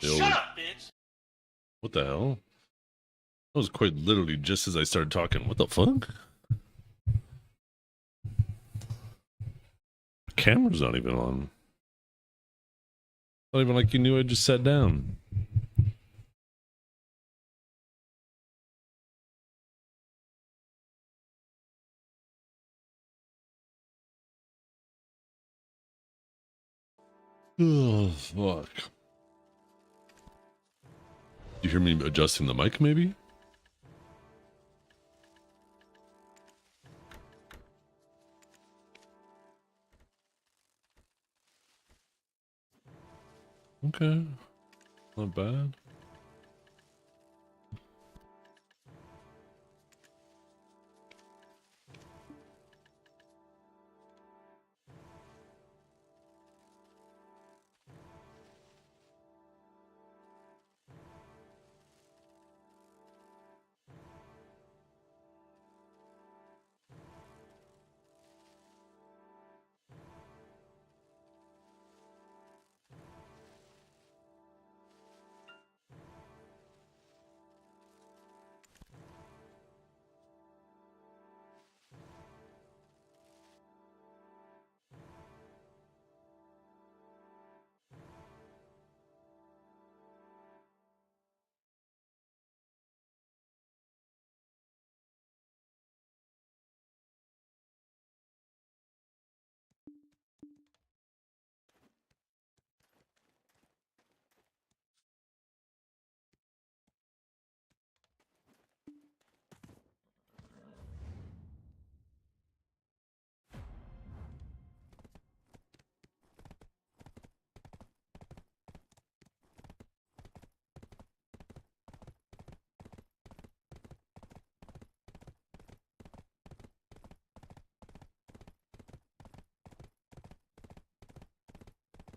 Shut up, bitch! What the hell? That was quite literally just as I started talking. What the fuck? The camera's not even on. Not even like you knew I just sat down. Oh, fuck. You hear me adjusting the mic, maybe? Okay. Not bad.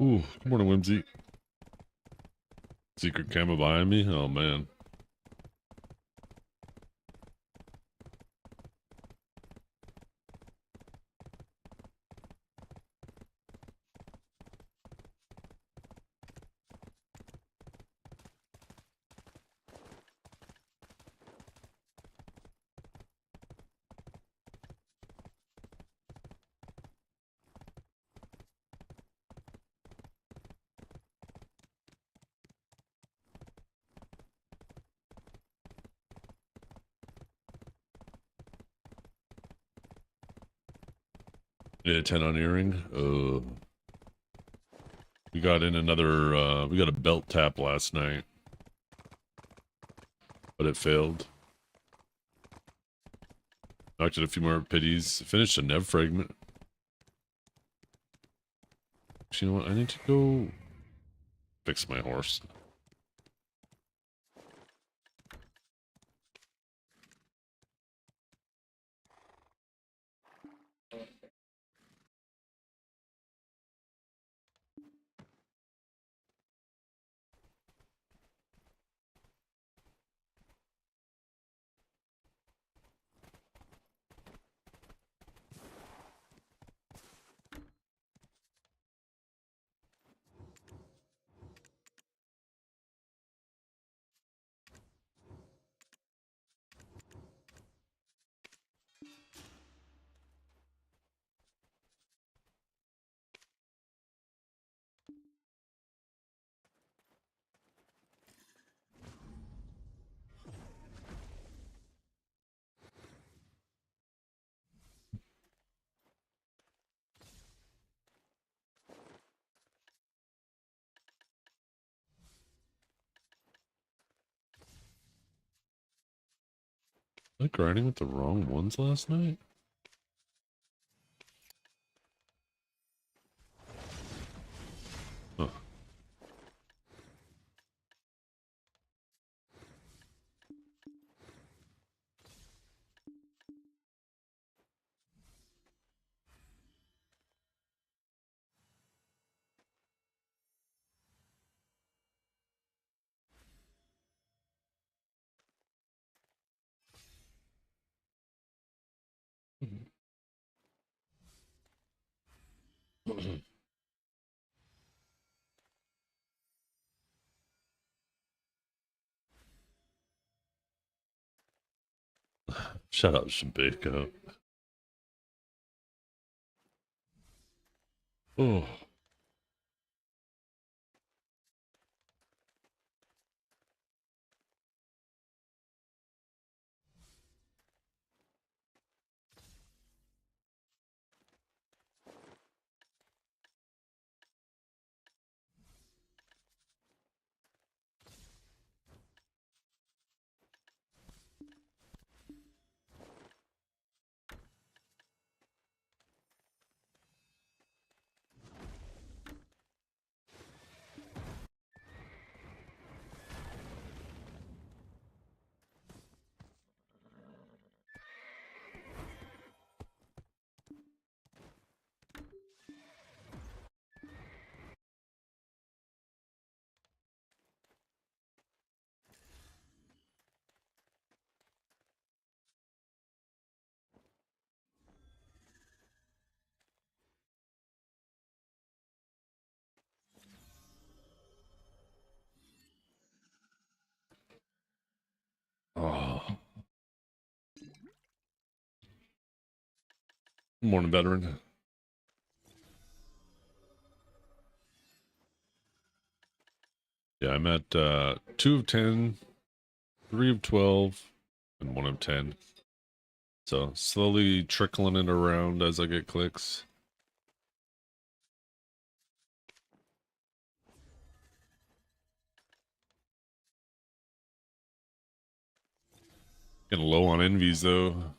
Ooh, good morning, Whimsy. Secret camera behind me? Oh, man. Yeah, 10 on earring. We got in another, we got a belt tap last night. But it failed. Knocked it a few more pitties. Finished a Nev fragment. Actually, you know what? I need to go fix my horse. Was I grinding with the wrong ones last night? Huh. Shut up, Shambeko. Oh. Oh. Morning, veteran. Yeah, I'm at 2 of 10, 3 of 12, and 1 of 10. So slowly trickling it around as I get clicks. Getting low on envies though.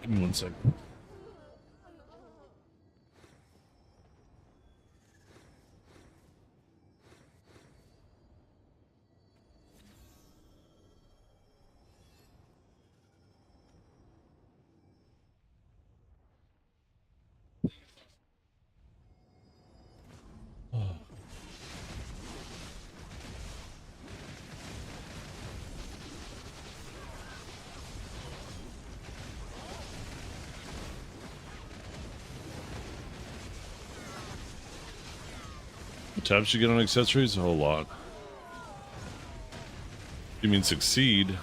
Give me 1 sec. What tabs you get on accessories? A whole lot. You mean succeed?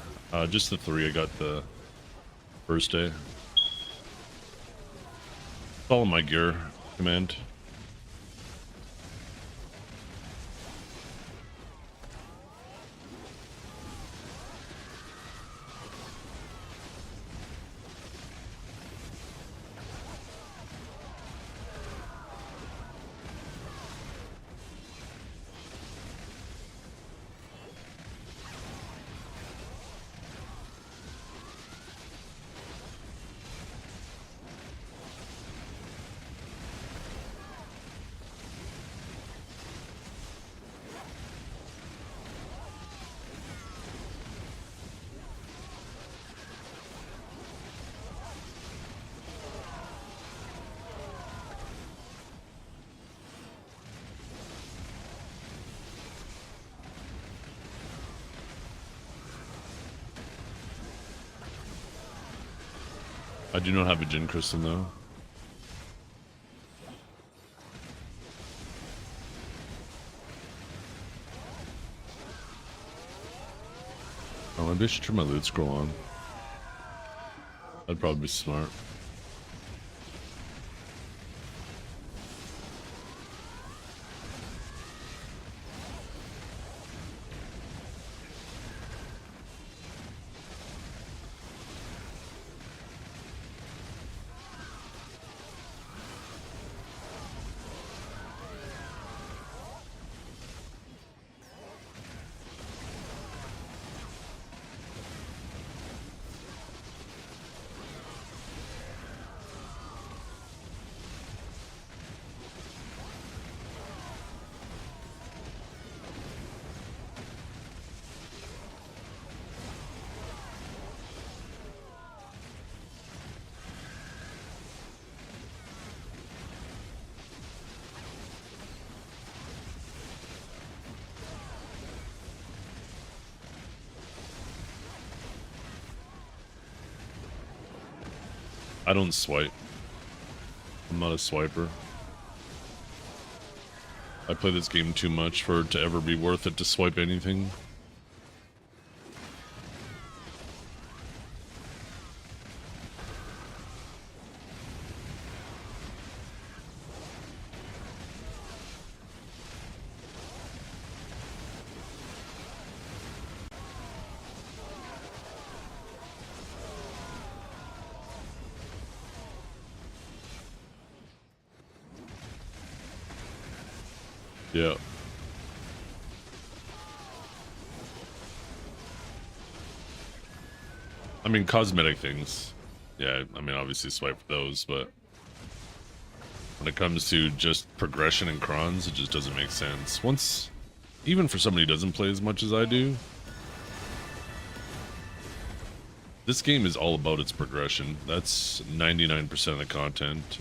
Just the 3 I got the first day. Follow my gear command. I do not have a Gin Crystal though. Oh, maybe I should turn my loot scroll on. That'd probably be smart. I don't swipe. I'm not a swiper. I play this game too much for it to ever be worth it to swipe anything. Yeah. I mean, cosmetic things. Yeah, I mean, obviously swipe for those, but when it comes to just progression and crons, it just doesn't make sense. Once, even for somebody who doesn't play as much as I do, this game is all about its progression. That's 99% of the content,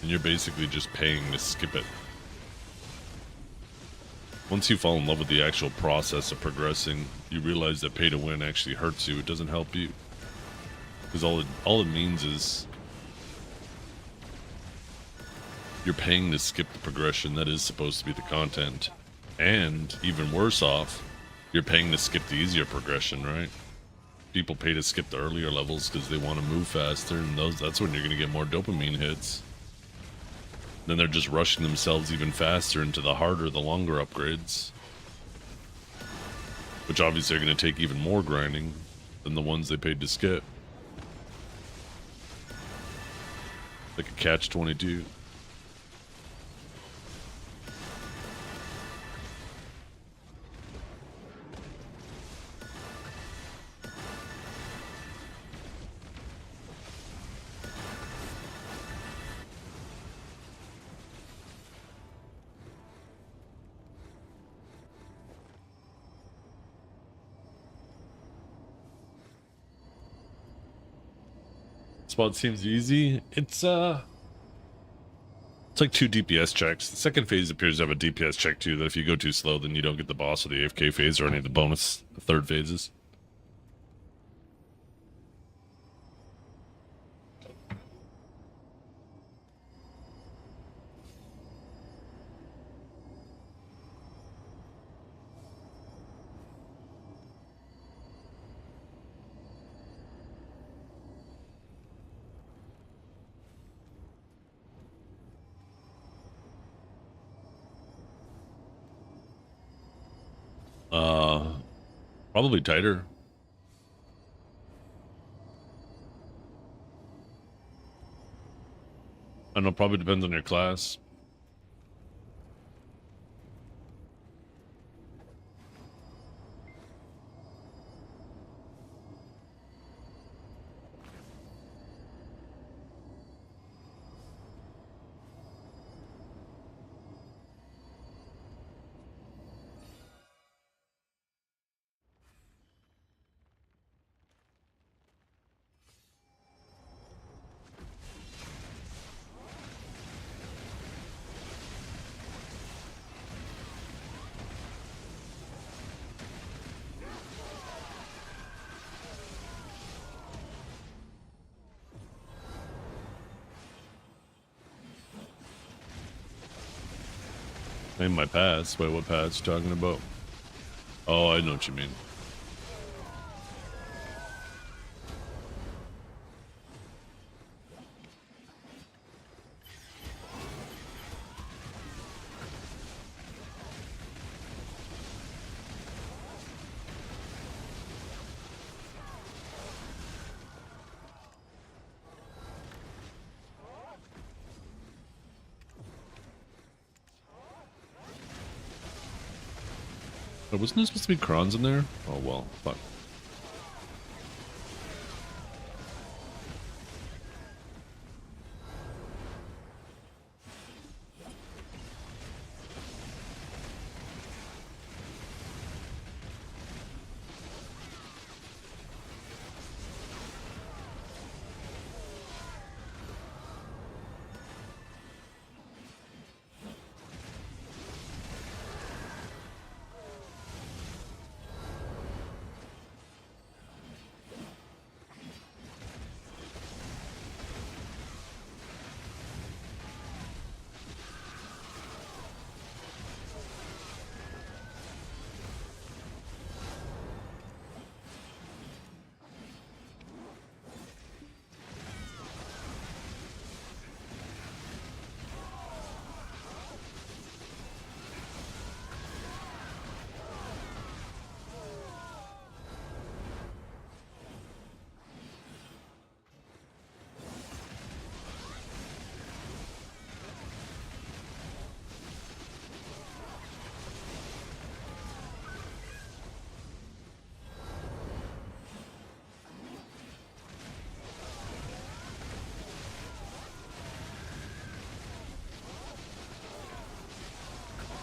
and you're basically just paying to skip it. Once you fall in love with the actual process of progressing, you realize that pay to win actually hurts you. It doesn't help you. Because all it means is you're paying to skip the progression that is supposed to be the content. And even worse off, you're paying to skip the easier progression, right? People pay to skip the earlier levels because they want to move faster, and that's when you're going to get more dopamine hits. Then they're just rushing themselves even faster into the harder, the longer upgrades. Which obviously are going to take even more grinding than the ones they paid to skip. Like a catch-22. spot seems easy. It's like 2 DPS checks. The second phase appears to have a DPS check too, that if you go too slow, then you don't get the boss or the AFK phase or any of the bonus third phases. Probably tighter. I don't know, probably depends on your class. Name my pass. Wait, what pass you talking about? Oh, I know what you mean. Oh, wasn't there supposed to be crons in there? Oh well, fuck.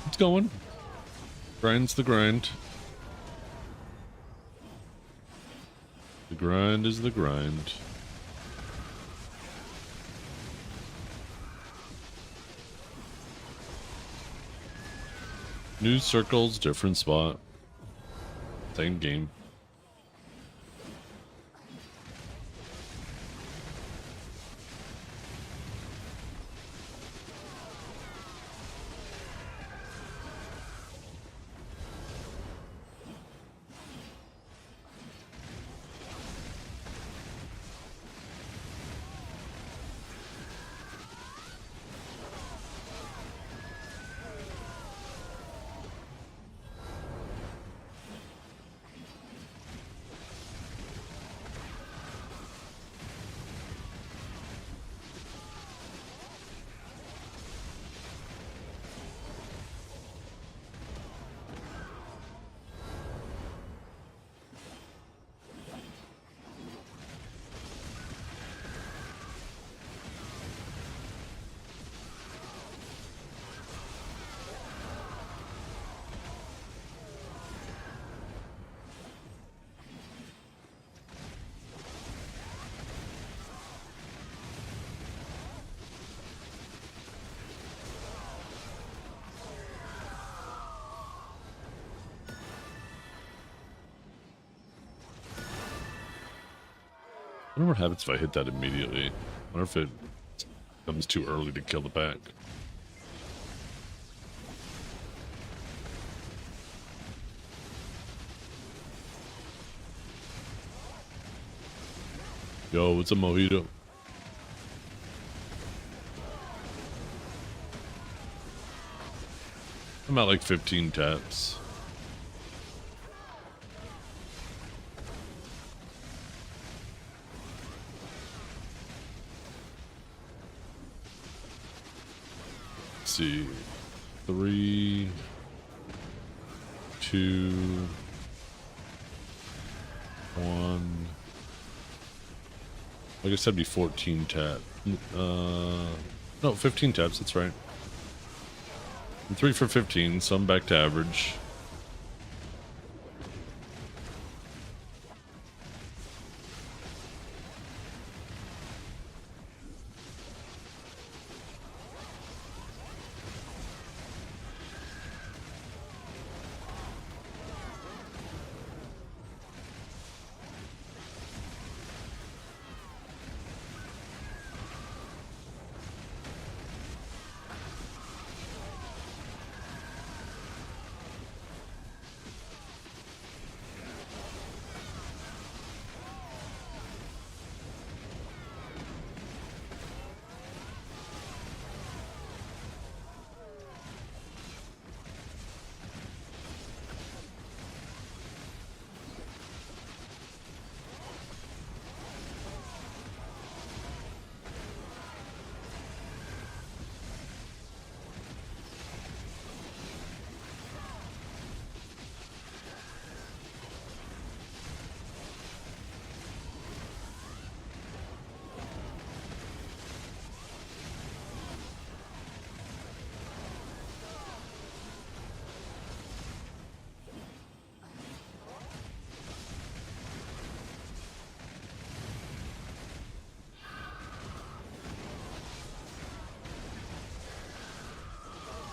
It's going. Grind's the grind. The grind is the grind. New circles, different spot. Same game. wonder what happens if I hit that immediately. I wonder if it comes too early to kill the pack. Yo, what's a mojito? I'm at like 15 taps. Let's see. 3, 2, 1. I guess that'd be 14 tap. No, 15 taps, that's right. I'm 3 for 15, so I'm back to average.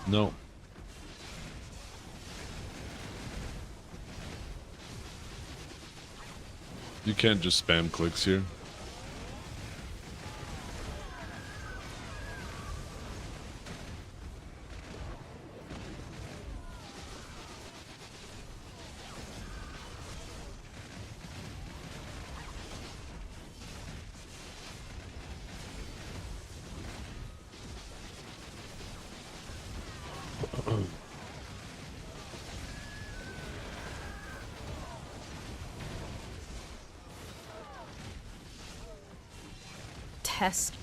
No. You can't just spam clicks here. Test.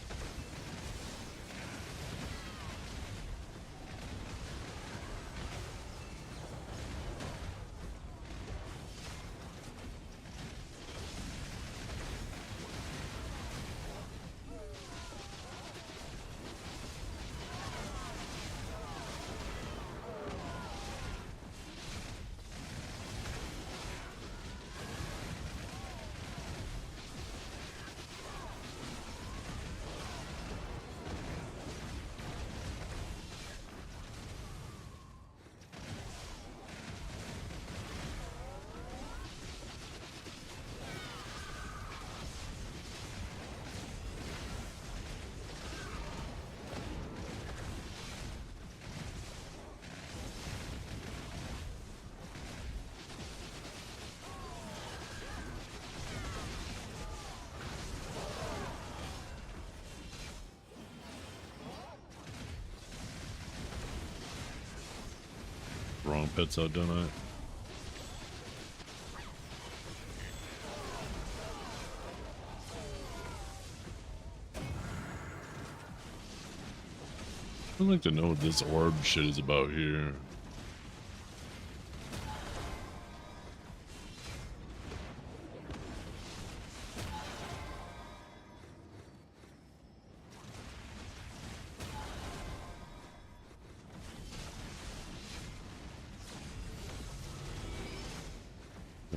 Wrong pets out, don't I? I'd like to know what this orb shit is about here.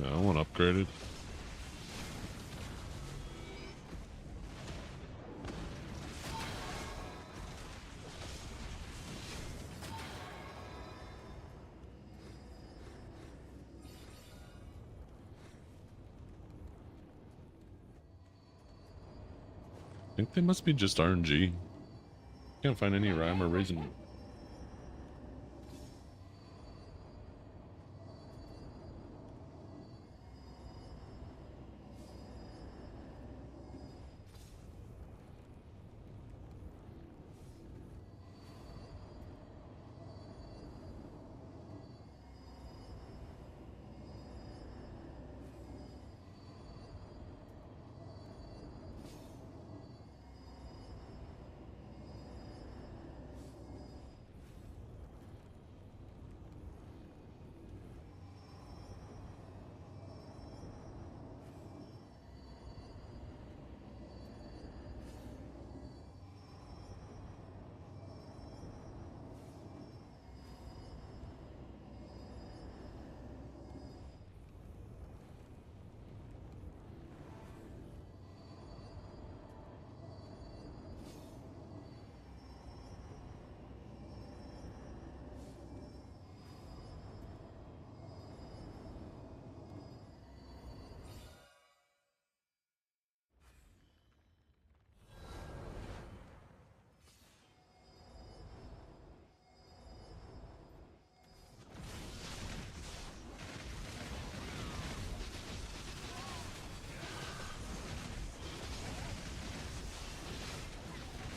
Yeah, I want upgraded. think they must be just RNG. Can't find any rhyme or reason.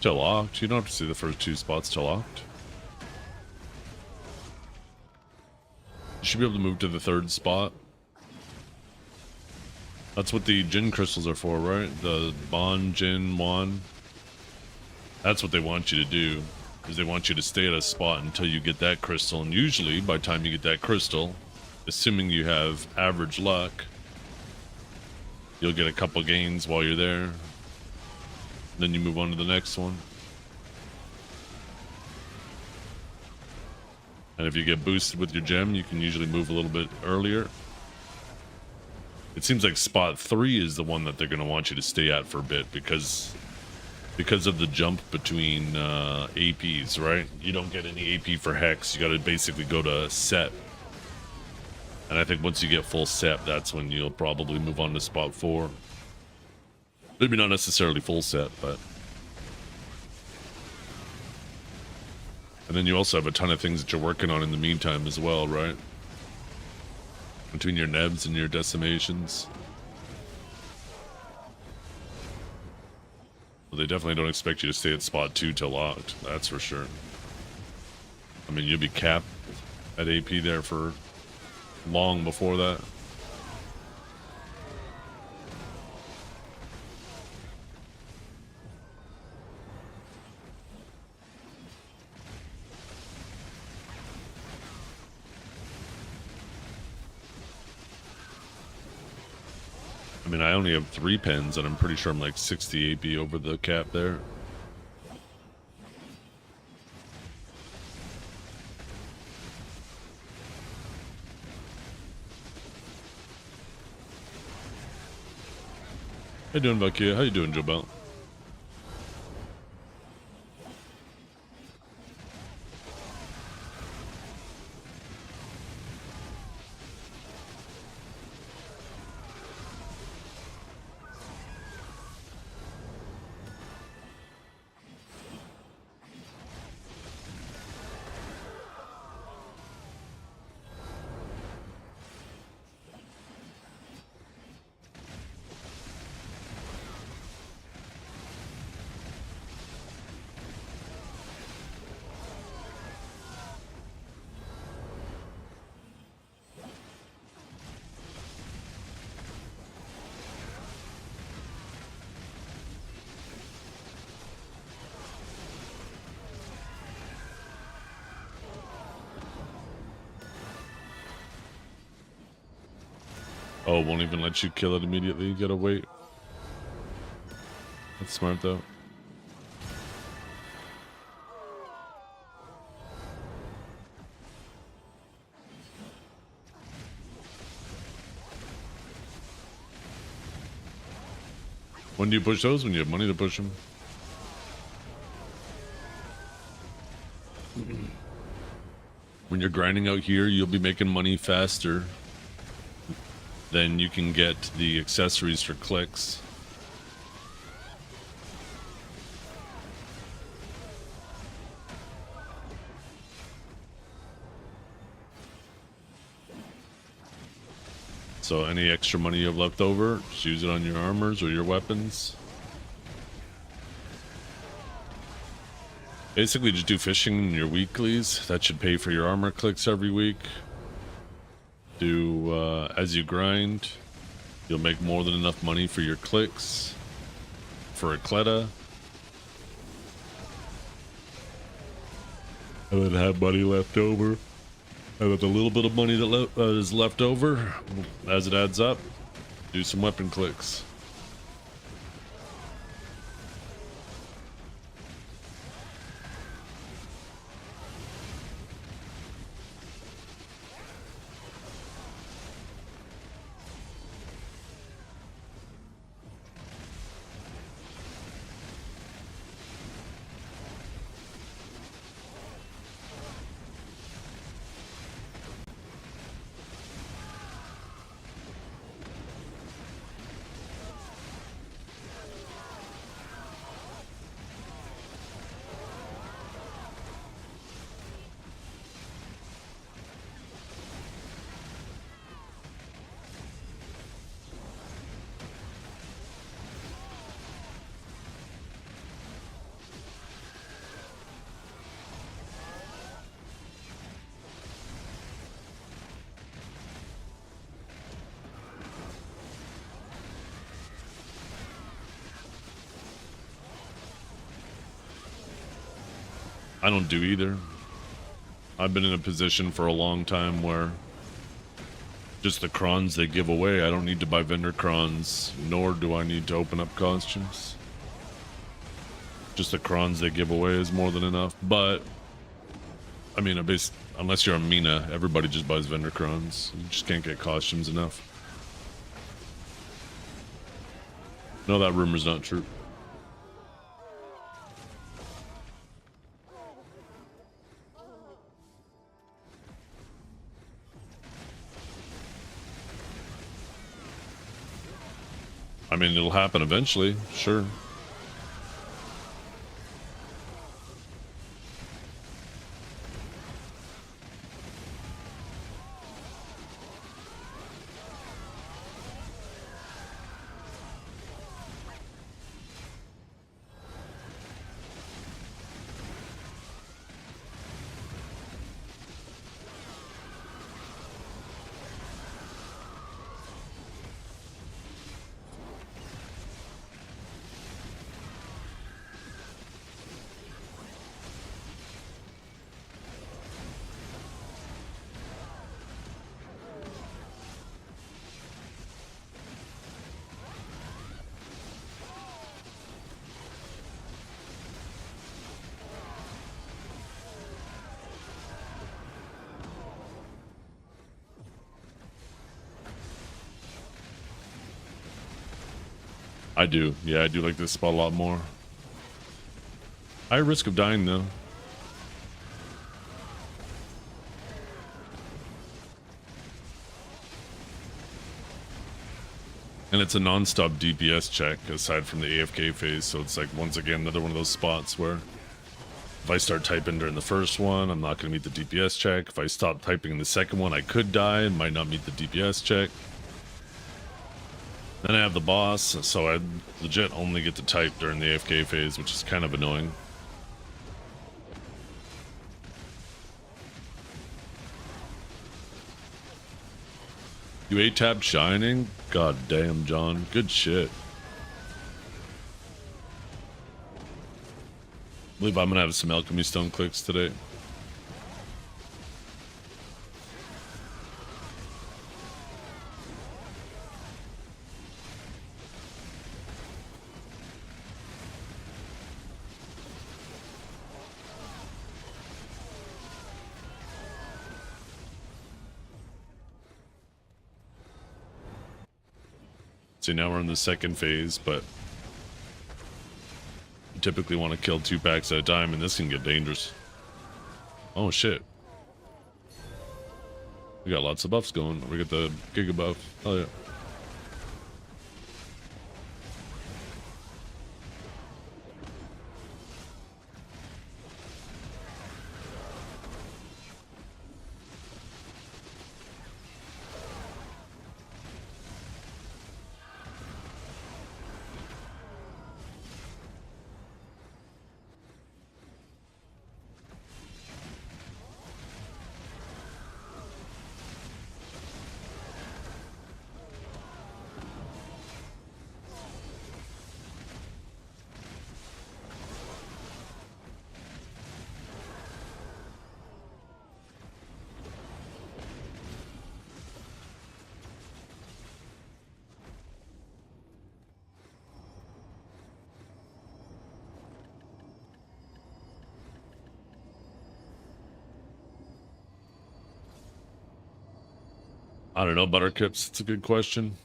Till locked. You don't have to see the first 2 spots till locked. You should be able to move to the 3rd spot. That's what the Jin crystals are for, right? The Bon, Jin, Wan. That's what they want you to do, is they want you to stay at a spot until you get that crystal. And usually, by the time you get that crystal, assuming you have average luck, you'll get a couple gains while you're there. Then you move on to the next one. And if you get boosted with your gem, you can usually move a little bit earlier. It seems like spot 3 is the one that they're going to want you to stay at for a bit because of the jump between APs, right? You don't get any AP for Hex. You got to basically go to set. And I think once you get full set, that's when you'll probably move on to spot 4. Maybe not necessarily full set, but... And then you also have a ton of things that you're working on in the meantime as well, right? Between your nebs and your decimations. Well, they definitely don't expect you to stay at spot 2 till locked, that's for sure. I mean, you'll be capped at AP there for long before that. I mean, I only have 3 pens, and I'm pretty sure I'm like 60 AP over the cap there. How you doing, Vakia? How you doing, Jobel? Oh, won't even let you kill it immediately. You gotta wait. That's smart, though. When do you push those? When you have money to push them? When you're grinding out here, you'll be making money faster. Then you can get the accessories for clicks. So any extra money you have left over, just use it on your armors or your weapons. Basically, just do fishing in your weeklies. That should pay for your armor clicks every week. Do as you grind, you'll make more than enough money for your clicks. For a Cleta. And then have money left over. And with a little bit of money that is left over, as it adds up, do some weapon clicks. I don't do either. I've been in a position for a long time where just the crons they give away, I don't need to buy vendor crons, nor do I need to open up costumes. Just the crons they give away is more than enough. But I mean, unless you're a Mina, everybody just buys vendor crons. You just can't get costumes enough. No, that rumor's not true. I mean, it'll happen eventually, sure. I do. Yeah, I do like this spot a lot more. High risk of dying, though. And it's a non-stop DPS check, aside from the AFK phase, so it's like, once again, another one of those spots where if I start typing during the first one, I'm not going to meet the DPS check. If I stop typing in the second one, I could die and might not meet the DPS check. Then I have the boss, so I legit only get to type during the AFK phase, which is kind of annoying. You 8-tabbed Shining? God damn, John. Good shit. I believe I'm gonna have some Alchemy Stone clicks today. See, now we're in the second phase, but you typically want to kill 2 packs at a time, and this can get dangerous. Oh, shit. We got lots of buffs going. We got the Giga buff. Oh, yeah. I don't know, Buttercups. It's a good question.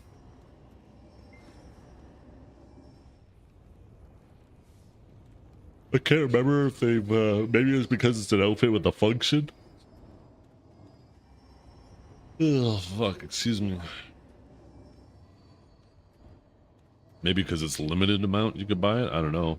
I can't remember if they've, maybe it's because it's an outfit with a function. Oh, fuck, excuse me. Maybe because it's limited amount you could buy it? I don't know.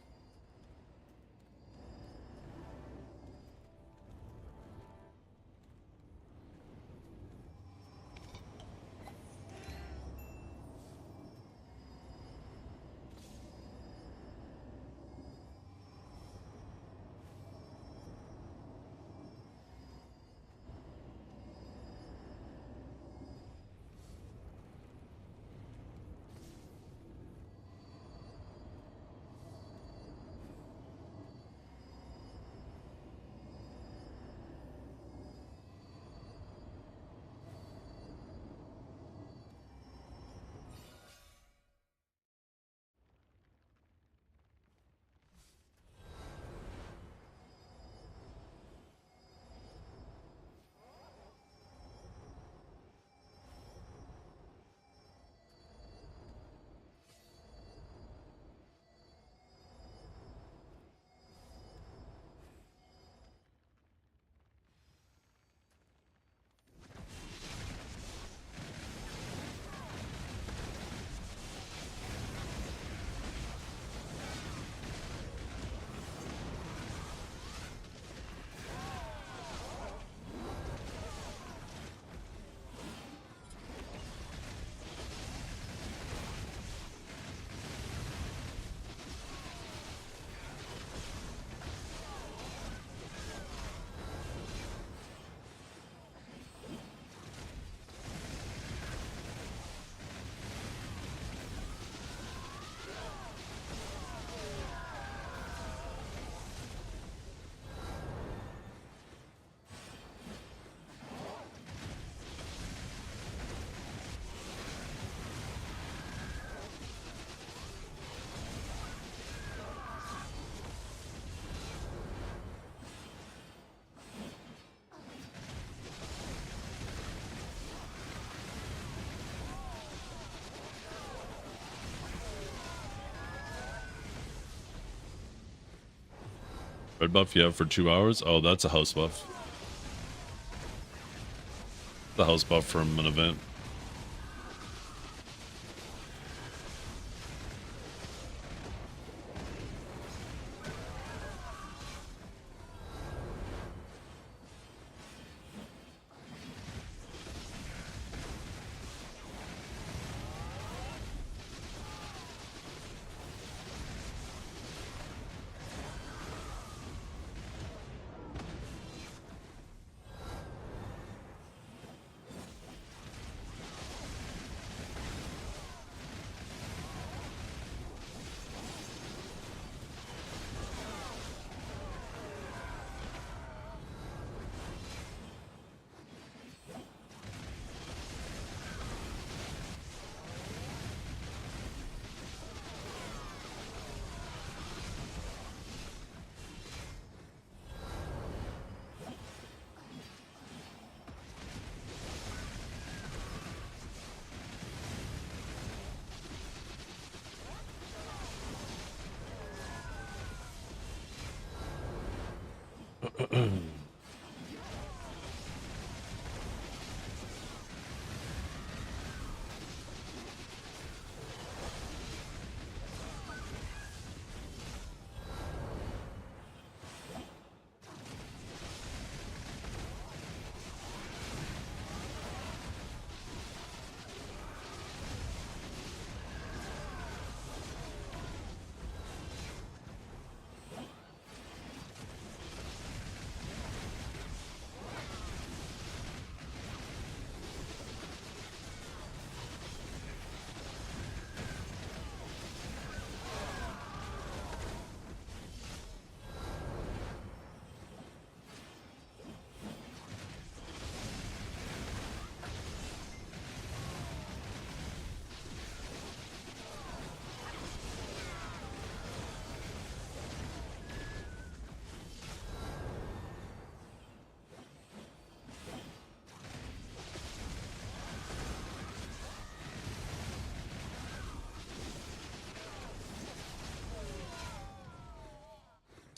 Red buff you have for 2 hours? Oh, that's a house buff. The house buff from an event.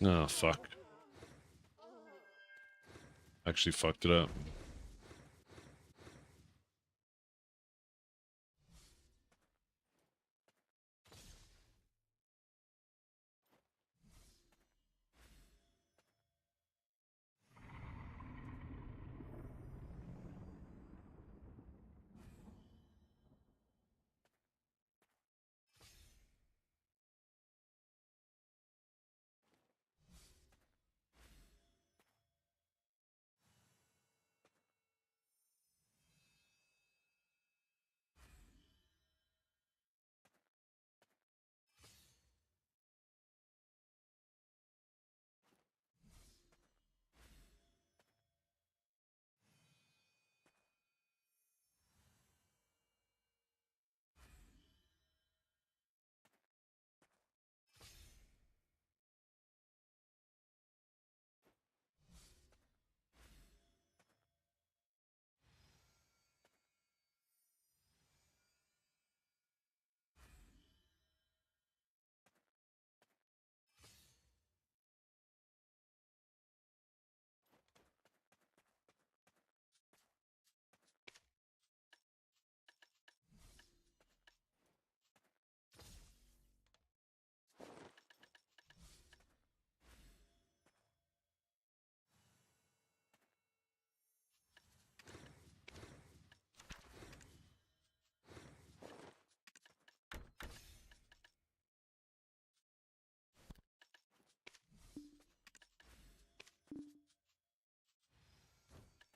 Oh, fuck. Actually fucked it up.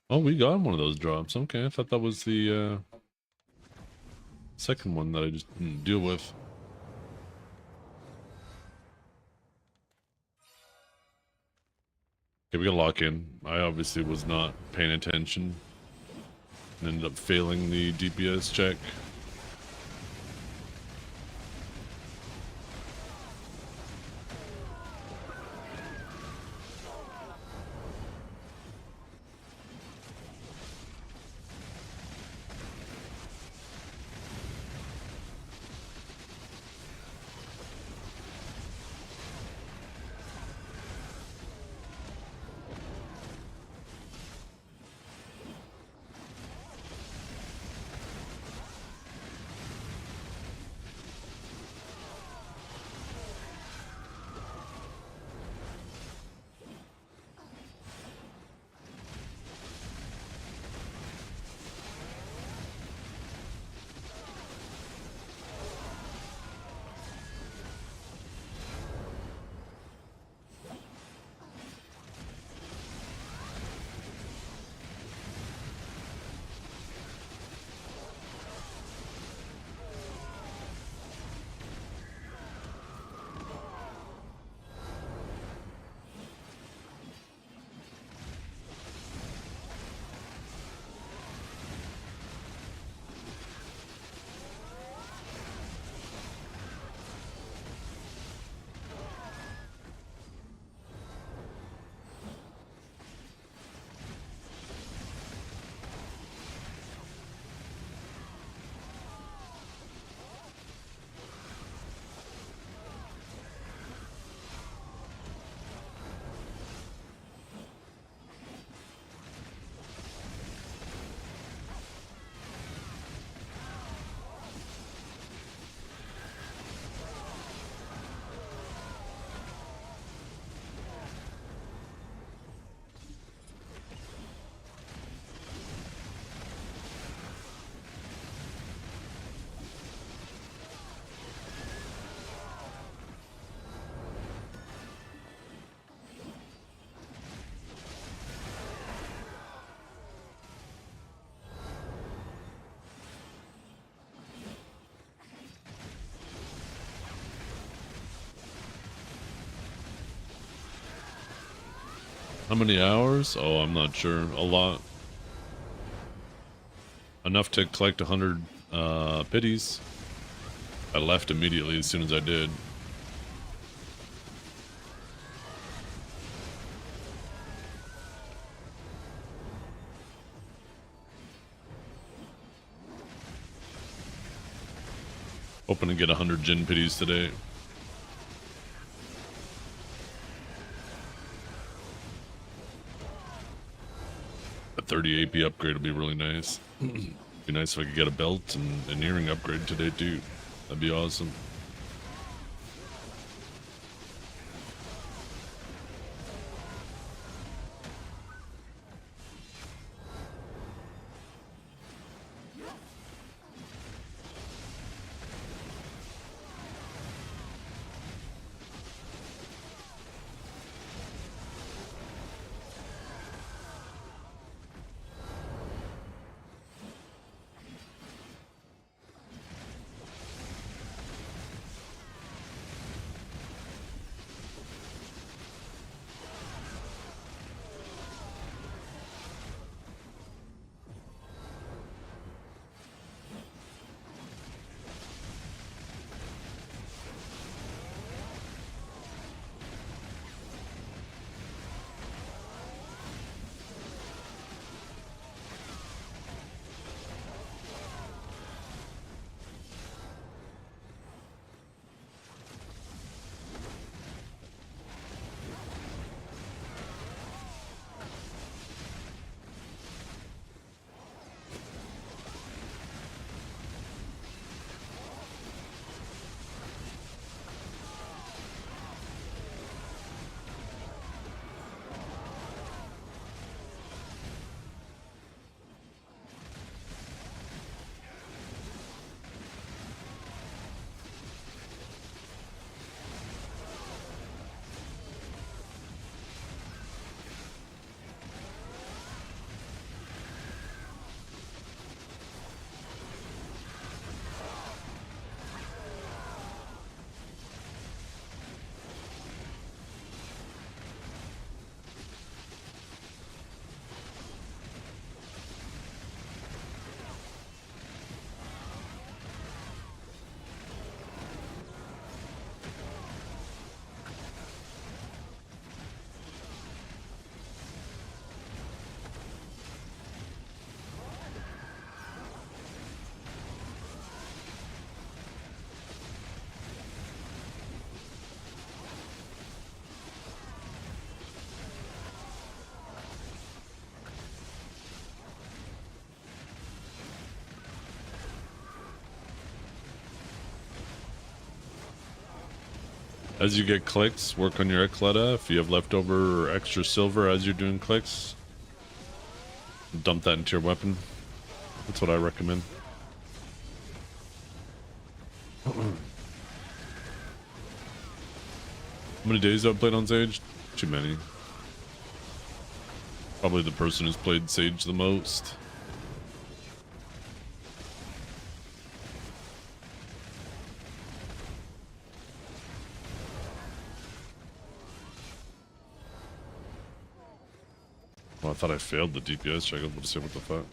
Oh, we got one of those drops. Okay, I thought that was the second one that I just didn't deal with. Okay, we got lock in. I obviously was not paying attention and ended up failing the DPS check. How many hours? Oh, I'm not sure. A lot. Enough to collect 100 pities. I left immediately as soon as I did. Hoping to get 100 gin pities today. 30 AP upgrade would be really nice. Be nice if I could get a belt and an earring upgrade today too. That'd be awesome. As you get clicks, work on your Ecletta. If you have leftover or extra silver as you're doing clicks, dump that into your weapon. That's what I recommend. How many days have I played on Sage? Too many. Probably the person who's played Sage the most. Well, I thought I failed the DPS check. I was about to say, what the fuck?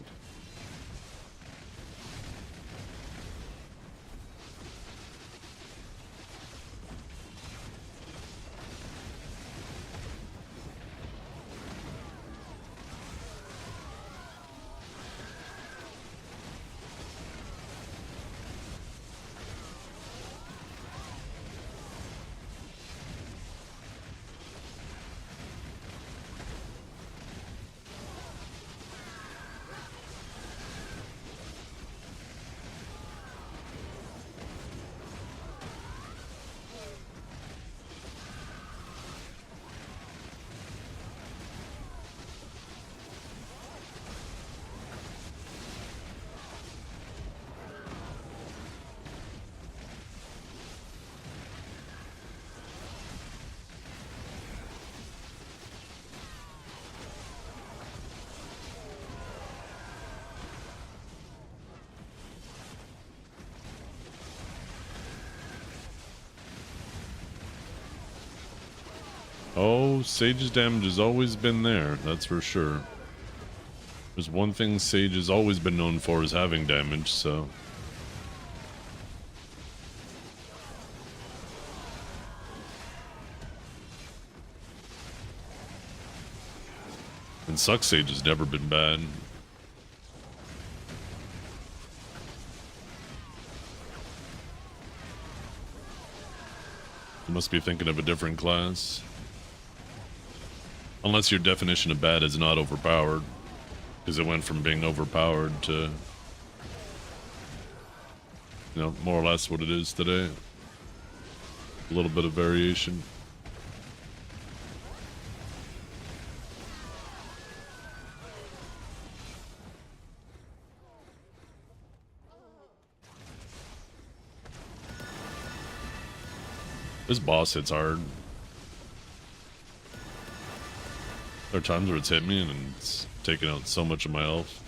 Oh, Sage's damage has always been there, that's for sure. There's one thing Sage has always been known for is having damage, so... And Suck Sage has never been bad. You must be thinking of a different class. Unless your definition of bad is not overpowered. Because it went from being overpowered to, you know, more or less what it is today. A little bit of variation. This boss hits hard. There are times where it's hit me and it's taking out so much of my health.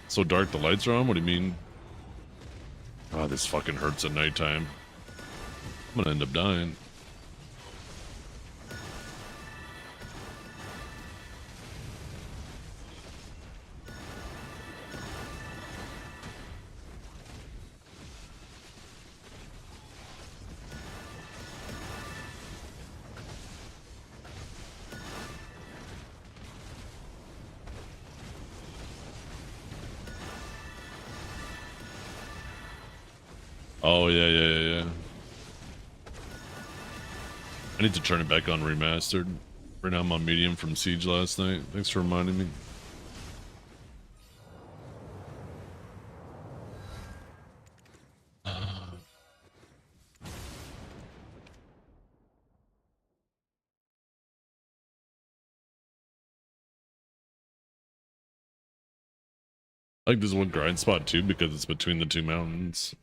So dark the lights are on? What do you mean? Oh, this fucking hurts at nighttime. I'm gonna end up dying. Oh, yeah. I need to turn it back on remastered. Right now I'm on medium from Siege last night. Thanks for reminding me. I like this one grind spot too because it's between the two mountains.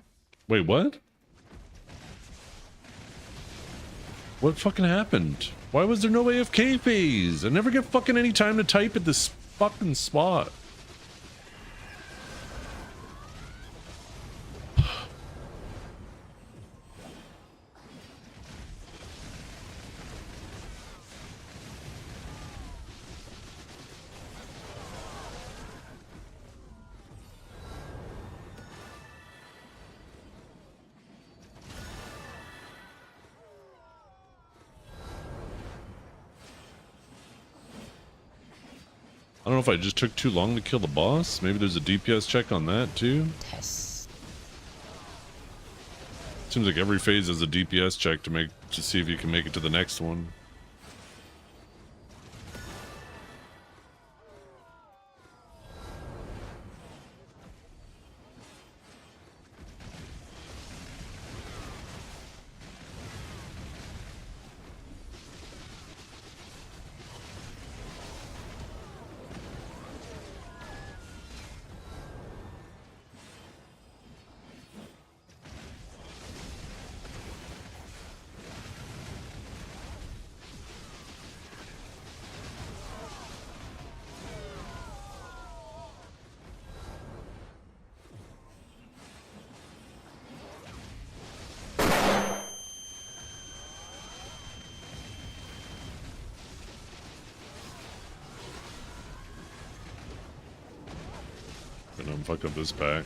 Wait, what? What fucking happened? Why was there no AFK phase? I never get fucking any time to type at this fucking spot. I don't know if I just took too long to kill the boss. Maybe there's a DPS check on that too. Test. Seems like every phase has a DPS check to see if you can make it to the next one. Gonna fuck up this pack.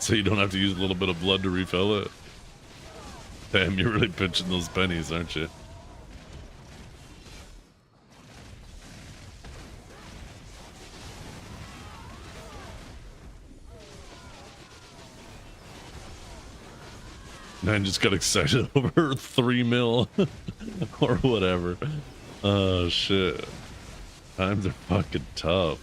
So you don't have to use a little bit of blood to refill it. Damn, you're really pinching those pennies, aren't you? Man just got excited over 3 mil or whatever. Oh shit. Times are fucking tough.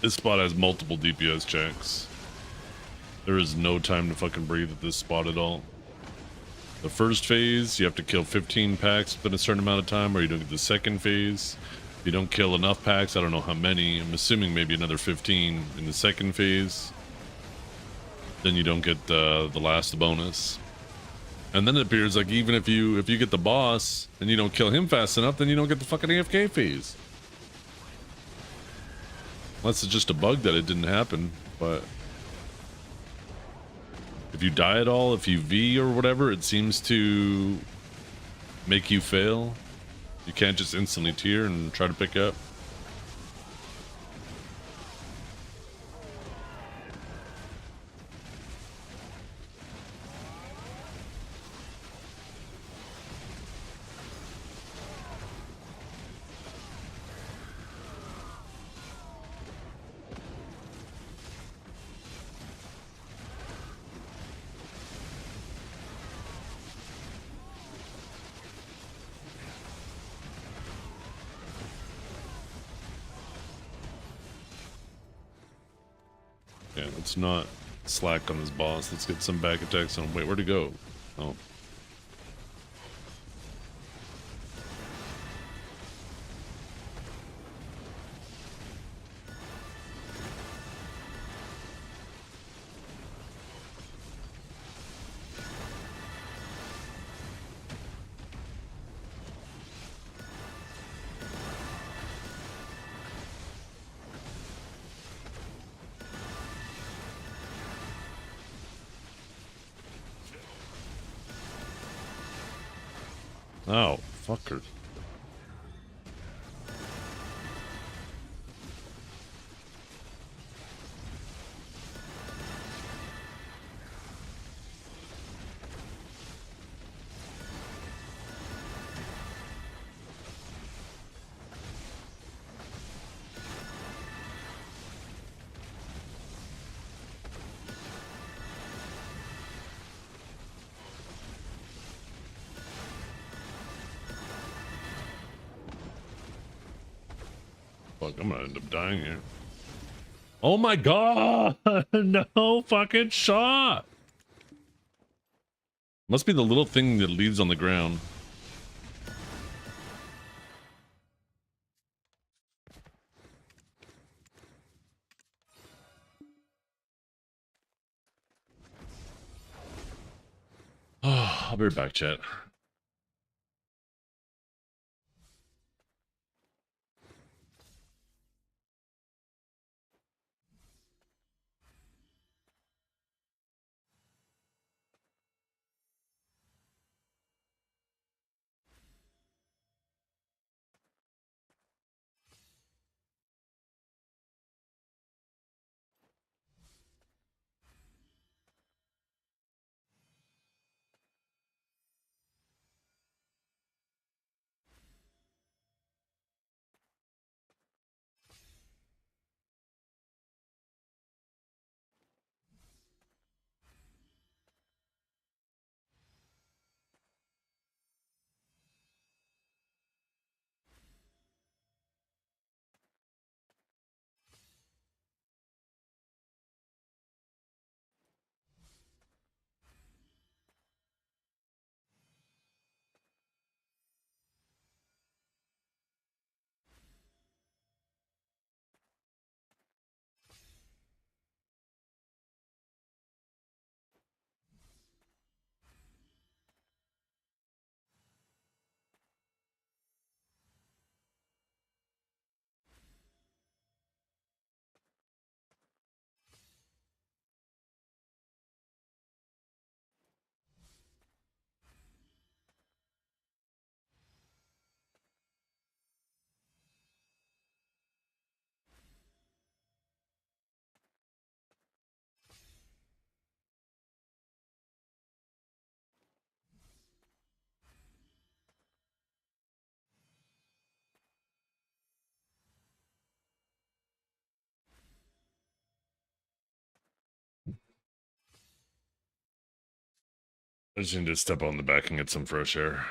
This spot has multiple DPS checks. There is no time to fucking breathe at this spot at all. The first phase, you have to kill 15 packs within a certain amount of time, or you don't get the second phase. If you don't kill enough packs, I don't know how many, I'm assuming maybe another 15 in the second phase. Then you don't get the last bonus. And then it appears like even if you get the boss and you don't kill him fast enough, then you don't get the fucking AFK phase. Unless it's just a bug that it didn't happen, but if you die at all, if you V or whatever, it seems to make you fail. You can't just instantly tier and try to pick up. Yeah, let's not slack on this boss. Let's get some back attacks on him. Wait, where'd he go? Oh. Oh, fucker. Fuck, I'm gonna end up dying here. Oh my god! No fucking shot! Must be the little thing that leaves on the ground. Oh, I'll be right back, chat. I just need to step on the back and get some fresh air.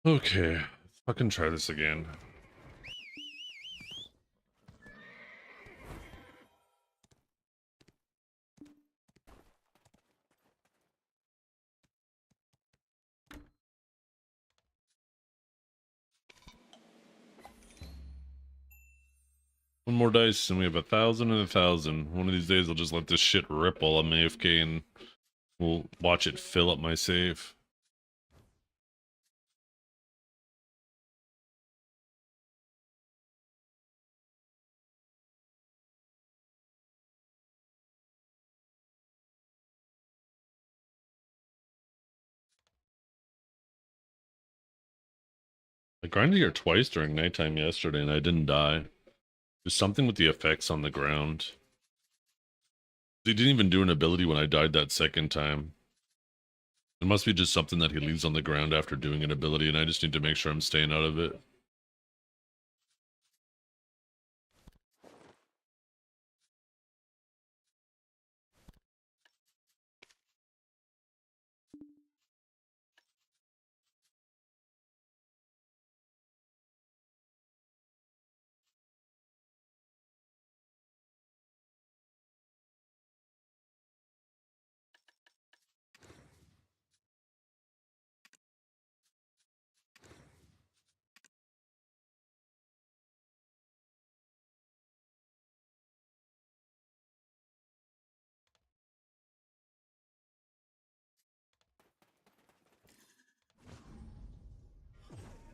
Okay, let's fucking try this again. One more dice and we have 1,000 and 1,000. One of these days I'll just let this shit rip while I'm AFK and we'll watch it fill up my save. I grinded here twice during nighttime yesterday and I didn't die. There's something with the effects on the ground. He didn't even do an ability when I died that second time. It must be just something that he leaves on the ground after doing an ability, and I just need to make sure I'm staying out of it.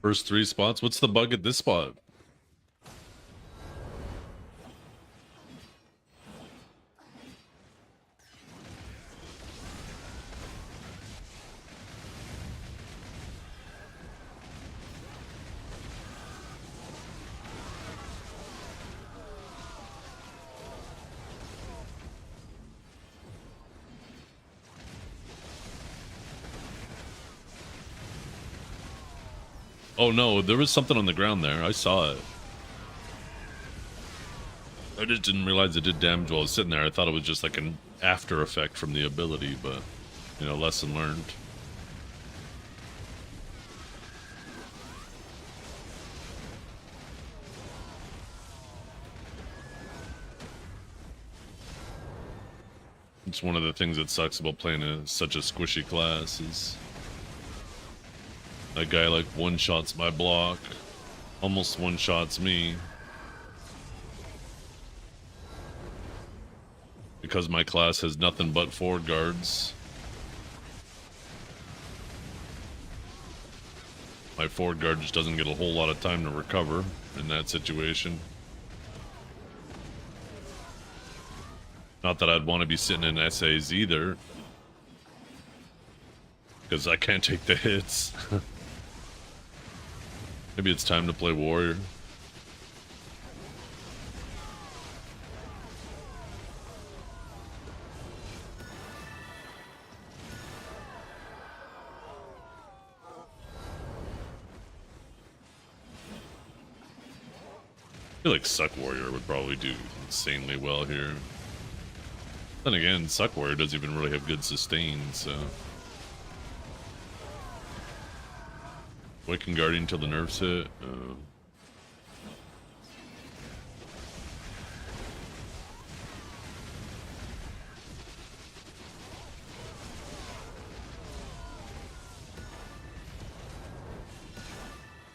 First 3 spots? What's the bug at this spot? Oh no, there was something on the ground there. I saw it. I just didn't realize it did damage while I was sitting there. I thought it was just like an after effect from the ability, but, you know, lesson learned. It's one of the things that sucks about playing such a squishy class is that guy like one-shots my block, almost one-shots me. Because my class has nothing but forward guards. My forward guard just doesn't get a whole lot of time to recover in that situation. Not that I'd want to be sitting in SAs either, because I can't take the hits. Maybe it's time to play warrior. I feel like Suck Warrior would probably do insanely well here. Then again, Suck Warrior doesn't even really have good sustain, so... Waking Guardian until the nerfs hit.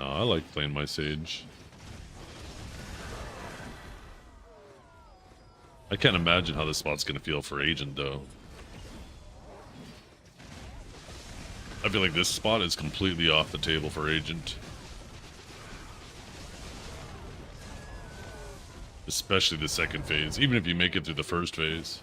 Oh, I like playing my Sage. I can't imagine how this spot's gonna feel for Agent, though. I feel like this spot is completely off the table for Agent. Especially the second phase, even if you make it through the first phase.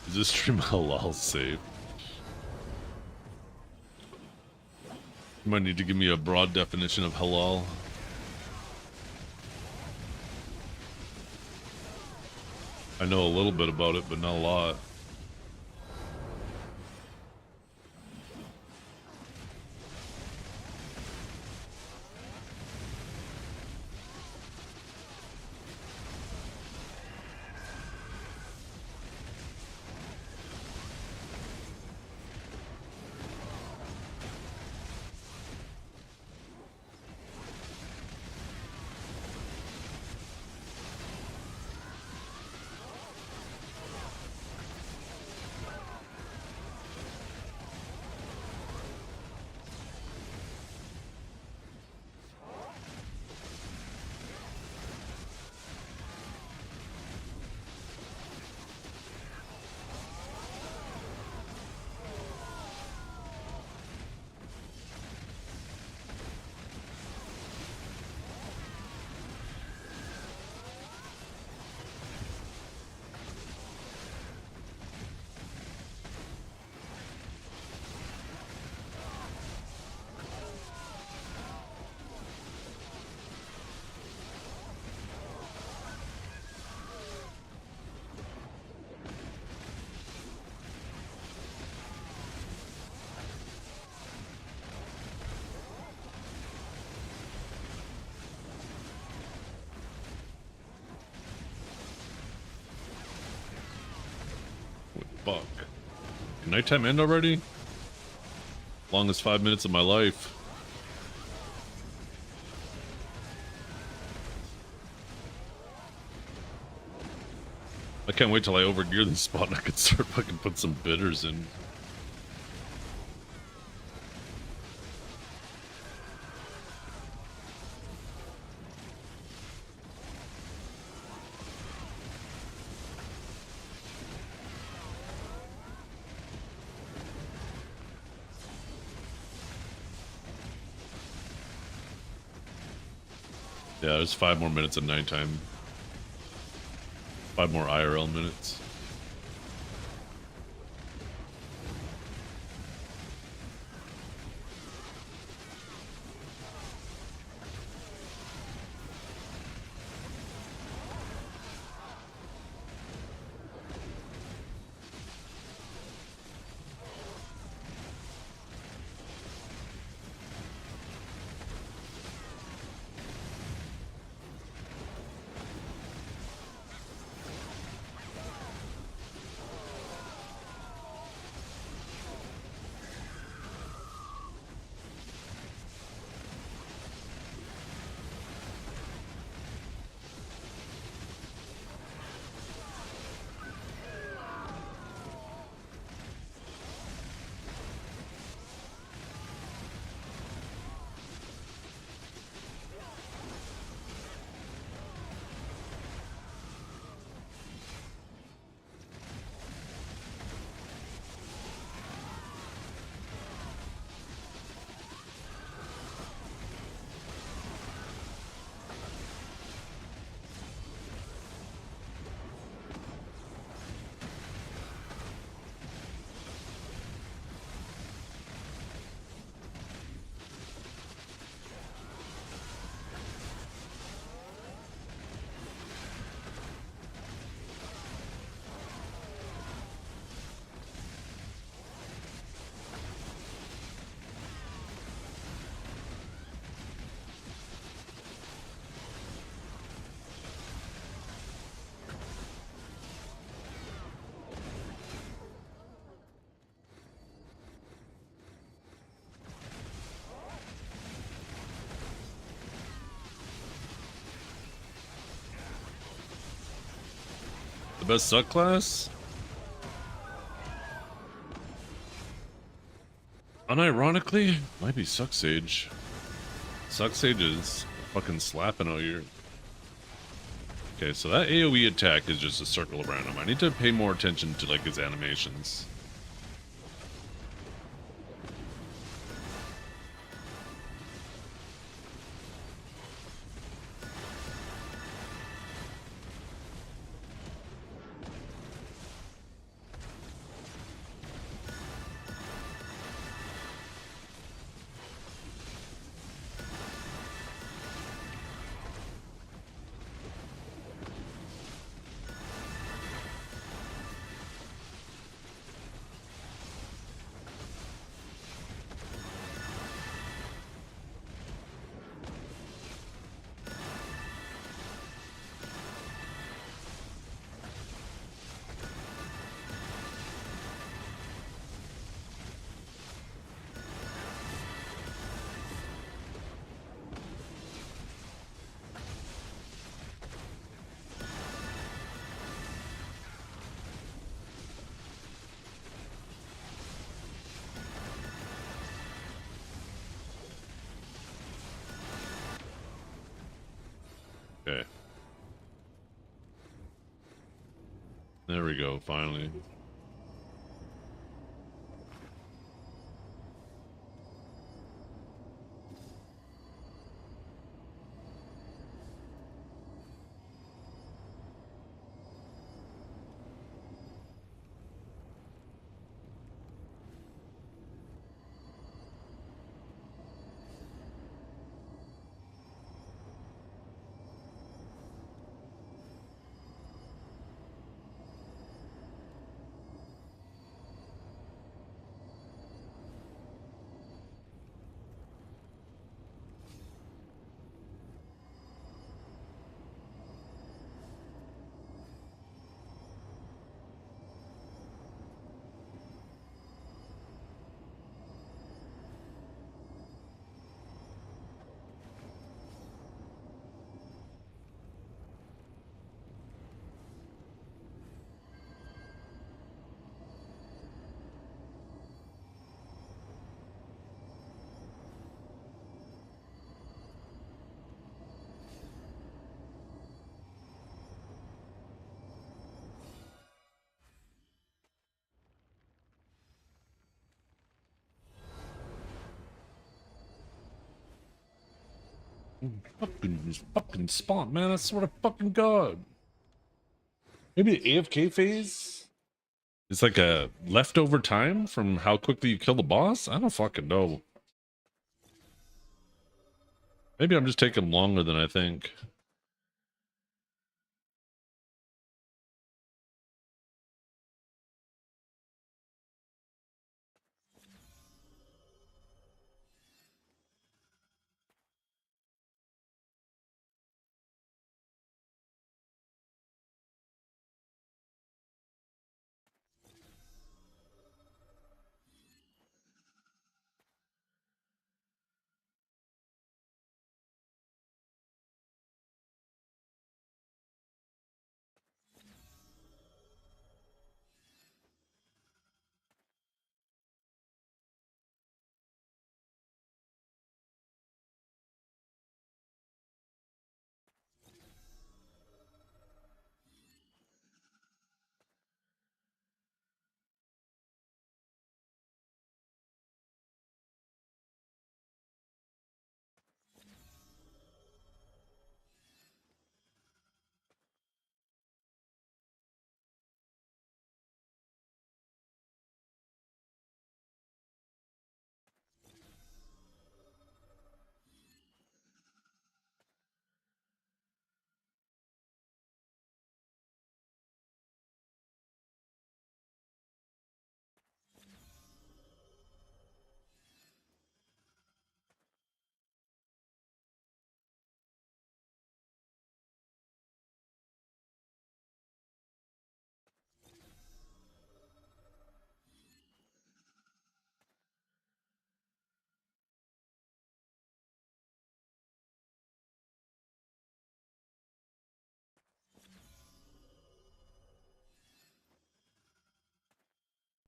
Is this stream halal safe? You might need to give me a broad definition of halal. I know a little bit about it, but not a lot. Fuck. Nighttime end already? Longest 5 minutes of my life. I can't wait till I overgear this spot and I can start fucking put some bitters in. Yeah, there's 5 more minutes of nighttime. 5 more IRL minutes. The best suck class? Unironically, might be Suck Sage. Suck Sage is fucking slapping out here. Okay, so that AoE attack is just a circle around him. I need to pay more attention to like his animations. Okay. There we go, finally. Fucking spawn, man. I swear to fucking God. Maybe the AFK phase is like a leftover time from how quickly you kill the boss? I don't fucking know. Maybe I'm just taking longer than I think.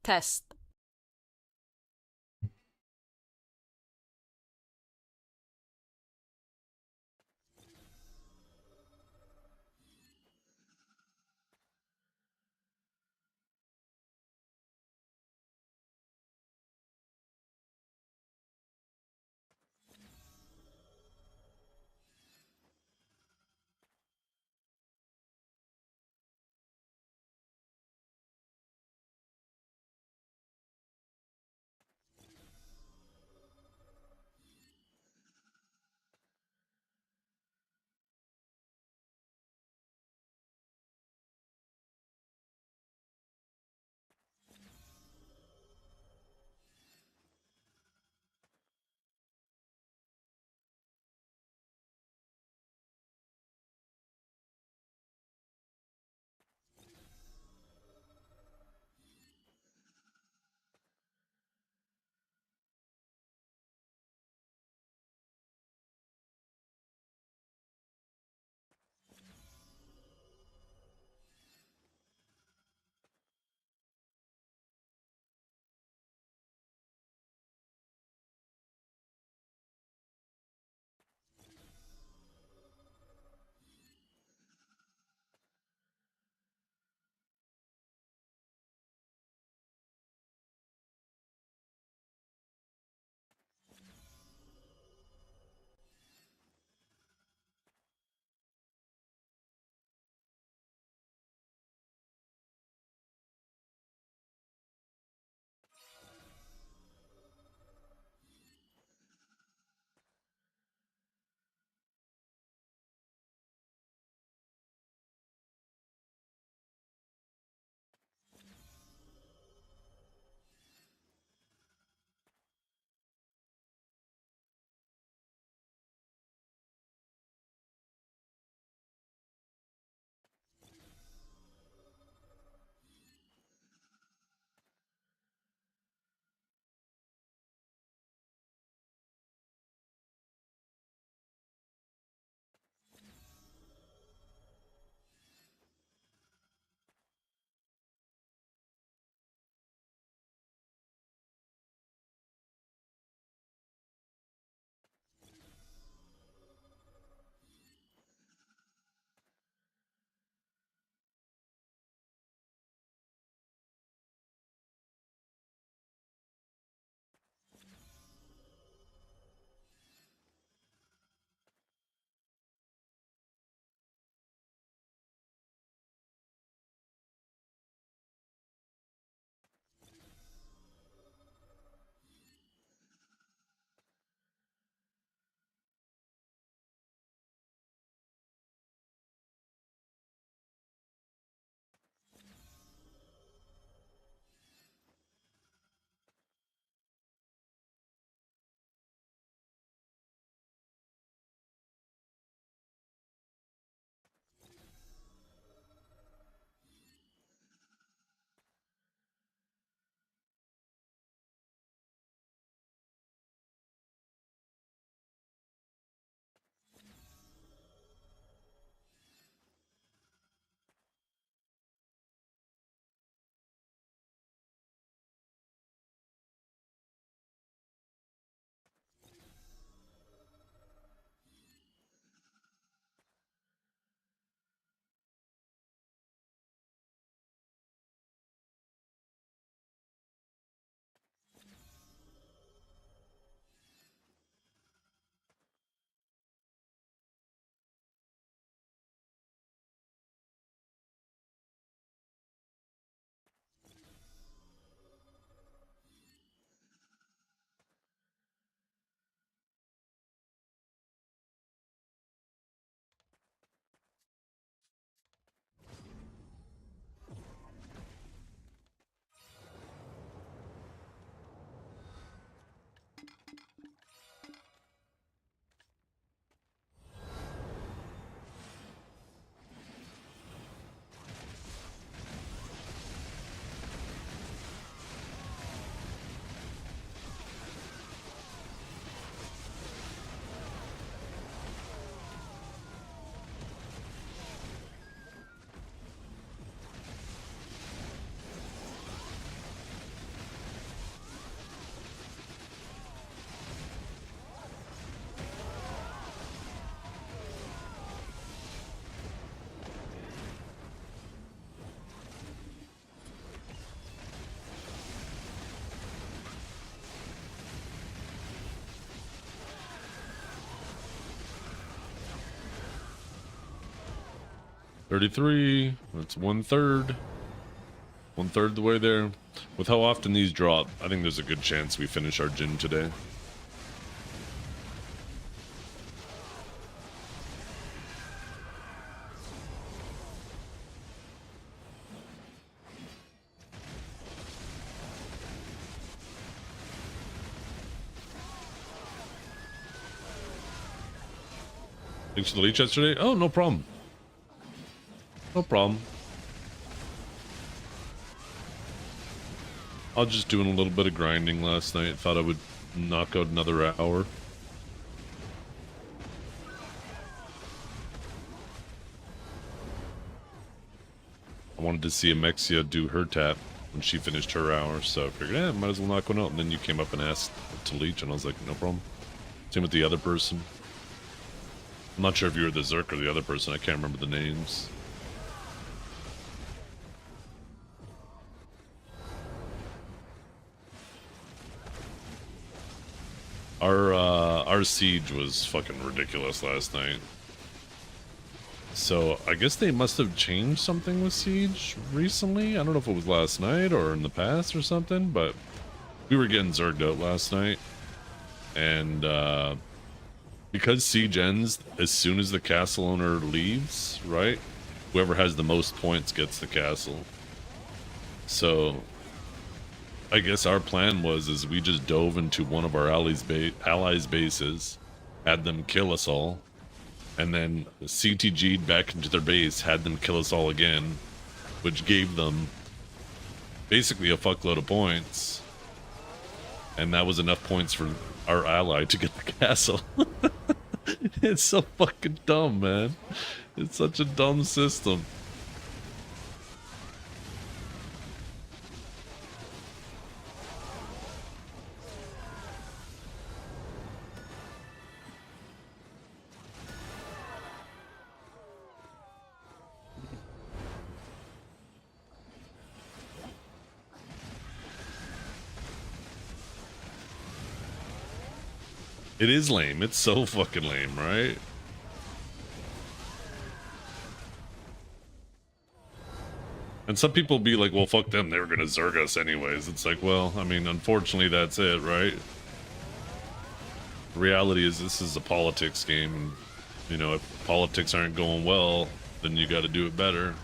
Test. 33. That's 1/3. 1/3 the way there. With how often these drop, I think there's a good chance we finish our gym today. Thanks for the leech yesterday. Oh, no problem. No problem. I was just doing a little bit of grinding last night. Thought I would knock out another hour. I wanted to see Amexia do her tap when she finished her hour, so I figured, yeah, might as well knock one out. And then you came up and asked to leech, and I was like, no problem. Same with the other person. I'm not sure if you were the Zerk or the other person. I can't remember the names. Our siege was fucking ridiculous last night. So I guess they must have changed something with siege recently. I don't know if it was last night or in the past or something, but we were getting zerged out last night. And because siege ends as soon as the castle owner leaves, right? Whoever has the most points gets the castle. So I guess our plan was we just dove into one of our allies' bases, had them kill us all, and then CTG'd back into their base, had them kill us all again, which gave them basically a fuckload of points. And that was enough points for our ally to get the castle. It's so fucking dumb, man. It's such a dumb system. It is lame. It's so fucking lame, right? And some people be like, well, fuck them. They were going to zerg us anyways. It's like, well, I mean, unfortunately, that's it, right? The reality is this is a politics game. And, you know, if politics aren't going well, then you got to do it better.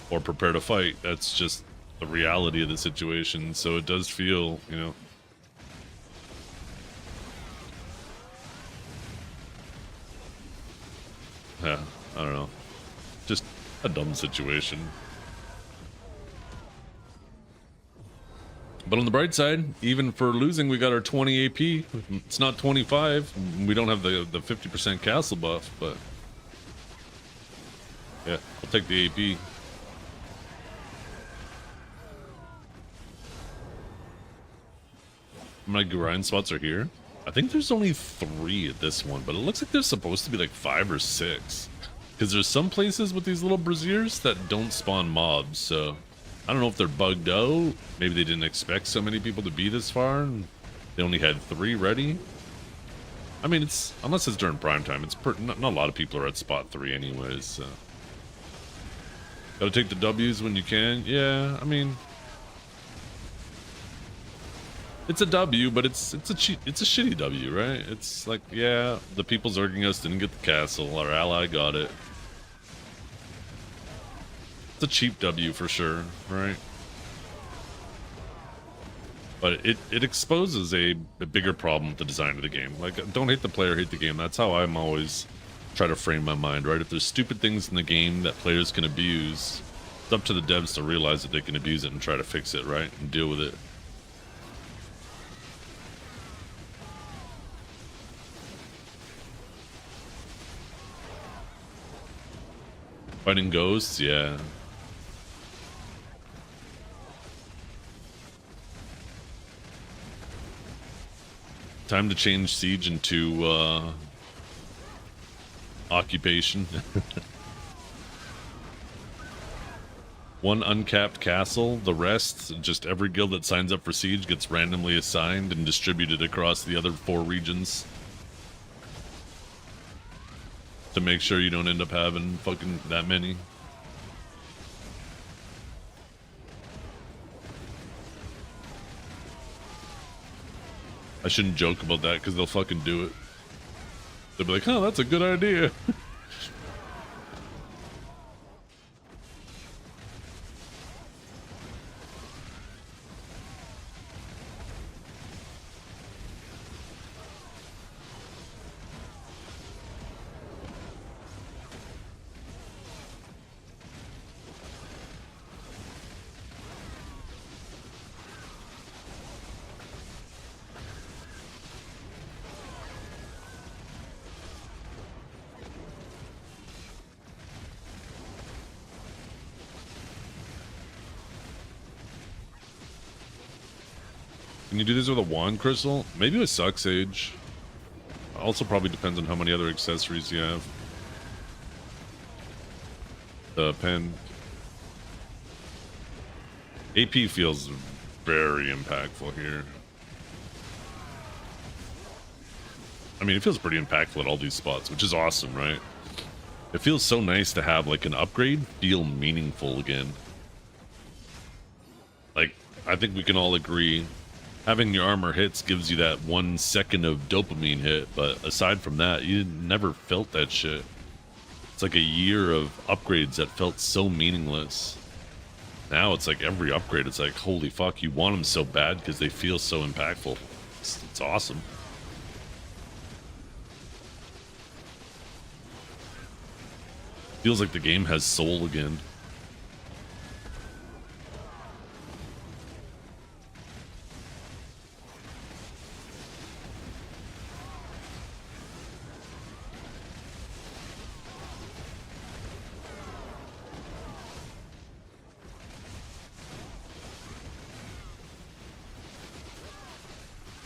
Or prepare to fight. That's just the reality of the situation. So it does feel, you know... Yeah, I don't know. Just a dumb situation. But on the bright side, even for losing, we got our 20 AP. It's not 25. We don't have the 50% castle buff, but... yeah, I'll take the AP. How many grind spots are here? I think there's only 3 at this one, but it looks like there's supposed to be like 5 or 6. Because there's some places with these little braziers that don't spawn mobs, so... I don't know if they're bugged out. Maybe they didn't expect so many people to be this far, and they only had 3 ready. I mean, it's... unless it's during prime time, it's not a lot of people are at spot 3 anyways, so... Gotta take the W's when you can. Yeah, I mean... it's a W, but it's a shitty W, right? It's like, yeah, the people zerging us didn't get the castle. Our ally got it. It's a cheap W for sure, right? But it exposes a bigger problem with the design of the game. Like, don't hate the player, hate the game. That's how I'm always try to frame my mind, right? If there's stupid things in the game that players can abuse, it's up to the devs to realize that they can abuse it and try to fix it, right? And deal with it. Fighting ghosts, yeah. Time to change siege into occupation. One uncapped castle, the rest, just every guild that signs up for siege gets randomly assigned and distributed across the other 4 regions. to make sure you don't end up having fucking that many. I shouldn't joke about that because they'll fucking do it. They'll be like, oh, that's a good idea. Can you do this with a wand crystal? Maybe with Suck Sage. Also probably depends on how many other accessories you have. The pen. AP feels very impactful here. I mean, it feels pretty impactful at all these spots, which is awesome, right? It feels so nice to have like an upgrade feel meaningful again. Like, I think we can all agree having your armor hits gives you that 1 second of dopamine hit, but aside from that, you never felt that shit. It's like a year of upgrades that felt so meaningless. Now it's like every upgrade, it's like, holy fuck, you want them so bad because they feel so impactful. It's awesome. Feels like the game has soul again.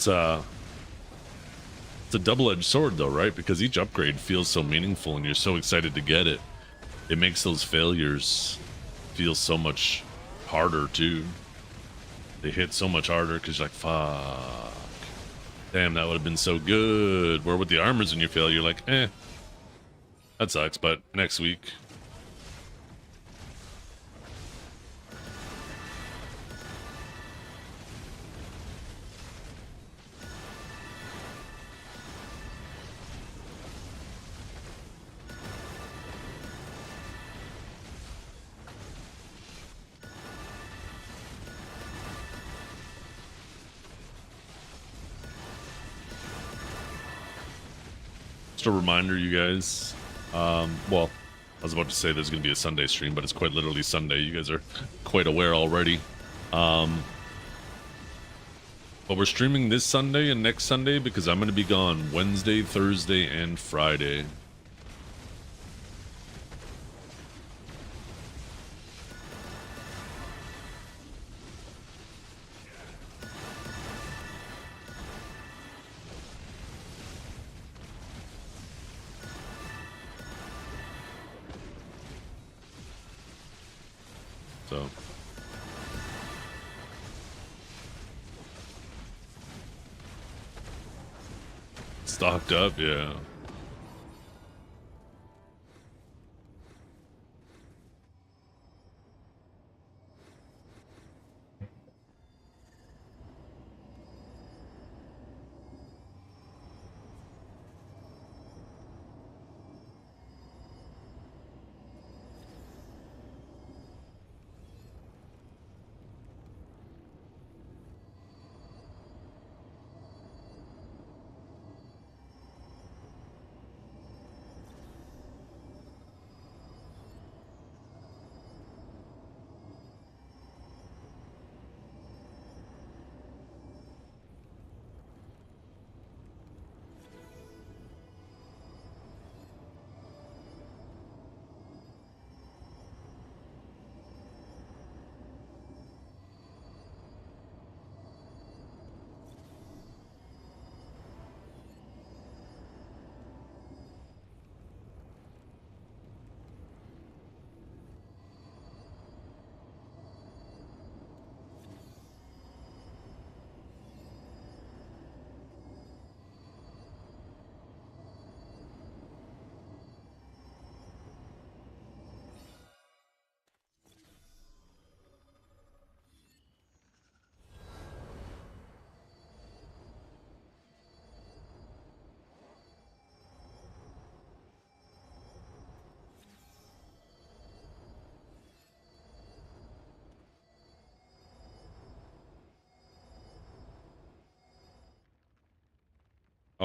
It's a double-edged sword though, right? Because each upgrade feels so meaningful and you're so excited to get it. It makes those failures feel so much harder too. They hit so much harder because you're like, fuck. Damn, that would have been so good. Where with the armors when you fail, you're like, eh. That sucks, but next week. Just a reminder, you guys. Well, I was about to say there's going to be a Sunday stream, but it's quite literally Sunday. You guys are quite aware already. But we're streaming this Sunday and next Sunday because I'm going to be gone Wednesday, Thursday, and Friday. So stocked up, yeah.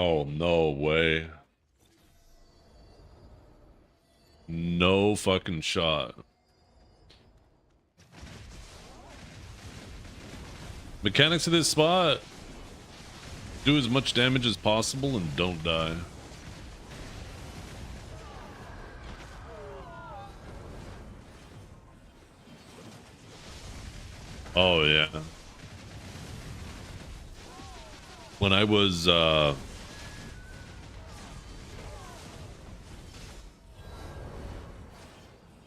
Oh, no way. No fucking shot. Mechanics of this spot. Do as much damage as possible and don't die. Oh, yeah. When I was, how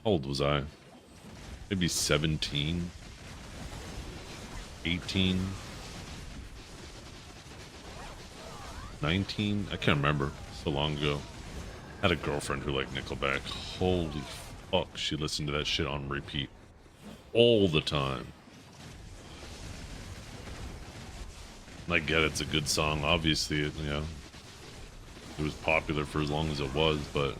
old was I? Maybe 17, 18, 19. I can't remember. So long ago. Had a girlfriend who liked Nickelback. Holy fuck, she listened to that shit on repeat all the time. I get it's a good song. Obviously, it, you know, it was popular for as long as it was, but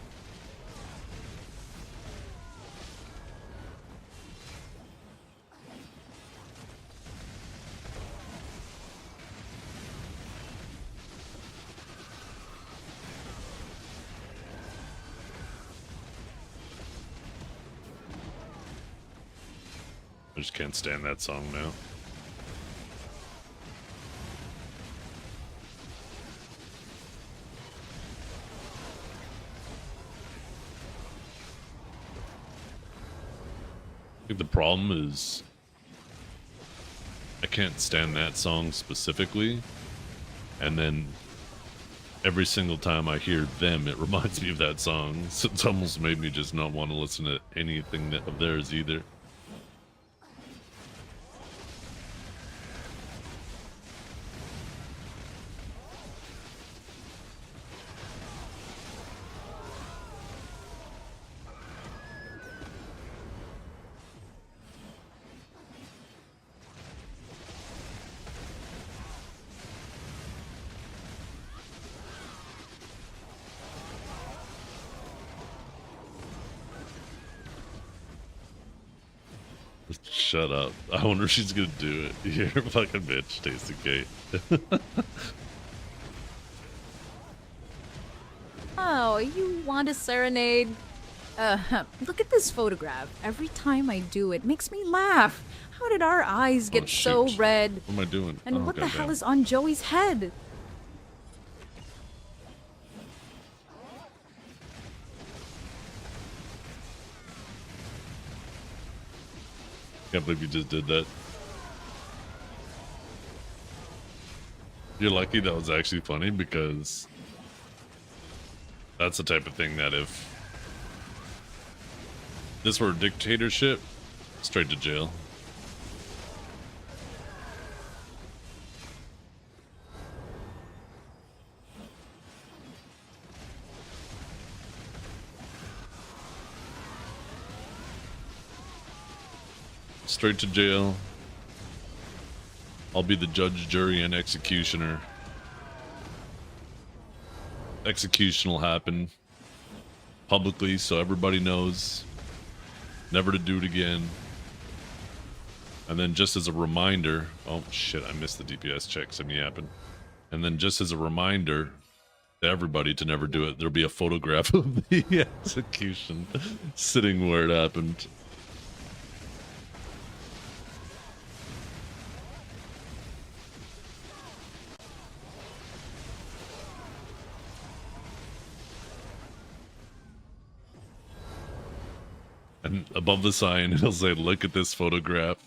I just can't stand that song now. I think the problem is I can't stand that song specifically, and then every single time I hear them, it reminds me of that song. So it's almost made me just not want to listen to anything that, of theirs either. Shut up. I wonder if she's gonna do it. You're a fucking bitch, Tasty Kate. Oh, you want a serenade? Look at this photograph. Every time I do it, makes me laugh. How did our eyes get so red? What am I doing? And what the hell is on Joey's head? Can't believe you just did that. You're lucky that was actually funny, because that's the type of thing that if this were a dictatorship, straight to jail. Straight to jail. I'll be the judge, jury, and executioner. Execution will happen publicly so everybody knows never to do it again. And then just as a reminder, oh shit, I missed the DPS checks, I'm yapping. And then just as a reminder to everybody to never do it, there'll be a photograph of the execution sitting where it happened. And above the sign, it'll say, look at this photograph.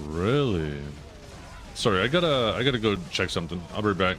Really? Sorry, I gotta go check something. I'll be right back.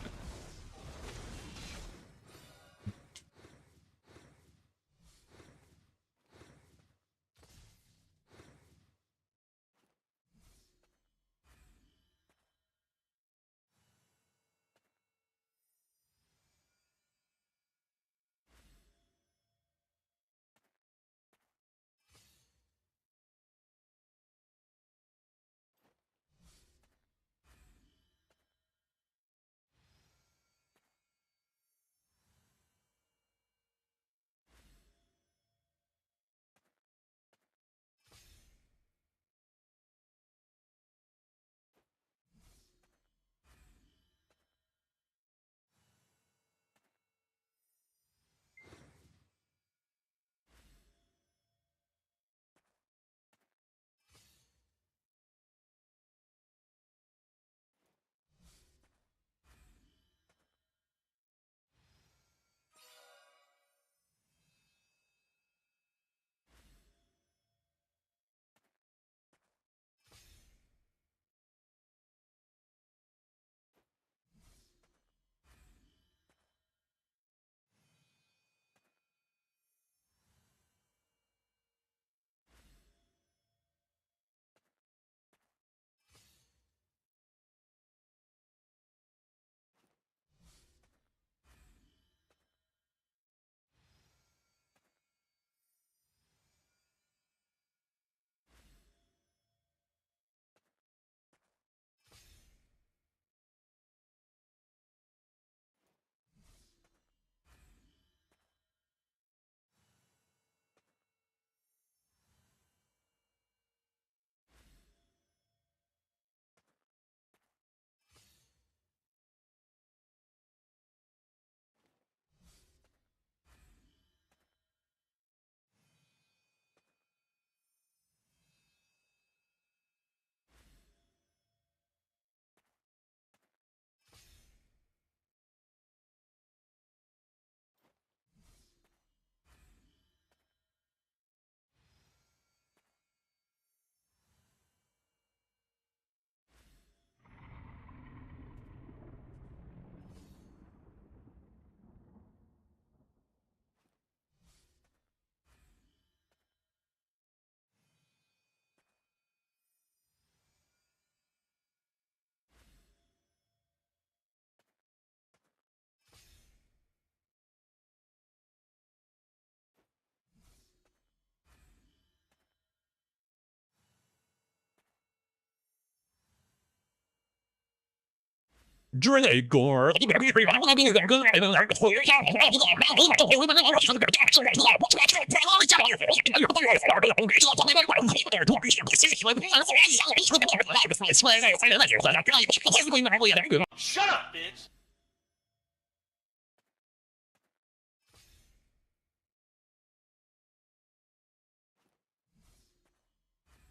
Dragor. Shut up, bitch.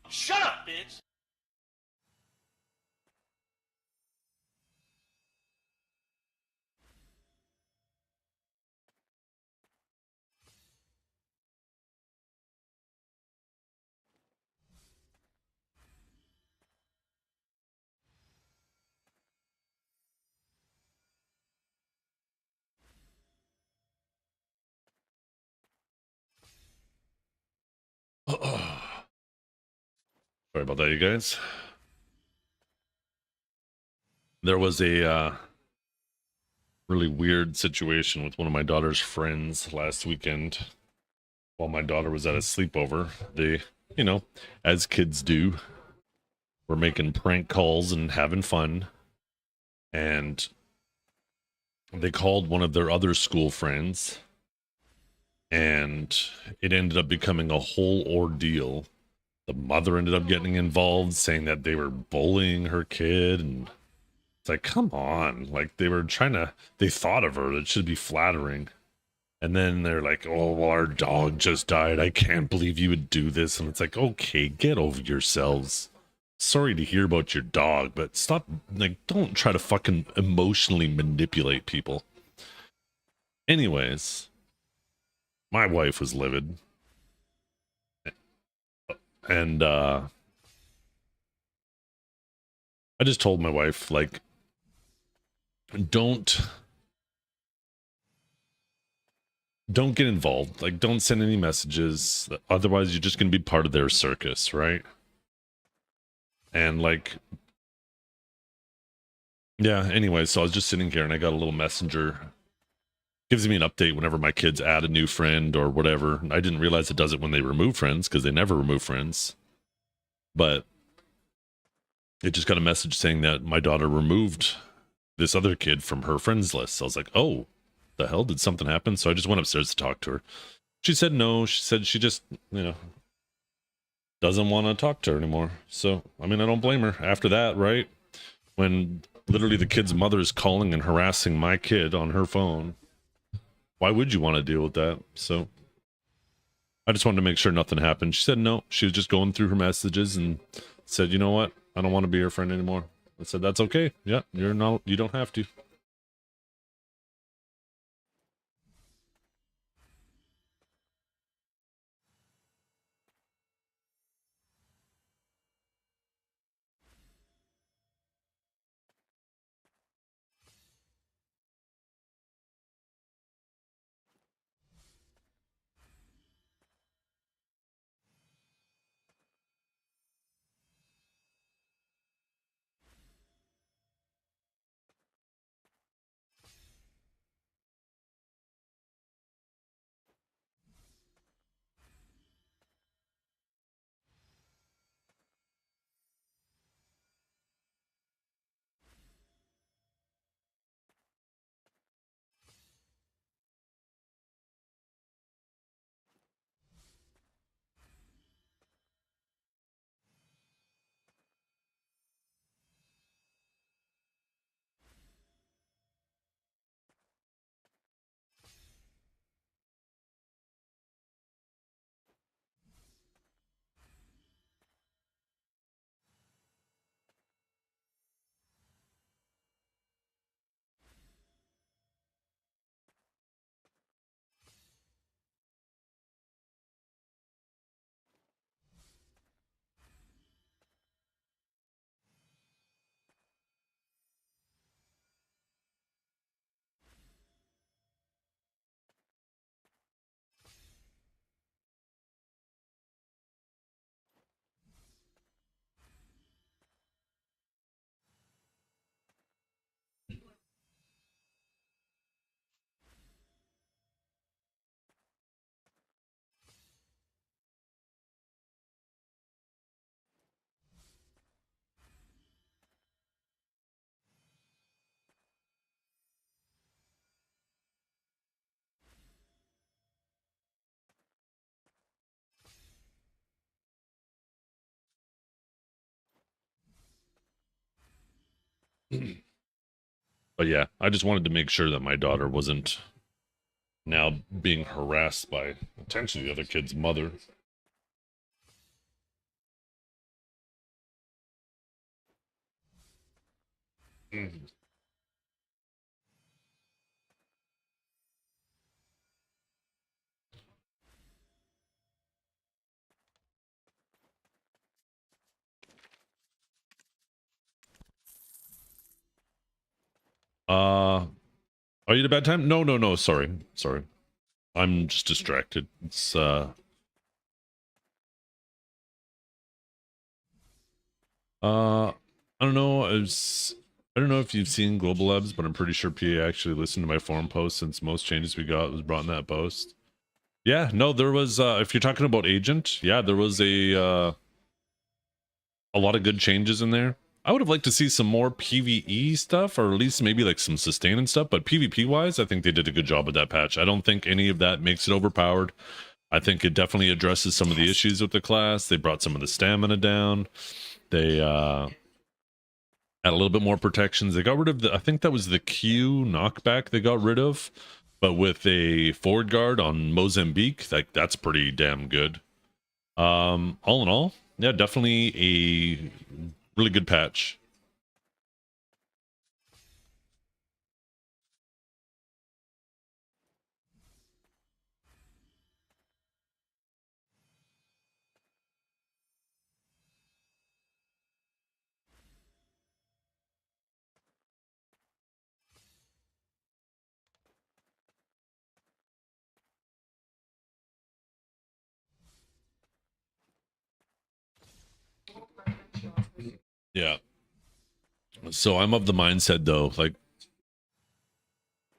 Shut up, bitch. Sorry about that, you guys. There was a really weird situation with one of my daughter's friends last weekend while my daughter was at a sleepover. They, as kids do, were making prank calls and having fun. And they called one of their other school friends, and it ended up becoming a whole ordeal. The mother ended up getting involved, saying that they were bullying her kid, and it's like, come on. Like, they thought of her. It should be flattering. And then they're like, oh, well, our dog just died. I can't believe you would do this. And it's like, okay, get over yourselves. Sorry to hear about your dog, but stop, don't try to fucking emotionally manipulate people. Anyways, my wife was livid. And I just told my wife, like, don't get involved. Like, don't send any messages. Otherwise, you're just going to be part of their circus, right? And like, yeah, anyway, so I was just sitting here and I got a little messenger. Gives me an update whenever my kids add a new friend or whatever. I didn't realize it does it when they remove friends because they never remove friends. But it just got a message saying that my daughter removed this other kid from her friends list. So I was like, oh, the hell, did something happen? So I just went upstairs to talk to her. She said no. She said she just, doesn't want to talk to her anymore. So, I mean, I don't blame her. After that, right? When literally the kid's mother is calling and harassing my kid on her phone, why would you want to deal with that? So I just wanted to make sure nothing happened. She said no. She was just going through her messages and said, you know what? I don't want to be your friend anymore. I said, that's okay. Yeah, you don't have to. But yeah, I just wanted to make sure that my daughter wasn't now being harassed by potentially the other kid's mother. Mhm. Are you at a bad time? No, no, no. Sorry, sorry. I'm just distracted. It's I don't know. I don't know if you've seen Global Labs, but I'm pretty sure PA actually listened to my forum post since most changes we got was brought in that post. Yeah, no, there was if you're talking about Agent, yeah, there was a lot of good changes in there. I would have liked to see some more PvE stuff, or at least maybe like some sustain and stuff, but PvP wise, I think they did a good job with that patch. I don't think any of that makes it overpowered. I think it definitely addresses some of the issues with the class. They brought some of the stamina down. They had a little bit more protections. They got rid of the, I think that was the Q knockback they got rid of, but with a forward guard on Mozambique, like that's pretty damn good. All in all, yeah, definitely a really good patch. Yeah. So I'm of the mindset though, like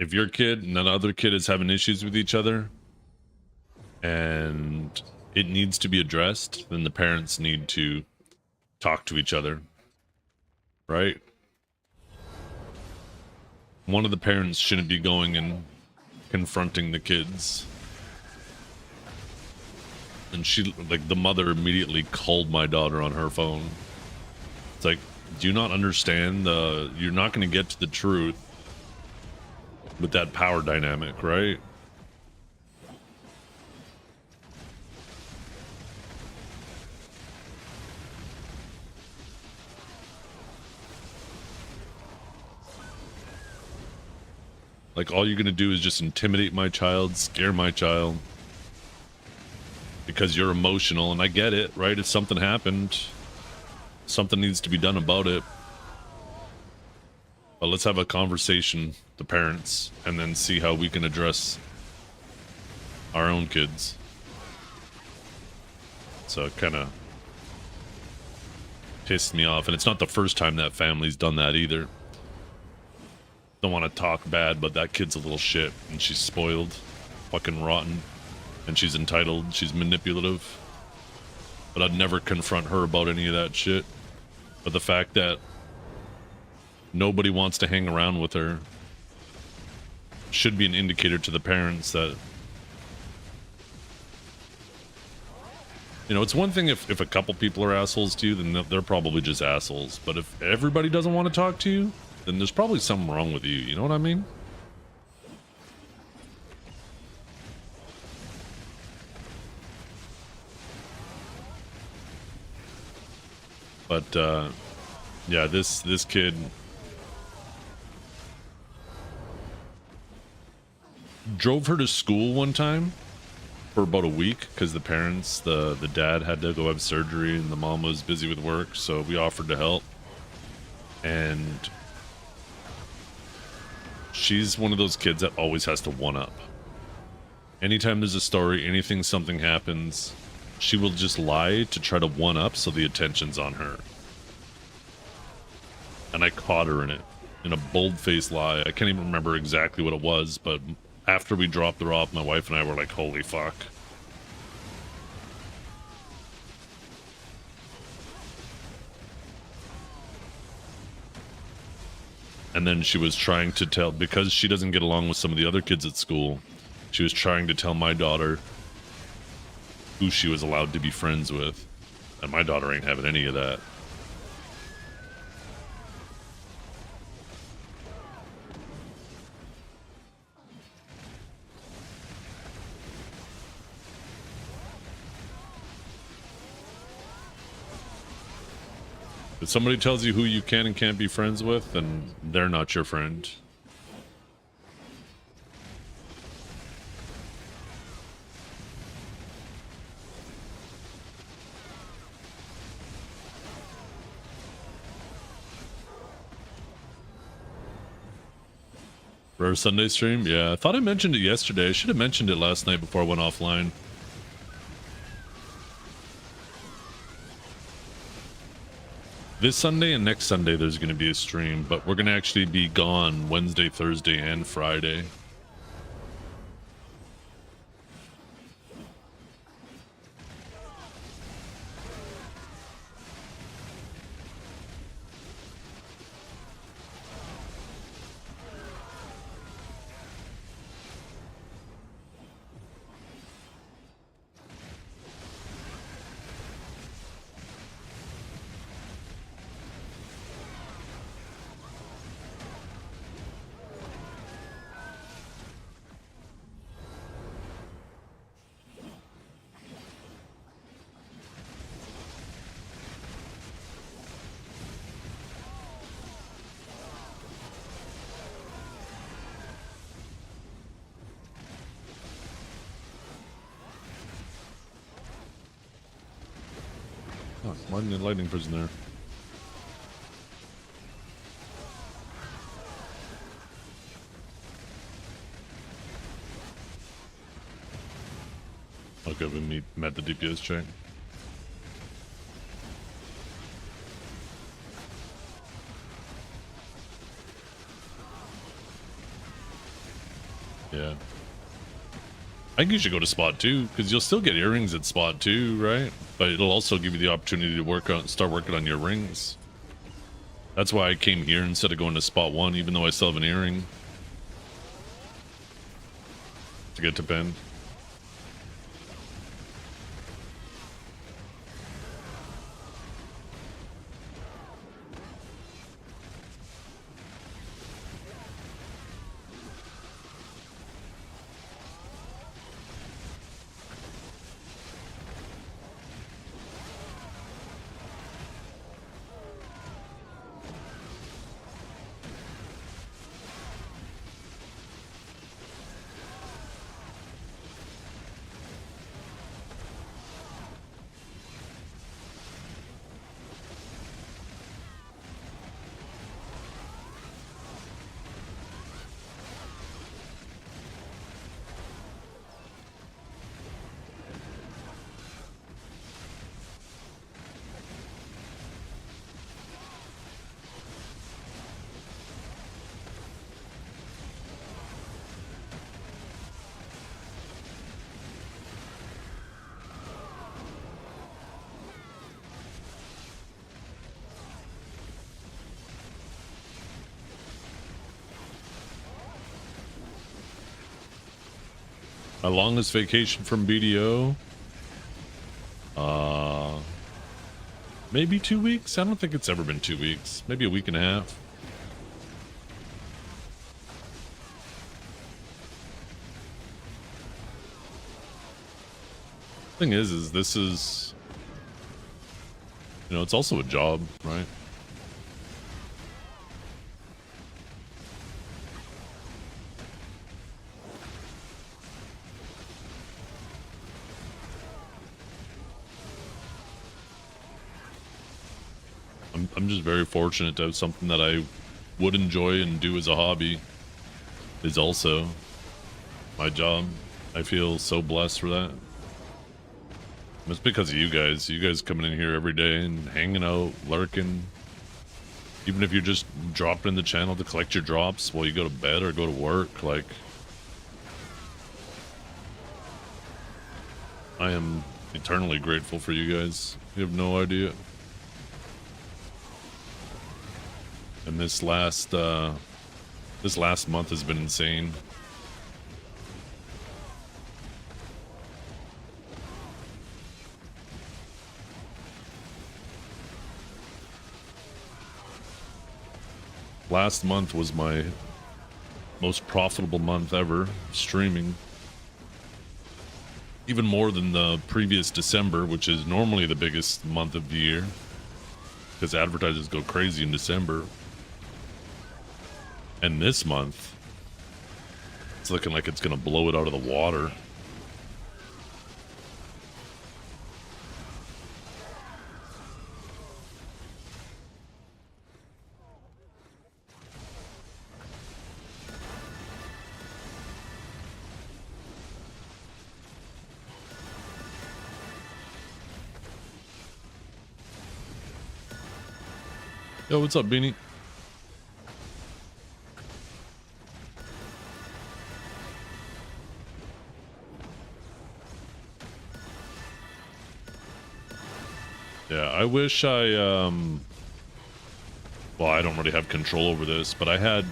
if your kid and another kid is having issues with each other and it needs to be addressed, then the parents need to talk to each other, right? One of the parents shouldn't be going and confronting the kids. And she, like, the mother immediately called my daughter on her phone. It's like, do you not understand you're not going to get to the truth with that power dynamic, right? Like, all you're going to do is just intimidate my child, scare my child. Because you're emotional, and I get it, right? If something happened, something needs to be done about it. But let's have a conversation, the parents, and then see how we can address our own kids. So it kind of pissed me off, and it's not the first time that family's done that either. Don't want to talk bad, but that kid's a little shit, and she's spoiled, fucking rotten, and she's entitled, she's manipulative. But I'd never confront her about any of that shit. But the fact that nobody wants to hang around with her should be an indicator to the parents that, you know, it's one thing if a couple people are assholes to you, then they're probably just assholes. But if everybody doesn't want to talk to you, then there's probably something wrong with you. You know what I mean? But yeah, this kid drove her to school one time for about a week because the parents, the dad had to go have surgery and the mom was busy with work, so we offered to help. And she's one of those kids that always has to one up. Anytime there's a story, anything, something happens, she will just lie to try to one up so the attention's on her. And I caught her in it, in a bold-faced lie. I can't even remember exactly what it was, but after we dropped her off, my wife and I were like, holy fuck. And then she was trying to tell, because she doesn't get along with some of the other kids at school, she was trying to tell my daughter who she was allowed to be friends with. And my daughter ain't having any of that. If somebody tells you who you can and can't be friends with, then they're not your friend. Rare Sunday stream? Yeah, I thought I mentioned it yesterday. I should have mentioned it last night before I went offline. This Sunday and next Sunday there's going to be a stream, but we're going to actually be gone Wednesday, Thursday, and Friday. Oh, lightning prison there. Okay, we met the DPS check. Yeah. I think you should go to spot 2 because you'll still get earrings at spot 2, right? But it'll also give you the opportunity to start working on your rings. That's why I came here instead of going to spot 1, even though I still have an earring to get to bend. My longest vacation from BDO? Maybe 2 weeks? I don't think it's ever been 2 weeks. Maybe a week and a half. Thing is this is, you know, it's also a job, right? I'm just very fortunate to have something that I would enjoy and do as a hobby is also my job. I feel so blessed for that. It's because of you guys coming in here every day and hanging out, lurking. Even if you're just dropping in the channel to collect your drops while you go to bed or go to work, like, I am eternally grateful for you guys. You have no idea. And this last month has been insane. Last month was my most profitable month ever streaming. Even more than the previous December, which is normally the biggest month of the year. because advertisers go crazy in December. And this month, it's looking like it's going to blow it out of the water. Yo, what's up, Beanie? Yeah, I wish well, I don't really have control over this, but I had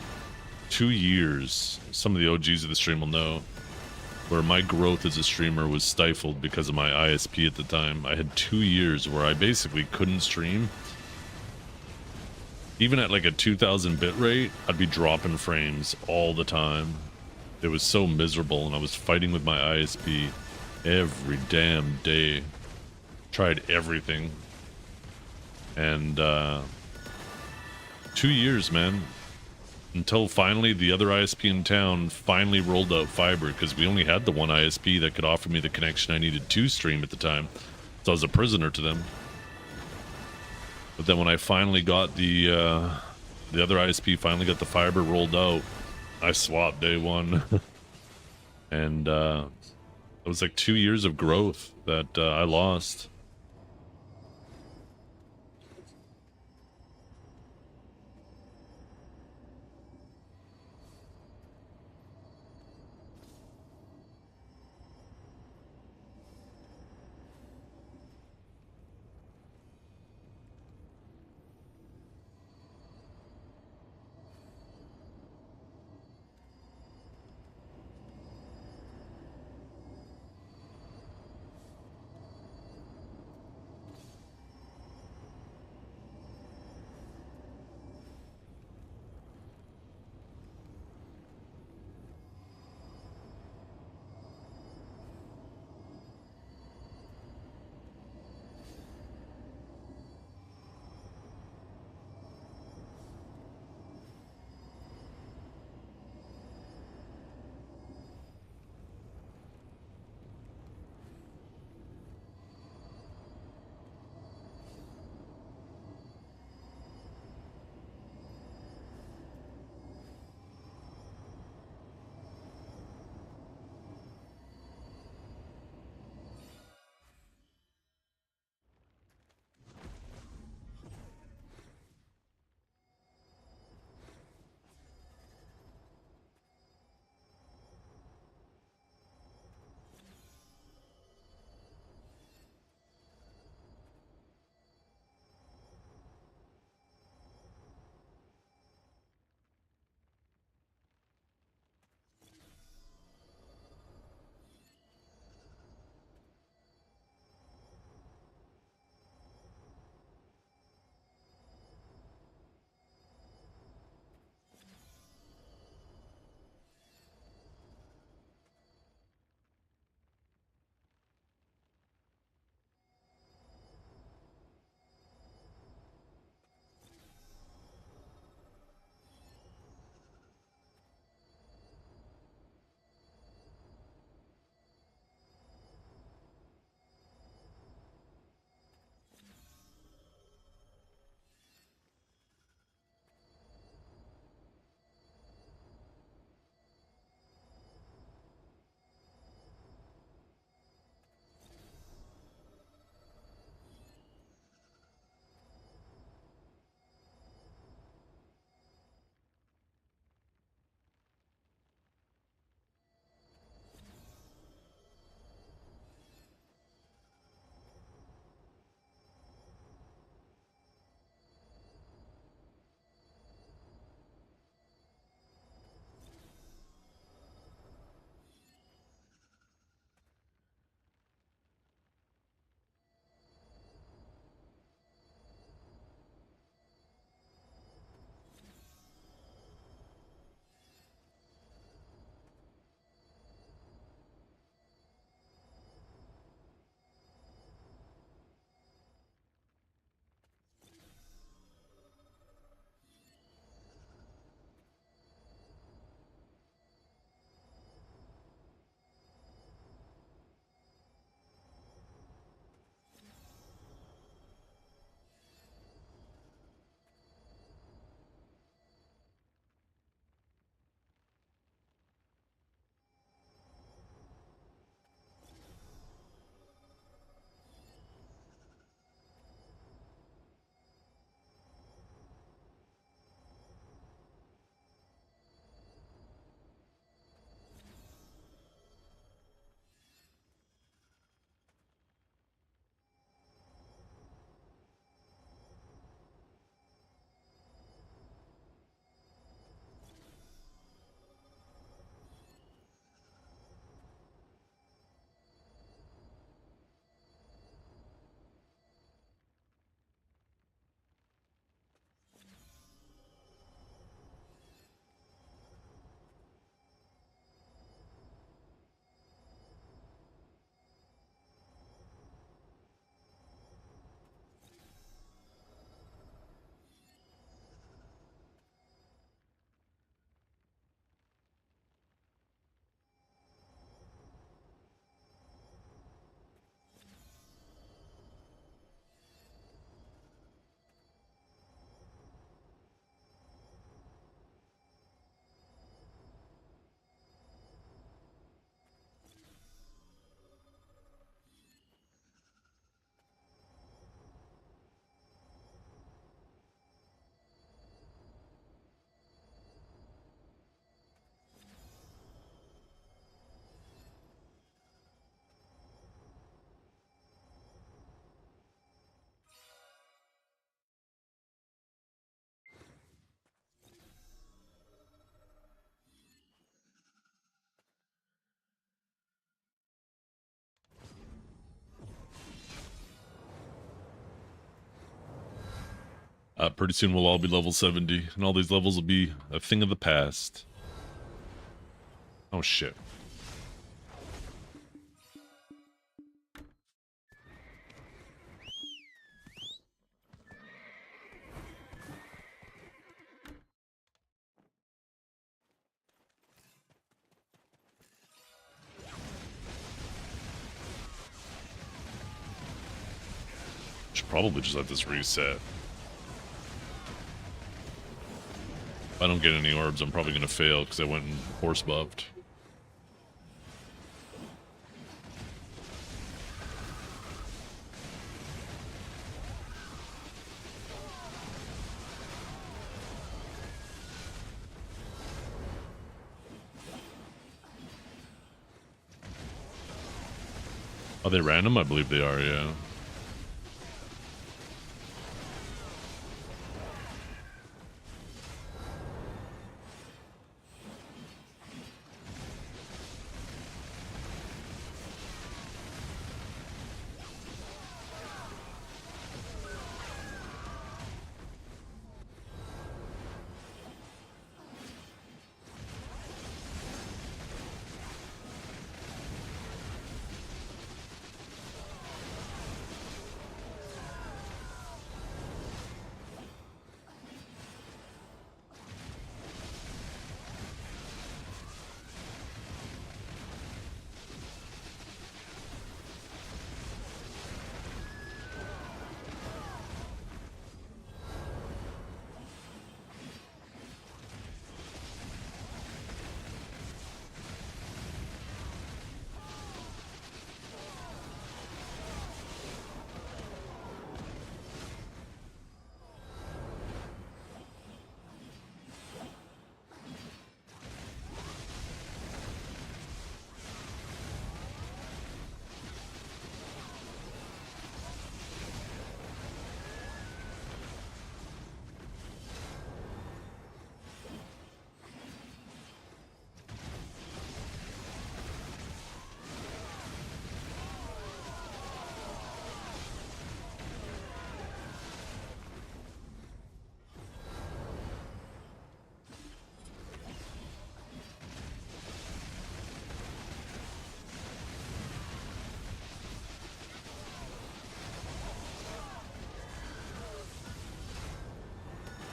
2 years, some of the OGs of the stream will know, where my growth as a streamer was stifled because of my ISP at the time. I had 2 years where I basically couldn't stream. Even at like a 2000 bit rate, I'd be dropping frames all the time. It was so miserable, and I was fighting with my ISP every damn day. Tried everything. And 2 years, man. Until finally the other ISP in town finally rolled out fiber, because we only had the one ISP that could offer me the connection I needed to stream at the time. So I was a prisoner to them. But then when I finally got the other ISP finally got the fiber rolled out, I swapped day one. And it was like 2 years of growth that I lost. Pretty soon we'll all be level 70, and all these levels will be a thing of the past. Oh shit. Should probably just let this reset. If I don't get any orbs, I'm probably gonna fail because I went and horse buffed. Are they random? I believe they are, yeah.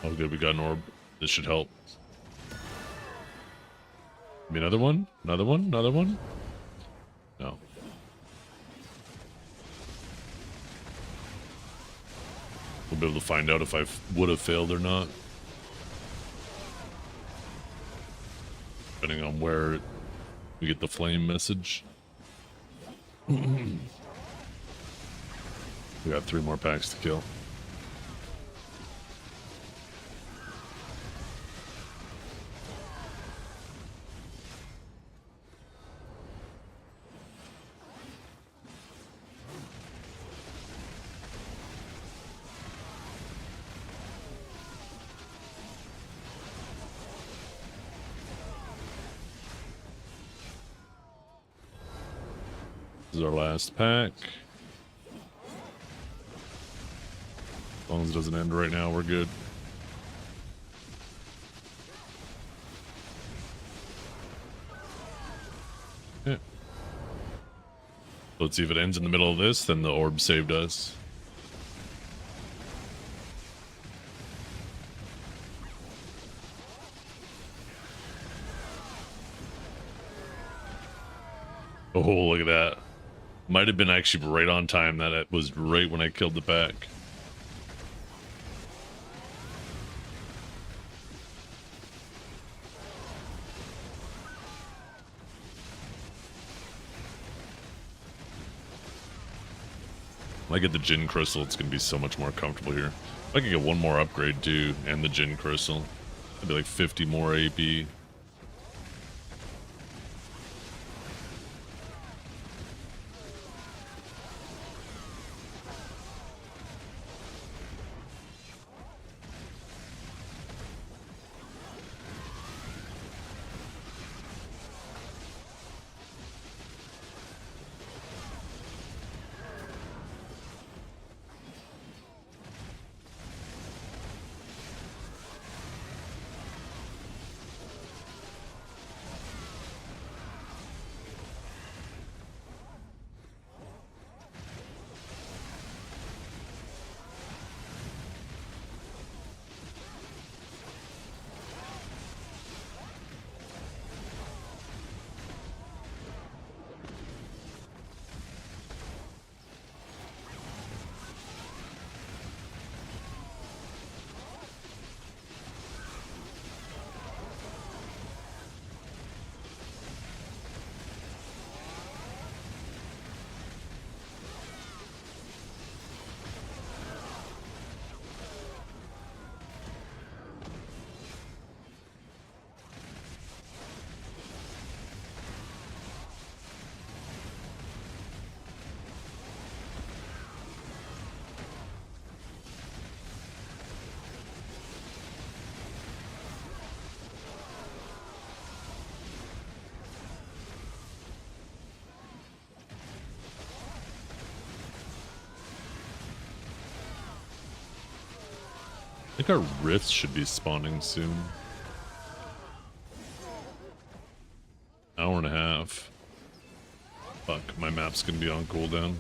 Oh good, we got an orb. This should help. Maybe another one? Another one? Another one? No. We'll be able to find out if I would have failed or not. Depending on where we get the flame message. We got 3 more packs to kill. This is our last pack. As long as it doesn't end right now, we're good. Yeah. Let's see if it ends in the middle of this, then the orb saved us. Oh, look at that. Might have been actually right on time. That was right when I killed the pack. When I get the Jinn Crystal, it's going to be so much more comfortable here. If I could get one more upgrade too, and the Jinn Crystal, it'd be like 50 more AP. I think our rifts should be spawning soon. Hour and a half. Fuck, my map's gonna be on cooldown.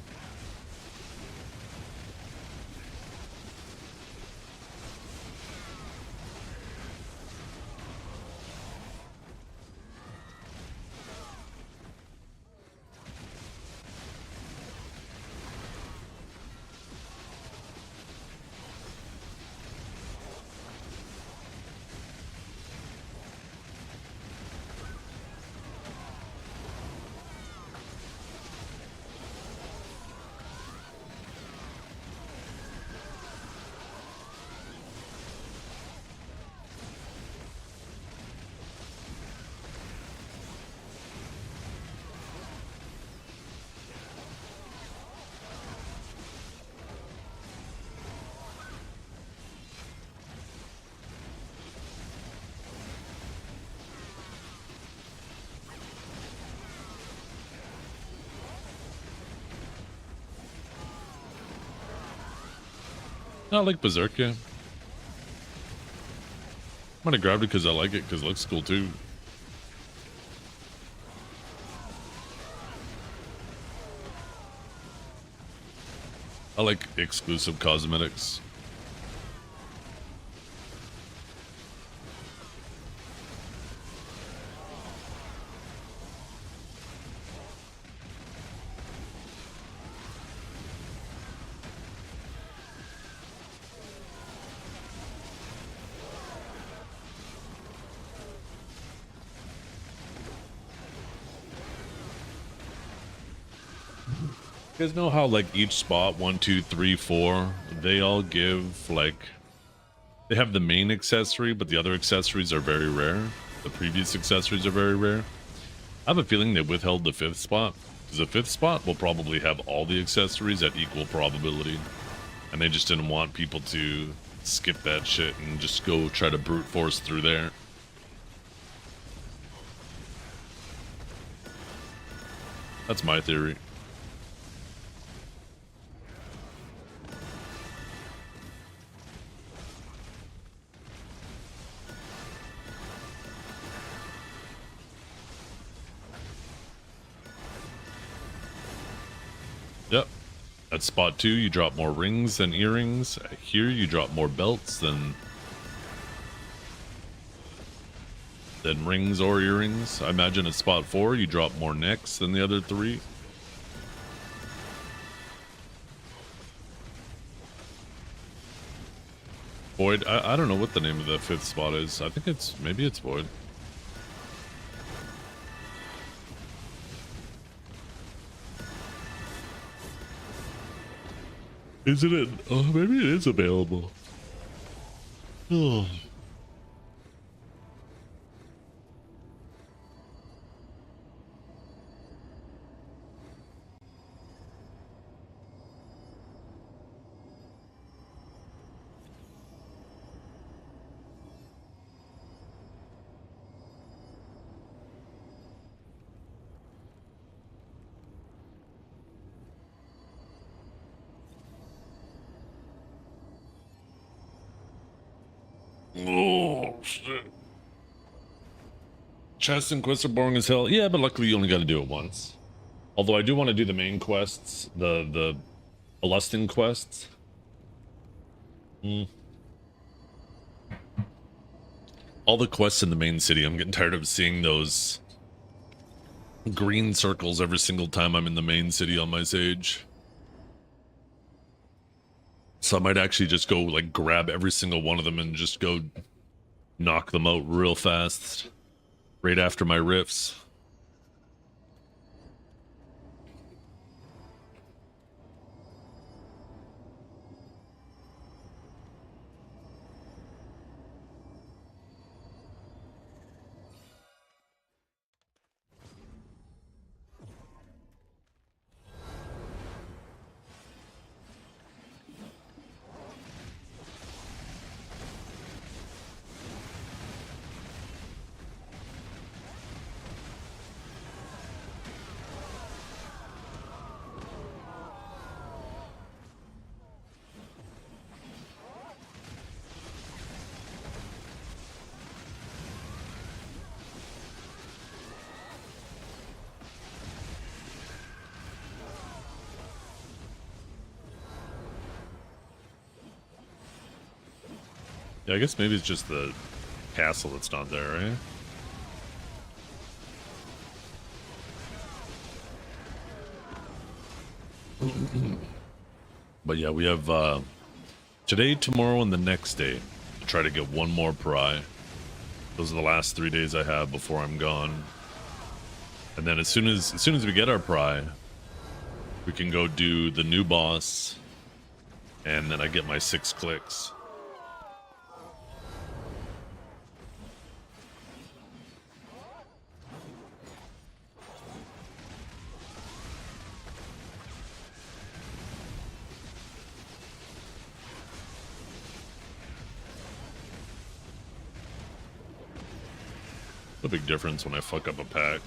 I like Berserk, yeah. I'm gonna grab it because I like it, because it looks cool too. I like exclusive cosmetics. You guys know how like each spot 1, 2, 3, 4, they all give like, they have the main accessory, but the other accessories are very rare. The previous accessories are very rare. I have a feeling they withheld the 5th spot, because the 5th spot will probably have all the accessories at equal probability, and they just didn't want people to skip that shit and just go try to brute force through there. That's my theory. Yep. At spot 2, you drop more rings than earrings. Here, you drop more belts than rings or earrings. I imagine at spot 4, you drop more necks than the other 3. Void. I don't know what the name of the 5th spot is. I think it's, maybe it's Void. Isn't it? Oh, maybe it is available. Oh. Oh, shit. Chests and quests are boring as hell. Yeah, but luckily you only got to do it once. Although I do want to do the main quests, the Lustin quests. All the quests in the main city, I'm getting tired of seeing those green circles every single time I'm in the main city on my Sage. So I might actually just go like grab every single one of them and just go knock them out real fast right after my riffs. Yeah, I guess maybe it's just the castle that's not there, right? But yeah, we have today, tomorrow, and the next day to try to get one more pry. Those are the last 3 days I have before I'm gone. And then as soon as we get our pry, we can go do the new boss, and then I get my 6 clicks. A big difference when I fuck up a pack.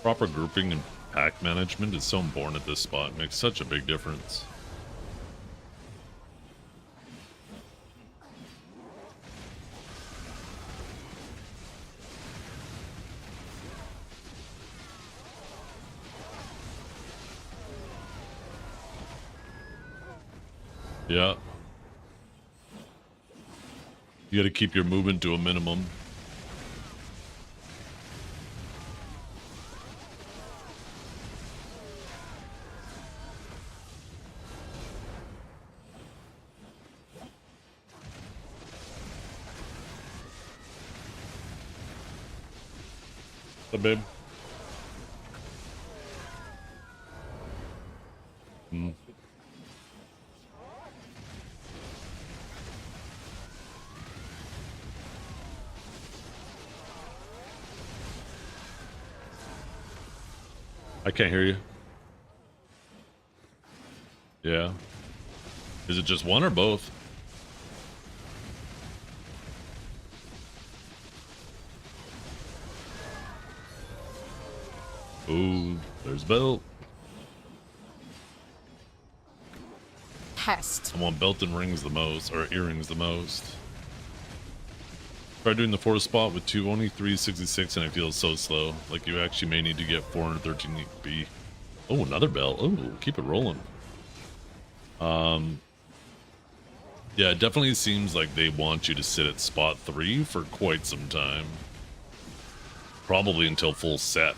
Proper grouping and pack management is so important at this spot. It makes such a big difference. Yeah. You gotta keep your movement to a minimum. What's up, babe? I can't hear you. Yeah. Is it just one or both? Ooh, there's belt. Pest. I want belt and rings the most, or earrings the most. Try doing the 4 spot with only 366 and it feels so slow. Like you actually may need to get 413 B. Oh, another bell. Oh, keep it rolling. Yeah, it definitely seems like they want you to sit at spot 3 for quite some time. Probably until full set.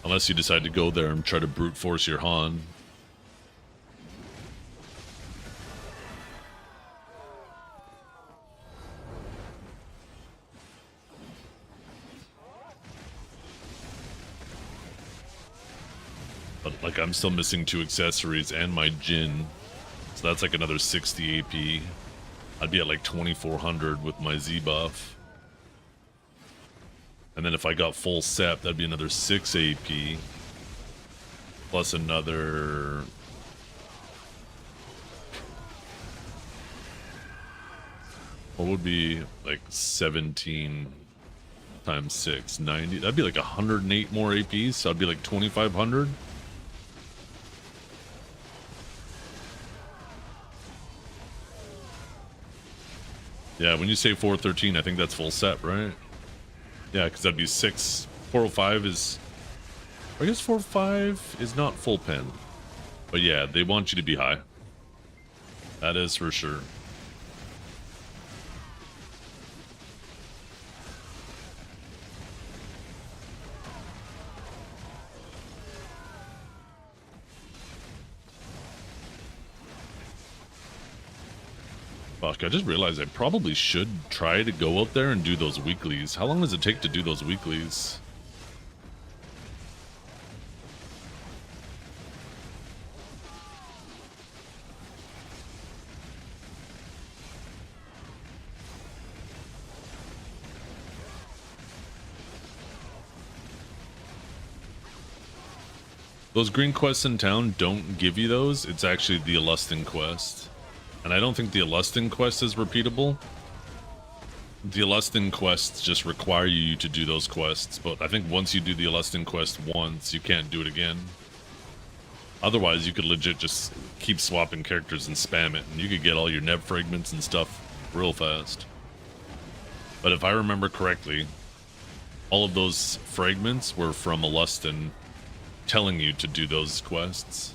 Unless you decide to go there and try to brute force your Han. But like I'm still missing 2 accessories and my Jin. So that's like another 60 AP. I'd be at like 2400 with my Z buff. And then if I got full sep, that'd be another 6 AP. Plus another... What would be like 17 times 6? 90? That'd be like 108 more APs, so I'd be like 2500. Yeah, when you say 413, I think that's full set, right? Yeah, because that'd be 6. 405 is... I guess 405 is not full pen. But yeah, they want you to be high. That is for sure. Fuck, I just realized I probably should try to go out there and do those weeklies. How long does it take to do those weeklies? Those green quests in town don't give you those. It's actually the Alustin quest. And I don't think the Alustin quest is repeatable. The Alustin quests just require you to do those quests, but I think once you do the Alustin quest once, you can't do it again. Otherwise, you could legit just keep swapping characters and spam it, and you could get all your Neb fragments and stuff real fast. But if I remember correctly, all of those fragments were from Alustin telling you to do those quests.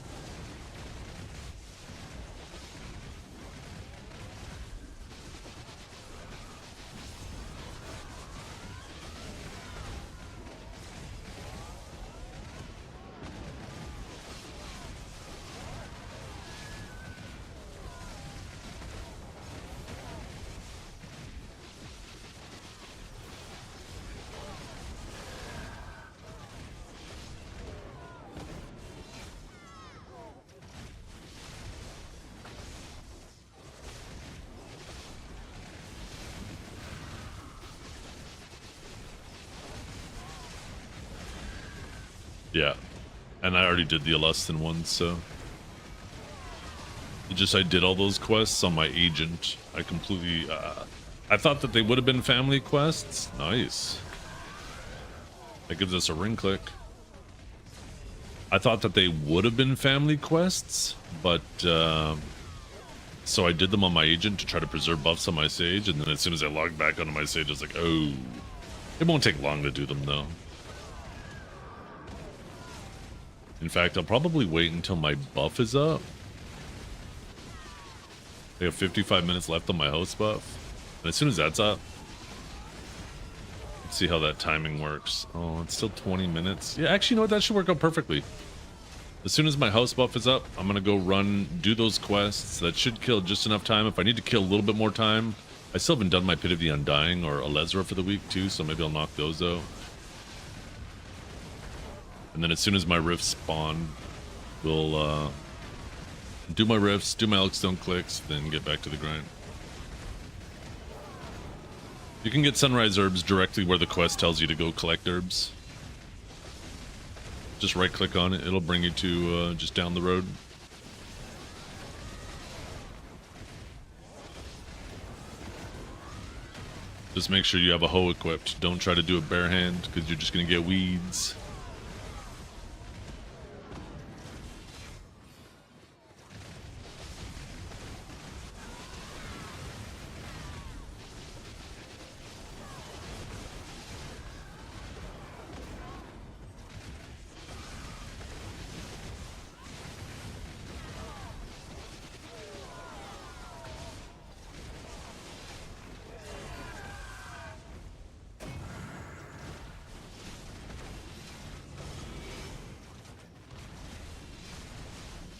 Yeah, and I already did the Alustin ones, so it just I did all those quests on my agent. I completely I thought that they would have been family quests. Nice. That gives us a ring click. I thought that they would have been family quests, but so I did them on my agent to try to preserve buffs on my Sage, and then as soon as I logged back onto my Sage, I was like, oh, it won't take long to do them though. In fact, I'll probably wait until my buff is up. I have 55 minutes left on my host buff, and as soon as that's up, let's see how that timing works. Oh, it's still 20 minutes. Yeah, actually, you know what? That should work out perfectly. As soon as my house buff is up, I'm gonna go do those quests. That should kill just enough time. If I need to kill a little bit more time, I still haven't done my Pit of the Undying or Alezra for the week too, so maybe I'll knock those out. And then as soon as my rifts spawn, we'll do my rifts, do my Elkstone clicks, then get back to the grind. You can get sunrise herbs directly where the quest tells you to go collect herbs. Just right click on it, it'll bring you to just down the road. Just make sure you have a hoe equipped. Don't try to do it bare hand because you're just gonna get weeds.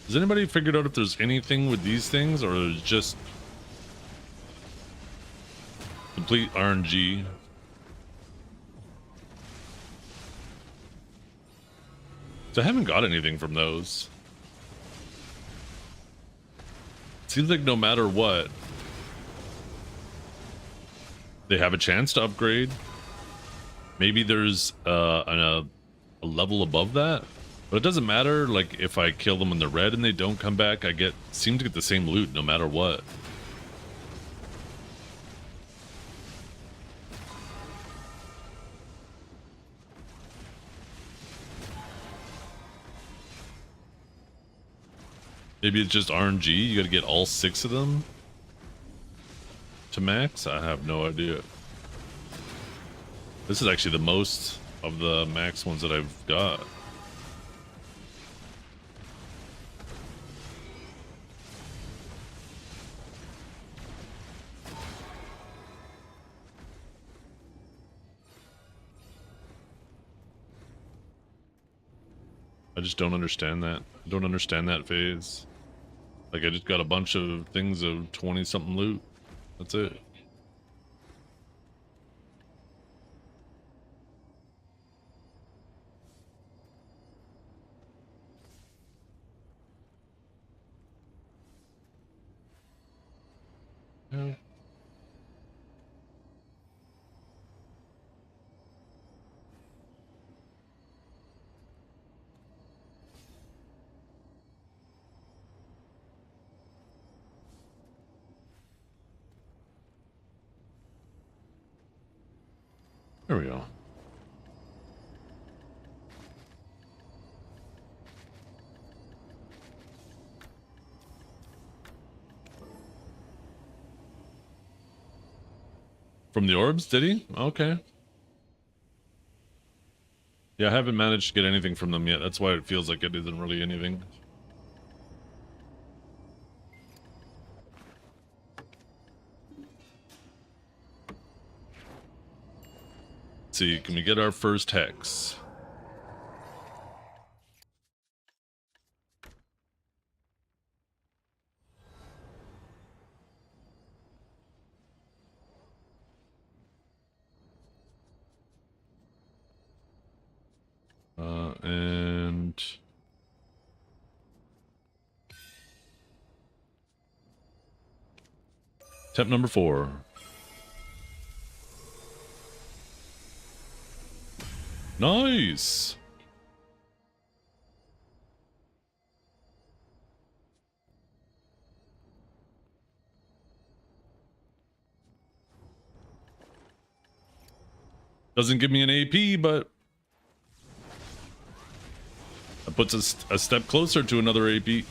Has anybody figured out if there's anything with these things, or is it just complete RNG? So I haven't got anything from those. Seems like no matter what, they have a chance to upgrade. Maybe there's a level above that. But it doesn't matter, like, if I kill them when they're red and they don't come back, seem to get the same loot no matter what. Maybe it's just RNG, you gotta get all 6 of them to max? I have no idea. This is actually the most of the max ones that I've got. I just don't understand that. I don't understand that phase. Like, I just got a bunch of things of 20-something loot. That's it. Yeah. There we go. From the orbs, did he? Okay. Yeah, I haven't managed to get anything from them yet. That's why it feels like it isn't really anything. Let's see, can we get our first hex? And step number 4. Nice. Doesn't give me an AP, but that puts us a step closer to another AP.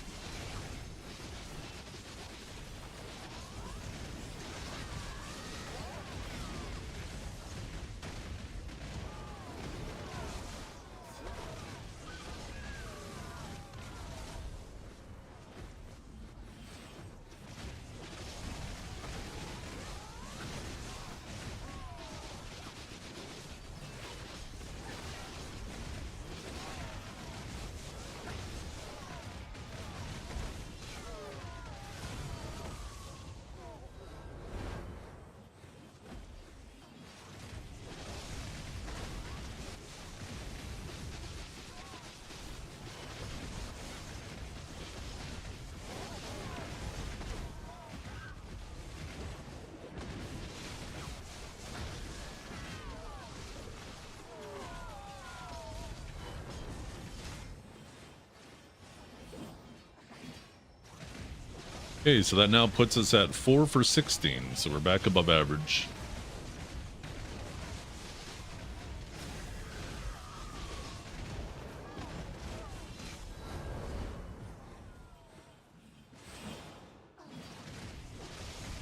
Okay, so that now puts us at 4 for 16, so we're back above average.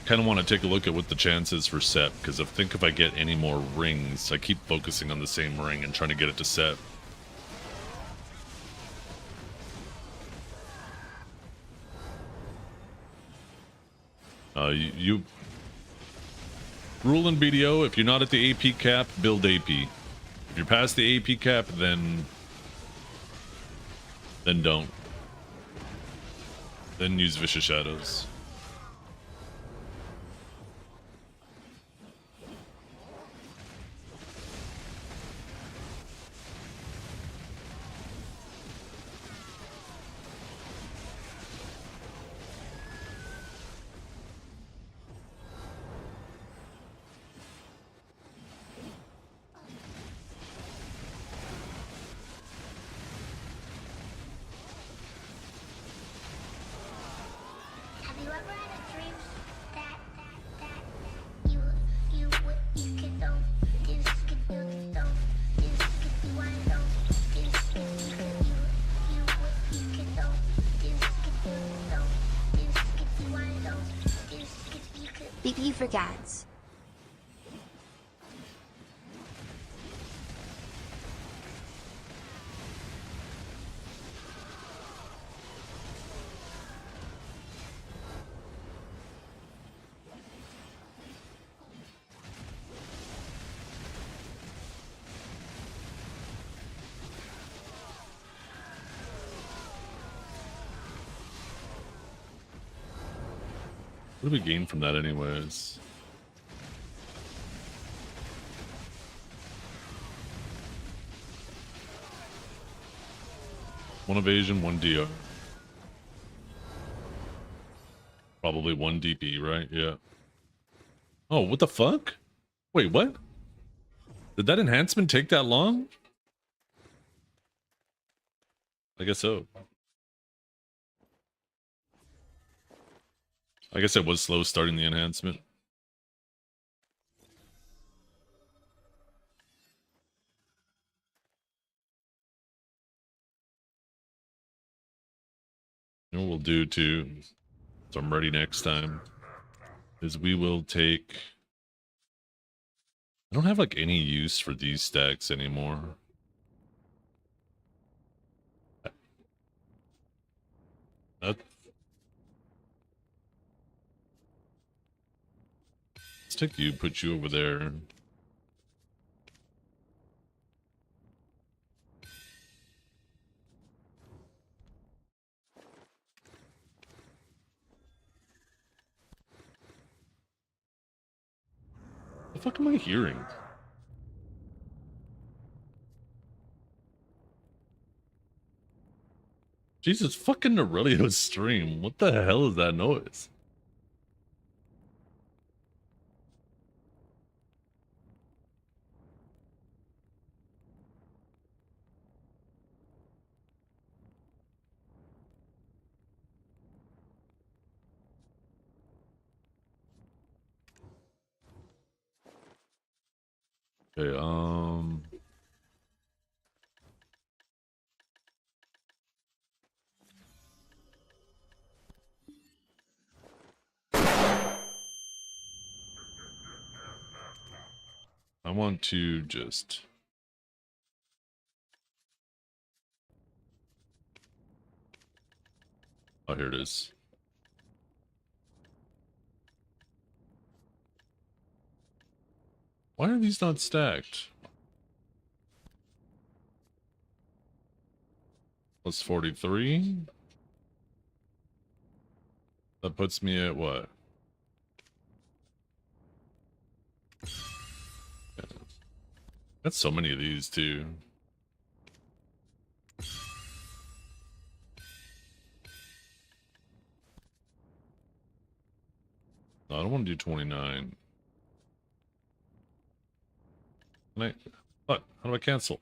Kind of want to take a look at what the chance is for set, because I think if I get any more rings, I keep focusing on the same ring and trying to get it to set. You rule in BDO, if you're not at the AP cap, build AP. If you're past the AP cap, then don't. Then use Vicious Shadows. Have you ever had a dream that you could do this, could do this, could do one of those, this, could you could do this, could do this, could do one of those, this, you could. BP for cats. What do we gain from that anyways? One evasion, 1 DR. Probably 1 DP, right? Yeah. Oh, what the fuck? Wait, what? Did that enhancement take that long? I guess so. I guess it was slow starting the enhancement. You know what we'll do too, so I'm ready next time, is we will take... I don't have like any use for these stacks anymore. Let's take you, put you over there. The fuck am I hearing? Jesus, fucking Aurelio's stream. What the hell is that noise? Okay, I want to just... Oh, here it is. Why are these not stacked? Plus 43. That puts me at what? That's so many of these too. No, I don't want to do 29. Can I? What? How do I cancel?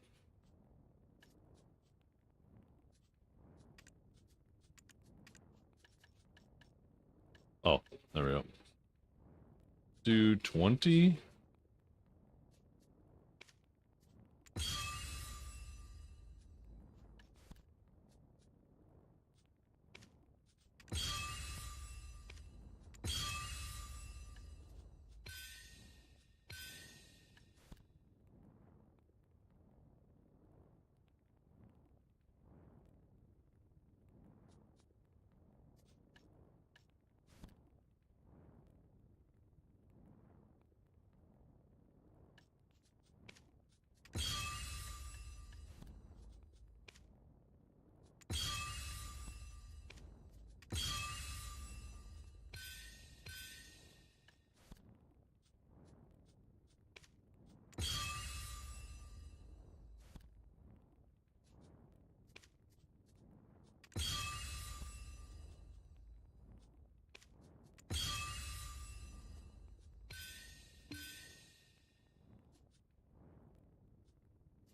Oh, there we go. Do 20.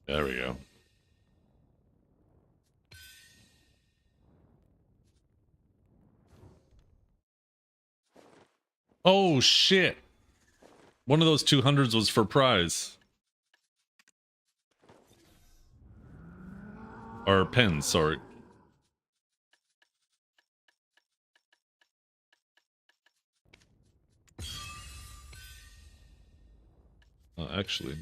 There we go. Oh shit! One of those 200s was for prize. Or pens, sorry. Actually.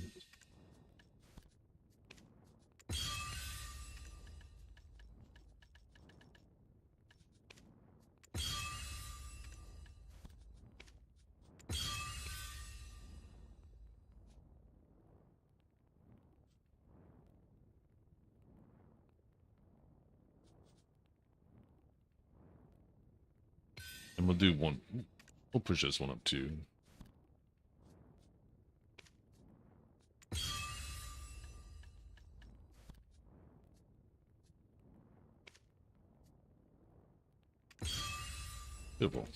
And we'll do one. We'll push this one up too. Beautiful.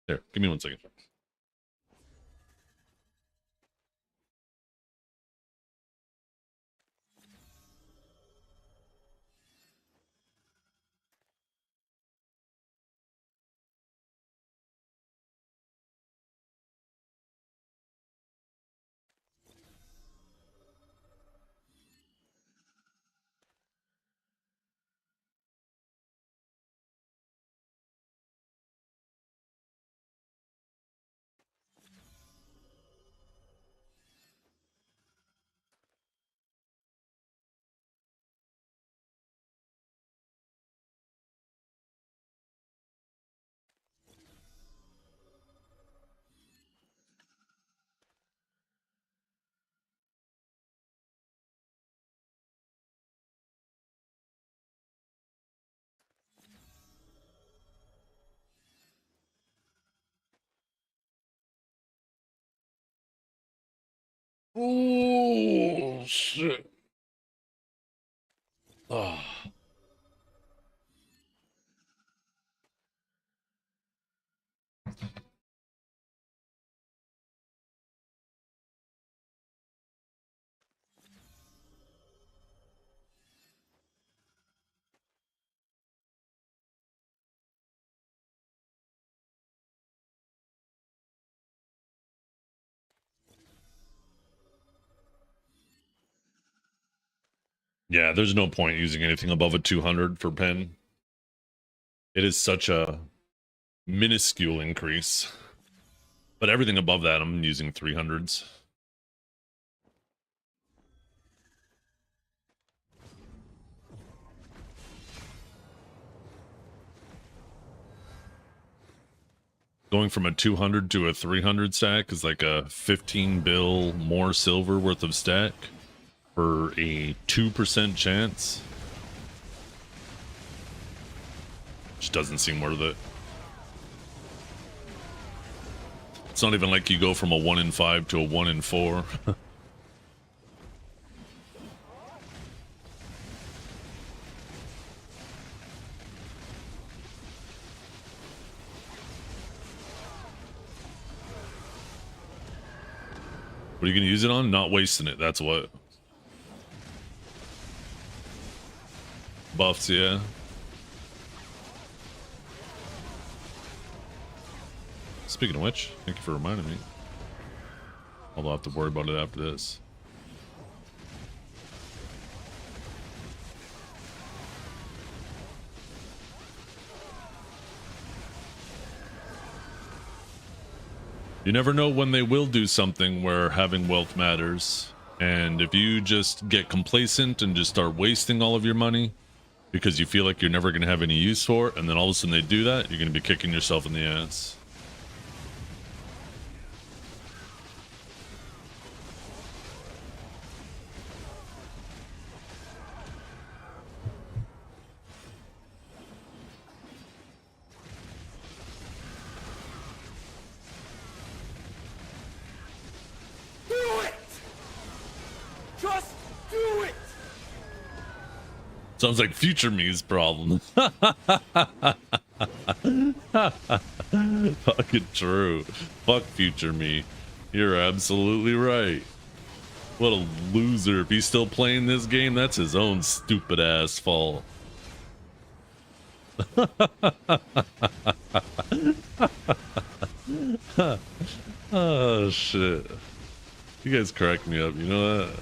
There, give me 1 second. Oh, shit. Oh. Yeah, there's no point using anything above a 200 for pen. It is such a minuscule increase. But everything above that, I'm using 300s. Going from a 200 to a 300 stack is like a 15 bill more silver worth of stack for a 2% chance. Just doesn't seem worth it. It's not even like you go from a 1 in 5 to a 1 in 4. What are you going to use it on? Not wasting it, that's what. Buffs, yeah. Speaking of which, thank you for reminding me. Although I'll have to worry about it after this. You never know when they will do something where having wealth matters. And if you just get complacent and just start wasting all of your money because you feel like you're never going to have any use for it, and then all of a sudden they do that, you're going to be kicking yourself in the ass. Sounds like future me's problem. Fucking true. Fuck future me. You're absolutely right. What a loser. If he's still playing this game, that's his own stupid ass fault. Oh shit. You guys crack me up, you know that?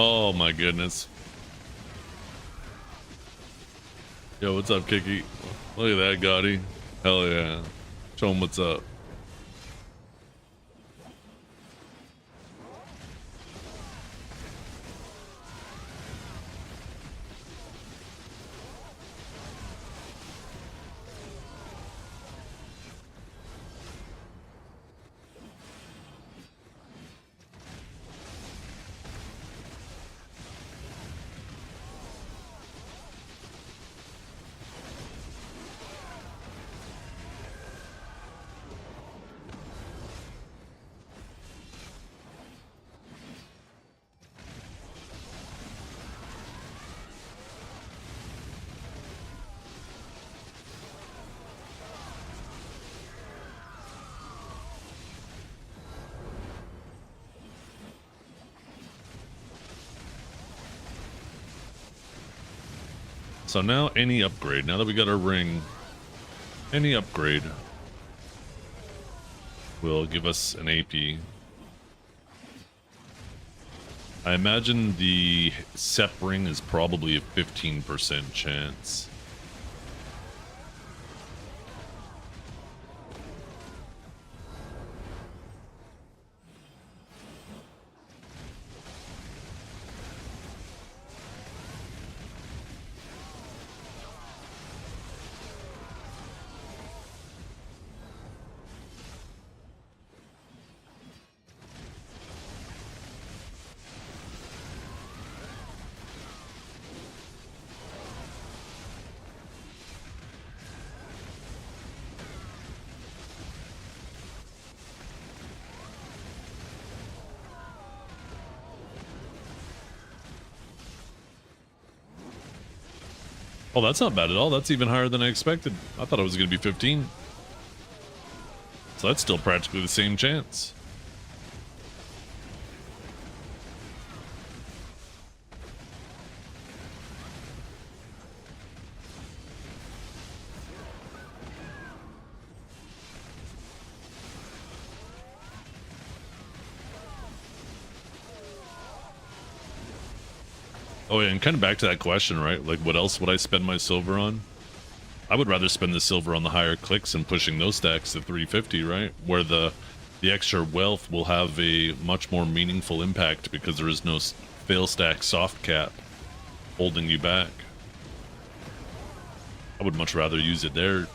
Oh my goodness. Yo, what's up, Kiki? Look at that, Gotti. Hell yeah. Show him what's up. So now any upgrade, now that we got our ring, any upgrade will give us an AP. I imagine the SEP ring is probably a 15% chance. Oh, that's not bad at all. That's even higher than I expected. I thought it was going to be 15. So that's still practically the same chance. Oh yeah, and kind of back to that question, right? Like, what else would I spend my silver on? I would rather spend the silver on the higher clicks and pushing those stacks to 350, right? Where the extra wealth will have a much more meaningful impact because there is no fail stack soft cap holding you back. I would much rather use it there.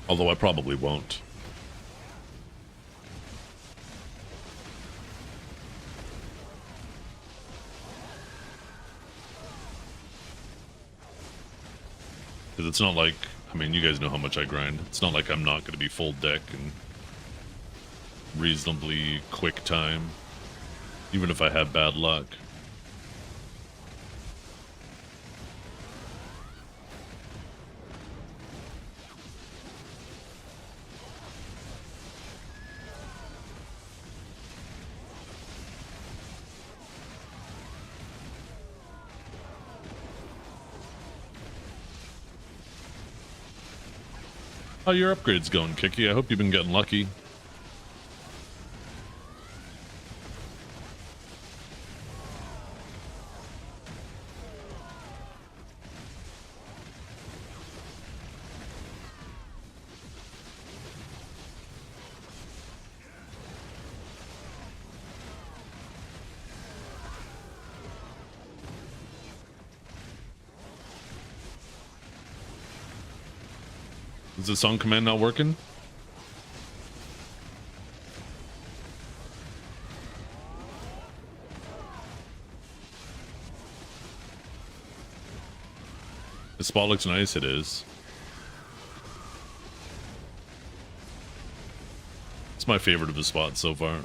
Although I probably won't. Because it's not like, I mean, you guys know how much I grind. It's not like I'm not going to be full deck and reasonably quick time, even if I have bad luck. How your upgrades going, Kiki? I hope you've been getting lucky. Is the song command not working? The spot looks nice, it is. It's my favorite of the spots so far.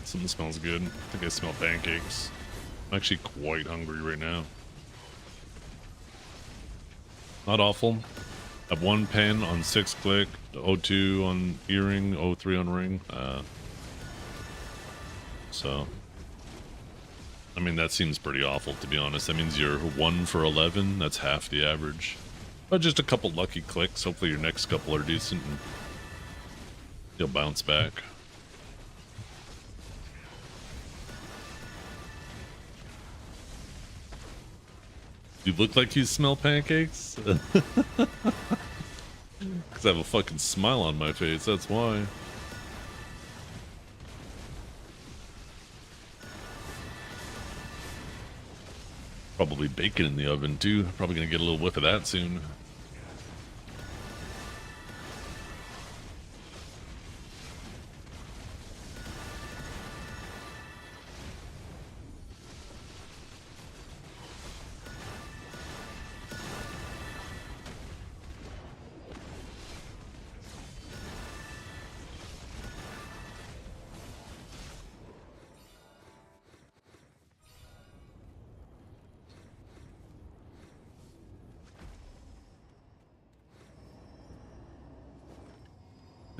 Something smells good. I think I smell pancakes. I'm actually quite hungry right now. Not awful. I have 1 pen on 6 click, 02 on earring, 03 on ring. So, I mean, that seems pretty awful, to be honest. That means you're 1 for 11. That's half the average. But just a couple lucky clicks. Hopefully your next couple are decent and you'll bounce back. You look like you smell pancakes? Because I have a fucking smile on my face, that's why. Probably bacon in the oven too. Probably gonna get a little whiff of that soon.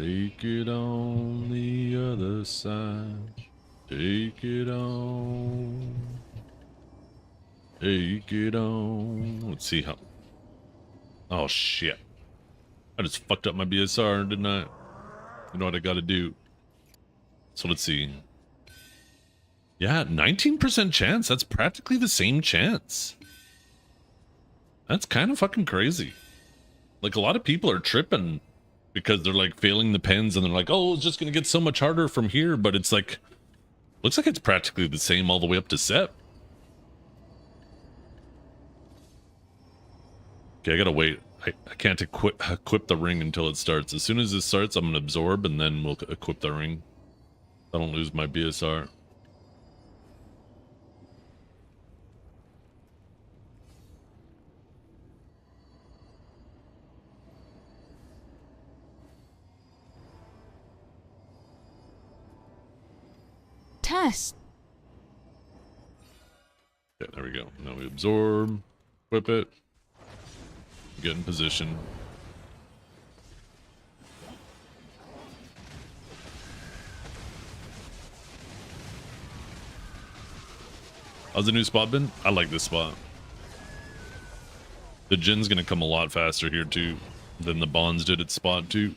Take it on the other side. Take it on. Take it on. Let's see how. Oh shit! I just fucked up my BSR, didn't I? You know what I gotta do. So let's see. Yeah, 19% chance. That's practically the same chance. That's kind of fucking crazy. Like, a lot of people are tripping because they're like failing the pens and they're like, oh, it's just gonna get so much harder from here. But it's like, looks like it's practically the same all the way up to set. Okay, I gotta wait. I can't equip the ring until it starts. As soon as it starts, I'm gonna absorb and then we'll equip the ring. I don't lose my BSR. Test. Yeah, there we go. Now we absorb, equip it, get in position. How's the new spot been? I like this spot. The Jin's gonna come a lot faster here too than the Bonds did at spot 2.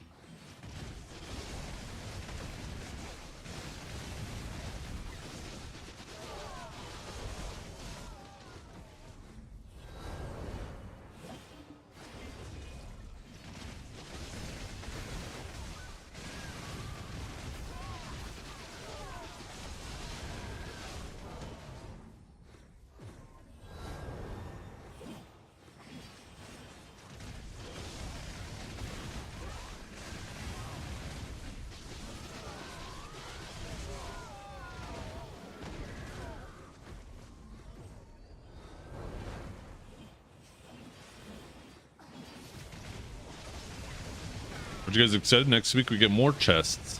Are you guys excited? Next week we get more chests.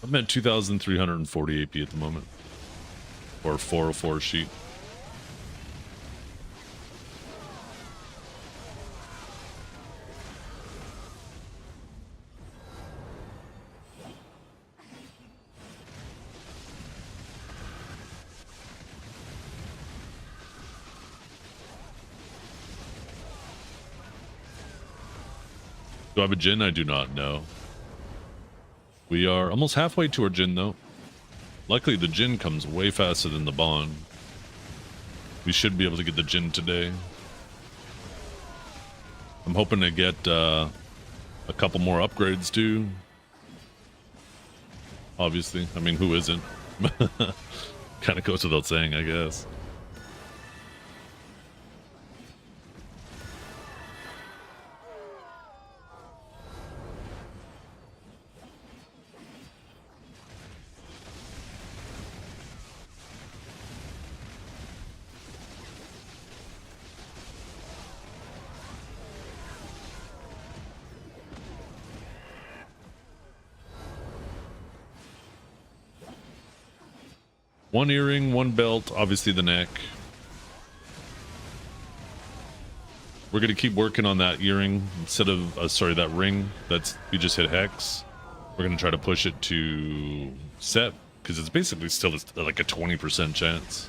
I'm at 2,340 AP at the moment. Or 404 sheet. Do I have a Jin? I do not know. We are almost halfway to our Jin, though. Luckily, the Jin comes way faster than the Bond. We should be able to get the Jin today. I'm hoping to get a couple more upgrades, too. Obviously. I mean, who isn't? Kind of goes without saying, I guess. One earring, one belt, obviously the neck. We're going to keep working on that earring instead of, sorry, that ring that's we just hit hex. We're going to try to push it to set because it's basically still like a 20% chance.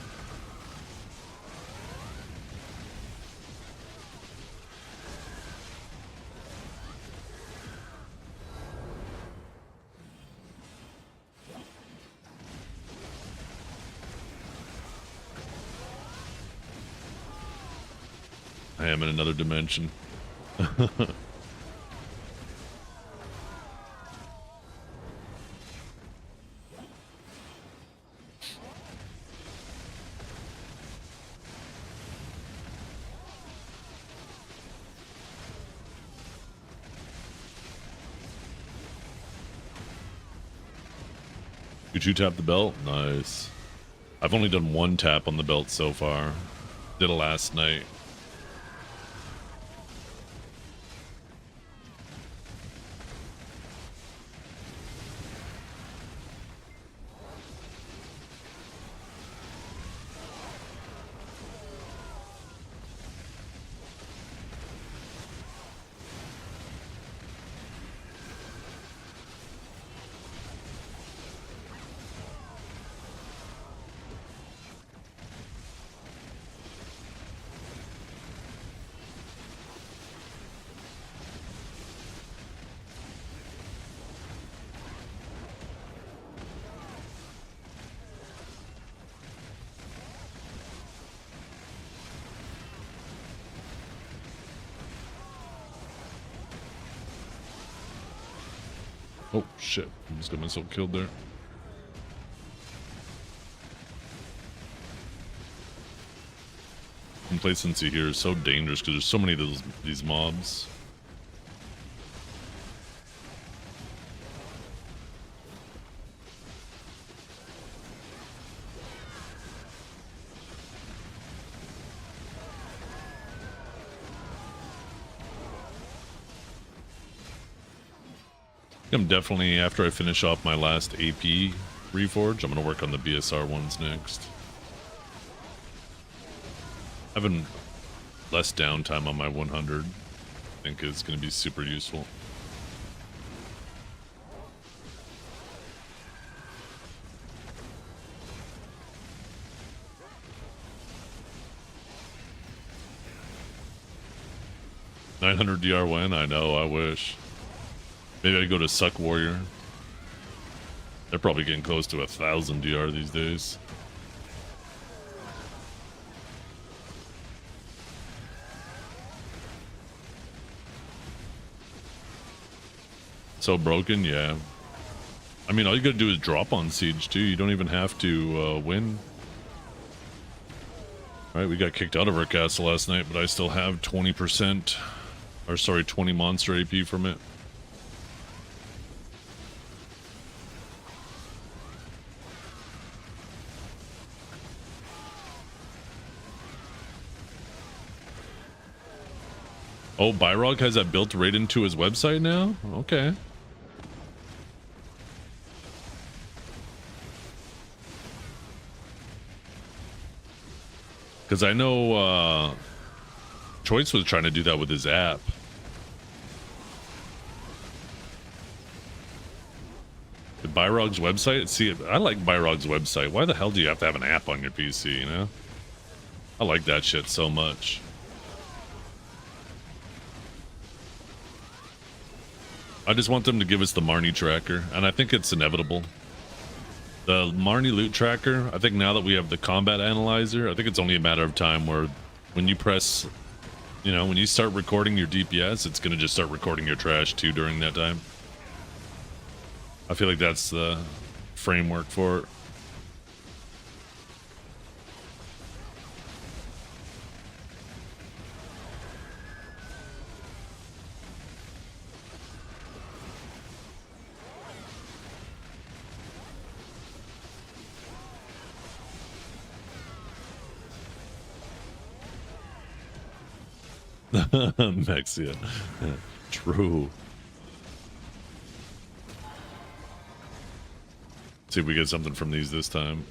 I am in another dimension. Did you tap the belt? Nice. I've only done one tap on the belt so far. Did it last night. Oh shit, I just got myself killed there. Complacency here is so dangerous because there's so many of these mobs. I'm definitely, after I finish off my last AP reforge, I'm going to work on the BSR ones next. Having less downtime on my 100, I think is going to be super useful. $900 DR win? I know, I wish. Maybe I go to Suck Warrior. They're probably getting close to 1,000 DR these days. So broken, yeah. I mean, all you gotta do is drop on Siege too. You don't even have to win. Alright, we got kicked out of our castle last night, but I still have 20%, or sorry, 20 monster AP from it. Oh, Byrog has that built right into his website now? Okay. Because I know Choice was trying to do that with his app. The Byrog's website? See, I like Byrog's website. Why the hell do you have to have an app on your PC, you know? I like that shit so much. I just want them to give us the Marnie tracker, and I think it's inevitable. The Marnie loot tracker, I think now that we have the combat analyzer, I think it's only a matter of time where when you press, you know, when you start recording your DPS, it's going to just start recording your trash too during that time. I feel like that's the framework for it. Mexia. True. See if we get something from these this time.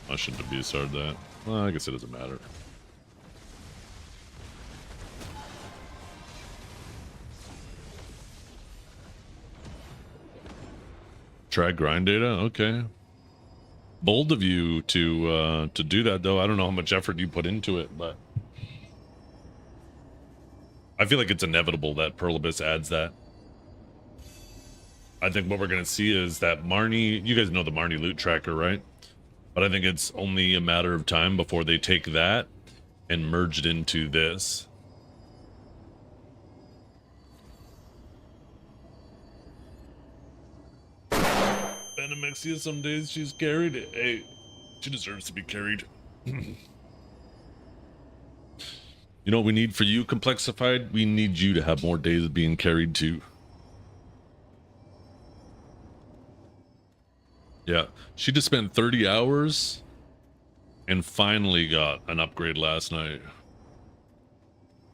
I shouldn't have BSR'd that. Well, I guess it doesn't matter. Track grind data? Okay. bold of you to do that, though. I don't know how much effort you put into it, but I feel like it's inevitable that Pearl Abyss adds that. I think what we're gonna see is that Marnie. You guys know the Marnie loot tracker, right? But I think it's only a matter of time before they take that and merge it into this. Venomexia, some days she's carried. Hey, she deserves to be carried. You know what we need for you, Complexified? We need you to have more days being carried too. Yeah, she just spent 30 hours and finally got an upgrade last night.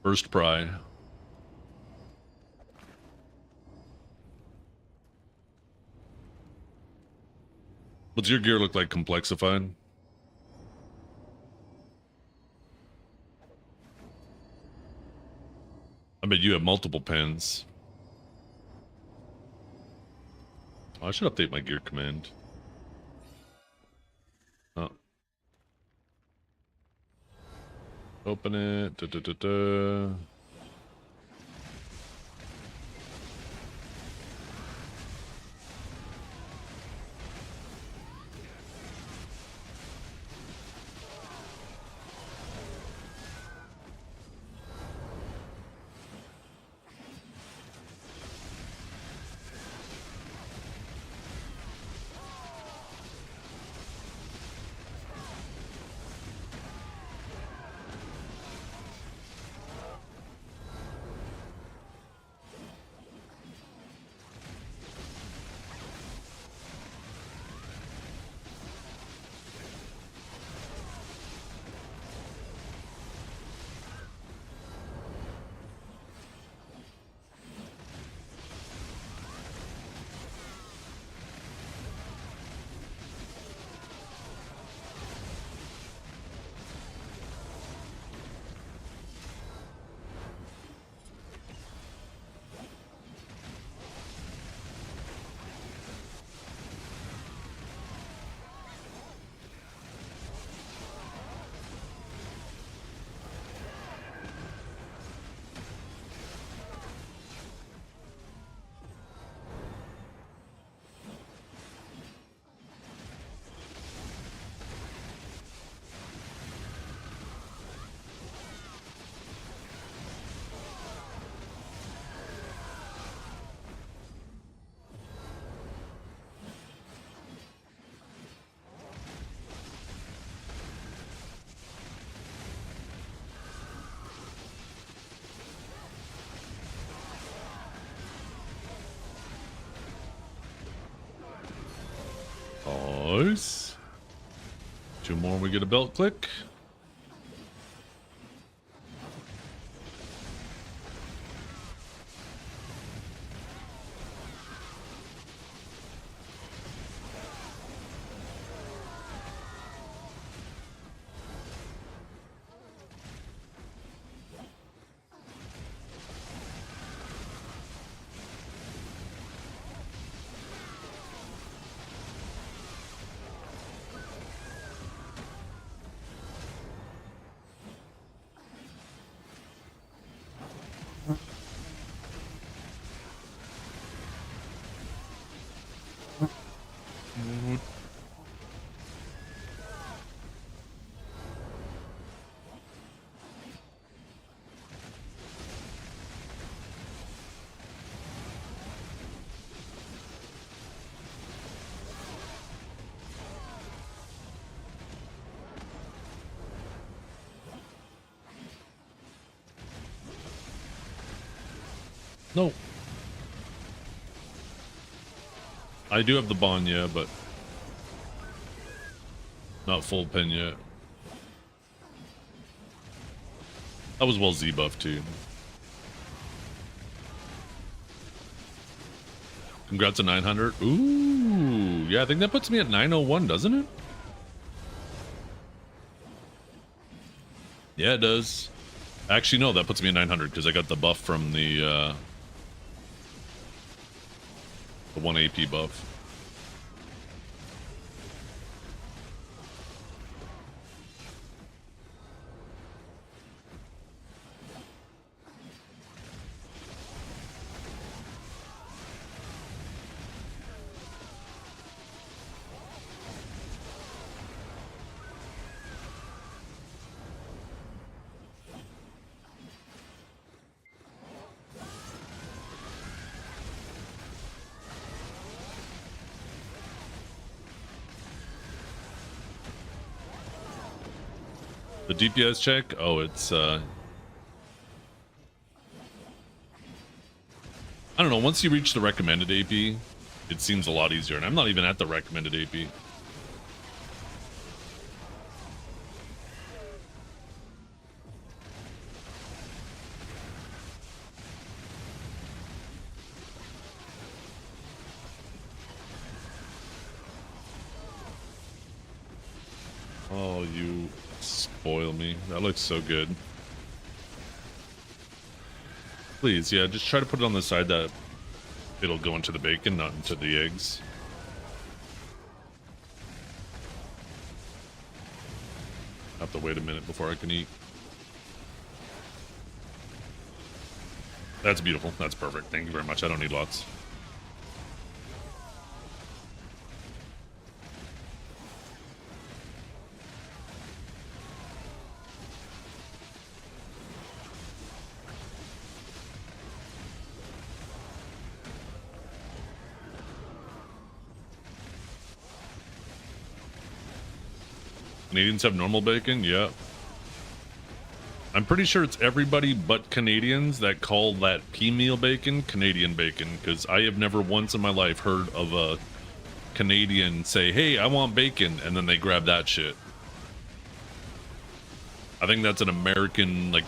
First pry. What's your gear look like, Complexified? I bet you have multiple pens. Oh, I should update my gear command. Oh. Open it. Da, da, da, da. Nice. Two more, we get a belt click. No. I do have the bond, yeah, but not full pen yet. That was well Z buff too. Congrats on 900. Ooh, yeah, I think that puts me at 901, doesn't it? Yeah, it does. Actually, no, that puts me at 900 because I got the buff from the 1 AP buff. The DPS check? Oh, it's I don't know, once you reach the recommended AP, it seems a lot easier, and I'm not even at the recommended AP. Oh, you spoil me. That looks so good. Please, yeah, just try to put it on the side that it'll go into the bacon, not into the eggs. I have to wait a minute before I can eat. That's beautiful. That's perfect. Thank you very much. I don't need lots. Canadians have normal bacon? Yeah. I'm pretty sure it's everybody but Canadians that call that pea meal bacon Canadian bacon, because I have never once in my life heard of a Canadian say, hey, I want bacon, and then they grab that shit. I think that's an American, like,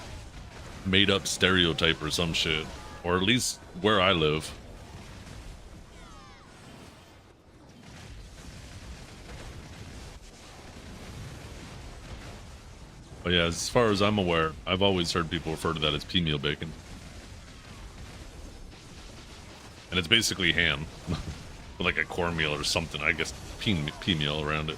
made-up stereotype or some shit. Or at least where I live. But yeah, as far as I'm aware, I've always heard people refer to that as pea meal bacon. And it's basically ham. With like a cornmeal or something, I guess pea meal around it.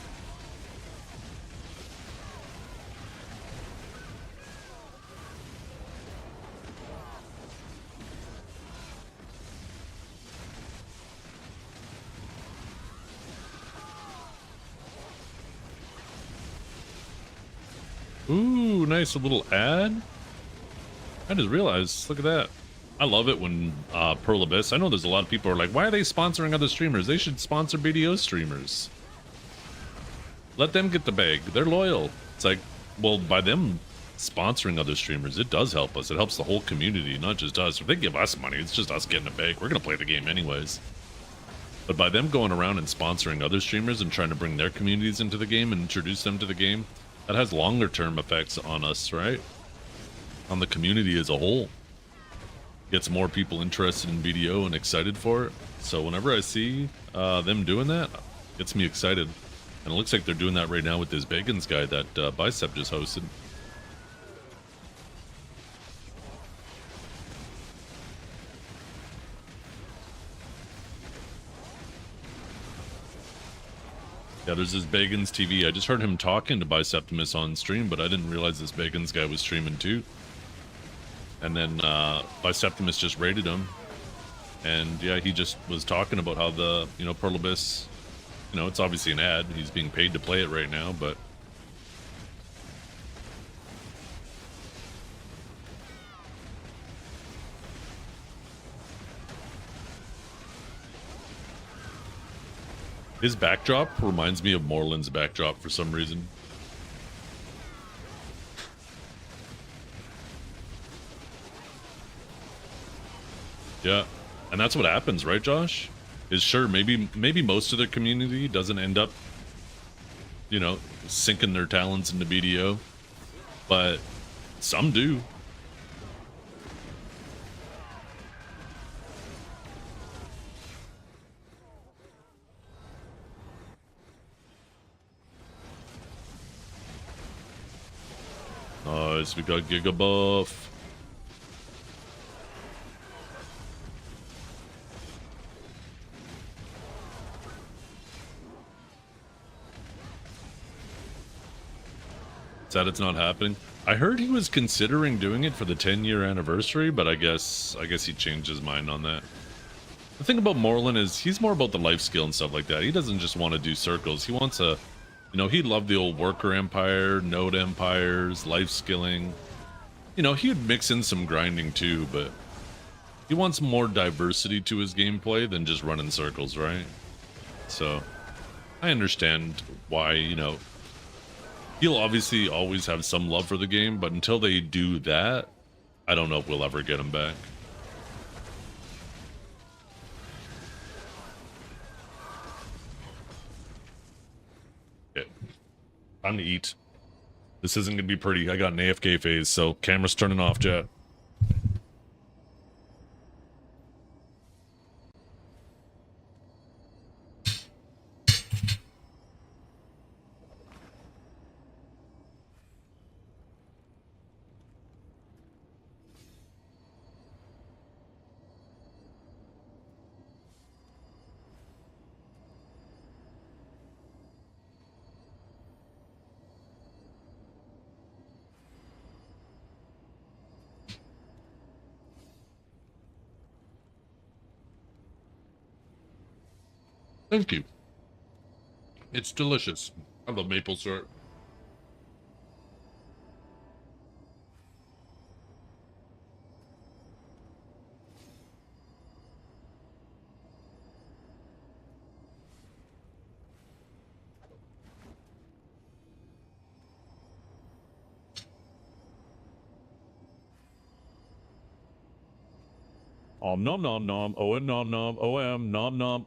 Ooh, nice, a little ad. I just realized, look at that. I love it when Pearl Abyss, I know there's a lot of people who are like, why are they sponsoring other streamers? They should sponsor BDO streamers. Let them get the bag. They're loyal. It's like, well, by them sponsoring other streamers, it does help us. It helps the whole community, not just us. If they give us money, it's just us getting a bag. We're going to play the game anyways. But by them going around and sponsoring other streamers and trying to bring their communities into the game and introduce them to the game, that has longer term effects on us, right? On the community as a whole. Gets more people interested in BDO and excited for it. So whenever I see them doing that, it gets me excited. And it looks like they're doing that right now with this Bagans guy that Bicep just hosted. Yeah, there's this Bagans TV. I just heard him talking to Biceptimus on stream, but I didn't realize this Bagans guy was streaming too. And then Biceptimus just raided him. And yeah, he just was talking about how the, Pearl Abyss, it's obviously an ad. He's being paid to play it right now, but his backdrop reminds me of Moreland's backdrop for some reason. Yeah, and that's what happens, right, Josh? Is sure, maybe most of the community doesn't end up, sinking their talents into BDO, but some do. Nice, we got Giga Buff. Sad it's not happening. I heard he was considering doing it for the 10-year anniversary, but I guess he changed his mind on that. The thing about Moreland is he's more about the life skill and stuff like that. He doesn't just want to do circles. He wants a, he loved the old worker empire, node empires, life skilling. He would mix in some grinding too, but he wants more diversity to his gameplay than just running circles, right? So I understand why, He'll obviously always have some love for the game, but until they do that, I don't know if we'll ever get him back. Okay. Time to eat. This isn't gonna be pretty. I got an AFK phase, so camera's turning off, chat. Thank you. It's delicious. I love maple syrup. Nom nom nom. OM nom nom. OM nom nom.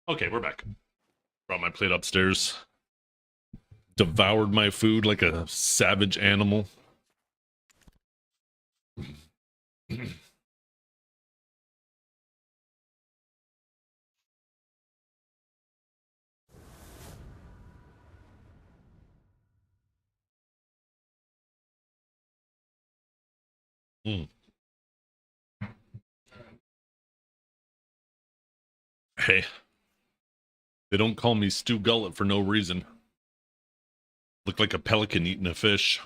Okay, we're back. Brought my plate upstairs. Devoured my food like a savage animal. Mm. Hey, they don't call me Stu Gullet for no reason. Look like a pelican eating a fish.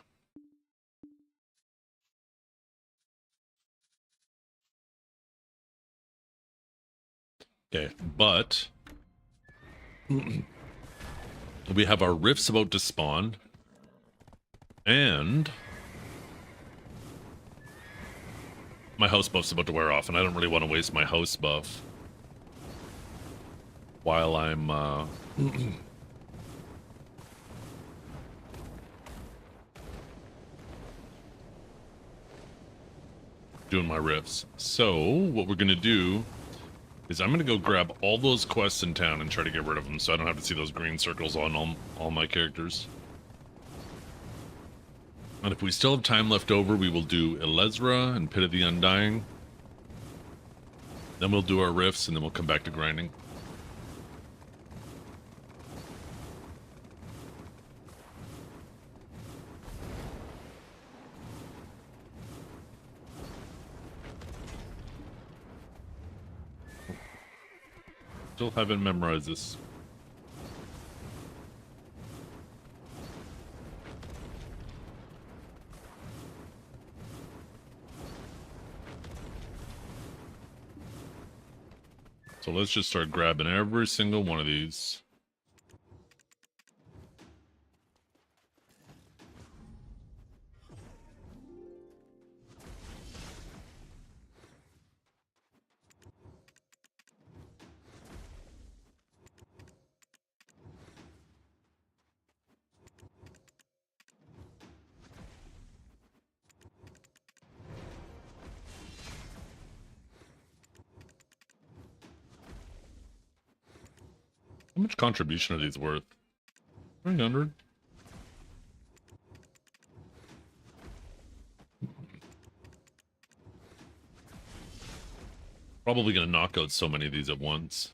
Okay, but we have our rifts about to spawn, and my house buff's about to wear off, and I don't really want to waste my house buff while I'm doing my rifts. So what we're gonna do is I'm gonna go grab all those quests in town and try to get rid of them, so I don't have to see those green circles on all my characters. And if we still have time left over, we will do Elezra and Pit of the Undying. Then we'll do our rifts, and then we'll come back to grinding. Still haven't memorized this. So let's just start grabbing every single one of these. How much contribution are these worth? 300? Probably gonna knock out so many of these at once.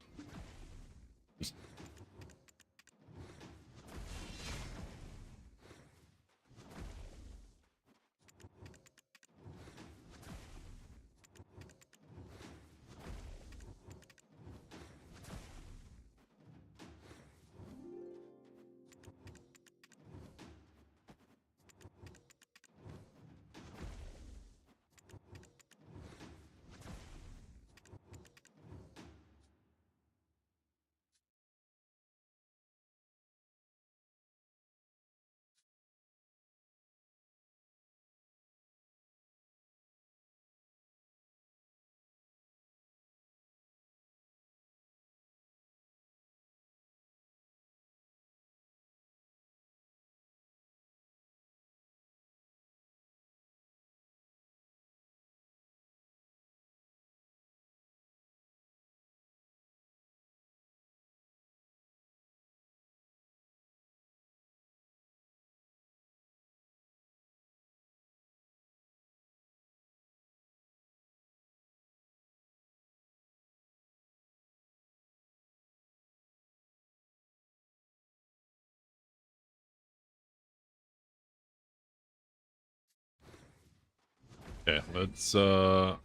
Okay, let's I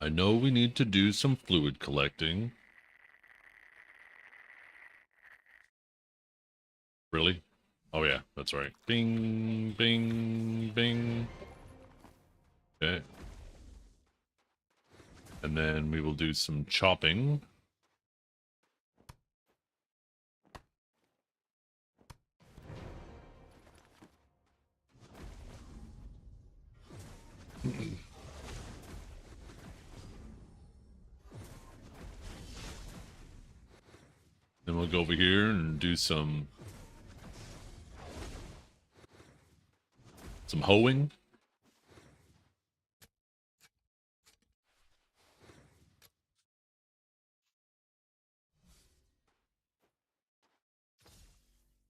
know we need to do some fluid collecting. Really? Oh yeah, that's right. Bing, bing, bing. Okay. And then we will do some chopping. Then we'll go over here and do some hoeing.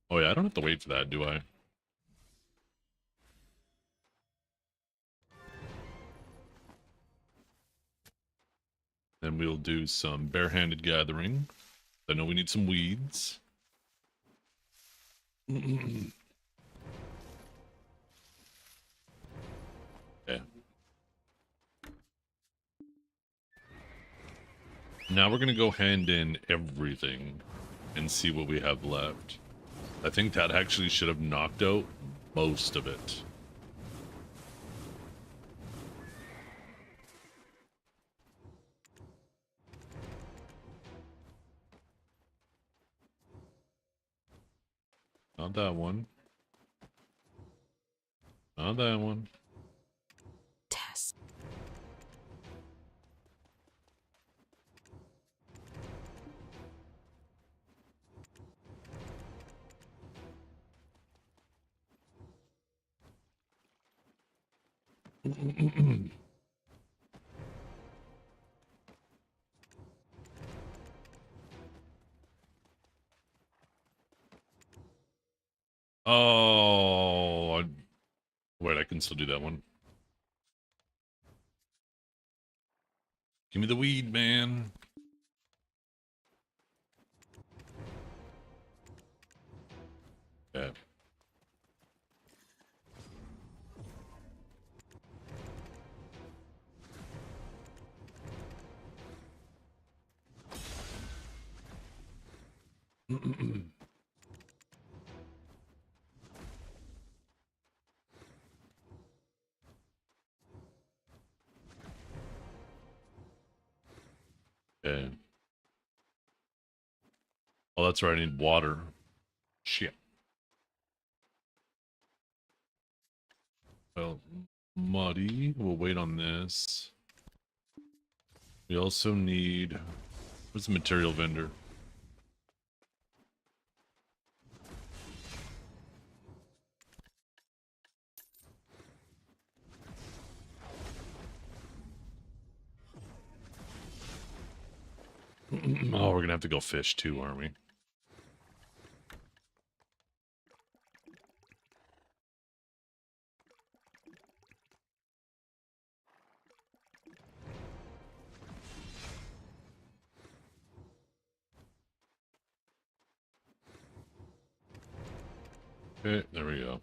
Oh yeah, I don't have to wait for that, do I? Then we'll do some barehanded gathering. I know we need some weeds. Now we're gonna go hand in everything and see what we have left. I think that actually should have knocked out most of it. Not that one. Not that one. Test. Oh, wait, I can still do that one. Give me the weed, man. Yeah. Yeah. Oh, that's right. I need water. Shit. Well, muddy. We'll wait on this. We also need... Where's the material vendor? Oh, we're gonna have to go fish too, aren't we? Okay, there we go.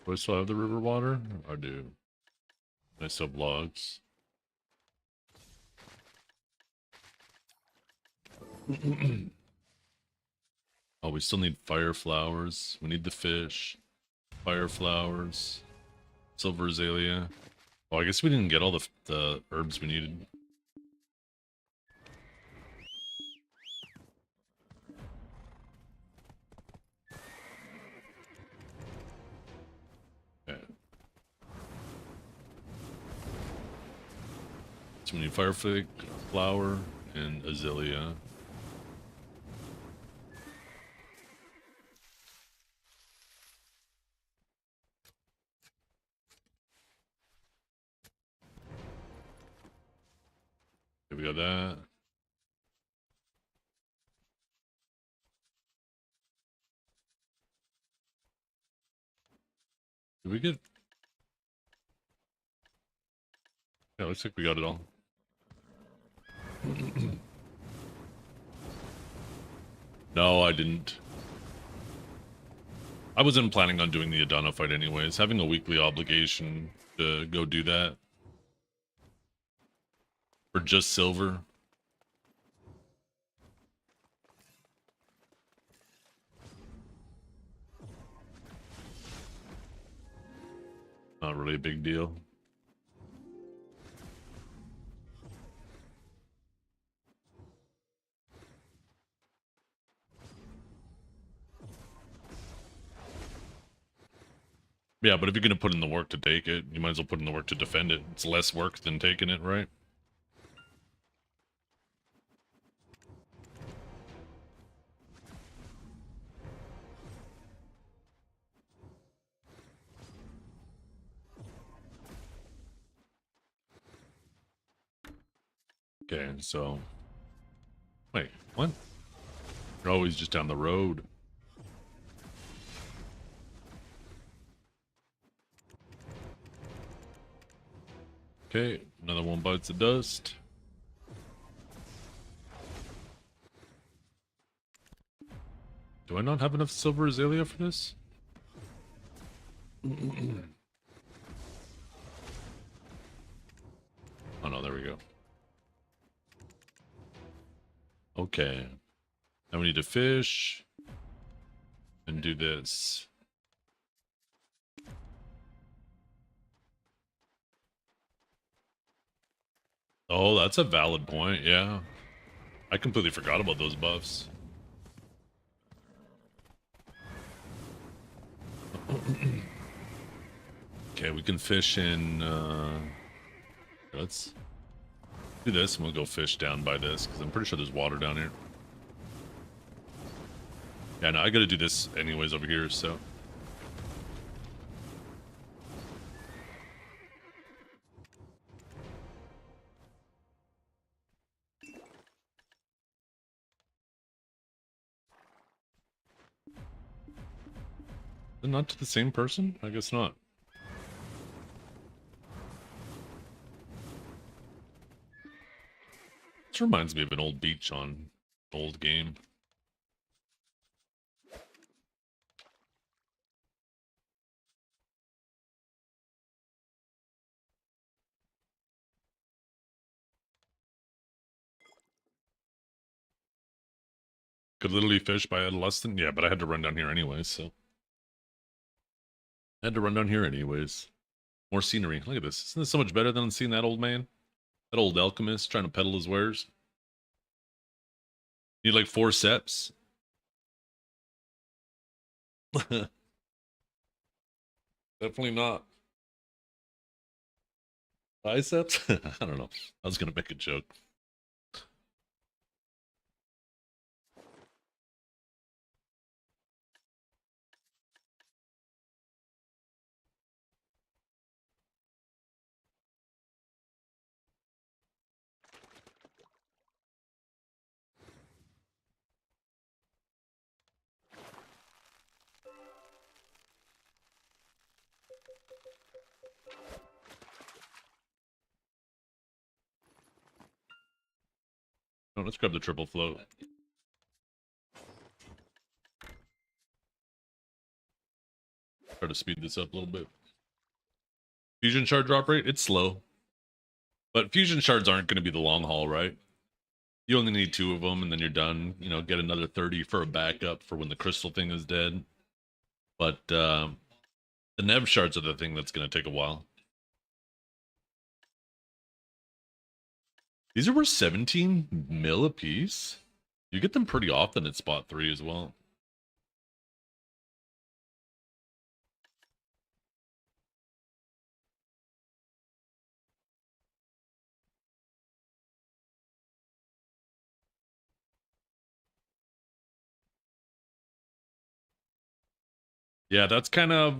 Do I still have the river water? I do. I still have logs. Oh, we still need fire flowers. We need the fish. Fire flowers. Silver azalea. Oh, I guess we didn't get all the herbs we needed. Okay. So we need fire fig, flower, and azalea. Okay, we got that. Did we get... Yeah, looks like we got it all. No, I didn't. I wasn't planning on doing the Adana fight anyways. Having a weekly obligation to go do that. For just silver. Not really a big deal. Yeah, but if you're gonna put in the work to take it, you might as well put in the work to defend it. It's less work than taking it, right? Okay, so... Wait, what? You're always just down the road. Okay, another one bites the dust. Do I not have enough silver azalea for this? Oh no, there we go. Okay. Now we need to fish and do this. Oh, that's a valid point, yeah. I completely forgot about those buffs. Okay, we can fish in, let's do this and we'll go fish down by this, because I'm pretty sure there's water down here. Yeah, no, I gotta do this anyways over here, so. Not to the same person? I guess not. This reminds me of an old beach on an old game. Could literally fish by adolescent? Yeah, but I had to run down here anyways, so. I had to run down here anyways. More scenery. Look at this. Isn't this so much better than seeing that old man? That old alchemist trying to peddle his wares. Need like 4 steps. Definitely not. Biceps? I don't know. I was gonna make a joke. Oh, let's grab the triple float. Try to speed this up a little bit. Fusion shard drop rate? It's slow. But fusion shards aren't going to be the long haul, right? You only need 2 of them and then you're done. You know, get another 30 for a backup for when the crystal thing is dead. But the Nev shards are the thing that's going to take a while. These are worth 17 mil a piece. You get them pretty often at spot 3 as well. Yeah, that's kind of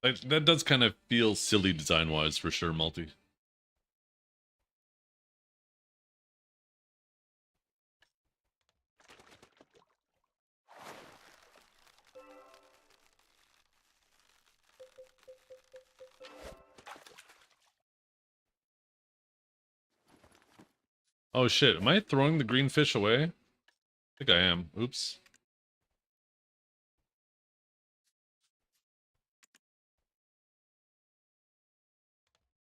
that does kind of feel silly design wise for sure, multi. Oh shit, am I throwing the green fish away? I think I am. Oops.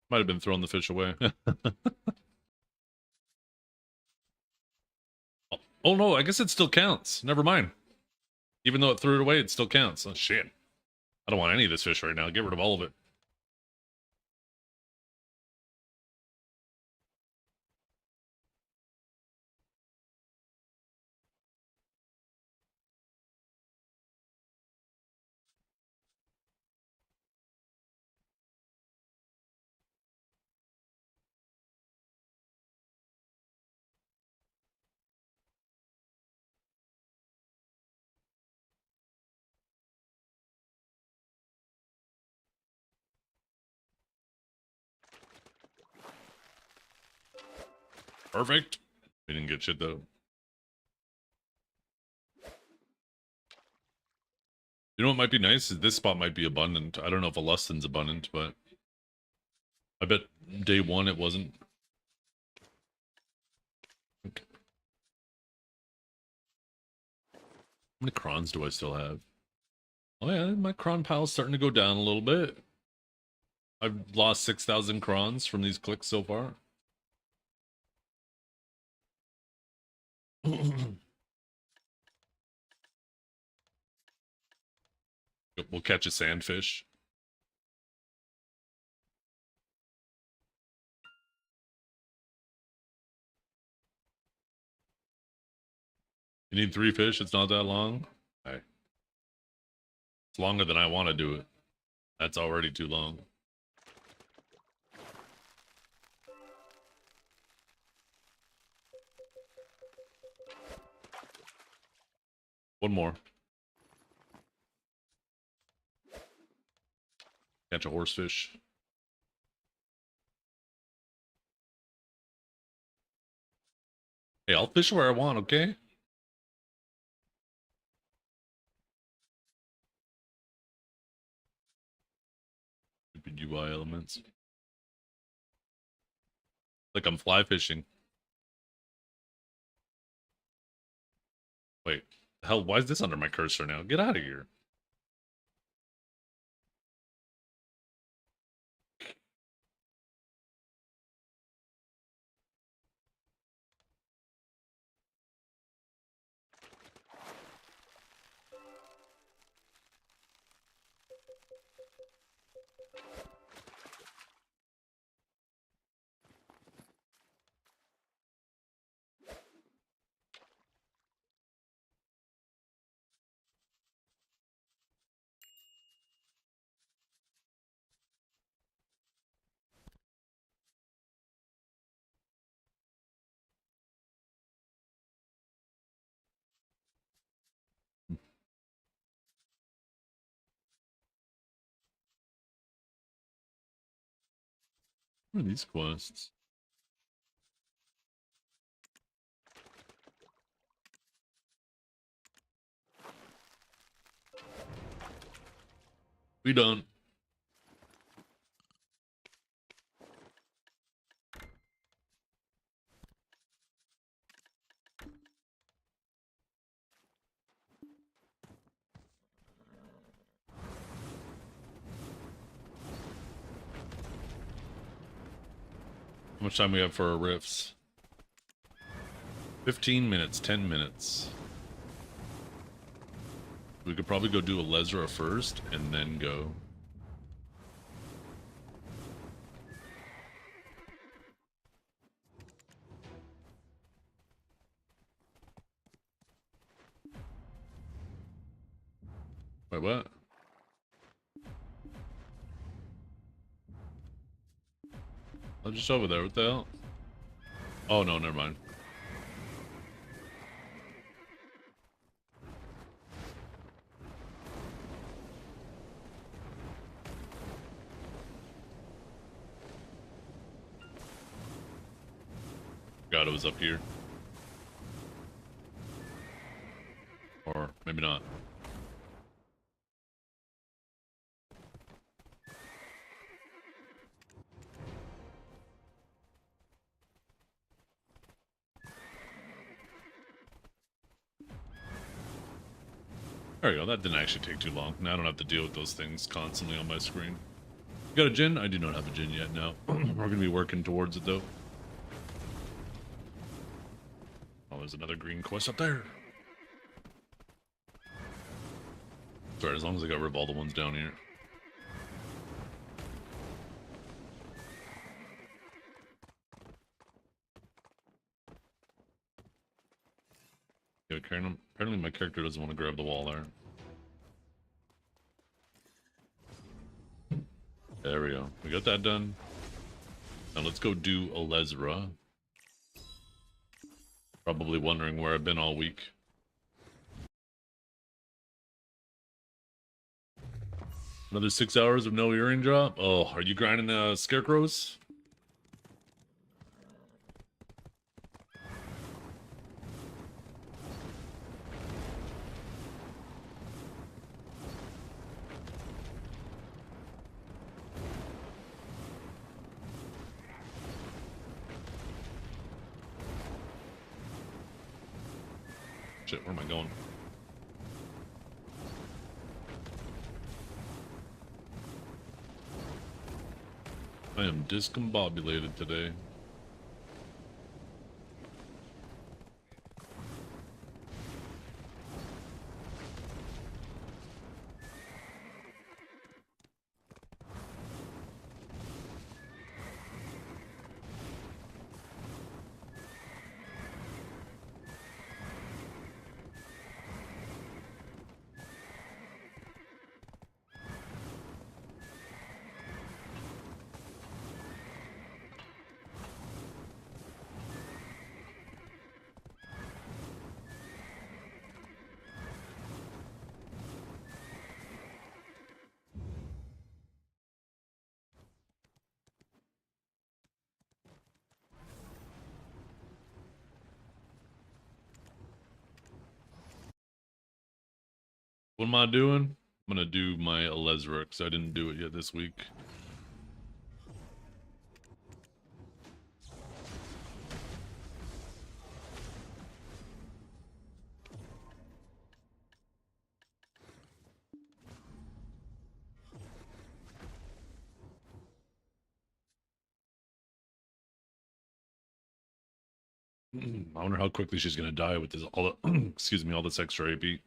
Might have been throwing the fish away. Oh no, I guess it still counts. Never mind. Even though it threw it away, it still counts. Oh shit. I don't want any of this fish right now. Get rid of all of it. Perfect. We didn't get shit though. You know what might be nice is this spot might be abundant. I don't know if Alustin's abundant, but I bet day one it wasn't. Okay. How many crons do I still have? Oh yeah, my cron pile's starting to go down a little bit. I've lost 6,000 crons from these clicks so far. We'll catch a sandfish. You need 3 fish? It's not that long? Okay. It's longer than I want to do it. That's already too long. One more. Catch a horsefish. Hey, I'll fish where I want, okay? Stupid UI elements. Like I'm fly fishing. Wait, hell, why is this under my cursor now? Get out of here. What are these quests? We done. How much time we have for our riffs? 15 minutes, 10 minutes. We could probably go do a Lesra first and then go. Wait, what? I'm just over there. What the hell? Oh, no, never mind. God, it was up here. Or maybe not. There we go. That didn't actually take too long. Now I don't have to deal with those things constantly on my screen. You got a gin? I do not have a gin yet, no. We're going to be working towards it, though. Oh, there's another green quest up there. Sorry, as long as I got rid of all the ones down here. Yeah, apparently my character doesn't want to grab the wall there. There we go. We got that done. Now let's go do a Lesra. Probably wondering where I've been all week. Another 6 hours of no earring drop? Oh, are you grinding the scarecrows? Shit, where am I going? I am discombobulated today. What am I doing? I'm gonna do my Elezra because I didn't do it yet this week. I wonder how quickly she's gonna die with this all the excuse me, all this extra AP.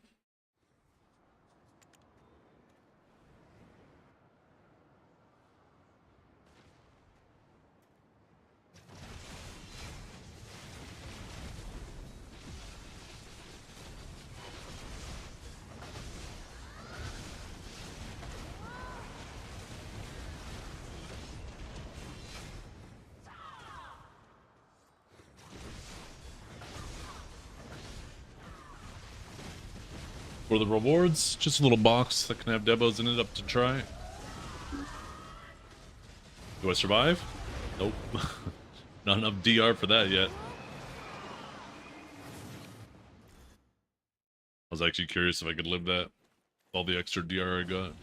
For the rewards, just a little box that can have debos in it up to try. Do I survive? Nope. Not enough DR for that yet. I was actually curious if I could live that. All the extra DR I got.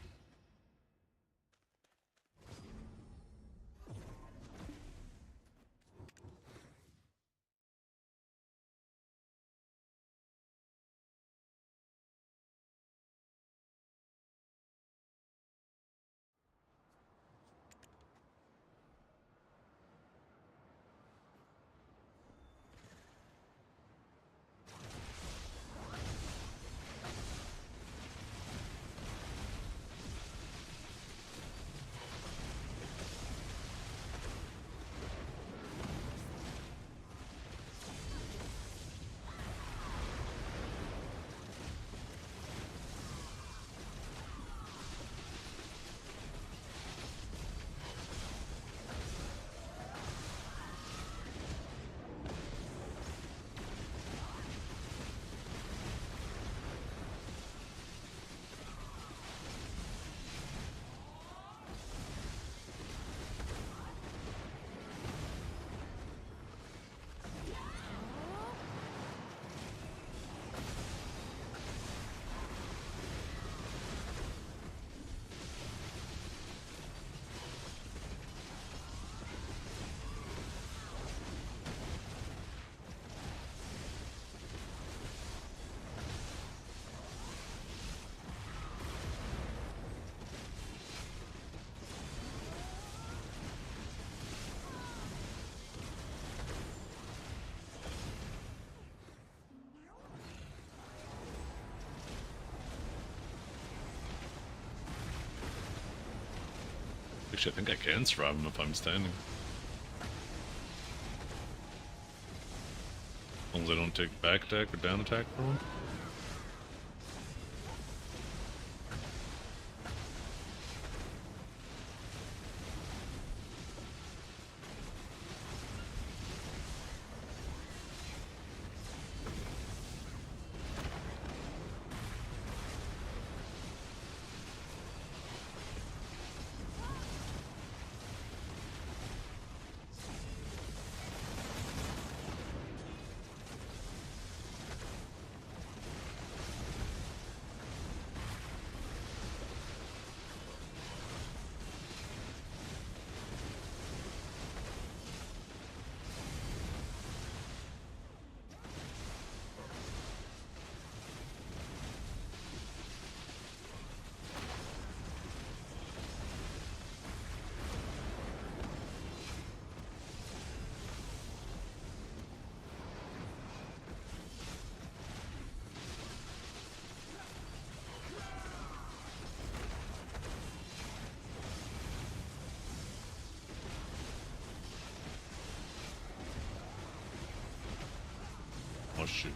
Actually, I think I can survive him if I'm standing. As long as I don't take back attack or down attack from him. Oh shoot.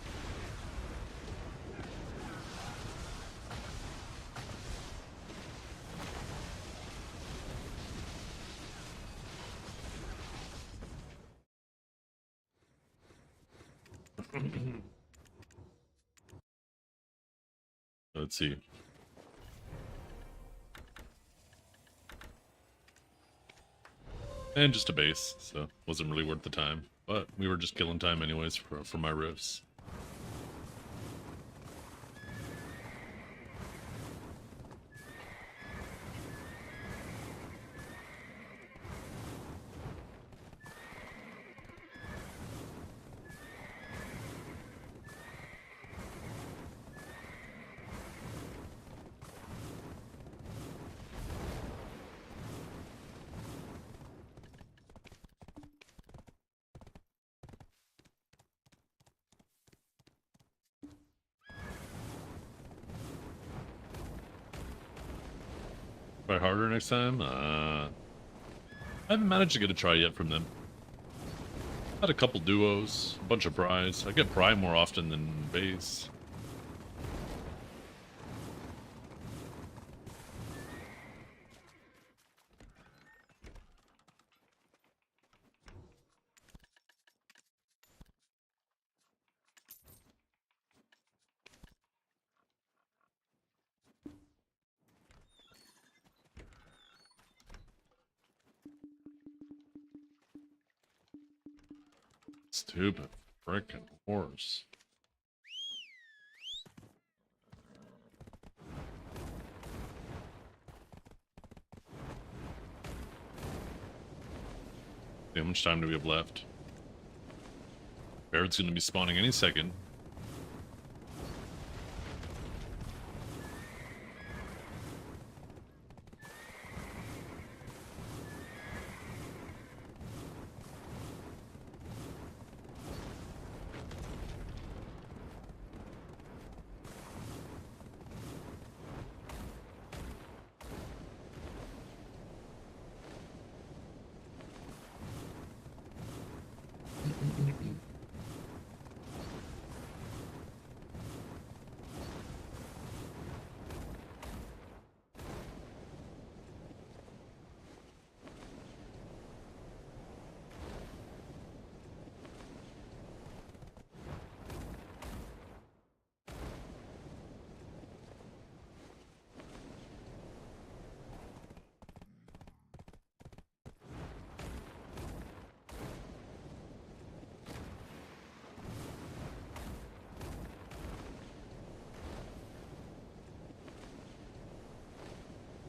Let's see. And just a base, so wasn't really worth the time. But we were just killing time anyways for my riffs. Try harder next time? I haven't managed to get a try yet from them. Had a couple duos, a bunch of pries. I get pry more often than base. Stupid frickin' horse. How much time do we have left? Barrett's gonna be spawning any second.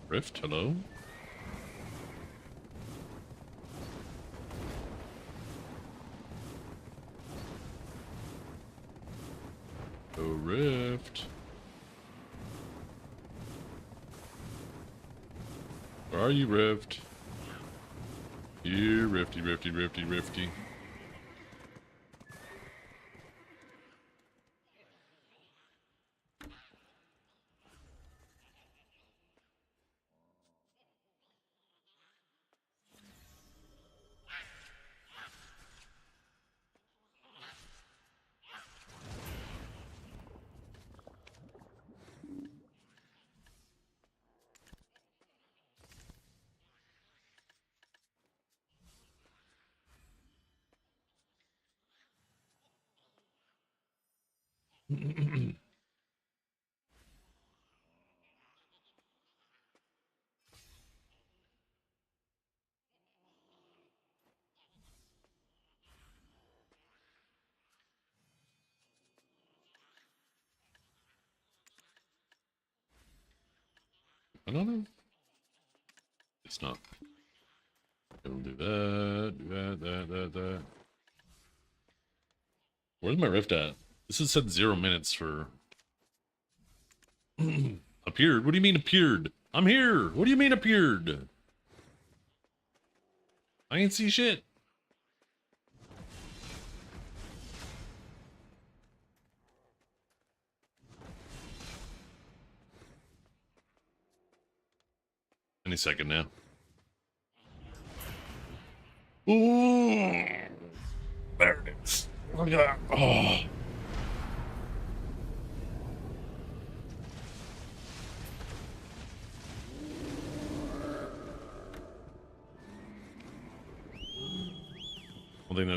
Rift, hello? Oh, Rift. Where are you, Rift? You Rifty, Rifty, Rifty, Rifty. I don't know. It's not. It'll do that, that. Where's my rift at? This is said 0 minutes for... Appeared? What do you mean appeared? I'm here! What do you mean appeared? I ain't see shit. Any second now. Ooh, there it is. Look at that. Oh.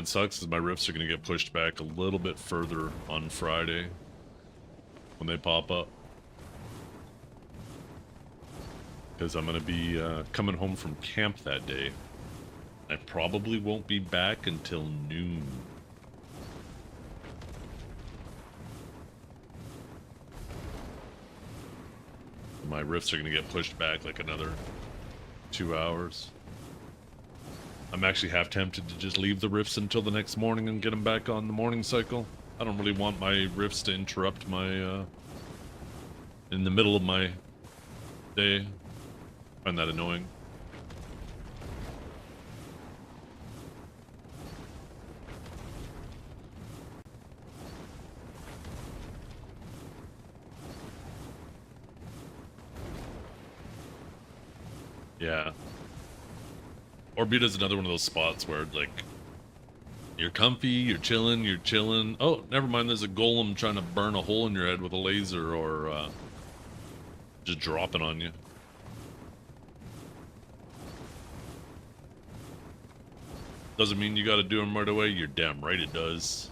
that sucks is my rifts are going to get pushed back a little bit further on Friday when they pop up. Because I'm going to be coming home from camp that day. I probably won't be back until noon. My rifts are going to get pushed back like another 2 hours. I'm actually half tempted to just leave the rifts until the next morning and get them back on the morning cycle. I don't really want my rifts to interrupt my, in the middle of my day. I find that annoying. Yeah. Orbita's another one of those spots where, like, you're comfy, you're chilling. Oh, never mind, there's a golem trying to burn a hole in your head with a laser or, just dropping on you. Doesn't mean you gotta do them right away. You're damn right it does.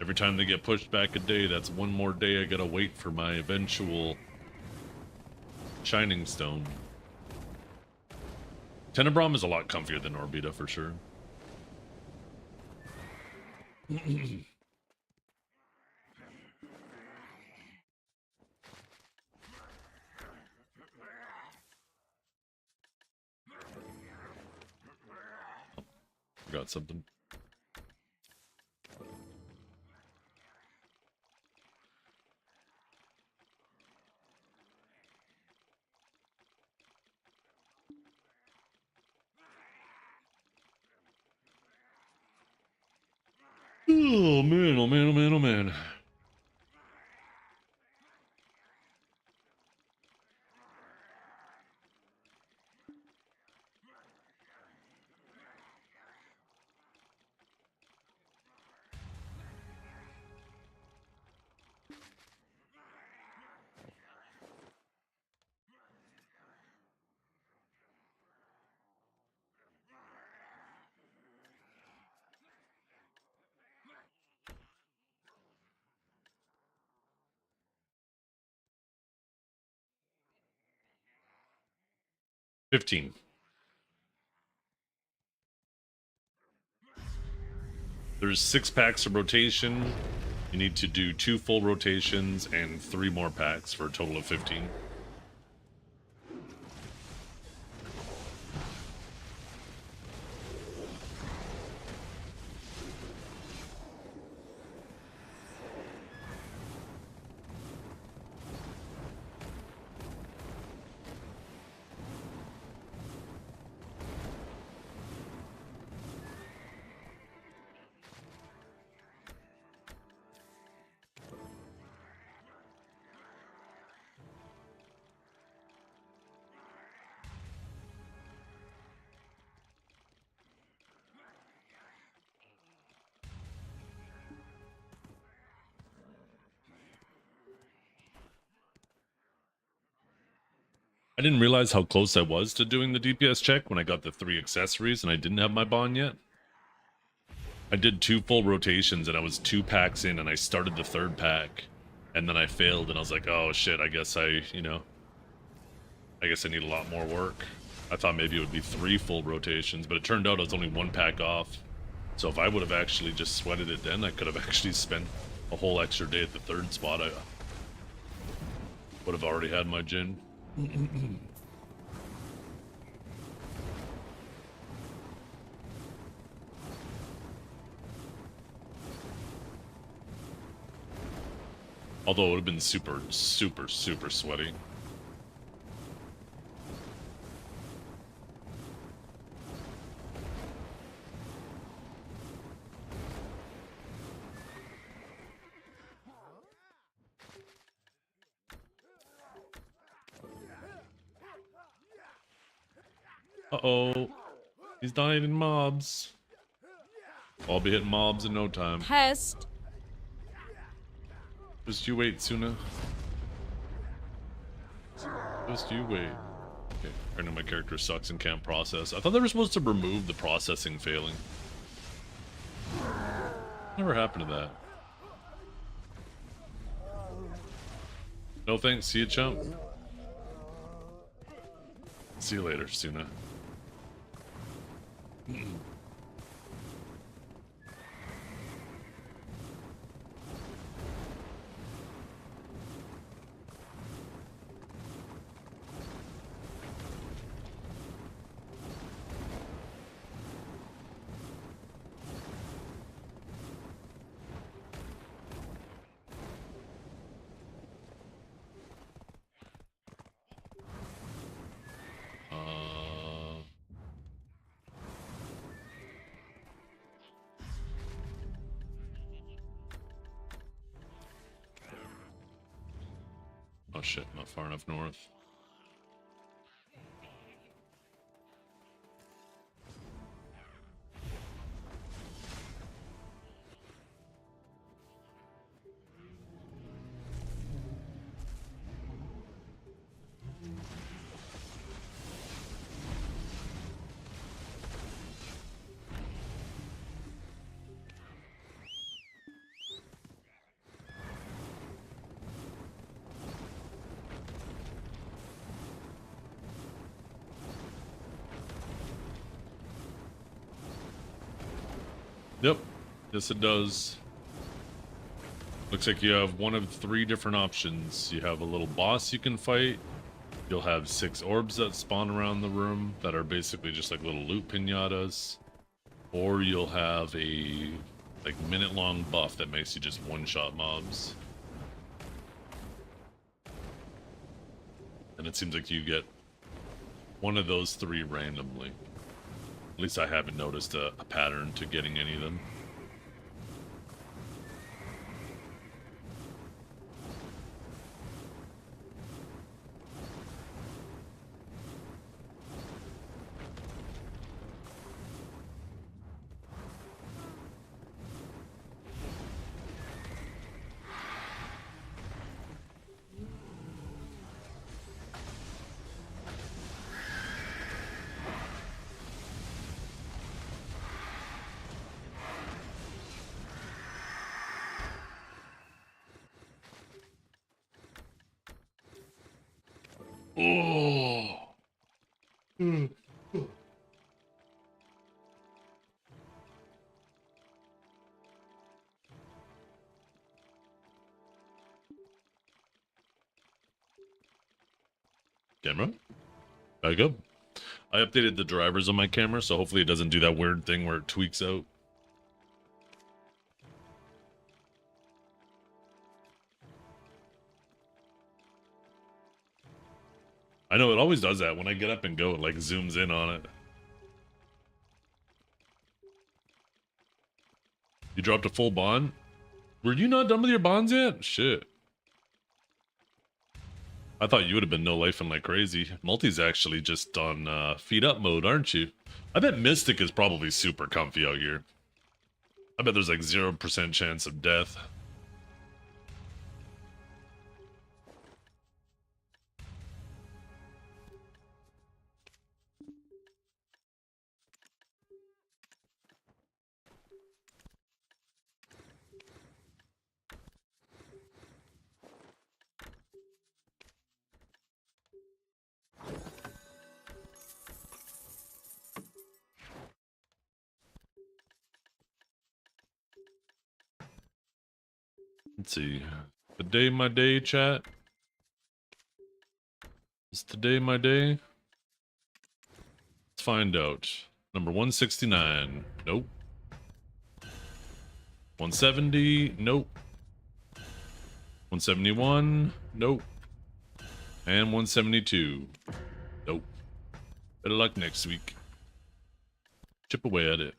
Every time they get pushed back a day, that's one more day I gotta wait for my eventual Shining Stone. Tenebrum is a lot comfier than Orbita for sure. Got something. Oh man, oh man, oh man, oh man. $15. There's 6 packs of rotation. You need to do 2 full rotations and 3 more packs for a total of 15. I didn't realize how close I was to doing the DPS check when I got the 3 accessories and I didn't have my bond yet. I did 2 full rotations and I was 2 packs in and I started the 3rd pack and then I failed and I was like, oh shit, I guess I need a lot more work. I thought maybe it would be 3 full rotations, but it turned out I was only 1 pack off. So if I would have actually just sweated it then, I could have actually spent a whole extra day at the 3rd spot. I would have already had my Jin. Although it would have been super, super, super sweaty. Uh-oh. He's dying in mobs. I'll be hitting mobs in no time. Pest. Just you wait, Suna. Just you wait. Okay, I know my character sucks and can't process. I thought they were supposed to remove the processing failing. Never happened to that. No thanks. See you, chump. See you later, Suna. Oh shit, not far enough north. Yep. Yes, it does. Looks like you have one of 3 different options. You have a little boss you can fight. You'll have 6 orbs that spawn around the room that are basically just like little loot pinatas. Or you'll have a like minute-long buff that makes you just one-shot mobs. And it seems like you get one of those 3 randomly. At least I haven't noticed a pattern to getting any of them. Oh. Camera? Back up. I updated the drivers on my camera, so hopefully it doesn't do that weird thing where it tweaks out. I know it always does that. When I get up and go, it like zooms in on it. You dropped a full bond? Were you not done with your bonds yet? Shit. I thought you would have been no lifing like crazy. Multi's actually just on feet up mode, aren't you? I bet Mystic is probably super comfy out here. I bet there's like 0% chance of death. Let's see. Today my day, chat. Is today my day? Let's find out. Number 169. Nope. 170. Nope. 171. Nope. And 172. Nope. Better luck next week. Chip away at it.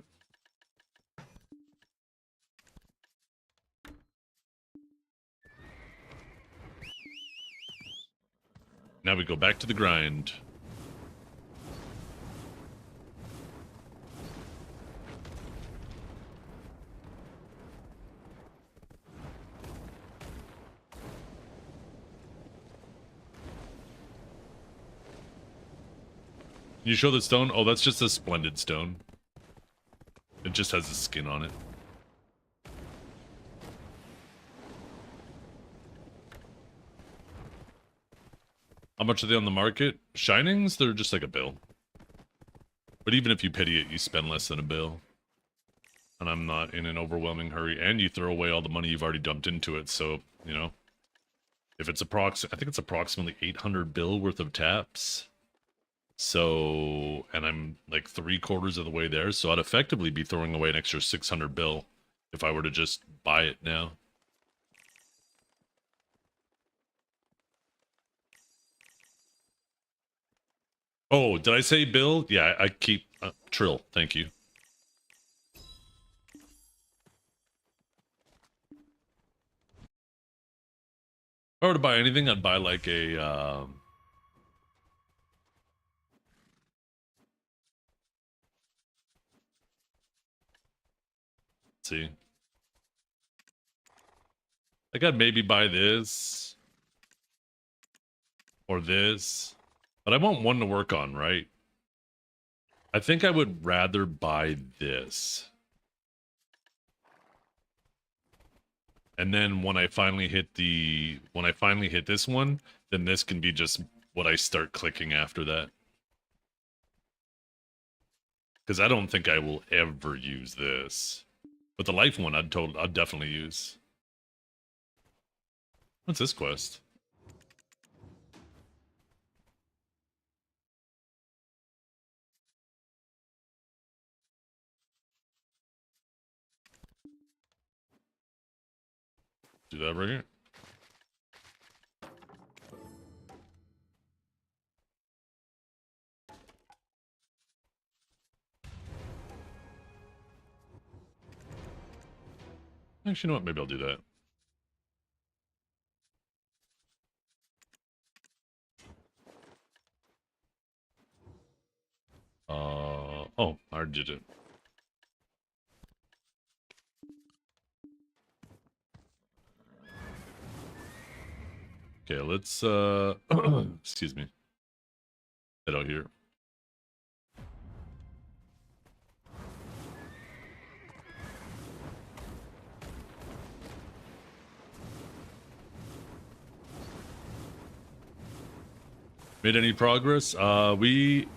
Now we go back to the grind. You show the stone? Oh, that's just a splendid stone. It just has a skin on it. How much are they on the market? Shinings, they're just like a bill. But even if you pity it, you spend less than a bill. And I'm not in an overwhelming hurry. And you throw away all the money you've already dumped into it. So, you know, if it's I think it's approximately 800 bill worth of taps. So, and I'm like 3/4 of the way there. So I'd effectively be throwing away an extra 600 bill if I were to just buy it now. Oh, did I say bill? Yeah, I keep Trill. Thank you. If I were to buy anything, I'd buy like a let's see. Like I'd maybe buy this or this, but I want one to work on, right? I think I would rather buy this. And then when I finally hit this one, then this can be just what I start clicking after that. Because I don't think I will ever use this. But the life one I'd definitely use. What's this quest? Do that right here. Actually, you know what? Maybe I'll do that. Oh, I already did it. Okay, let's excuse me. Head out here. Made any progress? We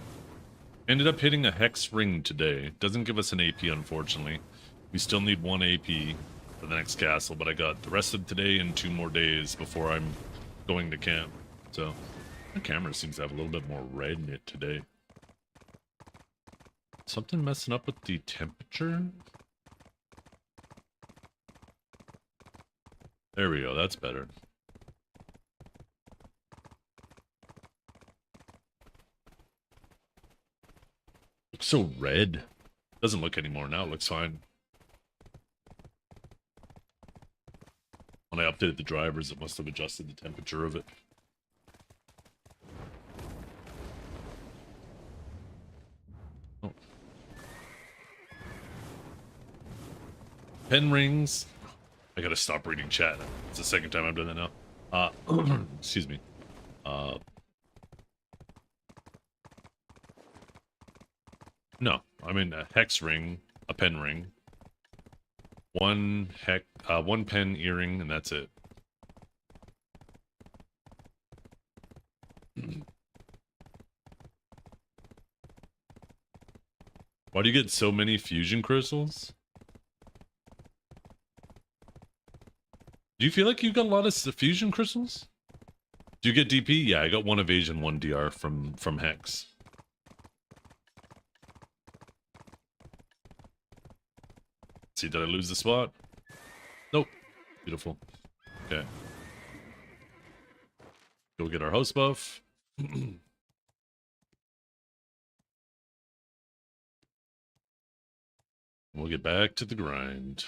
ended up hitting a hex ring today. Doesn't give us an AP, unfortunately. We still need 1 AP for the next castle, but I got the rest of today and 2 more days before I'm going to camp. So, my camera seems to have a little bit more red in it today. Something messing up with the temperature? There we go, that's better. Looks so red. Doesn't look anymore now, it looks fine. When I updated the drivers, it must have adjusted the temperature of it. Oh. Pen rings. I gotta stop reading chat. It's the second time I've done that now. Excuse me. No, I mean a hex ring, a pen ring, one pen earring, and that's it. Why do you get so many fusion crystals? Do you feel like you got a lot of fusion crystals? Do you get DP? Yeah, I got 1 evasion, 1 DR from Hex. See, did I lose the spot? Nope. Beautiful. Okay. Go get our host buff. We'll get back to the grind.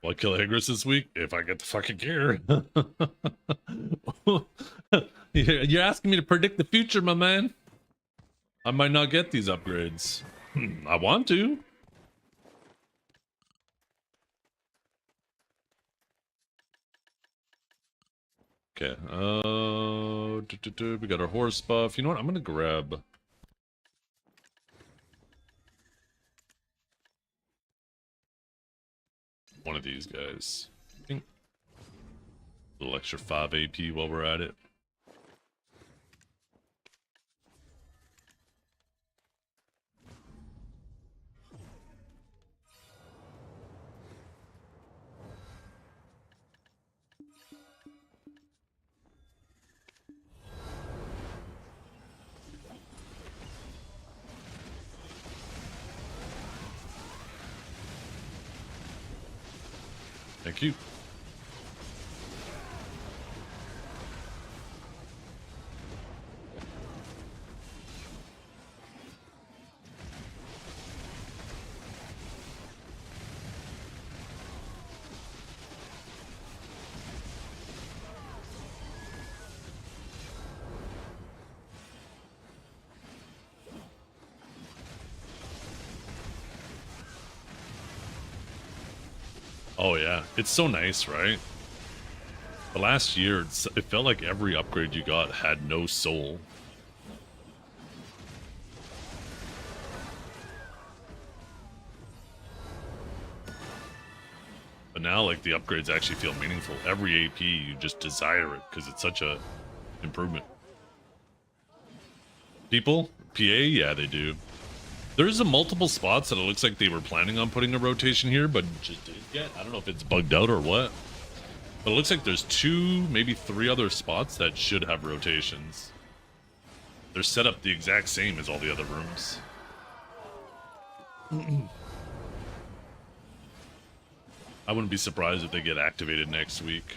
Will I kill Higris this week? If I get the fucking gear. You're asking me to predict the future, my man. I might not get these upgrades. I want to. Okay. We got our horse buff. You know what? I'm gonna grab one of these guys. A little extra 5 AP while we're at it. Thank you. Oh yeah, it's so nice, right? The last year, it felt like every upgrade you got had no soul. But now, like, the upgrades actually feel meaningful. Every AP, you just desire it because it's such a improvement. People? PA? Yeah, they do. There's a multiple spots that it looks like they were planning on putting a rotation here, but just didn't yet. I don't know if it's bugged out or what. But it looks like there's 2, maybe 3 other spots that should have rotations. They're set up the exact same as all the other rooms. I wouldn't be surprised if they get activated next week.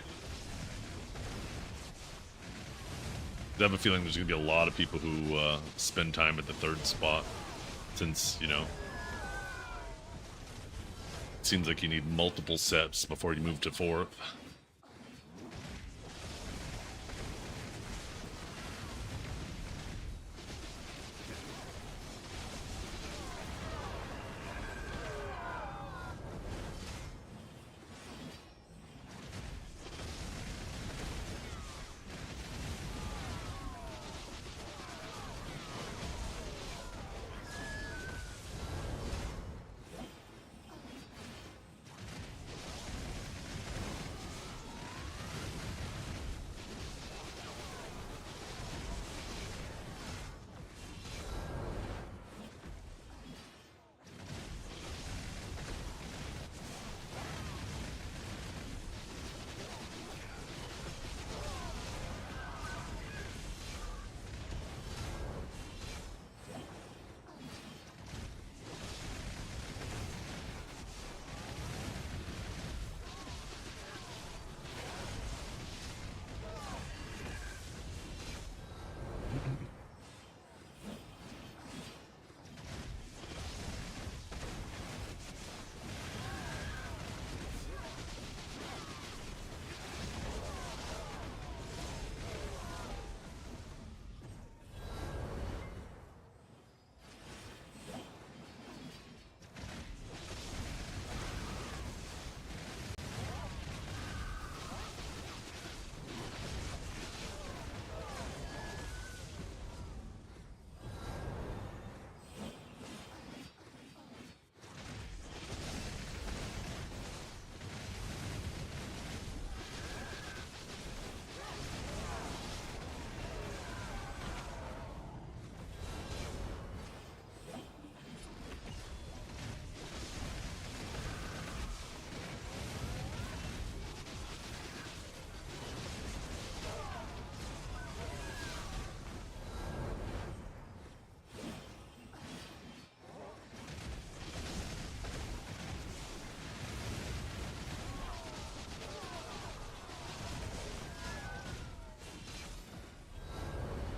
I have a feeling there's going to be a lot of people who spend time at the 3rd spot. Since, you know, it seems like you need multiple sets before you move to 4th.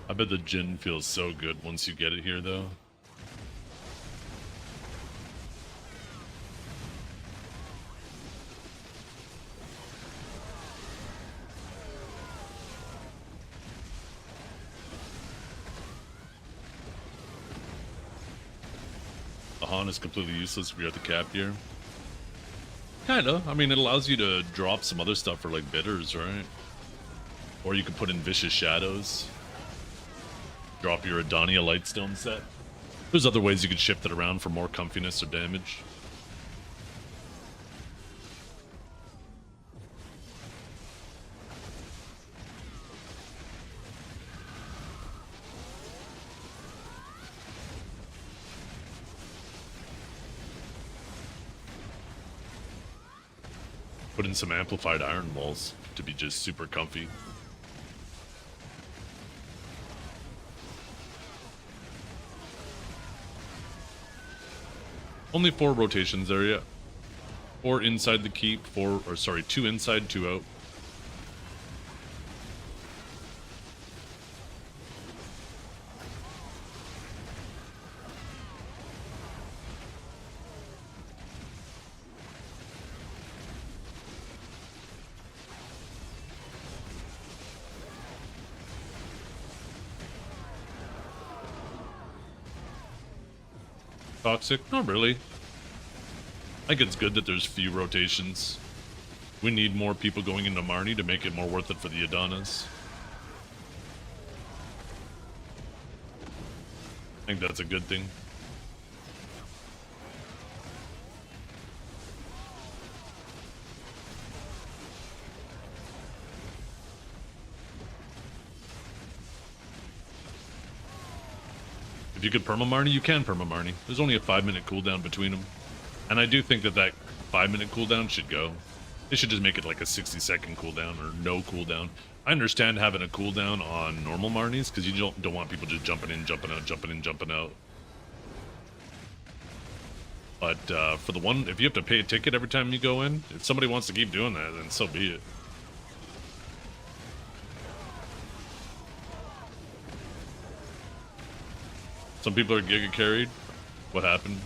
I bet the gin feels so good once you get it here, though. The Han is completely useless if you're at the cap here. Kinda. I mean, it allows you to drop some other stuff for, like, bitters, right? Or you could put in Vicious Shadows. Drop your Adania Lightstone set. There's other ways you could shift it around for more comfiness or damage. Put in some amplified iron walls to be just super comfy. Only 4 rotations there yet. 4 inside the keep, 2 inside, 2 out. Toxic? Not really. I think it's good that there's few rotations. We need more people going into Marnie to make it more worth it for the Adonis. I think that's a good thing. If you could perma Marnie, you can perma Marnie. There's only a 5-minute cooldown between them. And I do think that that 5-minute cooldown should go. They should just make it like a 60-second cooldown or no cooldown. I understand having a cooldown on normal Marnies because you don't want people just jumping in, jumping out, jumping in, jumping out. But for the one, if you have to pay a ticket every time you go in, if somebody wants to keep doing that, then so be it. Some people are giga carried. What happened?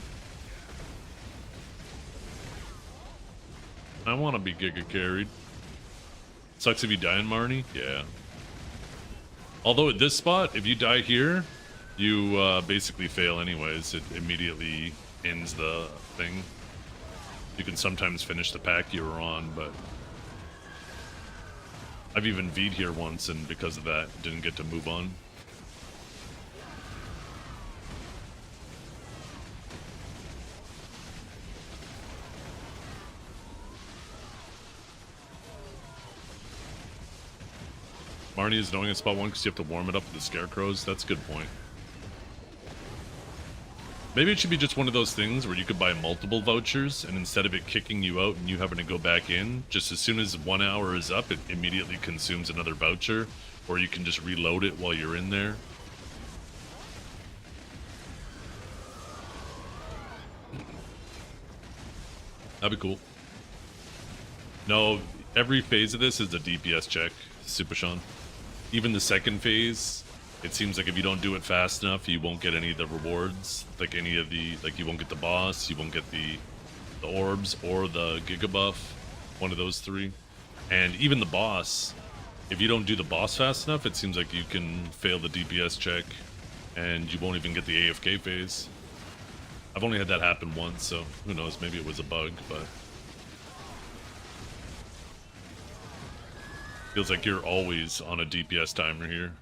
I want to be giga carried. Sucks if you die in Marnie? Yeah. Although at this spot, if you die here, you basically fail anyways. It immediately ends the thing. You can sometimes finish the pack you were on, but... I've even V'd here once, and because of that, didn't get to move on. Marnie is annoying at spot 1 because you have to warm it up with the scarecrows. That's a good point. Maybe it should be just one of those things where you could buy multiple vouchers, and instead of it kicking you out and you having to go back in, just as soon as 1 hour is up, it immediately consumes another voucher, or you can just reload it while you're in there. That'd be cool. No, every phase of this is a DPS check, Super Sean. Even the second phase, it seems like if you don't do it fast enough, you won't get any of the rewards. Like any of the, like you won't get the boss, you won't get the orbs or the Giga buff. One of those 3. And even the boss, if you don't do the boss fast enough, it seems like you can fail the DPS check and you won't even get the AFK phase. I've only had that happen once, so who knows, maybe it was a bug, but... Feels like you're always on a DPS timer here.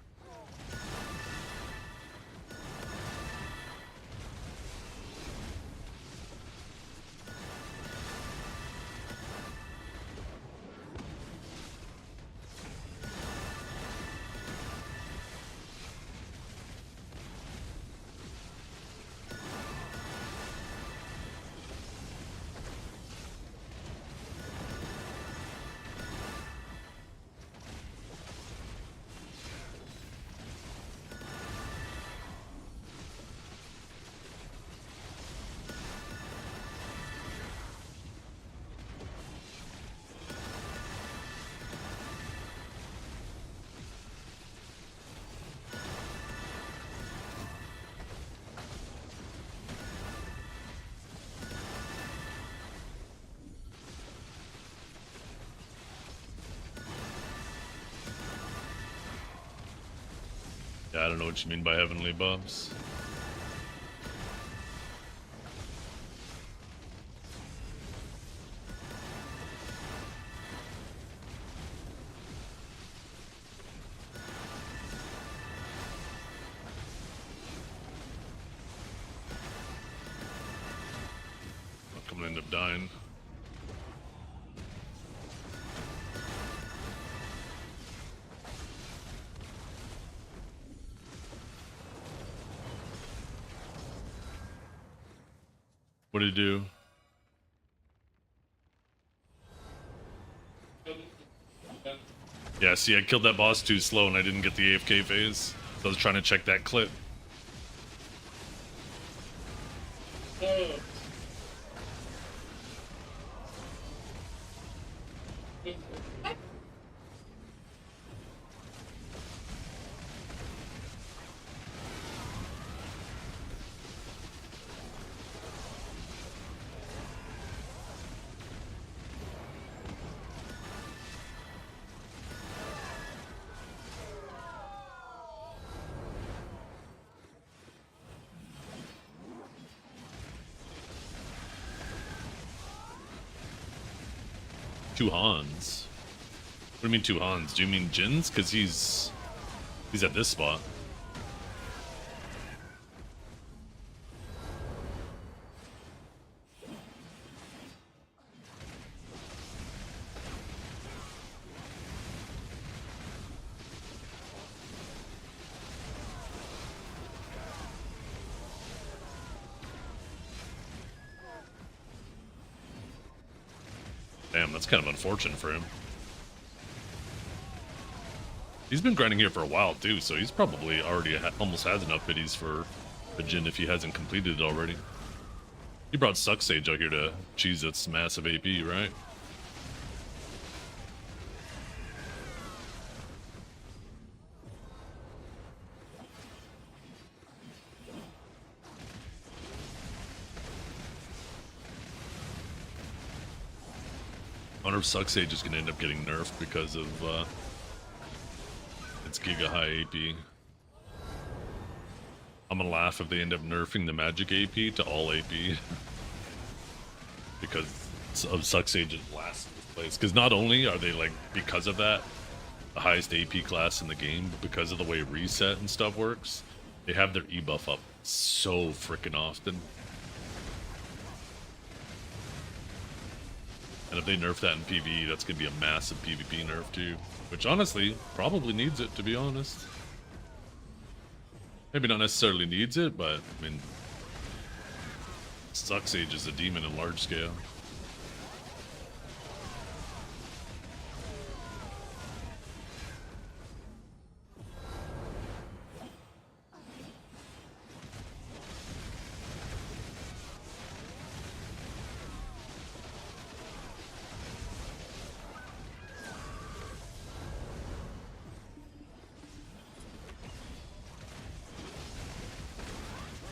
Yeah, I don't know what you mean by heavenly buffs. up dying. What did he do? Yeah, see, I killed that boss too slow and I didn't get the AFK phase. So I was trying to check that clip. Two Hans? What do you mean two Hans? Do you mean Jin's? Because he's at this spot. Damn, that's kind of unfortunate for him. He's been grinding here for a while too, so he's probably already almost has enough biddies for a Jin if he hasn't completed it already. He brought Suck Sage out here to cheese its massive AP, right? I wonder if Suck Sage is going to end up getting nerfed because of its giga high AP. I'm going to laugh if they end up nerfing the magic AP to all AP. Because of Suck Sage's last place. Because not only are they, like, because of that, the highest AP class in the game, but because of the way reset and stuff works, they have their E-buff up so freaking often. And if they nerf that in PvE, that's going to be a massive PvP nerf too. Which honestly, probably needs it, to be honest. Maybe not necessarily needs it, but I mean, Suck Sage is a demon in large scale.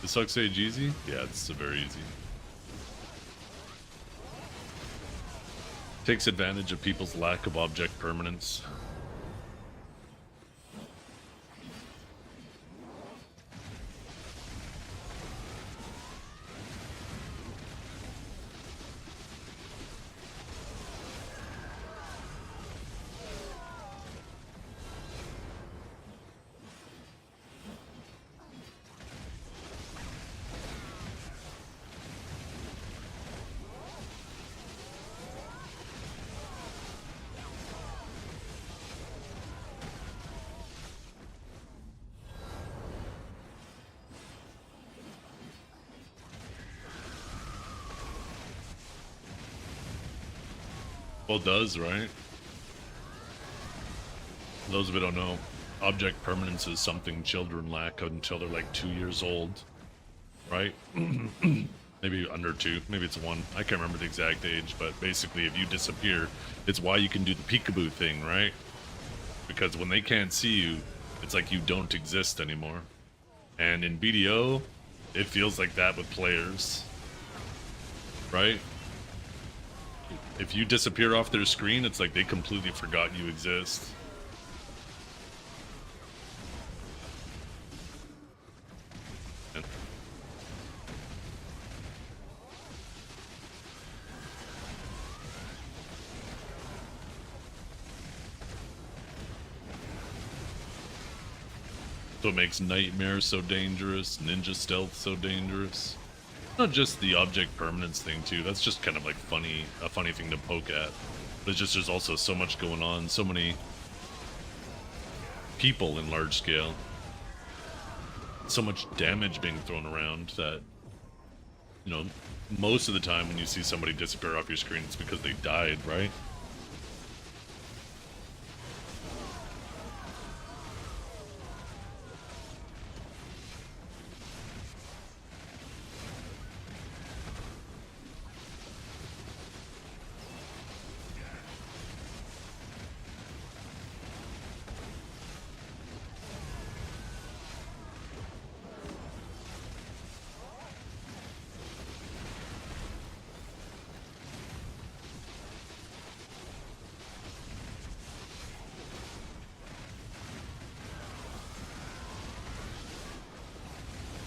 Is Suck Sage easy? Yeah, it's very easy. Takes advantage of people's lack of object permanence. Well, it does, right? For those of you who don't know, object permanence is something children lack until they're like 2 years old, right? Maybe under 2, maybe it's 1. I can't remember the exact age, but basically if you disappear, it's why you can do the peekaboo thing, right? Because when they can't see you, it's like you don't exist anymore. And in BDO, it feels like that with players, right? If you disappear off their screen, it's like they completely forgot you exist. And so it makes Nightmare so dangerous, Ninja Stealth so dangerous. Not just the object permanence thing too. That's just kind of like a funny thing to poke at. But it's just there's also so much going on, so many people in large scale, so much damage being thrown around that, you know, most of the time when you see somebody disappear off your screen, it's because they died, right?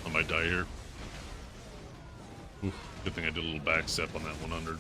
I might die here. Oof, good thing I did a little back step on that 100.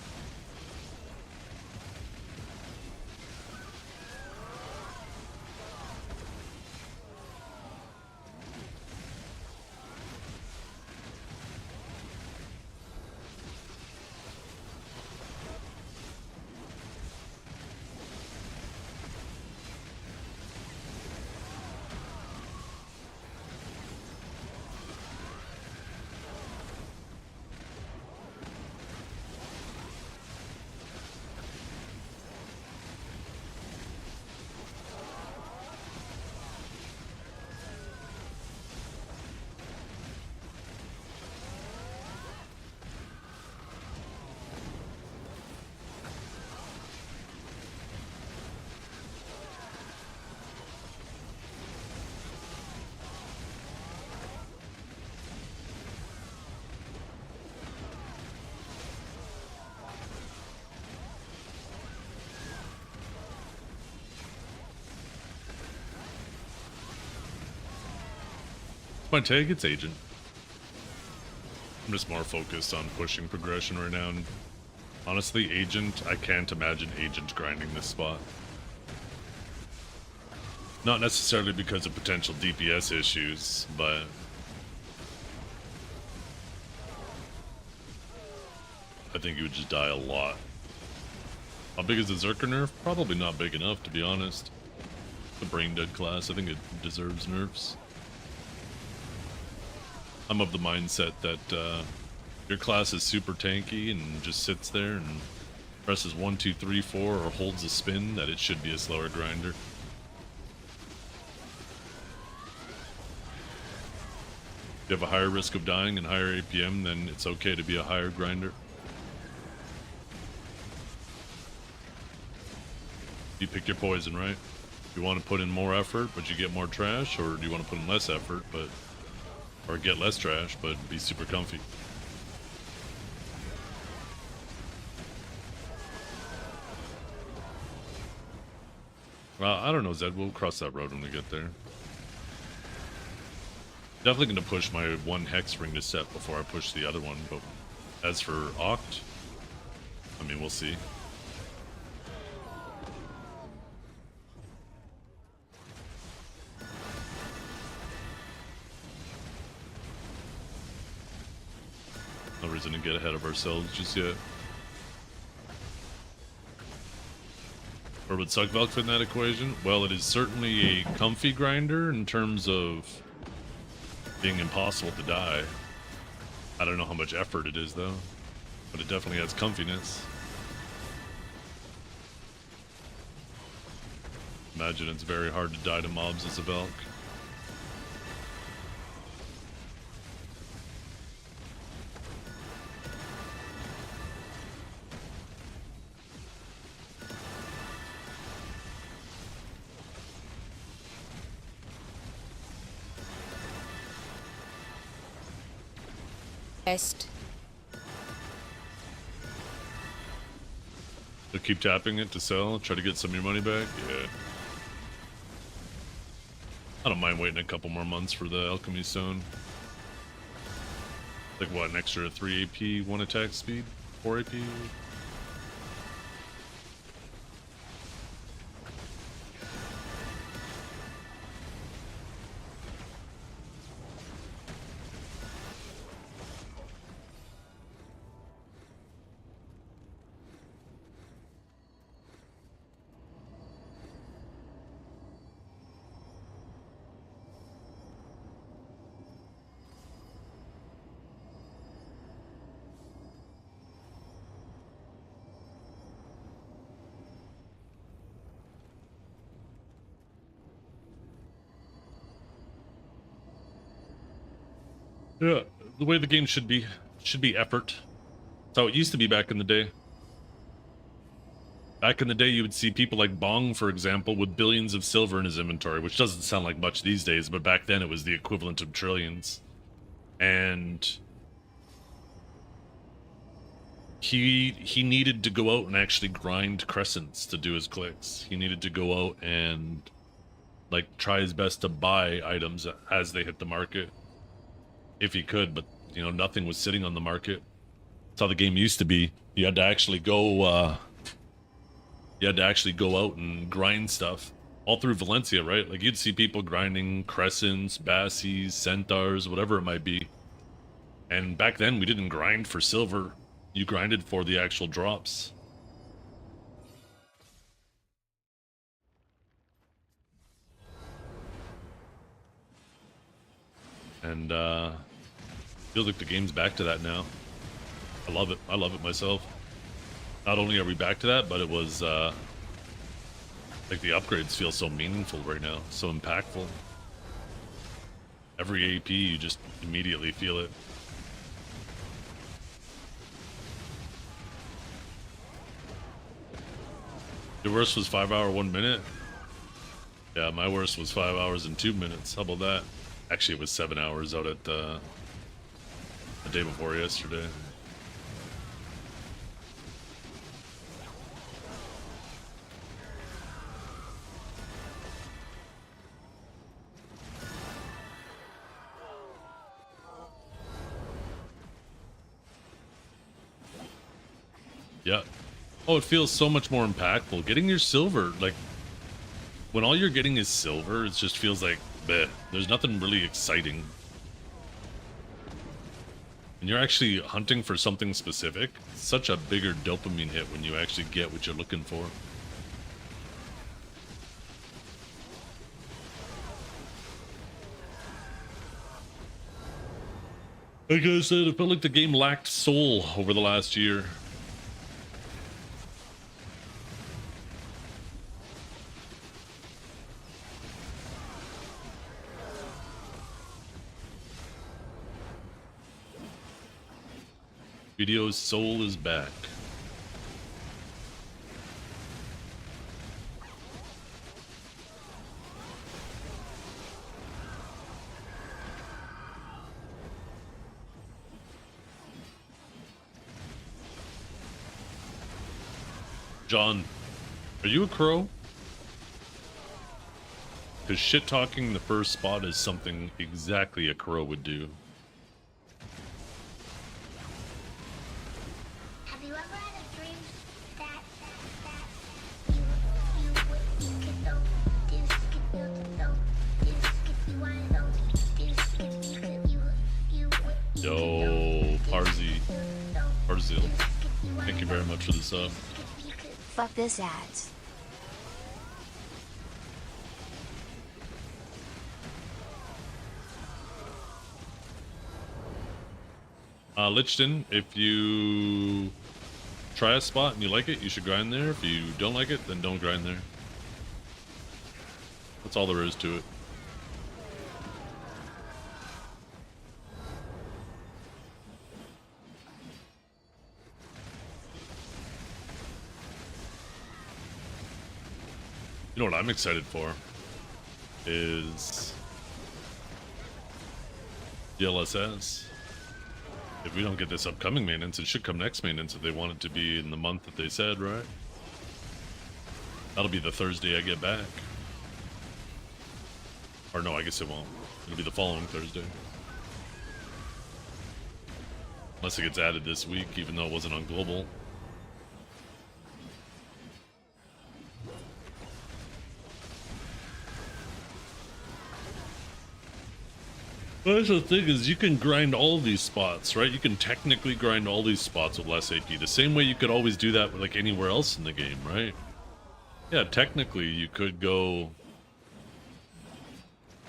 My tag, it's Agent. I'm just more focused on pushing progression right now, and honestly, Agent, I can't imagine Agent grinding this spot. Not necessarily because of potential DPS issues, but I think he would just die a lot. How big is the Zerker nerf? Probably not big enough, to be honest. The brain dead class, I think it deserves nerfs. I'm of the mindset that your class is super tanky and just sits there and presses 1, 2, 3, 4 or holds a spin, that it should be a slower grinder. If you have a higher risk of dying and higher APM, then it's okay to be a higher grinder. You pick your poison, right? You want to put in more effort, but you get more trash, or do you want to put in less effort, but or get less trash, but be super comfy? I don't know, Zed. We'll cross that road when we get there. Definitely going to push my one Hex ring to set before I push the other one, but as for Oct, I mean, we'll see. No reason to get ahead of ourselves just yet. Or would Suck Valk fit in that equation? Well, it is certainly a comfy grinder in terms of being impossible to die. I don't know how much effort it is though, but it definitely has comfiness. Imagine it's very hard to die to mobs as a Valk. Best. So keep tapping it to sell, try to get some of your money back. Yeah. I don't mind waiting a couple more months for the Alchemy Stone. Like what, an extra 3 AP, 1 attack speed, 4 AP? Yeah, the way the game should be effort. That's how it used to be back in the day. Back in the day, you would see people like Bong, for example, with billions of silver in his inventory, which doesn't sound like much these days, but back then it was the equivalent of trillions. And he needed to go out and actually grind crescents to do his clicks. He needed to go out and like try his best to buy items as they hit the market, if he could. But you know, nothing was sitting on the market. That's how the game used to be. You had to actually go. You had to actually go out and grind stuff all through Valencia, right? Like you'd see people grinding crescents, bassies, centaurs, whatever it might be. And back then we didn't grind for silver. You grinded for the actual drops. And feels like the game's back to that now. I love it. I love it myself. Not only are we back to that, but it was like the upgrades feel so meaningful right now, so impactful. Every AP, you just immediately feel it. Your worst was 5 hour 1 minute? Yeah, my worst was 5 hours and 2 minutes. How about that? Actually, it was 7 hours out at the day before yesterday. Yeah. Oh, it feels so much more impactful. Getting your silver, like, when all you're getting is silver, it just feels like, bleh. There's nothing really exciting. And you're actually hunting for something specific. It's such a bigger dopamine hit when you actually get what you're looking for. Like I said, it felt like the game lacked soul over the last year. Video's soul is back. John, are you a crow? Because shit-talking the first spot is something exactly a crow would do. Have you ever had a dream that you could know this could know this could you wanna know this could you Yo, Parzil. Thank you very much for the sub. Fuck this ads. Lichten, if you try a spot and you like it, you should grind there. If you don't like it, then don't grind there. That's all there is to it. You know what I'm excited for is DLSS. If we don't get this upcoming maintenance, it should come next maintenance if they want it to be in the month that they said, right? That'll be the Thursday I get back. Or no, I guess it won't. It'll be the following Thursday. Unless it gets added this week, even though it wasn't on global. Well, that's the thing is you can grind all these spots, right? You can technically grind all these spots with less AP. The same way you could always do that with like anywhere else in the game, right? Yeah, technically you could go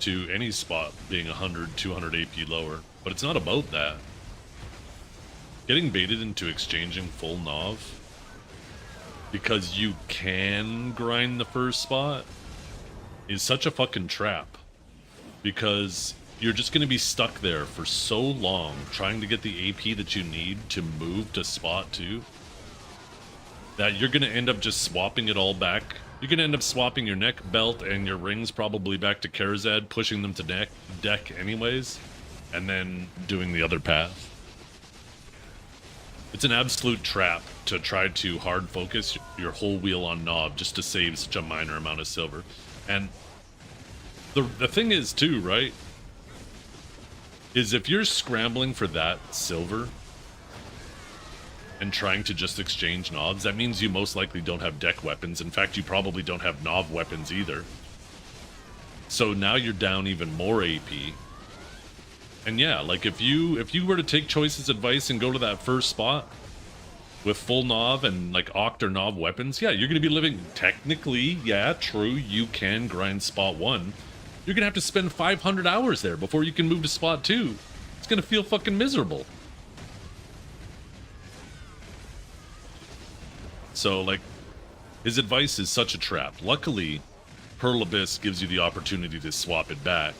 to any spot being 100, 200 AP lower, but it's not about that. Getting baited into exchanging full Nov because you can grind the first spot is such a fucking trap. Because you're just going to be stuck there for so long trying to get the AP that you need to move to spot 2 that you're going to end up just swapping it all back. You're going to end up swapping your neck belt and your rings probably back to Karazad, pushing them to deck anyways, and then doing the other path. It's an absolute trap to try to hard focus your whole wheel on Knob just to save such a minor amount of silver. And the thing is too, right, is if you're scrambling for that silver and trying to just exchange knobs, that means you most likely don't have deck weapons. In fact, you probably don't have knob weapons either. So now you're down even more AP. And yeah, like if you were to take Choice's advice and go to that first spot with full knob and like Oct or knob weapons, yeah, you're gonna be living technically, yeah, true, you can grind spot 1. You're gonna have to spend 500 hours there before you can move to spot 2. It's gonna feel fucking miserable. So, like, his advice is such a trap. Luckily, Pearl Abyss gives you the opportunity to swap it back.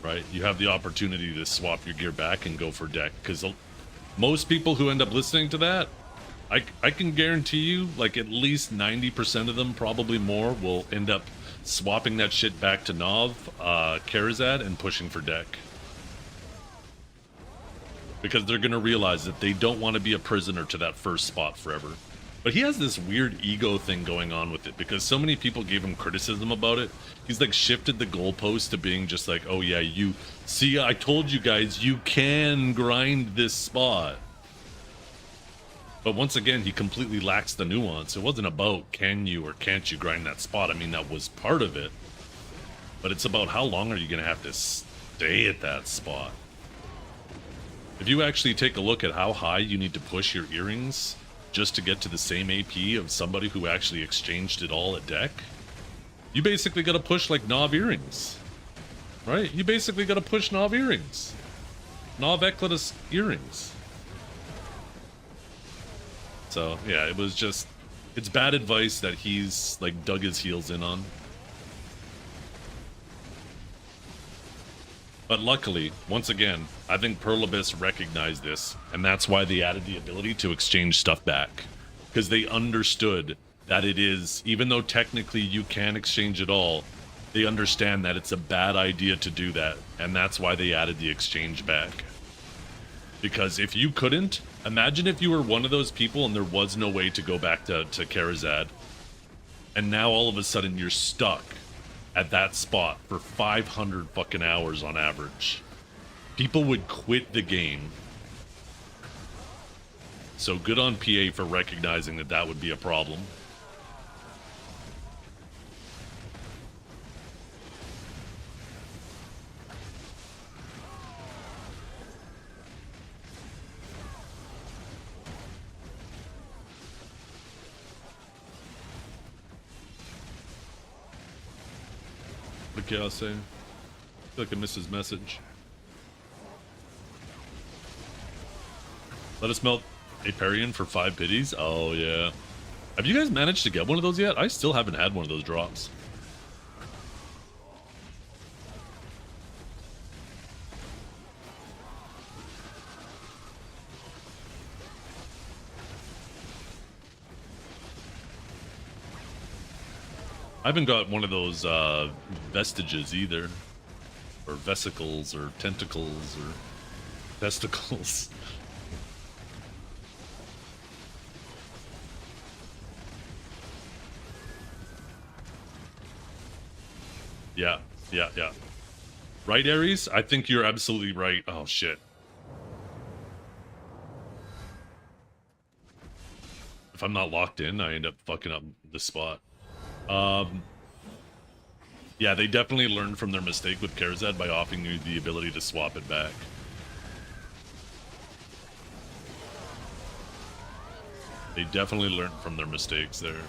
Right? You have the opportunity to swap your gear back and go for deck. Because most people who end up listening to that, I can guarantee you, like, at least 90% of them, probably more, will end up swapping that shit back to Nov, Karazad, and pushing for deck. Because they're going to realize that they don't want to be a prisoner to that first spot forever. But he has this weird ego thing going on with it, because so many people gave him criticism about it. He's like shifted the goalpost to being just like, oh yeah, you see, I told you guys, you can grind this spot. But once again, he completely lacks the nuance. It wasn't about can you or can't you grind that spot. I mean, that was part of it. But it's about how long are you going to have to stay at that spot. If you actually take a look at how high you need to push your earrings just to get to the same AP of somebody who actually exchanged it all at deck, you basically got to push like Nov earrings, right? You basically got to push Nov earrings. Nov Eclidus earrings. So, yeah, it was just, it's bad advice that he's like dug his heels in on. But luckily, once again, I think Pearl Abyss recognized this, and that's why they added the ability to exchange stuff back. Because they understood that it is, even though technically you can exchange it all, they understand that it's a bad idea to do that, and that's why they added the exchange back. Because if you couldn't, imagine if you were one of those people and there was no way to go back to Karazad, and now all of a sudden you're stuck at that spot for 500 fucking hours on average. People would quit the game. So good on PA for recognizing that that would be a problem. What did Chaos say? I feel like I missed his message. Let us melt a Parian for 5 pities? Oh, yeah. Have you guys managed to get one of those yet? I still haven't had one of those drops. I haven't got one of those vestiges either. Or vesicles, or tentacles, or vesticles. Yeah. Right, Ares? I think you're absolutely right. Oh, shit. If I'm not locked in, I end up fucking up the spot. Yeah, they definitely learned from their mistake with Karazad by offering you the ability to swap it back. They definitely learned from their mistakes there.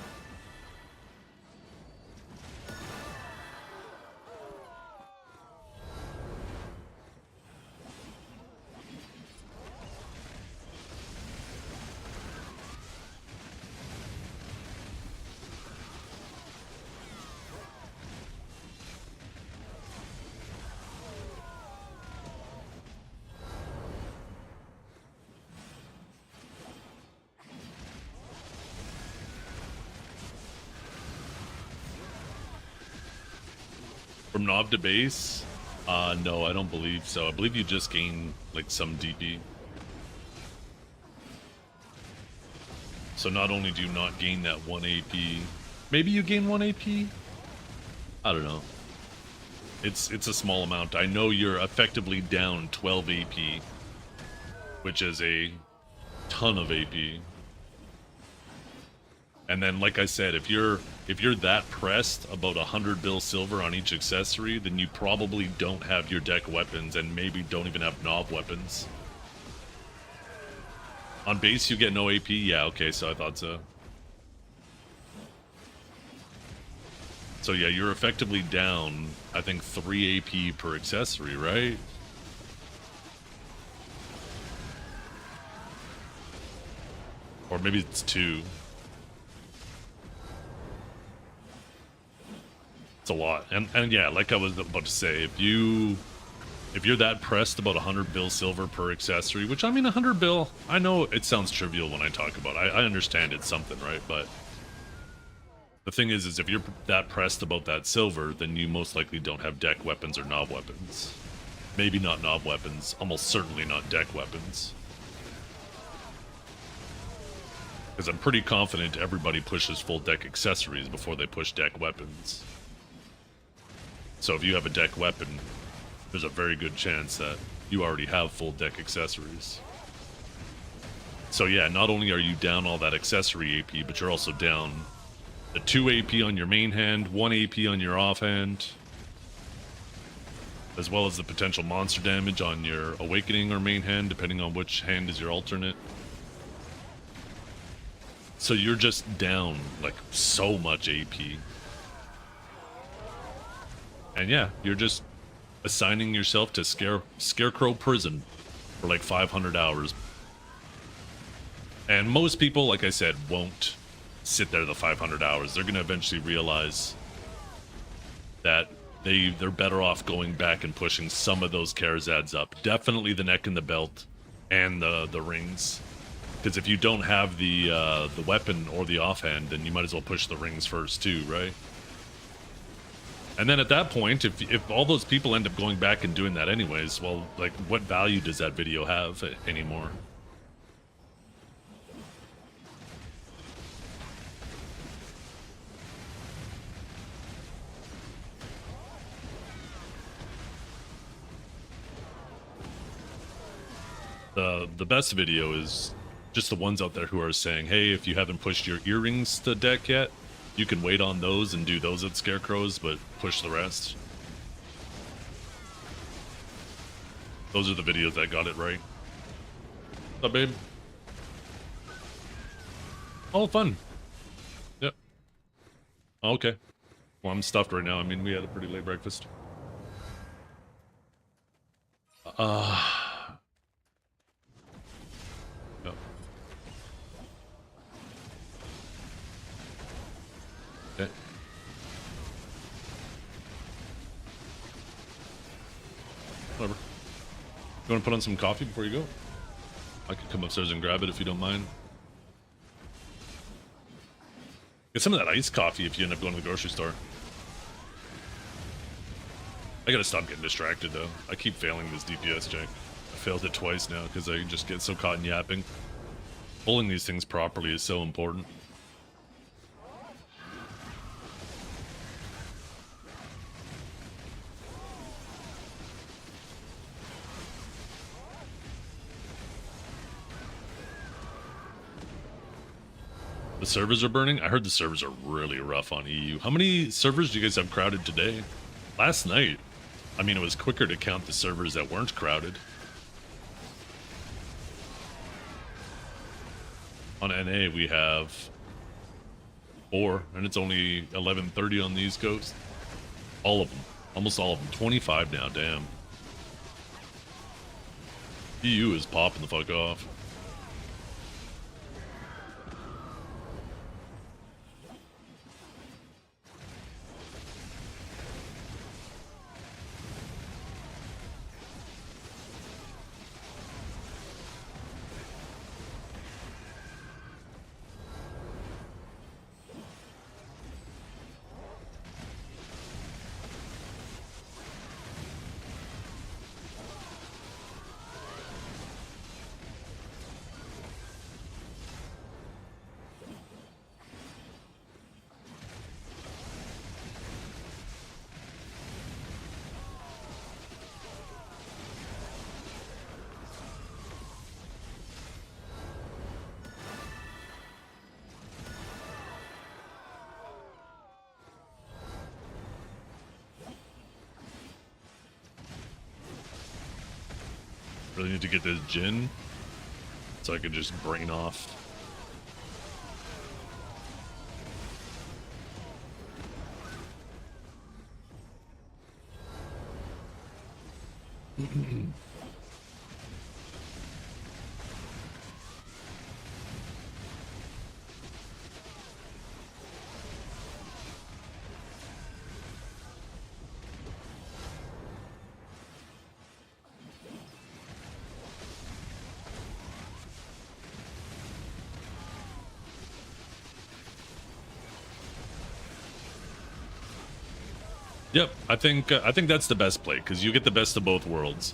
From knob to base? No, I don't believe so. I believe you just gain, like, some DP. So not only do you not gain that 1 AP, maybe you gain 1 AP? I don't know. It's a small amount. I know you're effectively down 12 AP, which is a ton of AP. And then, like I said, if you're that pressed about 100 bill silver on each accessory, then you probably don't have your deck weapons and maybe don't even have knob weapons. On base, you get no AP? Yeah, okay, so I thought so. So yeah, you're effectively down, I think, 3 AP per accessory, right? Or maybe it's 2. It's a lot. And yeah, like I was about to say, if you're that pressed about 100 bill silver per accessory, which, I mean, 100 bill, I know it sounds trivial when I talk about it. I understand it's something, right? But the thing is if you're that pressed about that silver, then you most likely don't have deck weapons or knob weapons. Maybe not knob weapons, almost certainly not deck weapons. Because I'm pretty confident everybody pushes full deck accessories before they push deck weapons. So if you have a deck weapon, there's a very good chance that you already have full deck accessories. So yeah, not only are you down all that accessory AP, but you're also down the 2 AP on your main hand, 1 AP on your offhand, as well as the potential monster damage on your awakening or main hand, depending on which hand is your alternate. So you're just down, like, so much AP. And yeah, you're just assigning yourself to Scarecrow Prison for like 500 hours. And most people, like I said, won't sit there the 500 hours. They're going to eventually realize that they're better off going back and pushing some of those Karazads up. Definitely the neck and the belt and the rings. Because if you don't have the weapon or the offhand, then you might as well push the rings first too, right? And then at that point, if all those people end up going back and doing that anyways, well, like, what value does that video have anymore? The best video is just the ones out there who are saying, hey, if you haven't pushed your earrings to deck yet, you can wait on those and do those at Scarecrows, but push the rest. Those are the videos that got it right. What's up, babe? Oh, fun. Yep. Oh, okay. Well, I'm stuffed right now. I mean, we had a pretty late breakfast. Yep. Okay. Whatever. You want to put on some coffee before you go? I could come upstairs and grab it if you don't mind. Get some of that iced coffee if you end up going to the grocery store. I gotta stop getting distracted though. I keep failing this DPS check. I failed it twice now because I just get so caught in yapping. Pulling these things properly is so important. The servers are burning? I heard the servers are really rough on EU. How many servers do you guys have crowded today? Last night. I mean, it was quicker to count the servers that weren't crowded. On NA, we have 4, and it's only 11:30 on the East Coast. All of them. Almost all of them. 25 now, damn. EU is popping the fuck off. Really need to get this Jin so I can just brain off. Yep, I think that's the best play because you get the best of both worlds,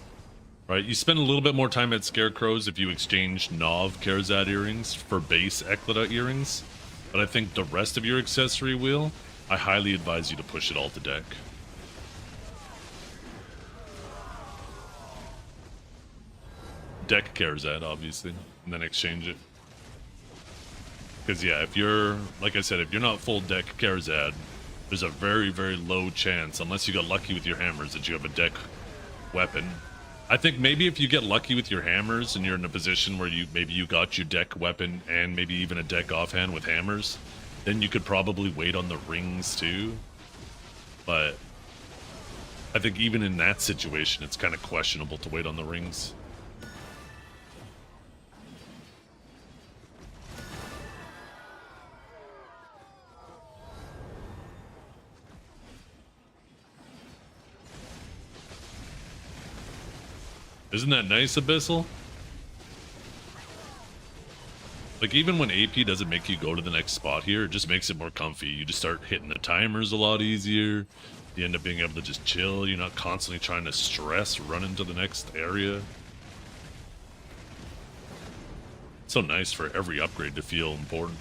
right? You spend a little bit more time at Scarecrows if you exchange Nov Kerzad earrings for base Eclida earrings, but I think the rest of your accessory wheel, I highly advise you to push it all to deck. Deck Kerzad, obviously, and then exchange it. Because yeah, if you're, like I said, if you're not full deck Kerzad, there's a very, very low chance, unless you got lucky with your hammers, that you have a deck weapon. I think maybe if you get lucky with your hammers and you're in a position where you got your deck weapon and maybe even a deck offhand with hammers, then you could probably wait on the rings too. But I think even in that situation, it's kind of questionable to wait on the rings. Isn't that nice, Abyssal? Like, even when AP doesn't make you go to the next spot here, it just makes it more comfy. You just start hitting the timers a lot easier. You end up being able to just chill. You're not constantly trying to stress, run into the next area. It's so nice for every upgrade to feel important.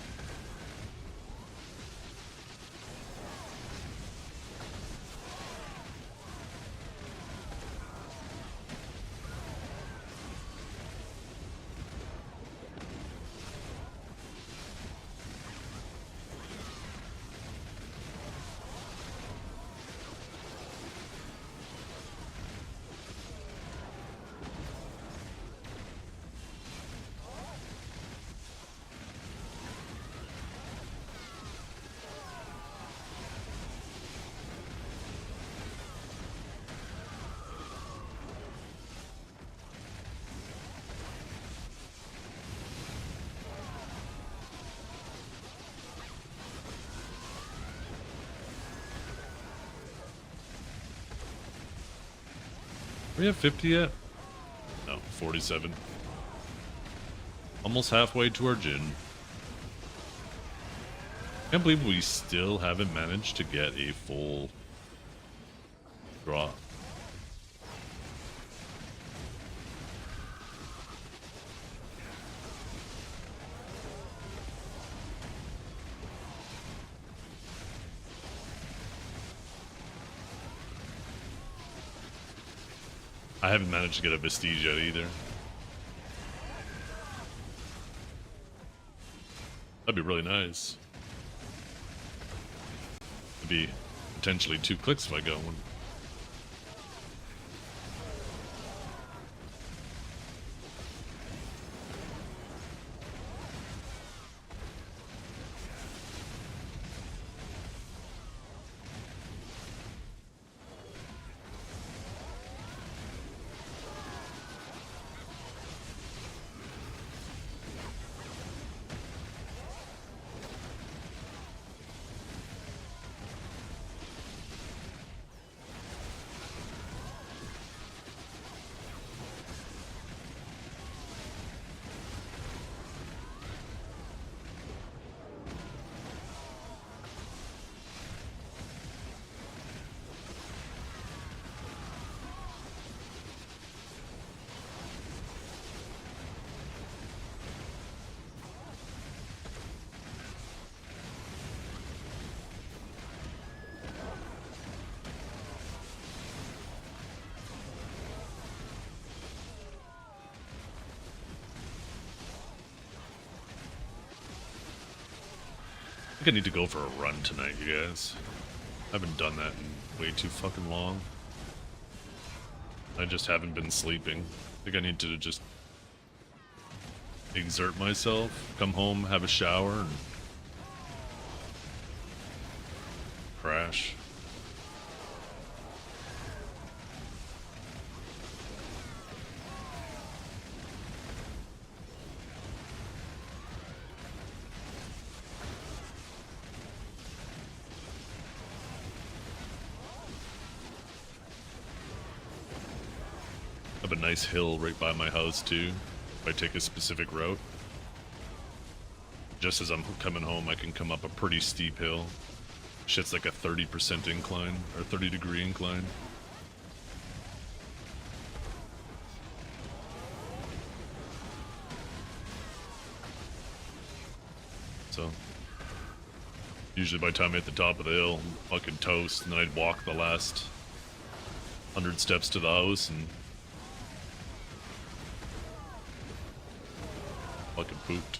We have 50 yet? No, 47. Almost halfway to our Jin. Can't believe we still haven't managed to get a full draw. I haven't managed to get a Vestige yet either. That'd be really nice. It'd be potentially 2 clicks if I got one. I think I need to go for a run tonight, you guys. I haven't done that in way too fucking long. I just haven't been sleeping. think I need to just exert myself, come home, have a shower, and crash. I have a nice hill right by my house too. If I take a specific route, just as I'm coming home, I can come up a pretty steep hill. Shit's like a 30% incline or 30-degree incline. So usually by the time I hit the top of the hill, I'm fucking toast, and then I'd walk the last 100 steps to the house and fucking pooped.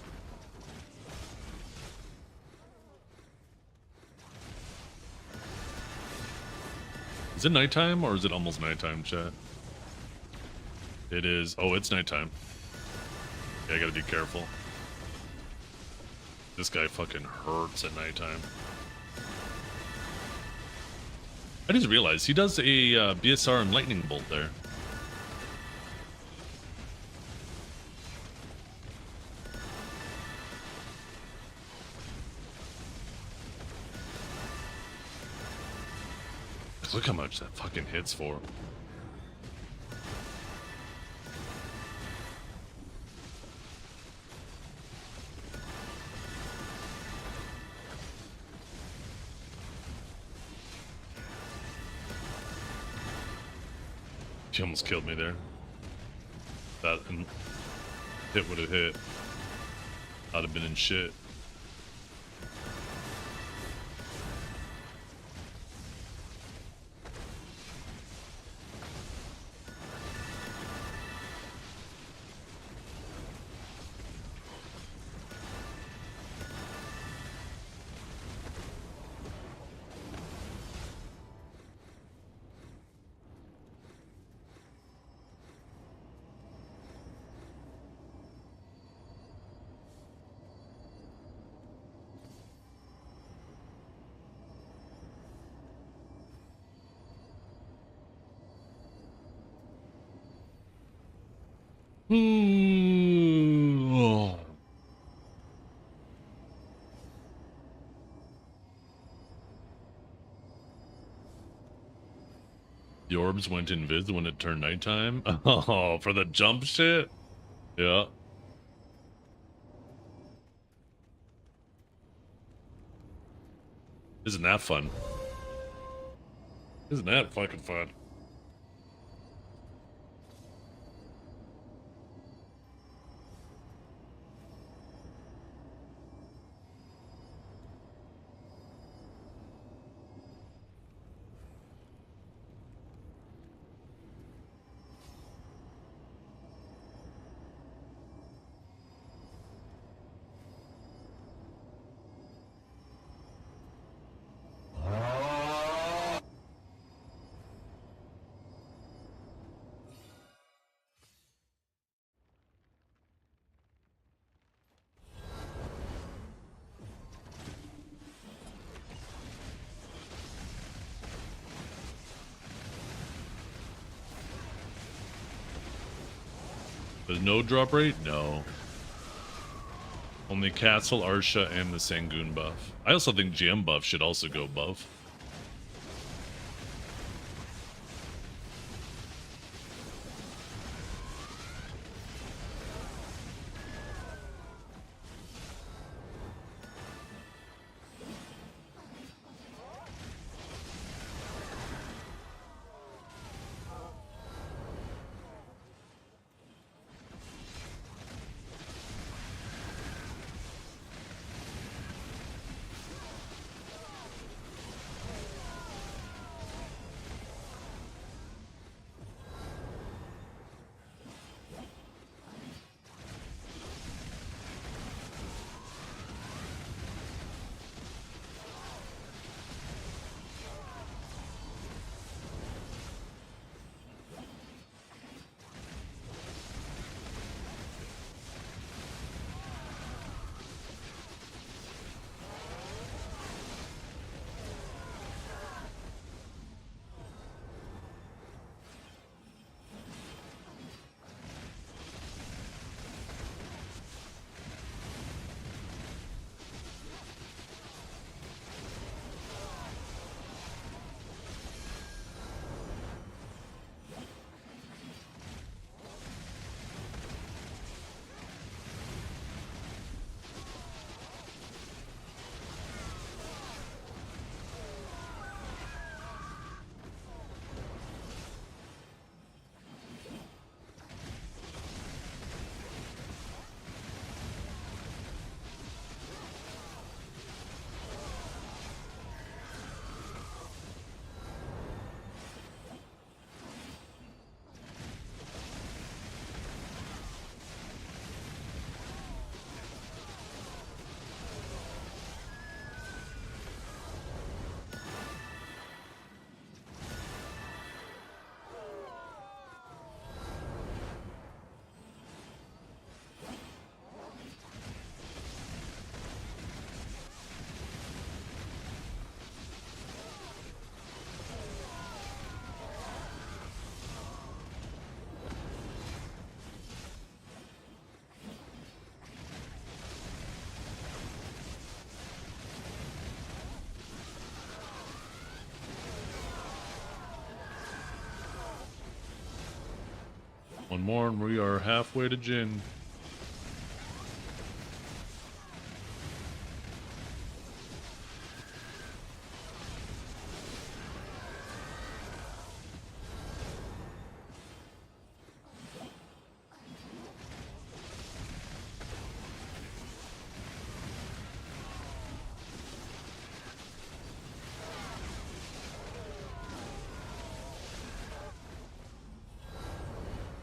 Is it nighttime or is it almost nighttime, chat? It is. Oh, it's nighttime. Yeah, I gotta be careful. This guy fucking hurts at nighttime. I just realized he does a BSR and lightning bolt there. Look how much that fucking hits for. She almost killed me there. That hit would have hit. I'd have been in shit. Oh. The orbs went invis when it turned nighttime. Oh, for the jump shit? Yeah. Isn't that fun? Isn't that fucking fun? There's no drop rate? No. Only Castle, Arsha, and the Sangoon buff. I also think GM buff should also go above. One more and we are halfway to Jin.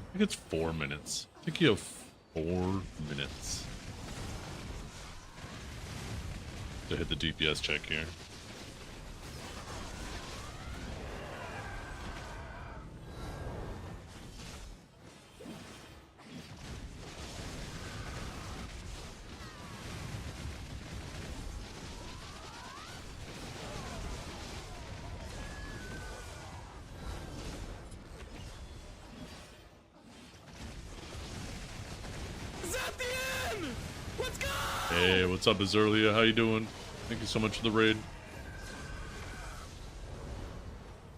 I think it's 4 minutes. I think you have 4 minutes to hit the DPS check here. Zethiann! Let's go! Hey, what's up, Azurlia? How you doing? Thank you so much for the raid.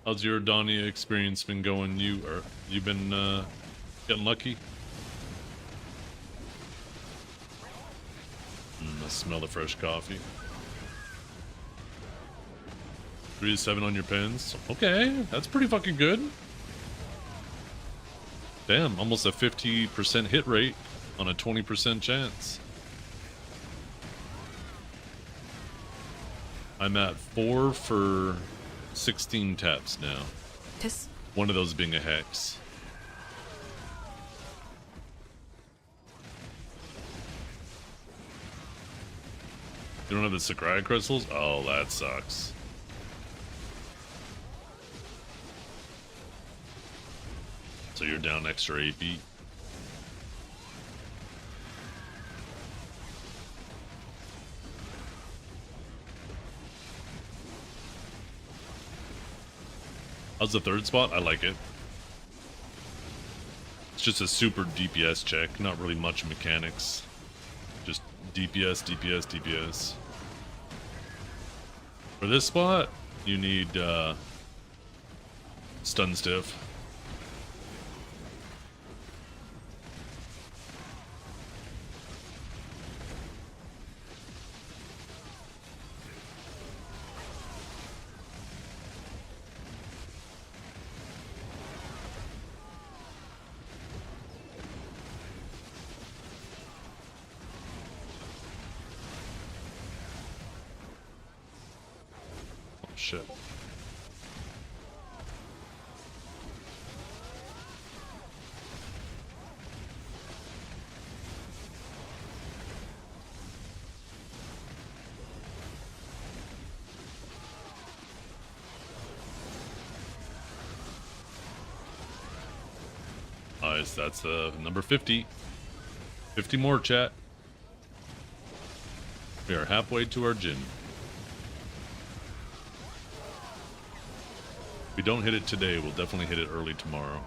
How's your Donnie experience been going? You been getting lucky? I smell the fresh coffee. 3 to 7 on your pins. Okay, that's pretty fucking good. Damn, almost a 50% hit rate on a 20% chance. I'm at 4 for 16 taps now. Just One of those being a hex. You don't have the Sakurai crystals? Oh, that sucks. So you're down extra 8 beat. How's the third spot? I like it. It's just a super DPS check, not really much mechanics. Just DPS, DPS, DPS. For this spot, you need stun stiff. Shit. Nice, that's number 50. 50 more, chat. We are halfway to our gym. If we don't hit it today, we'll definitely hit it early tomorrow.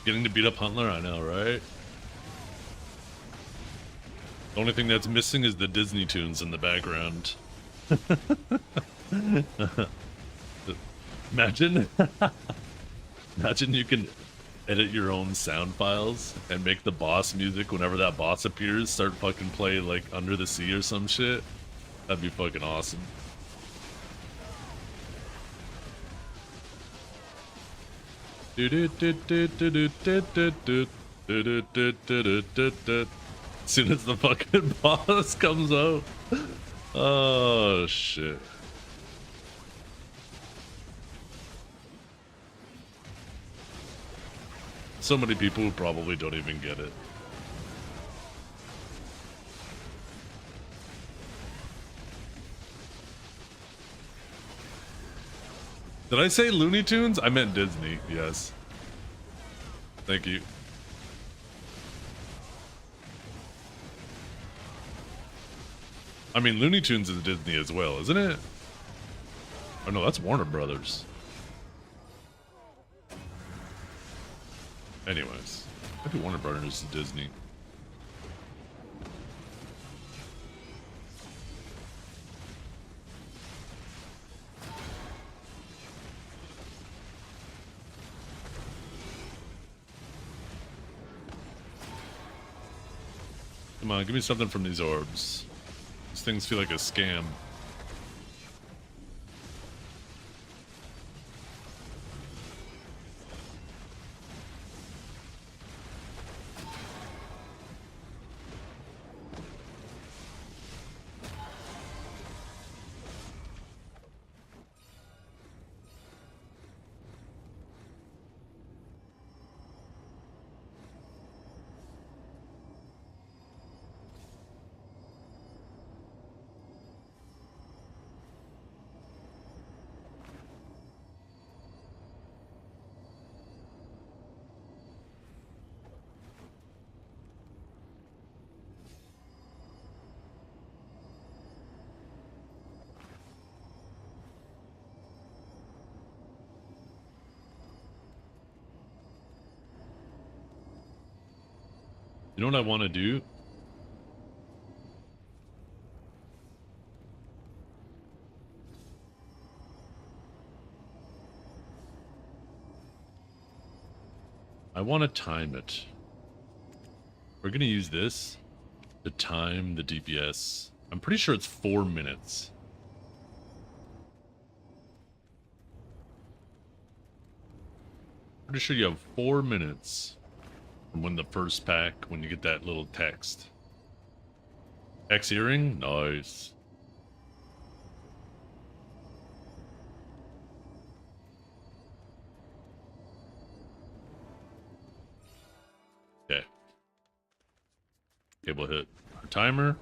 Getting to beat up Huntler, I know, right? The only thing that's missing is the Disney tunes in the background. Imagine, imagine you can edit your own sound files and make the boss music whenever that boss appears start fucking play like Under the Sea or some shit. That'd be fucking awesome. As soon as the fucking boss comes out. Oh shit. So many people who probably don't even get it. Did I say Looney Tunes? I meant Disney, yes. Thank you. I mean, Looney Tunes is Disney as well, isn't it? Oh no, that's Warner Brothers. Anyways, maybe Warner Brothers is Disney. Come on, give me something from these orbs. These things feel like a scam. You know what I want to do? I want to time it. We're going to use this to time the DPS. I'm pretty sure it's 4 minutes. Pretty sure you have 4 minutes from when the first pack, when you get that little text. X earring? Nice. Okay. Okay, we'll hit our timer.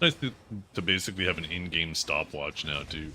Nice to basically have an in-game stopwatch now, too.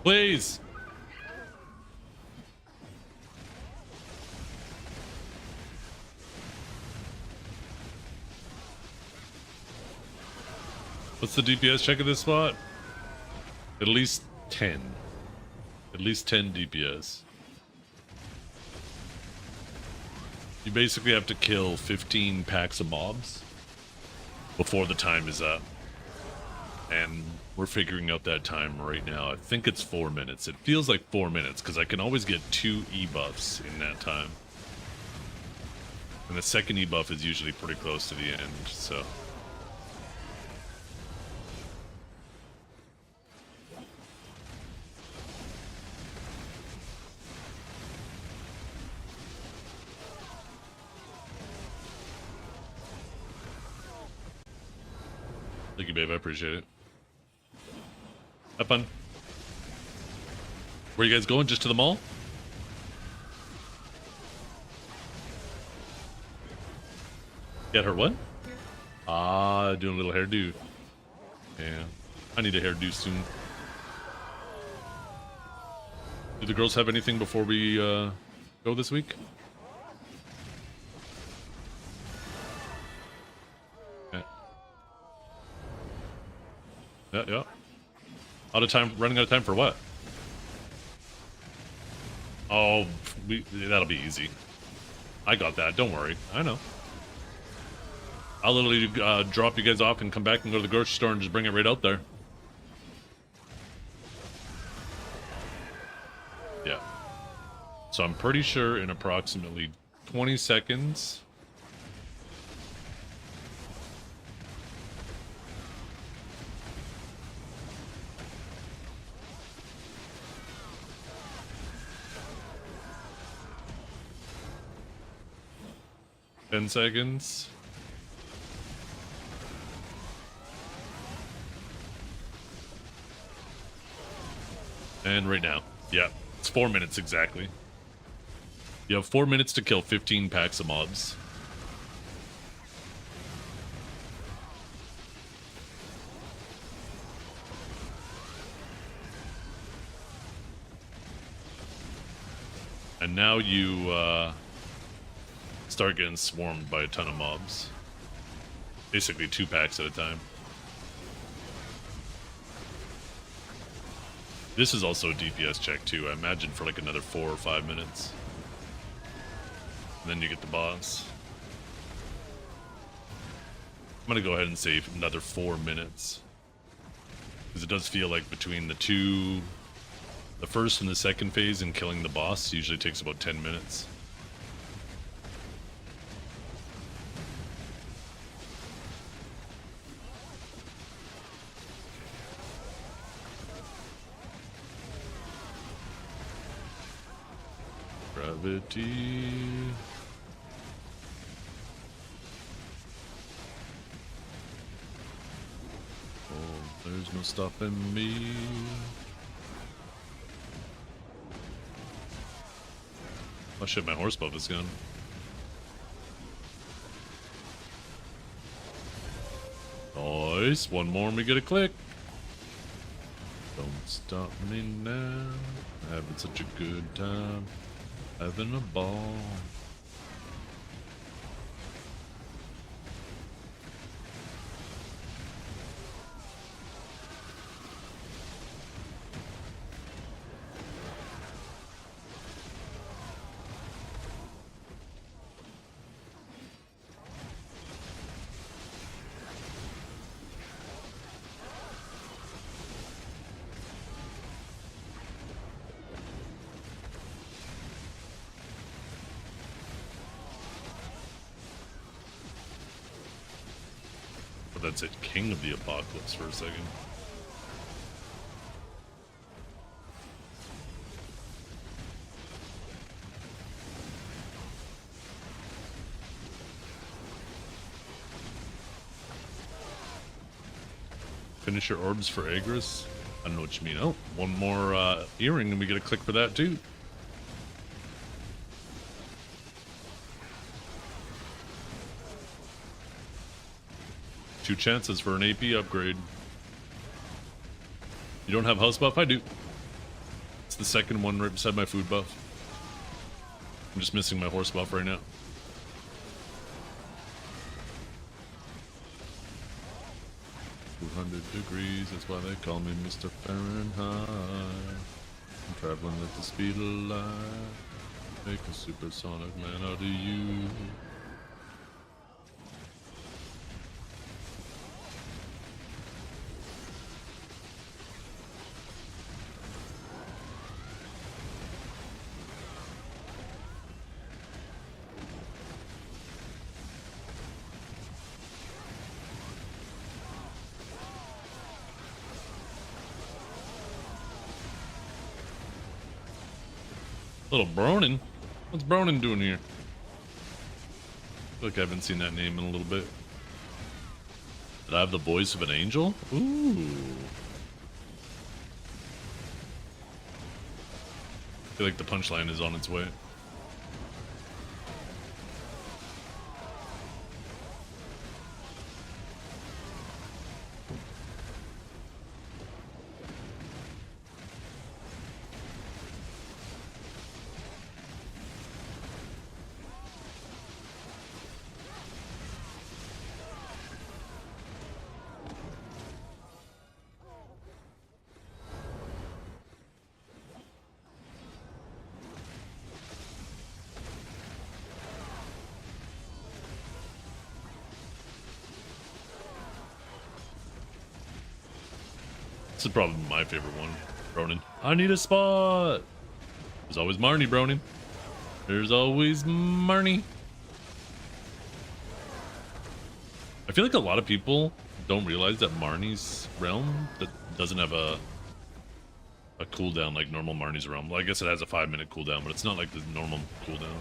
Please! What's the DPS check of this spot? At least 10. At least 10 DPS. You basically have to kill 15 packs of mobs before the time is up. And we're figuring out that time right now. I think it's 4 minutes. It feels like 4 minutes because I can always get 2 E-buffs in that time. And the second E-buff is usually pretty close to the end, so... Thank you, babe. I appreciate it. Have fun. Where you guys going? Just to the mall? Get her what? Ah, doing a little hairdo. Yeah. I need a hairdo soon. Do the girls have anything before we go this week? Yeah. Yeah. Running out of time for what? Oh, that'll be easy. I got that. Don't worry. I know. I'll literally drop you guys off and come back and go to the grocery store and just bring it right out there. Yeah. So I'm pretty sure in approximately 20 seconds... Ten seconds. And right now. Yeah, it's 4 minutes exactly. You have 4 minutes to kill 15 packs of mobs. And now you start getting swarmed by a ton of mobs. Basically 2 packs at a time. This is also a DPS check too, I imagine for like another 4 or 5 minutes. And then you get the boss. I'm gonna go ahead and say another 4 minutes. Because it does feel like between the first and the second phase and killing the boss usually takes about 10 minutes. Gravity. Oh, there's no stopping me. Oh shit, my horse buff is gone. Nice, one more and we get a click. Don't stop me now. Having such a good time. Having a ball. That's it, King of the Apocalypse for a second. Finish your orbs for Agris? I don't know what you mean. Oh, one more earring and we get a click for that too. Two chances for an AP upgrade. You don't have house buff? I do. It's the second one right beside my food buff. I'm just missing my horse buff right now. Degrees, that's why they call me Mr. Fahrenheit. I'm traveling at the speed of light. Make a supersonic man out of you. Little Bronin? What's Bronin doing here? I feel like I haven't seen that name in a little bit. I have the voice of an angel? Ooh. I feel like the punchline is on its way. This is probably my favorite one, Bronin. I need a spot. There's always Marnie, Bronin. There's always Marnie. I feel like a lot of people don't realize that Marnie's realm that doesn't have a cooldown like normal Marnie's realm. Well, I guess it has a 5-minute cooldown, but it's not like the normal cooldown.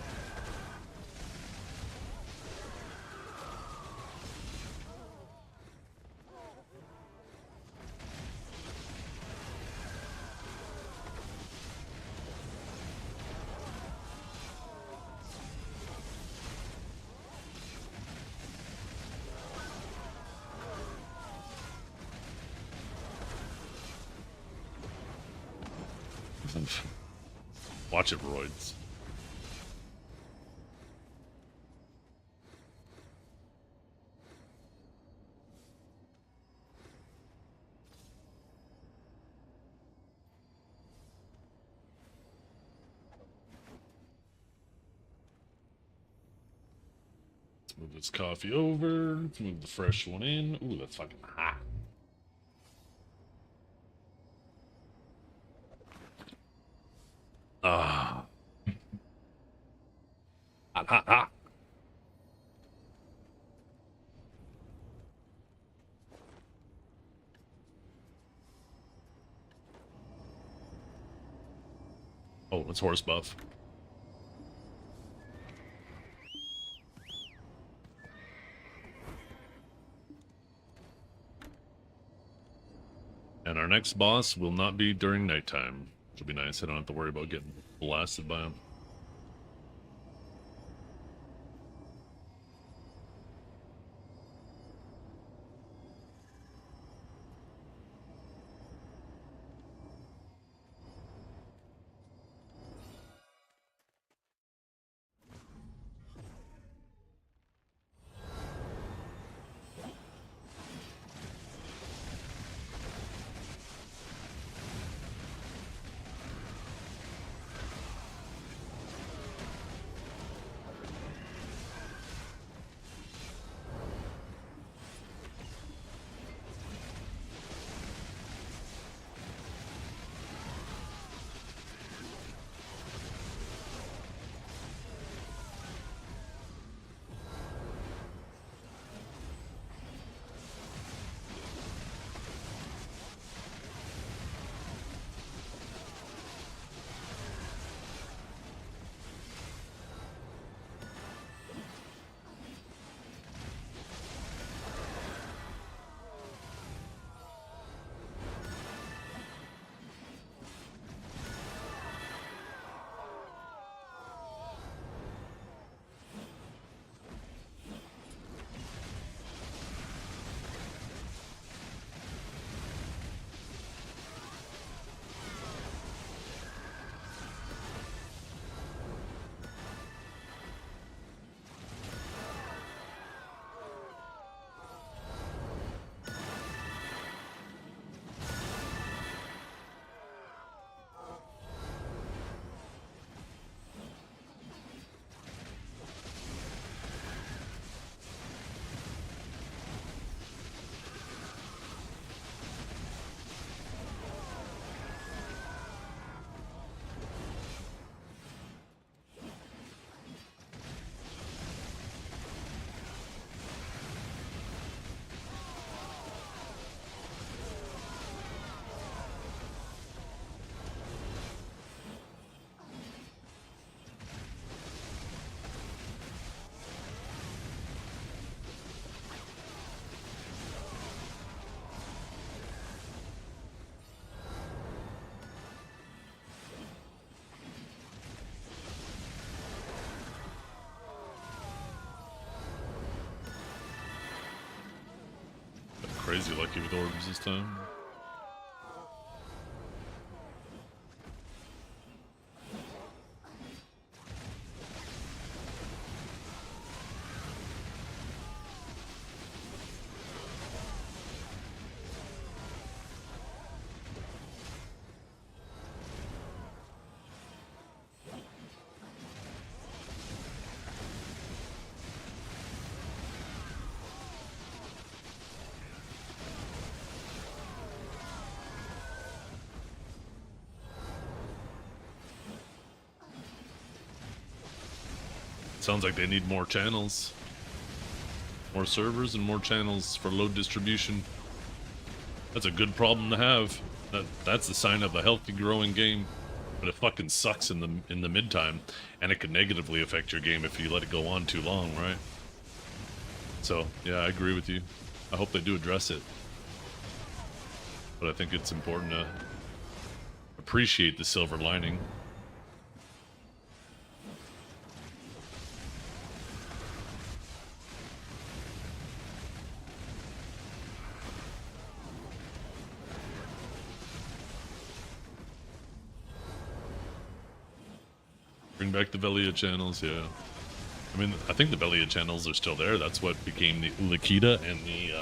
Watch it, roids. Let's move this coffee over. Let's move the fresh one in. Ooh, that's fucking hot. Ah. Hot, hot, hot. Oh, it's horse buff. And our next boss will not be during nighttime, which will be nice. I don't have to worry about getting blasted by him. crazy lucky with orbs this time. Sounds like they need more channels. More servers and more channels for load distribution. That's a good problem to have. That's the sign of a healthy growing game. But it fucking sucks in the mid time, and it could negatively affect your game if you let it go on too long, right? So yeah, I agree with you. I hope they do address it. But I think it's important to appreciate the silver lining. Bring back the Velia channels, yeah. I mean, I think the Velia channels are still there. That's what became the Ulakita and the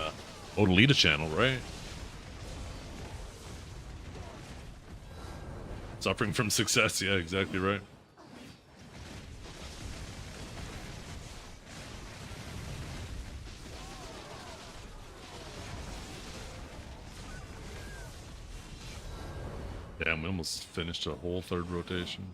Odalita channel, right? Suffering from success, yeah, exactly right. Damn, we almost finished a whole third rotation.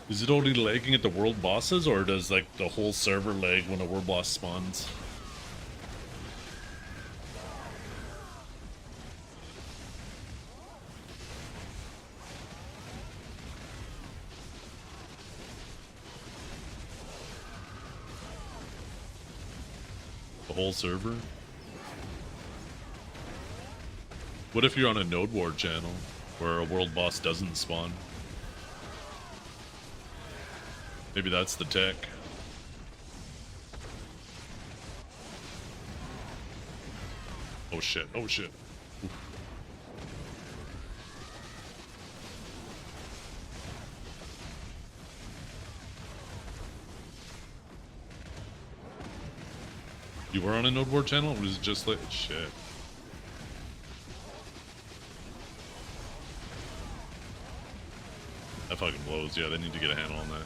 Is it only lagging at the world bosses, or does like the whole server lag when a world boss spawns? The whole server? What if you're on a Node War channel where a world boss doesn't spawn? Maybe that's the tech. Oh shit, oh shit. Oof. You were on a Node War channel, or was it just like shit? That fucking blows, yeah, they need to get a handle on that.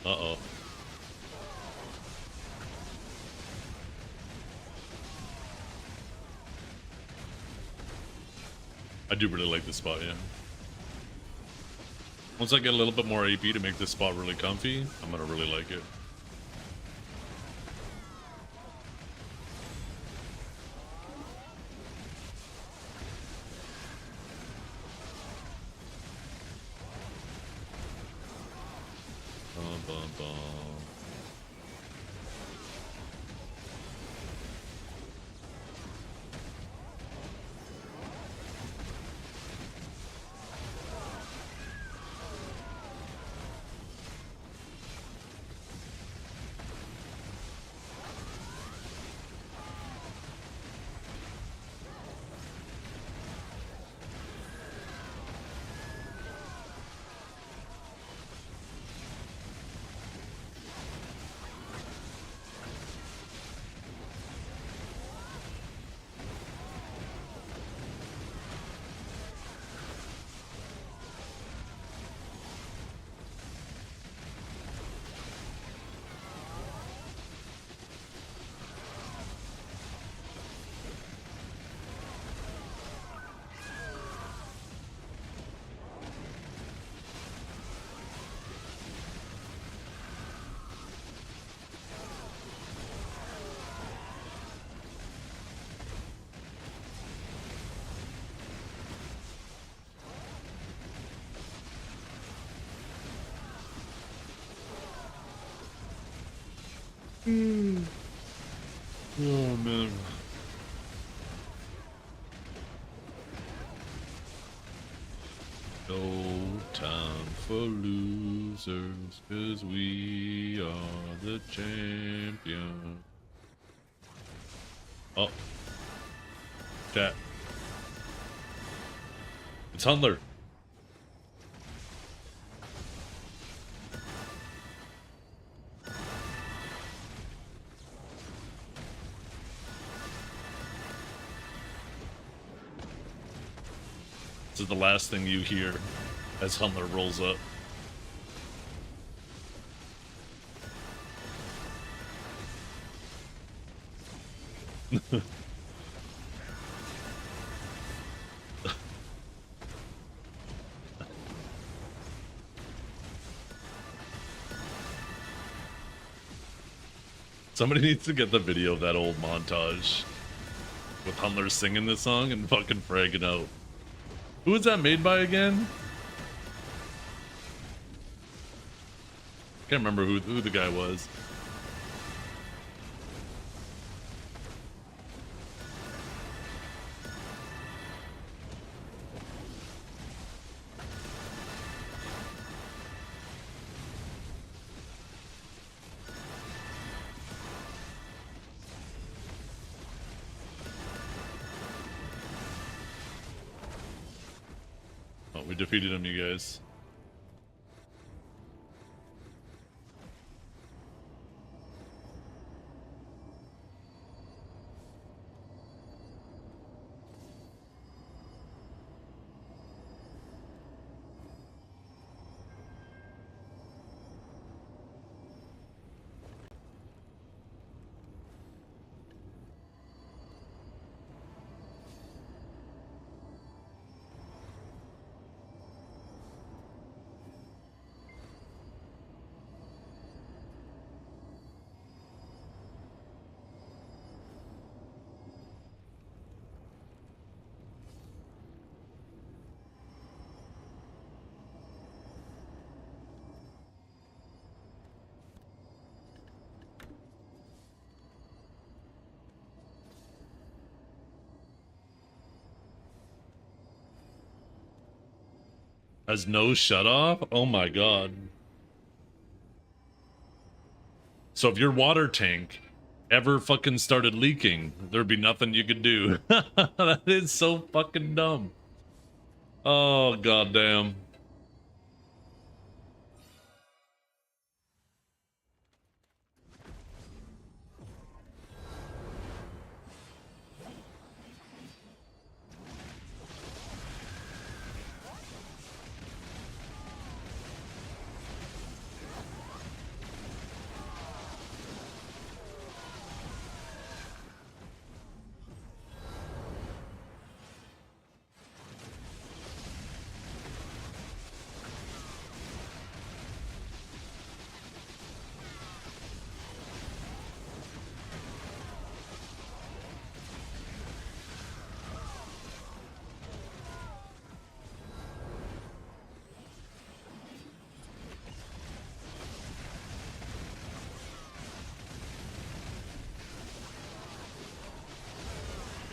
Uh-oh. I do really like this spot, yeah. Once I get a little bit more AP to make this spot really comfy, I'm gonna really like it. Bum, bum, bum. Oh man. No time for losers, 'cause we are the champion. Oh. Chat. It's Hundler. This is the last thing you hear as Hundler rolls up. Somebody needs to get the video of that old montage with Hundler singing this song and fucking fragging out. Who was that made by again? Can't remember who the guy was. Oh, we defeated him, you guys. Has no shut off? Oh my god. So if your water tank ever fucking started leaking, there'd be nothing you could do. That is so fucking dumb. Oh goddamn.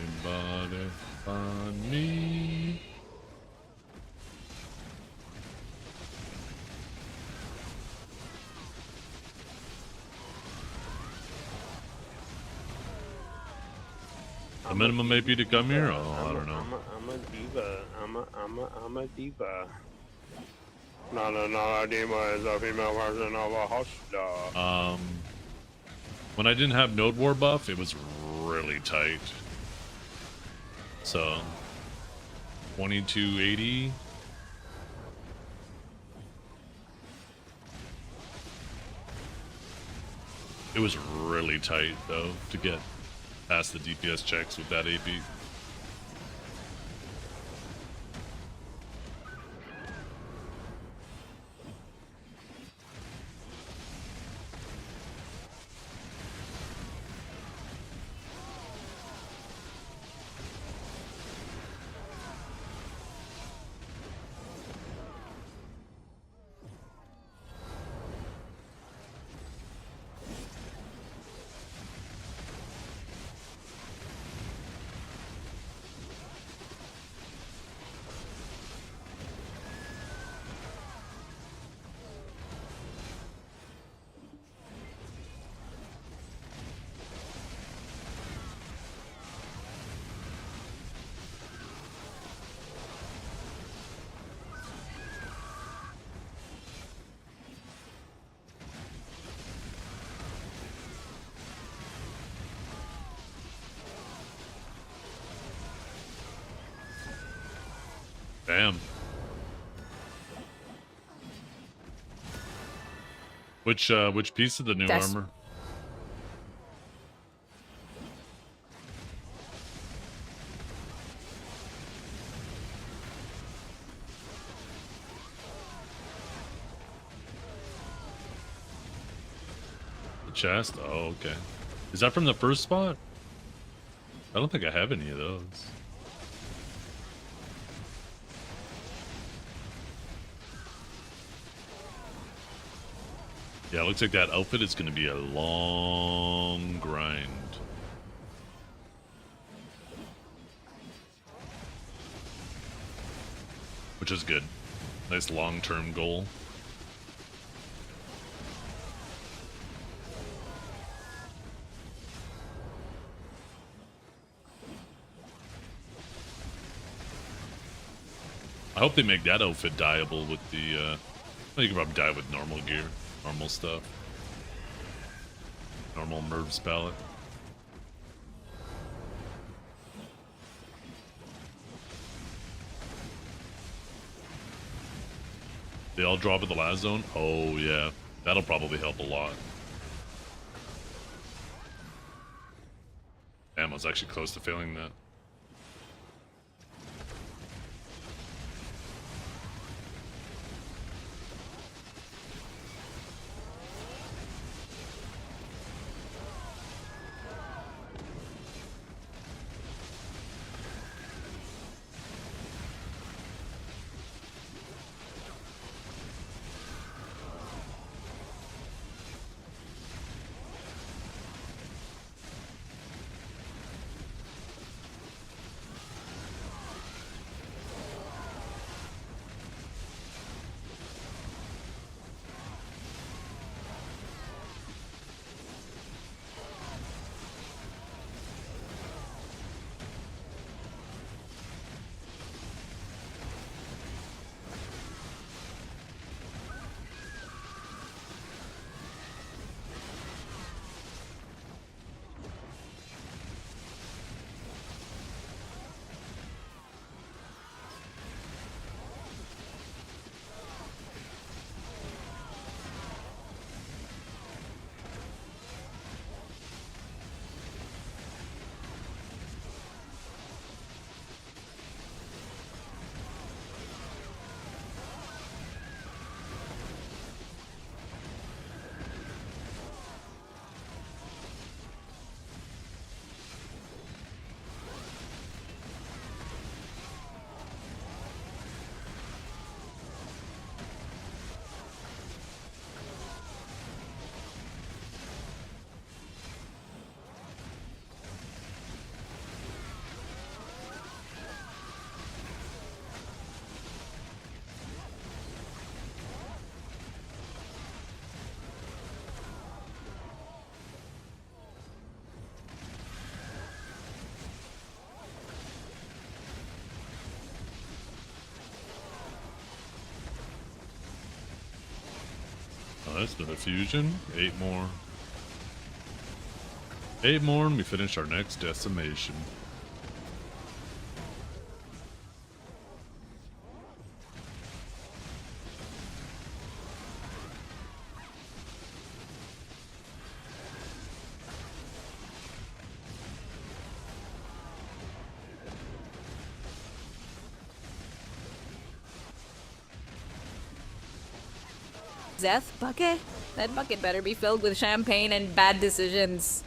Anybody find me? The minimum maybe to come here? Oh, I don't know. I'm a diva. I'm a diva. Not a diva is a female version of a hosta. When I didn't have Node War buff, it was really tight. So 2280. It was really tight though to get past the DPS checks with that AP. Damn. Which piece of the new That's- armor? The chest? Oh, okay. Is that from the first spot? I don't think I have any of those. Yeah, it looks like that outfit is going to be a long grind. Which is good. Nice long-term goal. I hope they make that outfit dyeable with the, well, you can probably dye with normal gear, normal stuff. Normal Merv's palette. They all drop at the last zone? Oh, yeah. That'll probably help a lot. Damn, I was actually close to failing that. Oh, that's been a fusion. 8 more. 8 more and we finish our next decimation. Zeth bucket? That bucket better be filled with champagne and bad decisions.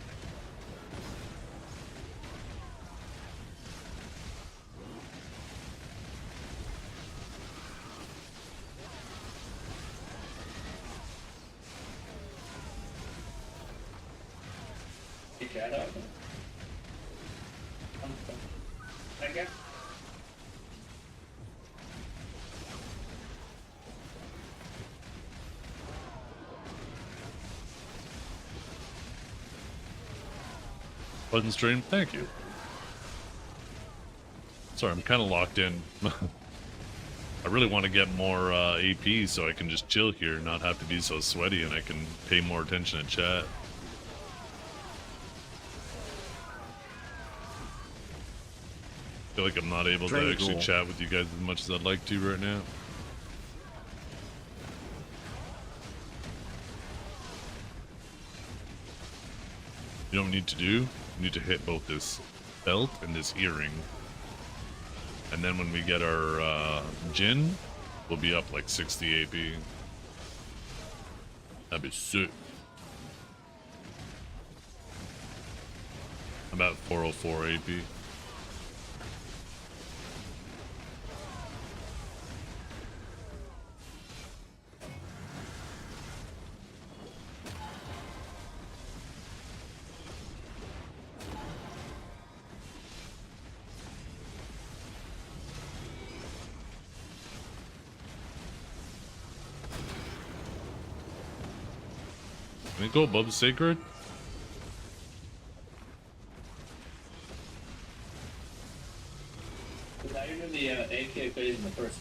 Pleasant stream, thank you. Sorry, I'm kind of locked in. I really want to get more AP so I can just chill here, not have to be so sweaty, and I can pay more attention to chat. feel like I'm not able to actually chat with you guys as much as I'd like to right now. You don't need to do, you need to hit both this belt and this earring. And then when we get our Jin, we'll be up like 60 AP. That'd be sick. About 404 AP. Can it go above the sacred? Now you're in the AK phase in the first.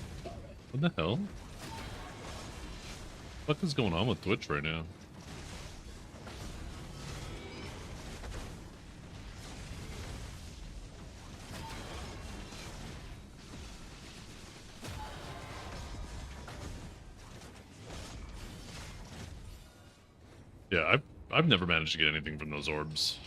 What the hell? What is going on with Twitch right now? Yeah, I've never managed to get anything from those orbs.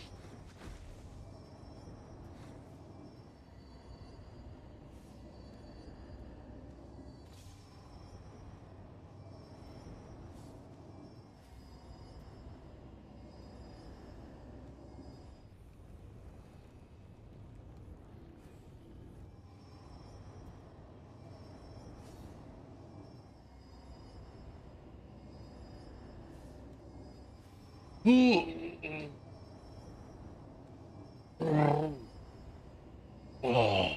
Oh.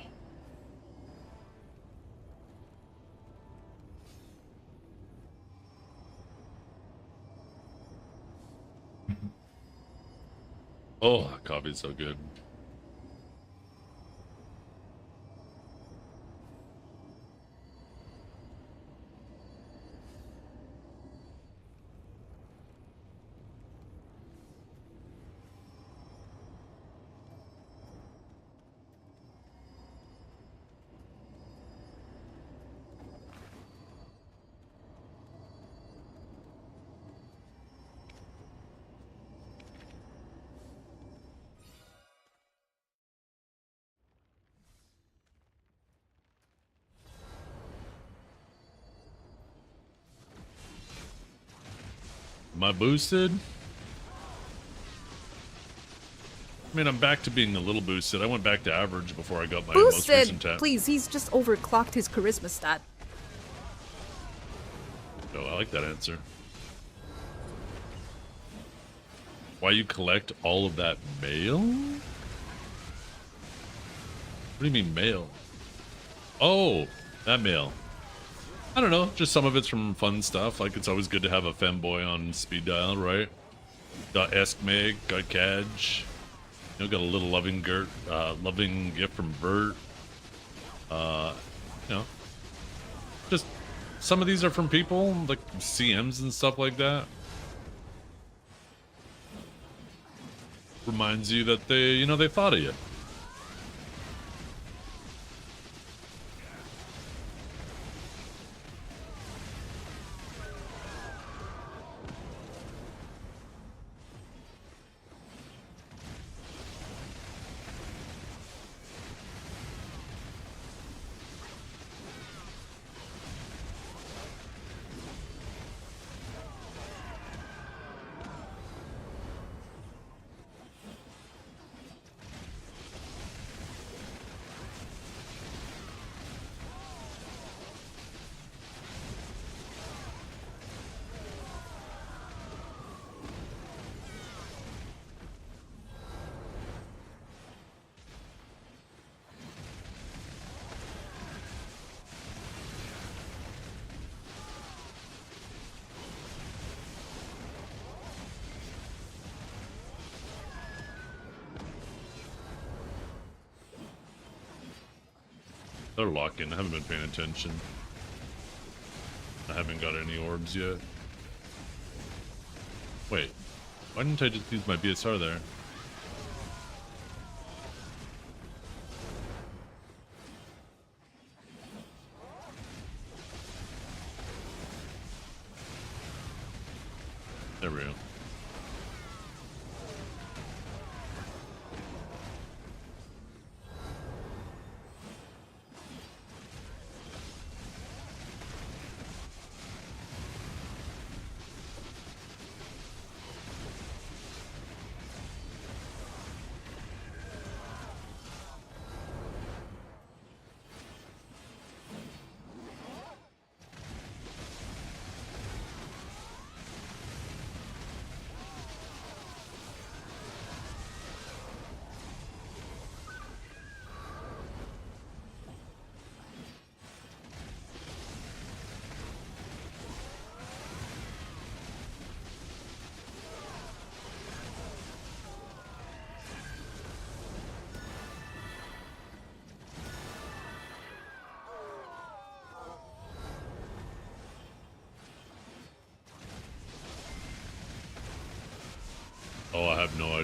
Oh, that coffee's so good. Am I boosted? I mean, I'm back to being a little boosted. I went back to average before I got my most recent Boosted! tap. Please, he's just overclocked his charisma stat. Oh, I like that answer. Why you collect all of that mail? What do you mean mail? Oh, that mail. I don't know, just some of it's from fun stuff. Like, it's always good to have a femboy on speed dial, right? Got Eskmeg, got Cadge. You know, got a little loving gift from Bert. You know, just some of these are from people, like CMs and stuff like that. Reminds you that they, you know, they thought of you. They're locking. I haven't been paying attention. I haven't got any orbs yet. Wait, why didn't I just use my BSR there?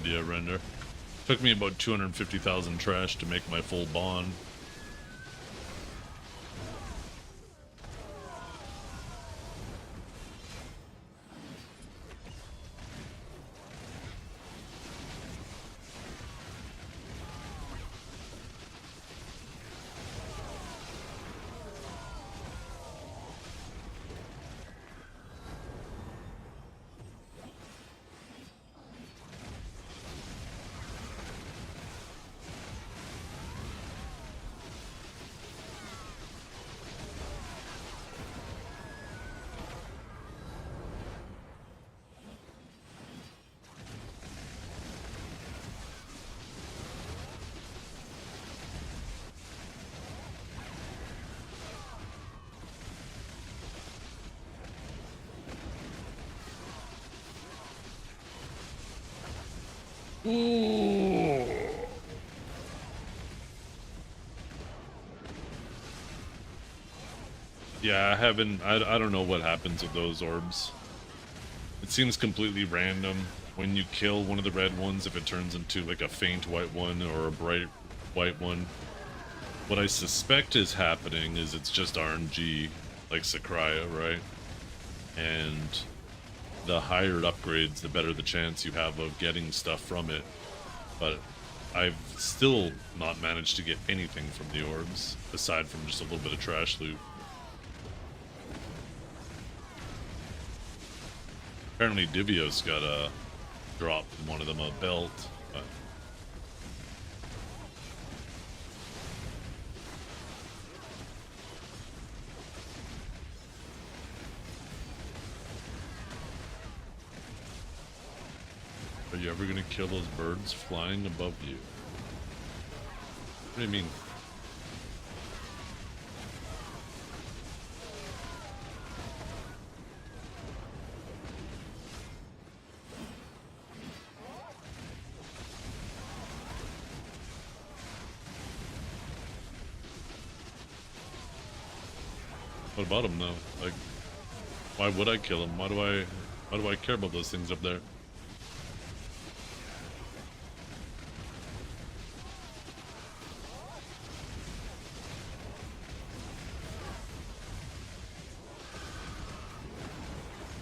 idea, Render. Took me about 250,000 trash to make my full bond. Ooh. Yeah, I haven't. I don't know what happens with those orbs. It seems completely random. When you kill one of the red ones, if it turns into like a faint white one or a bright white one. What I suspect is happening is it's just RNG, like Sakraya, right? And the higher it upgrades, the better the chance you have of getting stuff from it. But I've still not managed to get anything from the orbs, aside from just a little bit of trash loot. Apparently Divios got a drop in one of them, a belt. But are you ever gonna kill those birds flying above you? What do you mean? What about them though? Like, why would I kill them? Why do I care about those things up there?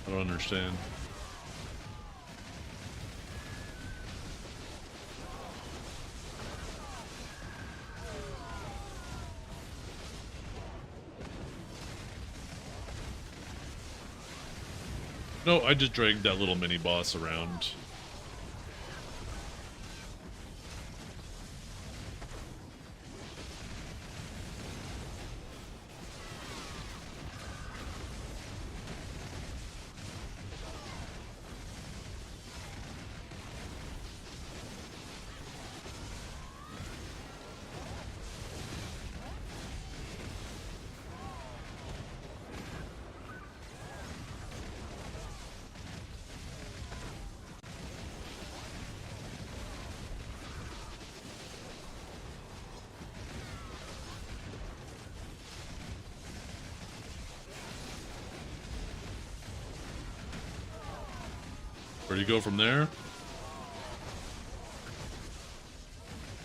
I don't understand. No, I just dragged that little mini boss around. Where do you go from there?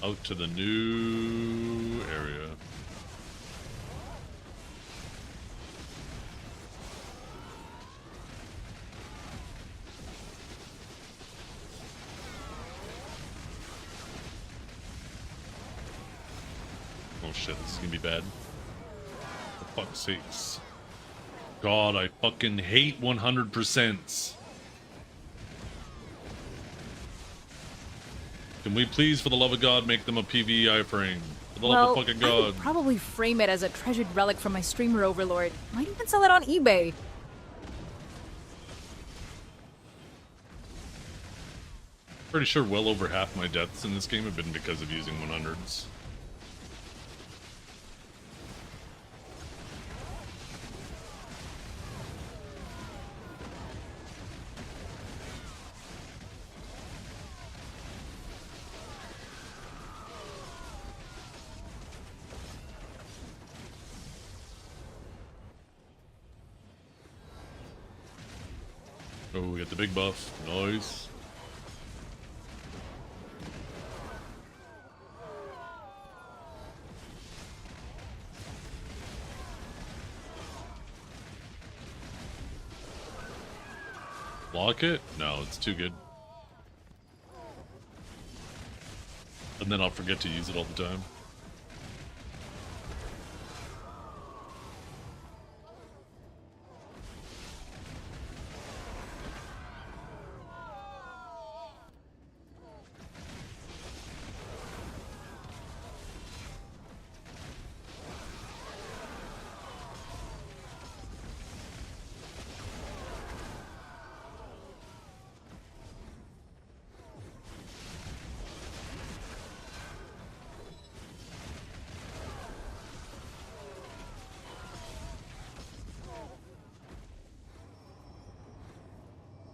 Out to the new area. Oh shit, this is gonna be bad. For fuck's sakes. God, I fucking hate 100%. Can we please, for the love of God, make them a PVI frame? For the love of fucking I God. would probably frame it as a treasured relic from my streamer overlord. Might even sell it on eBay. Pretty sure well over half my deaths in this game have been because of using 100s. Oh, we got the big buff. Nice. Lock it? No, it's too good. And then I'll forget to use it all the time.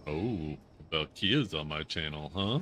Oh, Valkyria's on my channel, huh?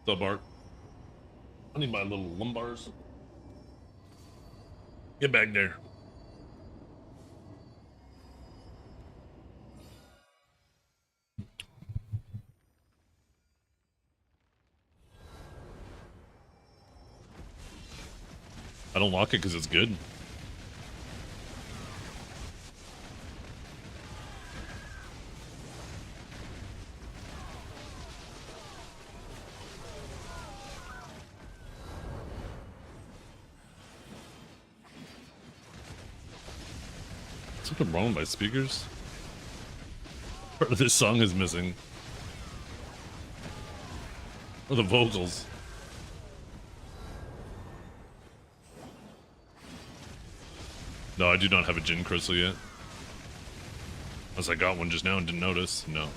What's up, Art? I need my little lumbars. Get back there. I don't lock it because it's good. Something wrong with my speakers? Part of this song is missing. Or the vocals. No, I do not have a Jinn crystal yet. Unless I got one just now and didn't notice. No.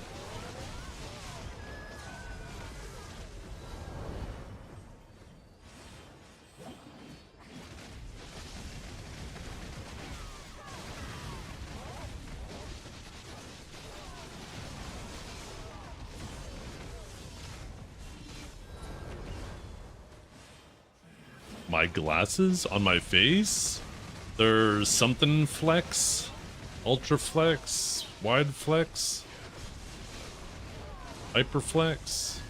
My glasses on my face? There's something flex, ultra flex, wide flex, hyper flex.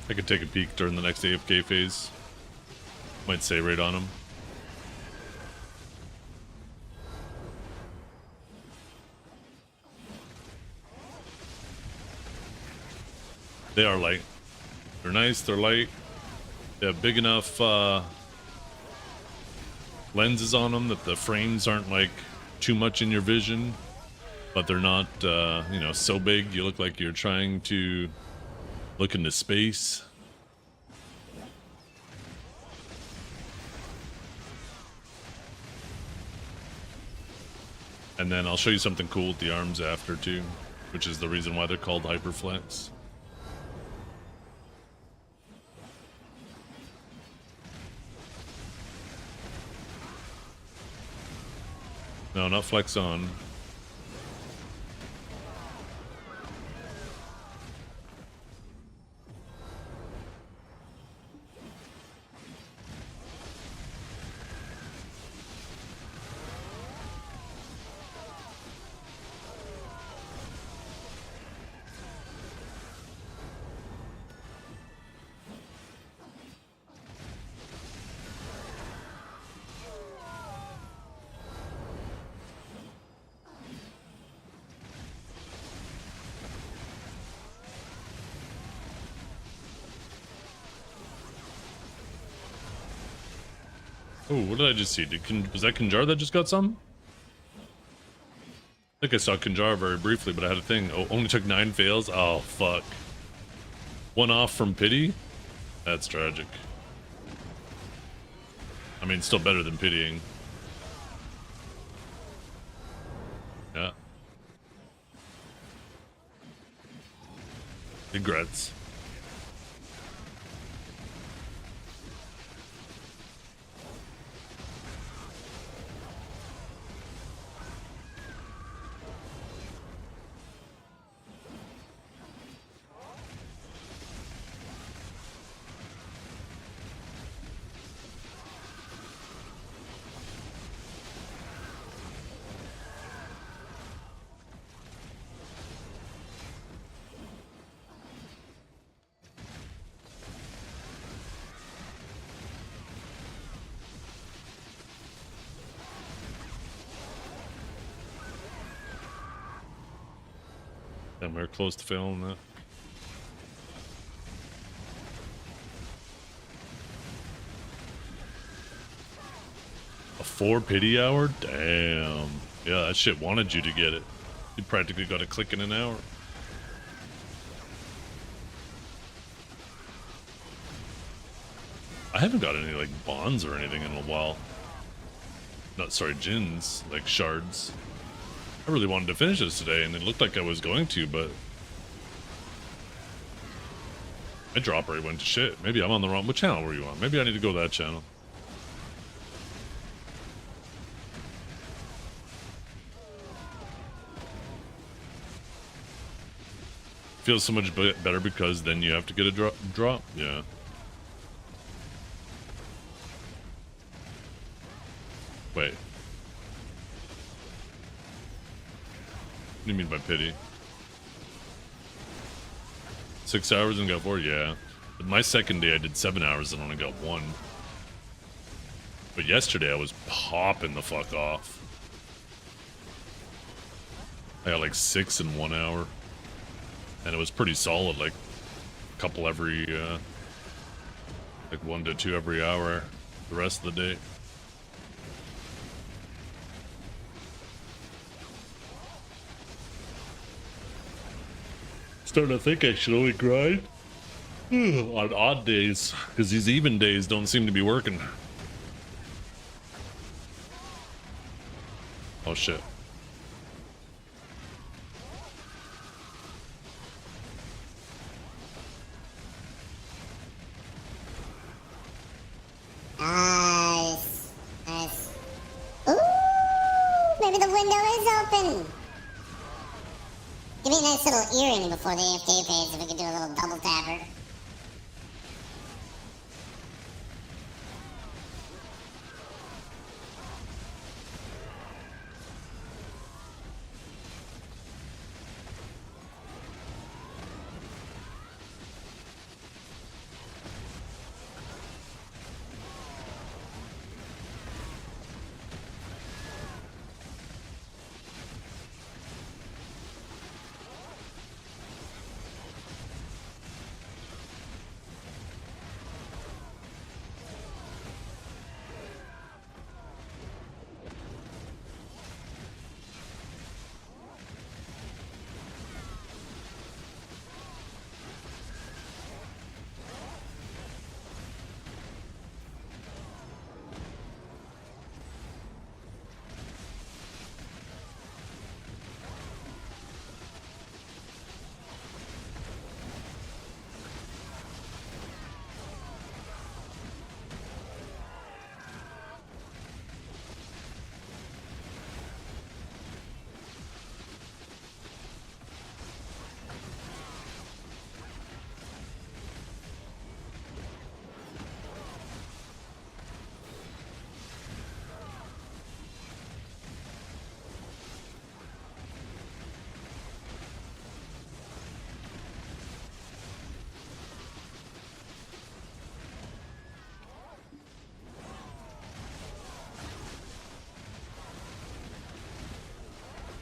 I could take a peek during the next AFK phase. Might say right on them. They are light. They're nice, they're light. They have big enough lenses on them that the frames aren't like too much in your vision, but they're not, you know, so big you look like you're trying to look into space. And then I'll show you something cool with the arms after too, which is the reason why they're called Hyperflex. No, not flex on. Oh, what did I just see? Was that Kinjar that just got some? I think I saw Kinjar very briefly, but I had a thing. Oh, only took 9 fails? Oh, fuck. 1 off from pity? That's tragic. I mean, still better than pitying. Yeah. Regrets. And we're close to failing that. A 4 pity hour? Damn. Yeah, that shit wanted you to get it. You practically got a click in an hour. I haven't got any, like, bonds or anything in a while. Not, sorry, gins, like shards. I really wanted to finish this today, and it looked like I was going to, but my drop rate went to shit. Maybe I'm on the wrong... What channel were you on? Maybe I need to go to that channel. Feels so much better because then you have to get a drop? Yeah. Wait. What do you mean by pity? 6 hours and got 4? Yeah. But my second day I did 7 hours and only got 1. But yesterday I was popping the fuck off. I got like 6 in 1 hour. And it was pretty solid, like a couple every, like 1 to 2 every hour the rest of the day. Starting to think I should only grind on odd days, because these even days don't seem to be working. Oh shit. Nice. Nice. Ooh, maybe the window is open. Give me a nice little earring before the AFK phase if we could do a little double tapper.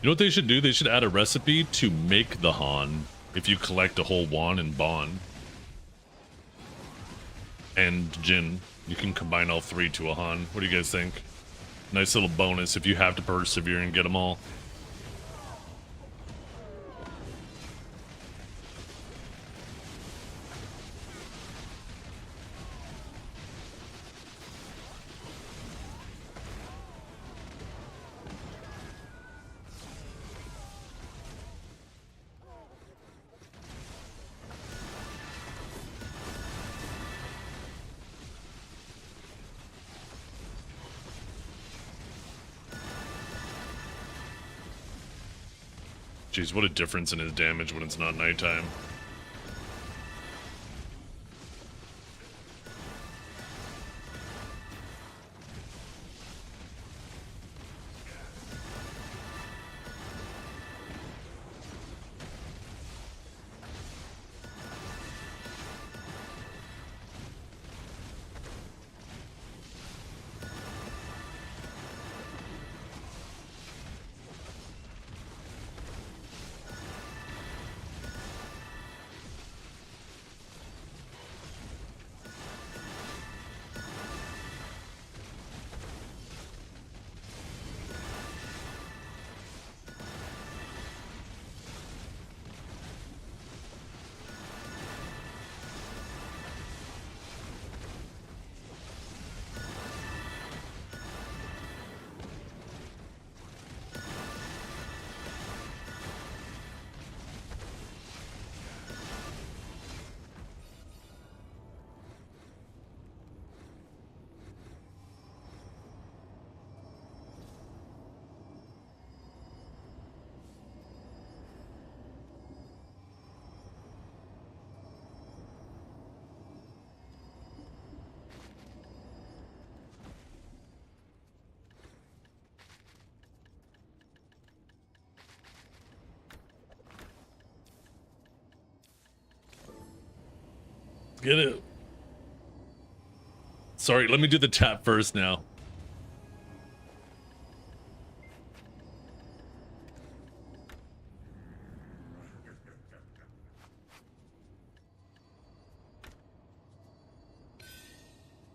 You know what they should do? They should add a recipe to make the Han if you collect a whole wand and bond. and Jin. You can combine all three to a Han. What do you guys think? Nice little bonus if you have to persevere and get them all. Jeez, what a difference in his damage when it's not nighttime. Get it. Sorry, let me do the tap first now.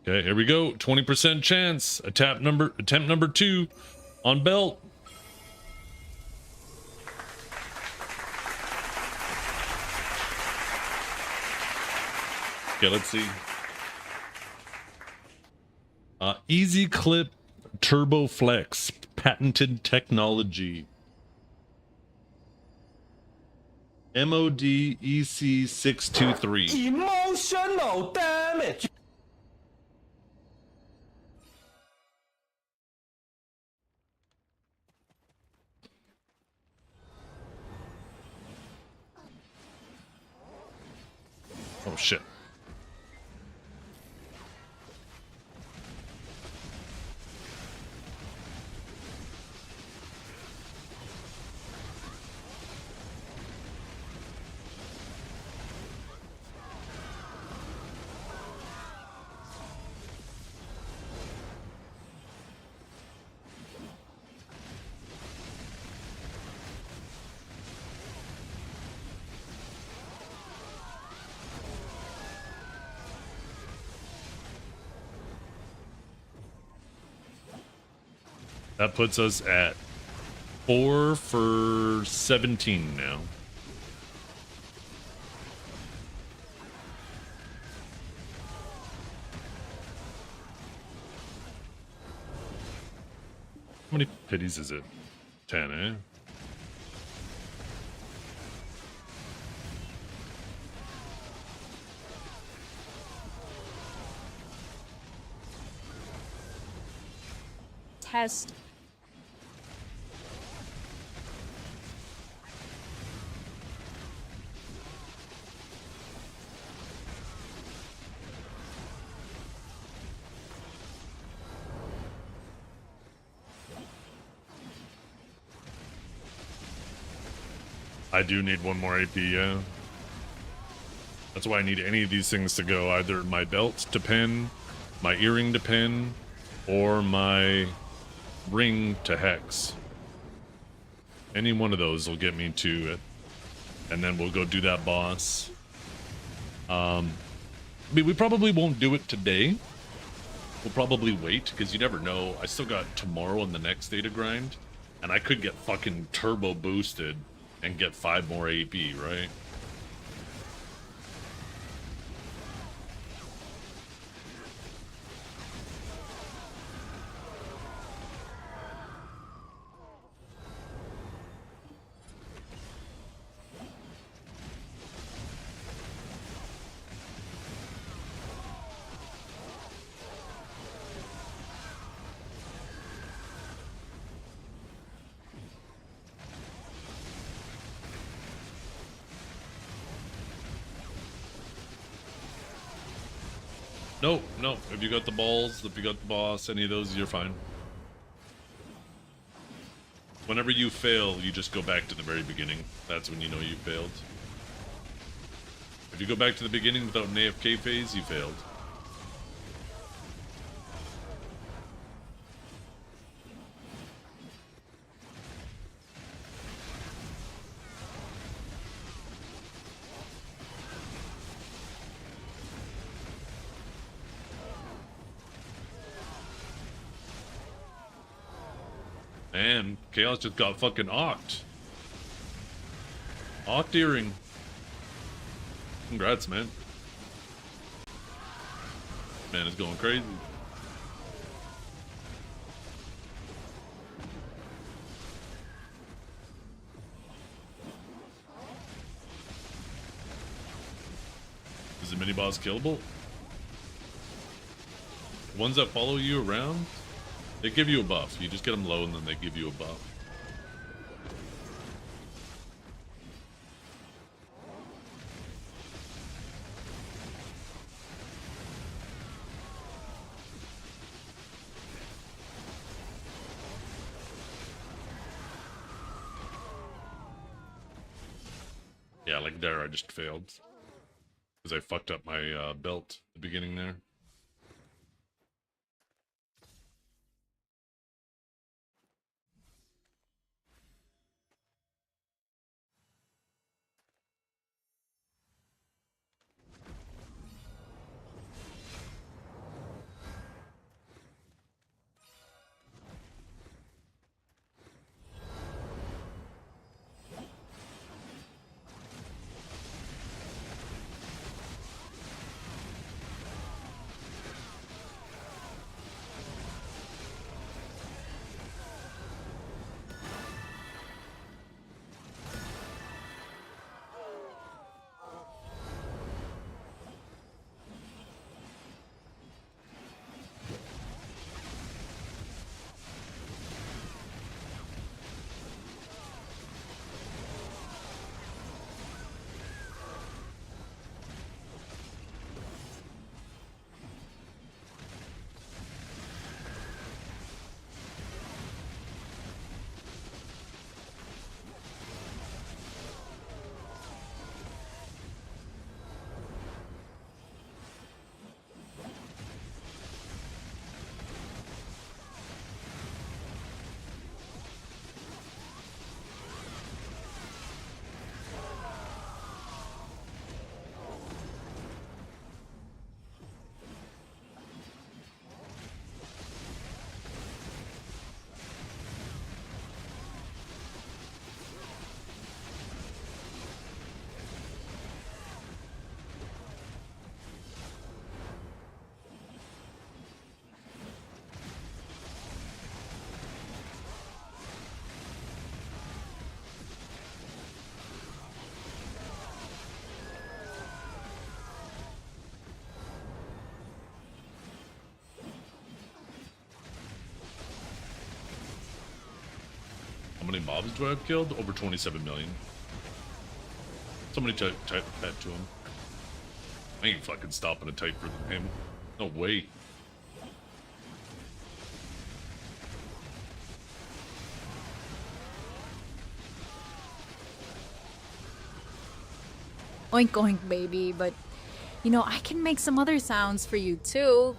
Okay, here we go. 20% chance. Attempt number 2 on belt. Okay, let's see. Easy Clip Turbo Flex, patented technology. MOD EC 623. Emotional damage. Oh shit. That puts us at 4 for 17 now. How many pities is it? 10, eh? Test. I do need one more AP, yeah. That's why I need any of these things to go. Either my belt to pin, my earring to pin, or my ring to hex. Any one of those will get me to it. And then we'll go do that boss. I mean, we probably won't do it today. We'll probably wait, because you never know. I still got tomorrow and the next day to grind. And I could get fucking turbo boosted and get 5 more AP, right? No, no. If you got the balls, if you got the boss, any of those, you're fine. Whenever you fail, you just go back to the very beginning. That's when you know you failed. If you go back to the beginning without an AFK phase, you failed. Man, Chaos just got fucking ocked. Ocked earring. Congrats, man. Man, it's going crazy. Is the mini boss killable? Ones that follow you around, they give you a buff. You just get them low and then they give you a buff. Yeah, like there I just failed. Because I fucked up my belt at the beginning there. How many mobs do I have killed? Over 27 million. Somebody type that to him. I ain't fucking stopping to type for him. No way. Oink oink, baby, but you know, I can make some other sounds for you too.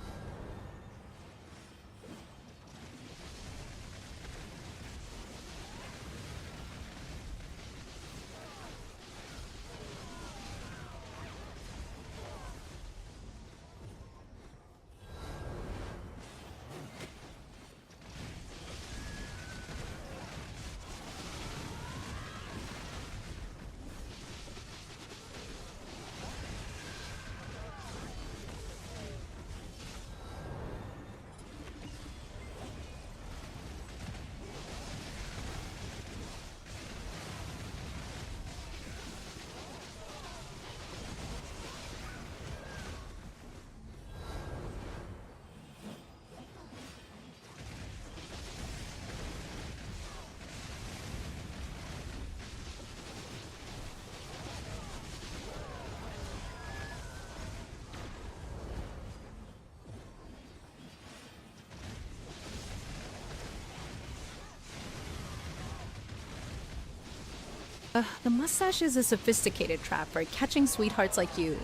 The mustache is a sophisticated trap for catching sweethearts like you.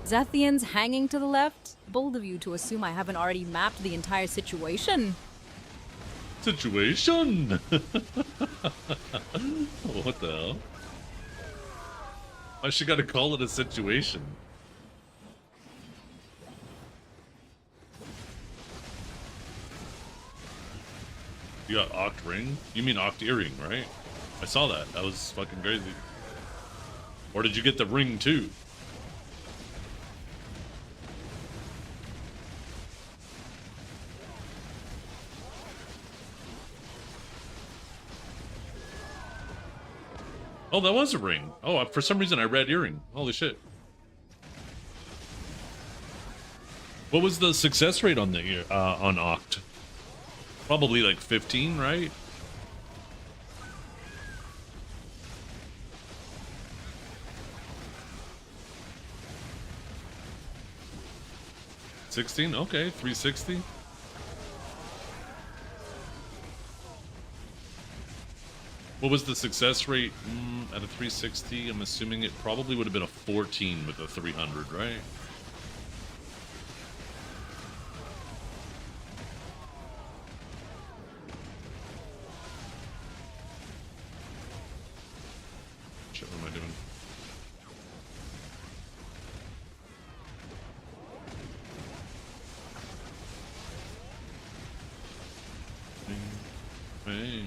Zethiann's hanging to the left? Bold of you to assume I haven't already mapped the entire situation. Situation? What the hell? I should gotta call it a situation. You got Oct Ring? You mean Oct Earring, right? I saw that. That was fucking crazy. Or did you get the ring too? Oh, that was a ring. Oh, for some reason I read earring. Holy shit. What was the success rate on the on Oct? Probably like 15, right? $16? Okay, 360. What was the success rate at a 360? I'm assuming it probably would have been a 14 with a 300, right? Shit, what am I doing? Hey.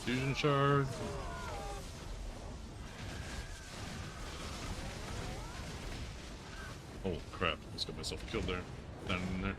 Fusion shard. Oh crap, I just got myself killed there. Down in there.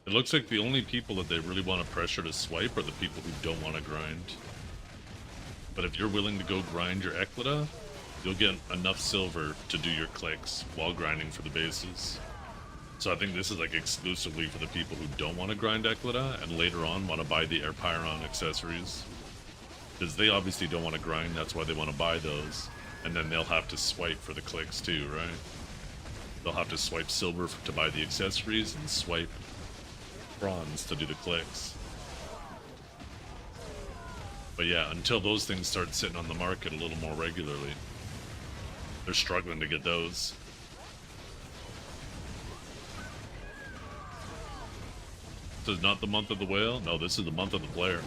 It looks like the only people that they really want to pressure to swipe are the people who don't want to grind. But if you're willing to go grind your Eclida, you'll get enough silver to do your clicks while grinding for the bases. So I think this is like exclusively for the people who don't want to grind Eclida and later on want to buy the Air Pyron accessories. Because they obviously don't want to grind, that's why they want to buy those. And then they'll have to swipe for the clicks too, right? They'll have to swipe silver to buy the accessories and swipe bronze to do the clicks. But yeah, until those things start sitting on the market a little more regularly, they're struggling to get those. This is not the month of the whale? No, this is the month of the player.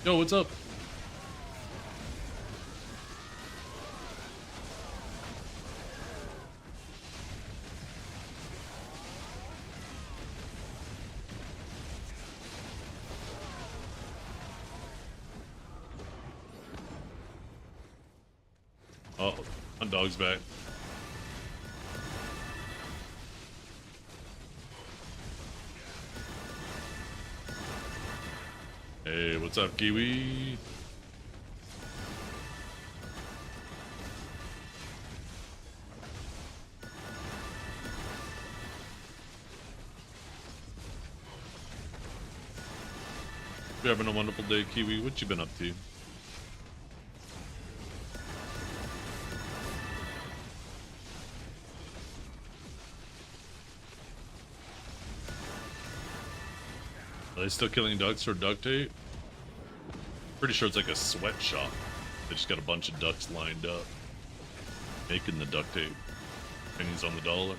Yo, what's up? Oh, my dog's back. Hey, what's up, Kiwi? You having a wonderful day, Kiwi? What you been up to? Are they still killing ducks for duct tape? Pretty sure it's like a sweatshop. They just got a bunch of ducks lined up, making the duct tape. Pennies on the dollar.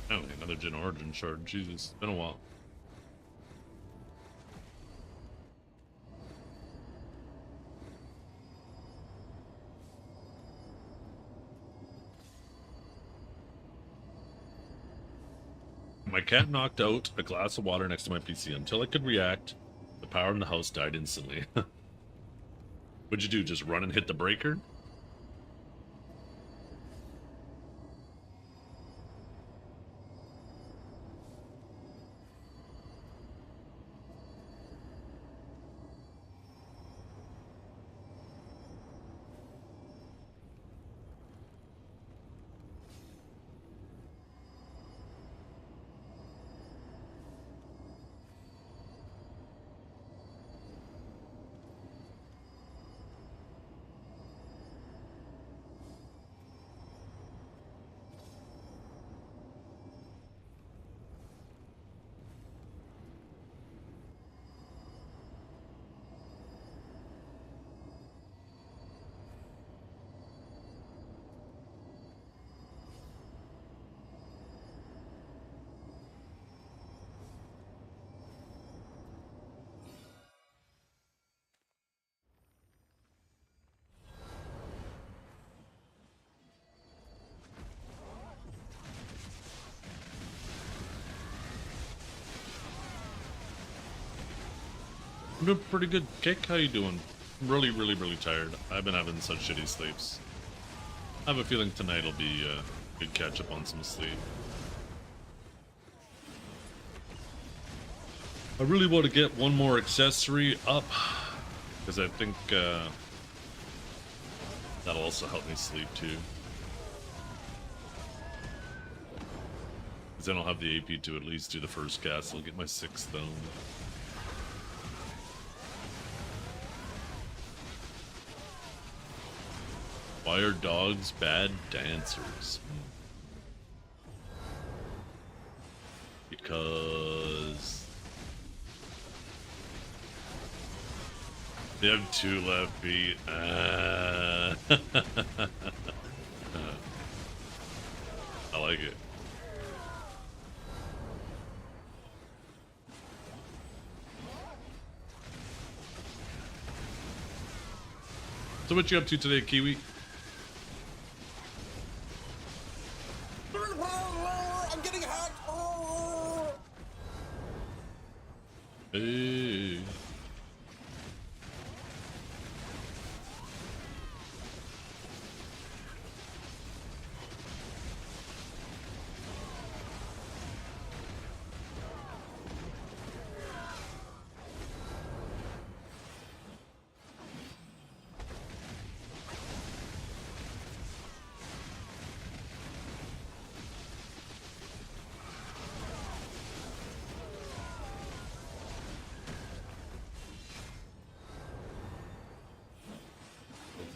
Oh, another Gen Origin shard. Jesus, it's been a while. My cat knocked out a glass of water next to my PC. Until I could react, the power in the house died instantly. What'd you do? Just run and hit the breaker? I'm doing pretty good. Kick, how you doing? I'm really tired. I've been having such shitty sleeps. I have a feeling tonight will be a good catch up on some sleep. I really want to get one more accessory up, because I think that'll also help me sleep too. Because then I'll have the AP to at least do the first cast. I'll get my 6th though. Why are dogs bad dancers? Because they have 2 left feet. I like it. So what you up to today, Kiwi? I'm getting hacked. Hey.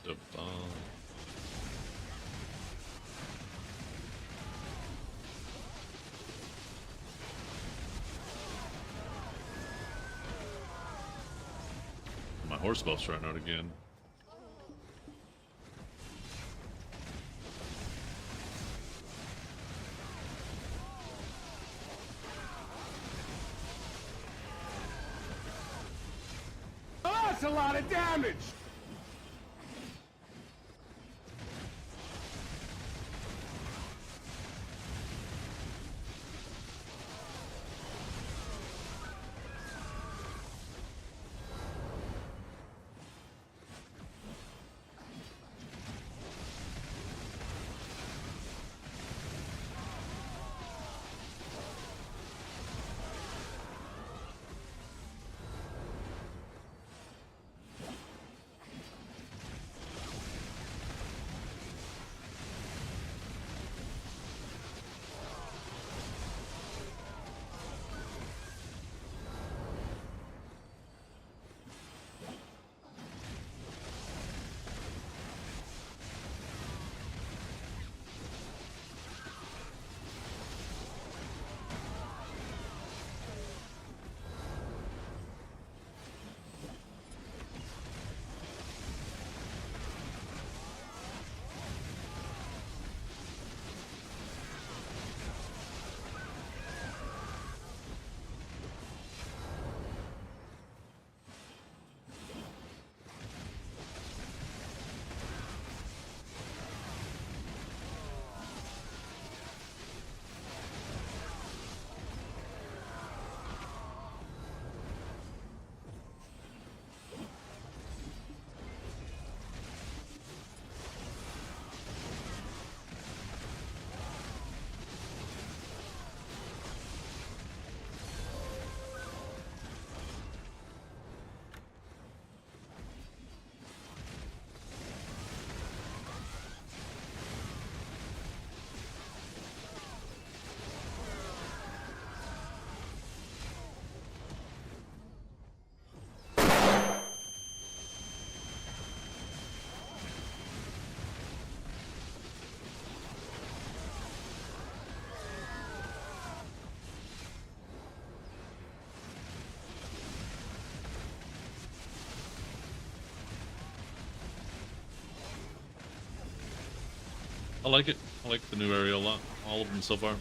The bomb. horse buff's running out again. Oh, that's a lot of damage! I like it. I like the new area a lot. All of them so far.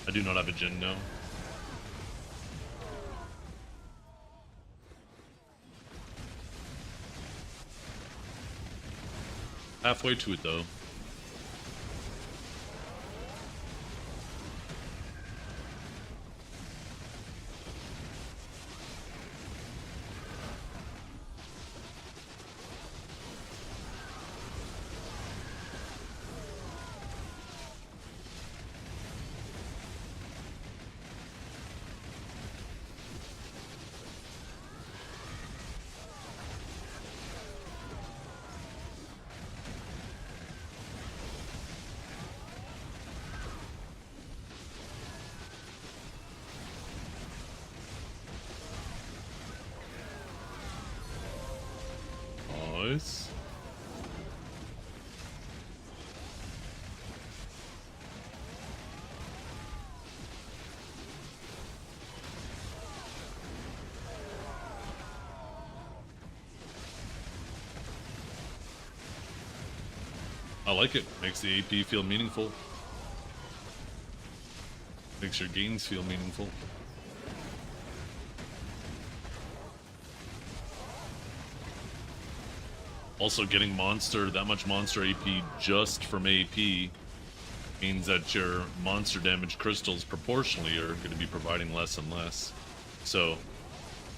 I do not have a Jin now. Halfway to it though. Nice. I like it. Makes the AP feel meaningful. Makes your gains feel meaningful. Also, getting that much monster AP just from AP means that your monster damage crystals proportionally are going to be providing less and less. So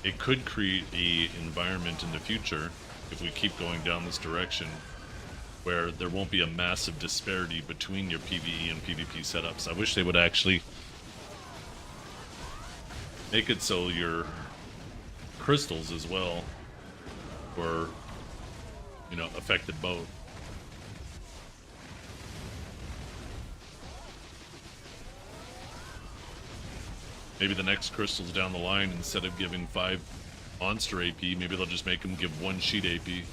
it could create a environment in the future, if we keep going down this direction, where there won't be a massive disparity between your PvE and PvP setups. I wish they would actually make it so your crystals as well were, you know, affected both. Maybe the next crystals down the line, instead of giving 5 monster AP, maybe they'll just make them give 1 sheet AP.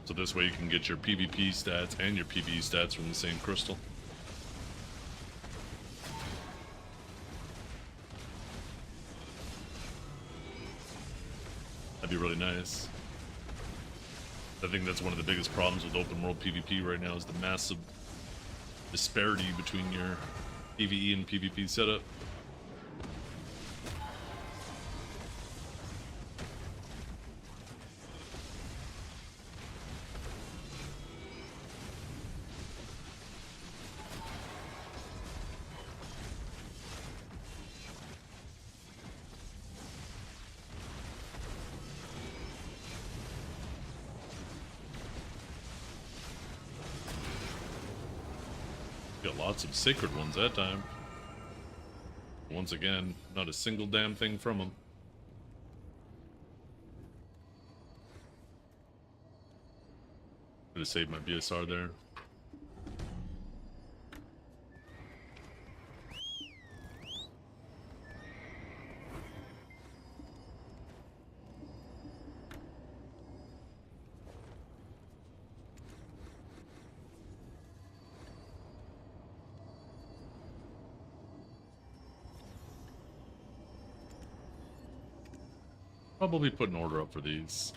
So this way you can get your PvP stats and your PvE stats from the same crystal. That'd be really nice. I think that's one of the biggest problems with open world PvP right now, is the massive disparity between your PvE and PvP setup. Got lots of sacred ones that time. Once again, not a single damn thing from them. Could have saved my BSR there. Probably put an order up for these.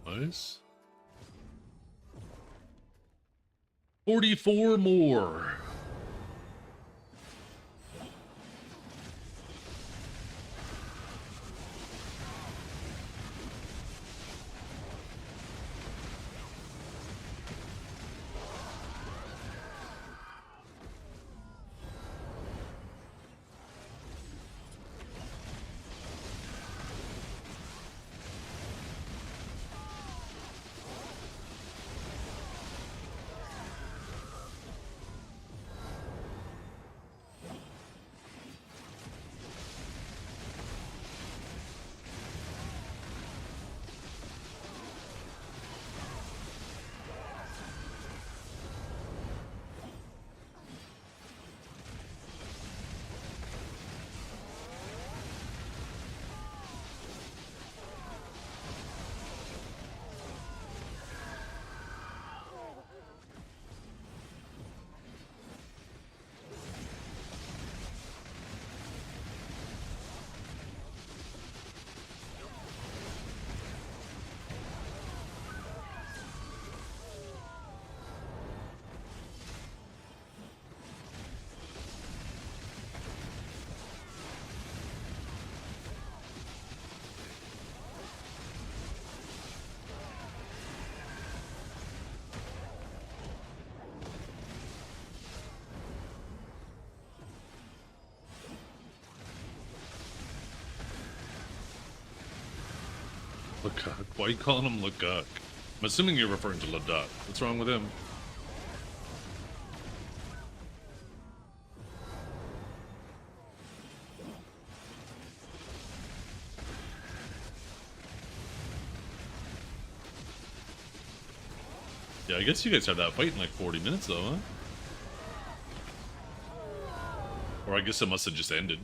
Nice. 44 more. Lecoq. Why are you calling him Lecoq? I'm assuming you're referring to Leduc. What's wrong with him? Yeah, I guess you guys had that fight in like 40 minutes though, huh? Or I guess it must have just ended.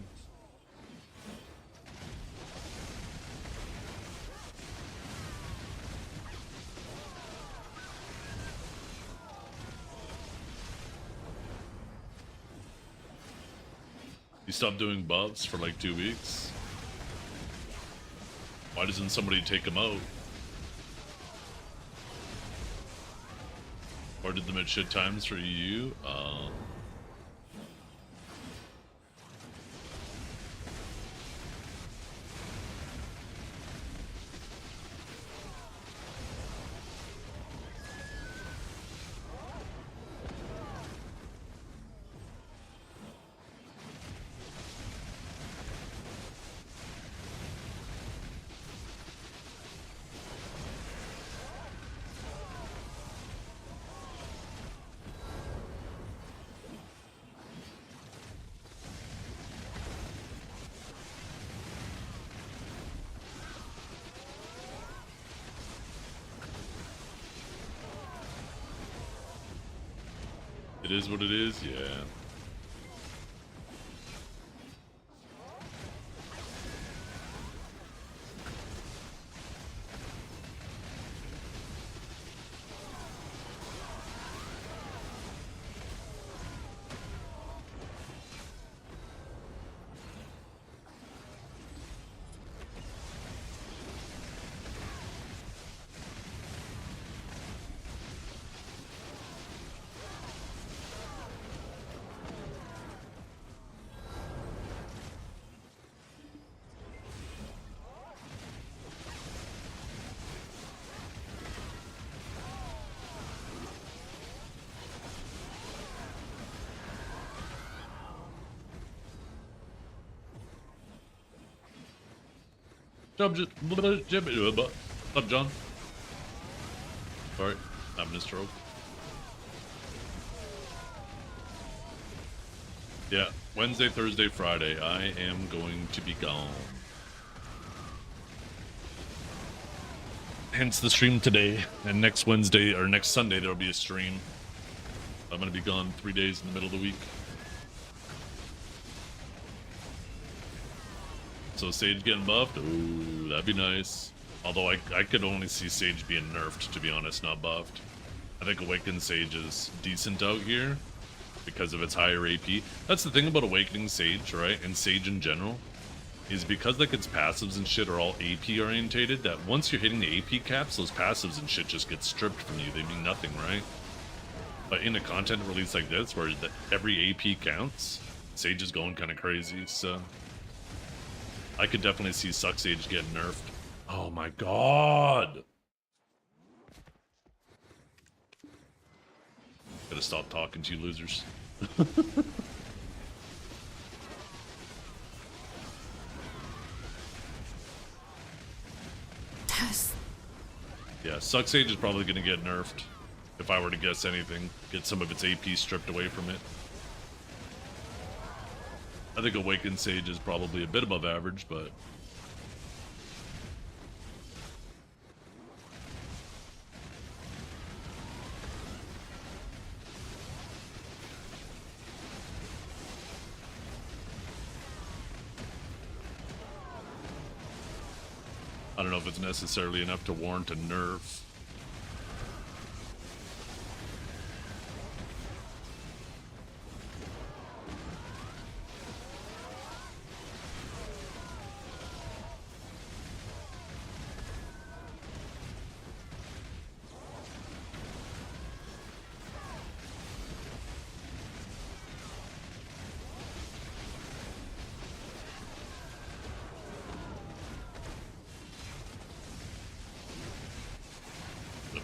You stopped doing buffs for like 2 weeks? Why doesn't somebody take him out? Or did them at shit times for you? It is what it is, yeah. What's up, John? Sorry, having a stroke. Yeah, Wednesday, Thursday, Friday, I am going to be gone. Hence the stream today, and next Wednesday, or next Sunday, there'll be a stream. I'm gonna be gone 3 days in the middle of the week. So Sage getting buffed? Ooh, that'd be nice. Although I could only see Sage being nerfed, to be honest, not buffed. I think Awakened Sage is decent out here because of its higher AP. That's the thing about Awakening Sage, right? And Sage in general, is because like its passives and shit are all AP orientated, that once you're hitting the AP caps, those passives and shit just get stripped from you. They mean nothing, right? But in a content release like this, where every AP counts, Sage is going kind of crazy, so... I could definitely see Suck Sage getting nerfed. Oh my god! Gotta stop talking to you losers. Yeah, Suck Sage is probably gonna get nerfed. If I were to guess anything, get some of its AP stripped away from it. I think Awakened Sage is probably a bit above average, but... I don't know if it's necessarily enough to warrant a nerf.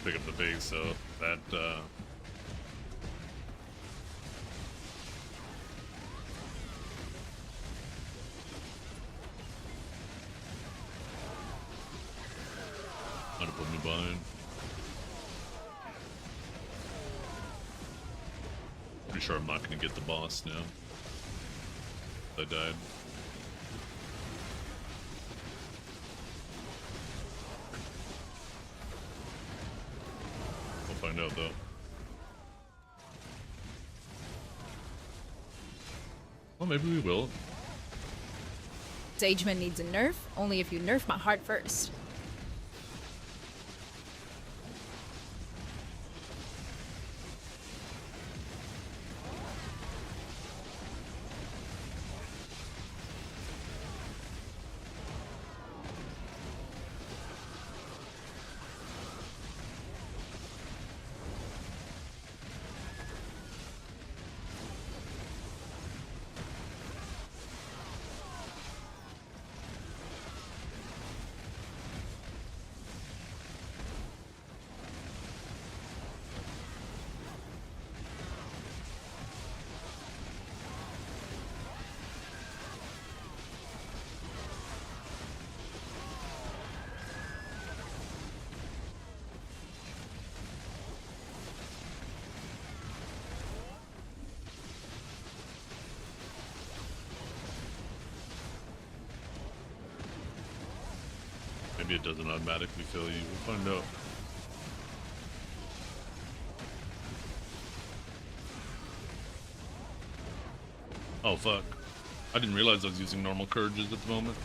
Pick up the base, so that fine. Pretty sure I'm not gonna get the boss now. I died. We'll find out though. Well, maybe we will. Sageman needs a nerf, only if you nerf my heart first. Maybe it doesn't automatically fill you. We'll find out. Oh fuck. I didn't realize I was using normal courages at the moment.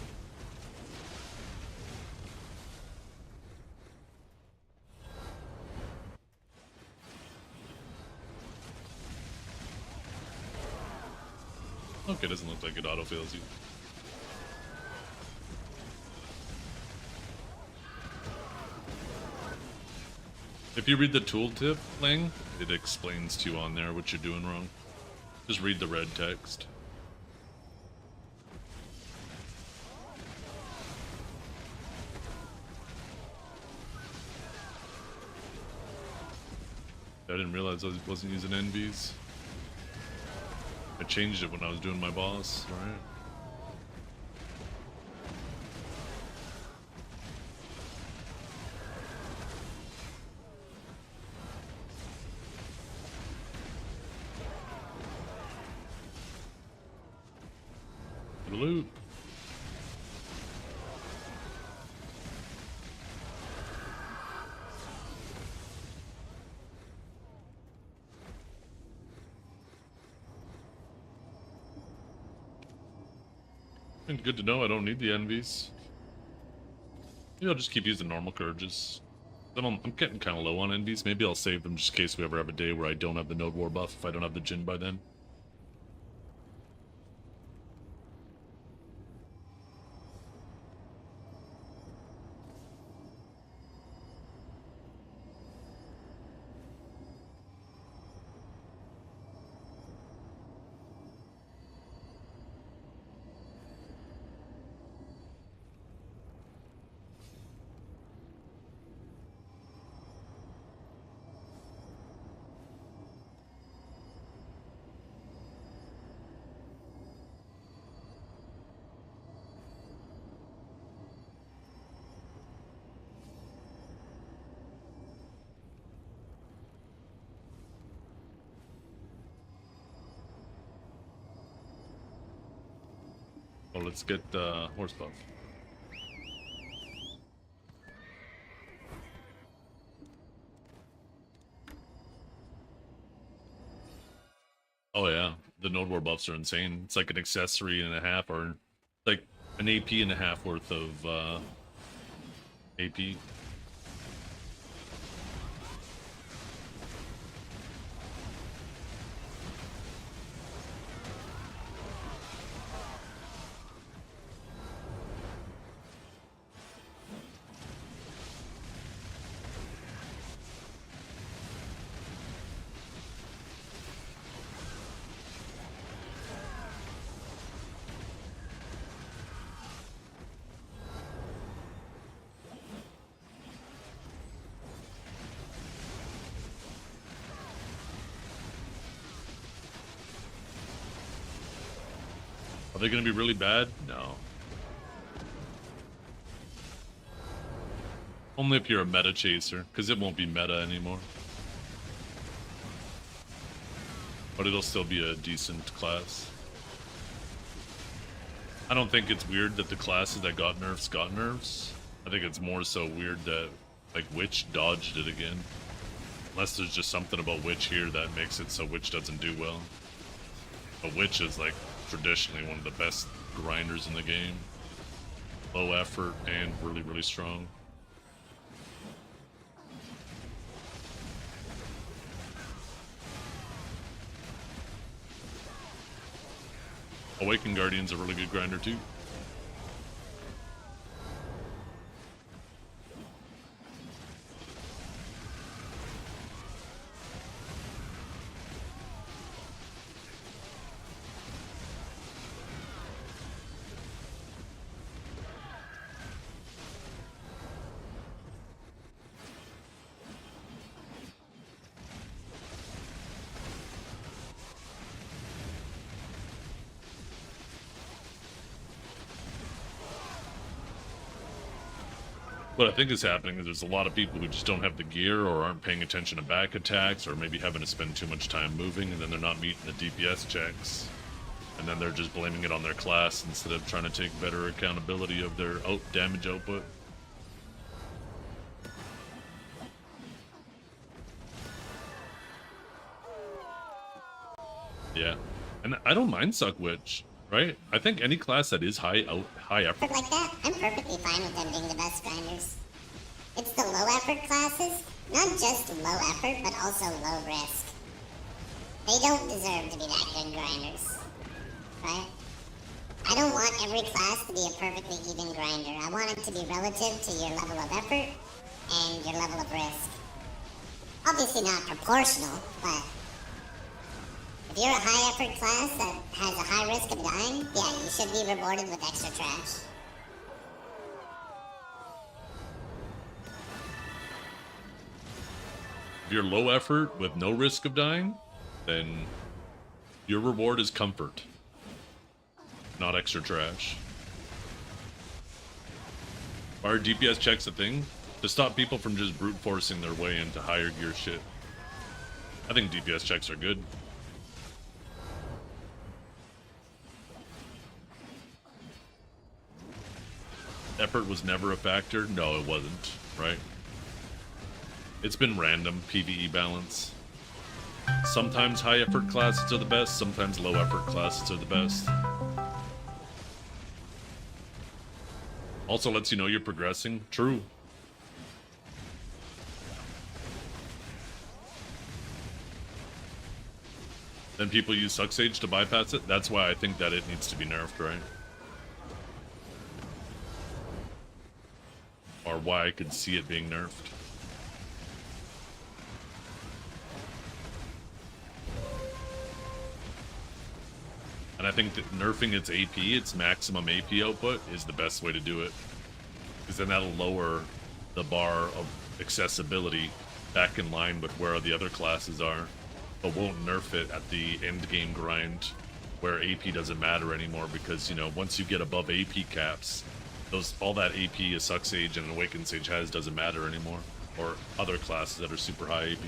Okay, doesn't look like it autofills you. If you read the tooltip, Ling, it explains to you on there what you're doing wrong. Just read the red text. I didn't realize I wasn't using NVs. I changed it when I was doing my boss, right? The loot. And good to know I don't need the envies. Maybe I'll just keep using normal courages. I'm getting kind of low on envies. Maybe I'll save them just in case we ever have a day where I don't have the Node War buff if I don't have the Jin by then. Oh, let's get horse buff. Oh yeah, the Node War buffs are insane. It's like an accessory and a half, or like an AP and a half worth of AP. Are they going to be really bad? No. Only if you're a meta chaser, because it won't be meta anymore. But it'll still be a decent class. I don't think it's weird that the classes that got nerfs. I think it's more so weird that, like, Witch dodged it again. Unless there's just something about Witch here that makes it so Witch doesn't do well. But Witch is, like, traditionally one of the best grinders in the game. Low effort and really, really strong. Awakened Guardian's a really good grinder too. What I think is happening is there's a lot of people who just don't have the gear or aren't paying attention to back attacks or maybe having to spend too much time moving, and then they're not meeting the DPS checks. And then they're just blaming it on their class instead of trying to take better accountability of their damage output. Yeah. And I don't mind Suck Witch, right? I think any class that is high effort Like that, I'm perfectly fine with them being the best grinders. It's the low effort classes, not just low effort, but also low risk. They don't deserve to be that good grinders, right? I don't want every class to be a perfectly even grinder. I want it to be relative to your level of effort and your level of risk. Obviously not proportional, but if you're a high effort class that has a high risk of dying, yeah, you should be rewarded with extra trash. If you're low effort with no risk of dying, then your reward is comfort, not extra trash. Are DPS checks a thing? To stop people from just brute forcing their way into higher gear shit. I think DPS checks are good. Effort was never a factor? No, it wasn't, right? It's been random PvE balance. Sometimes high effort classes are the best, sometimes low effort classes are the best. Also lets you know you're progressing. True. Then people use Suck Sage to bypass it. That's why I think that it needs to be nerfed, right? Or why I could see it being nerfed. And I think that nerfing its AP, its maximum AP output, is the best way to do it. Because then that'll lower the bar of accessibility back in line with where the other classes are, but won't nerf it at the end game grind where AP doesn't matter anymore, because, you know, once you get above AP caps, all that AP a Suck Sage and Awakened Sage has doesn't matter anymore, or other classes that are super high AP.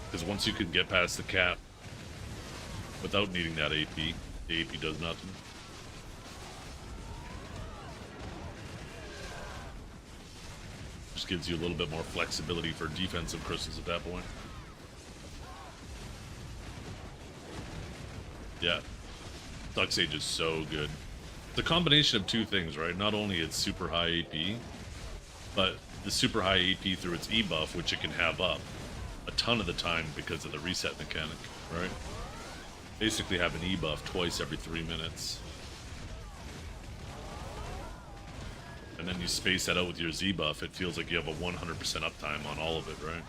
Because once you can get past the cap without needing that AP, the AP does nothing. Just gives you a little bit more flexibility for defensive crystals at that point. Yeah. Suck Sage is so good. It's a combination of two things, right? Not only it's super high AP, but the super high AP through its E buff, which it can have up a ton of the time because of the reset mechanic, right? Basically have an E buff twice every 3 minutes. And then you space that out with your Z buff, it feels like you have a 100% uptime on all of it, right?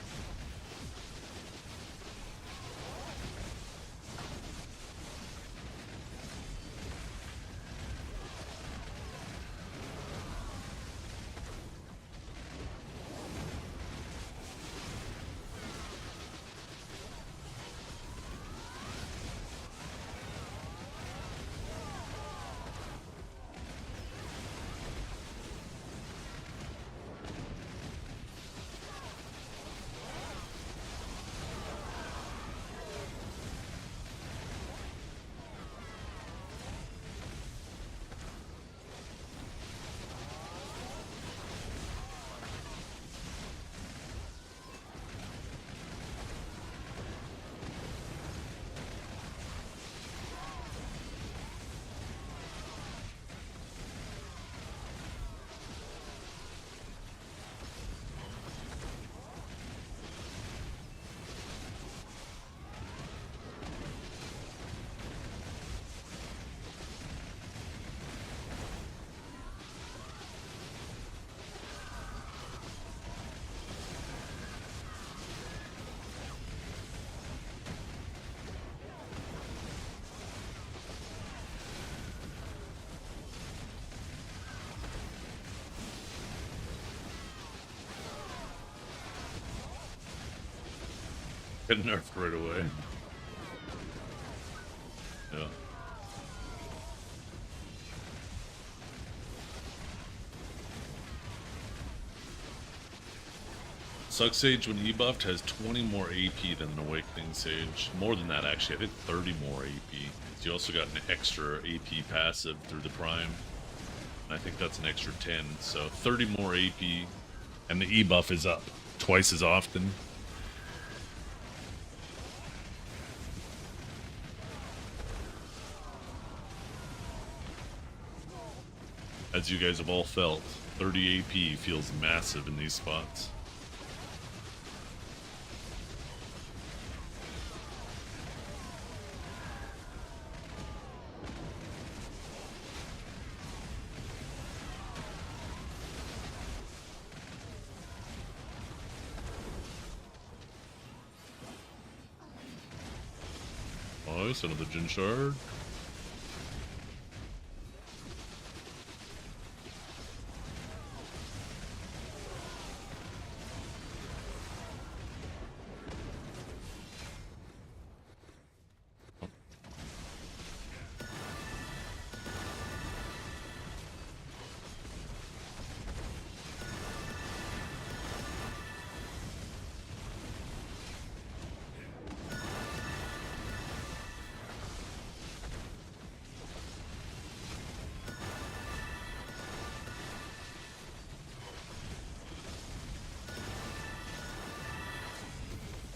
Get nerfed right away. Yeah. Suck Sage, when E-buffed, has 20 more AP than an Awakening Sage. More than that, actually. I think 30 more AP. So you also got an extra AP passive through the Prime. And I think that's an extra 10. So 30 more AP. And the E-buff is up twice as often. As you guys have all felt, 30 AP feels massive in these spots. Nice, another Jin Shard.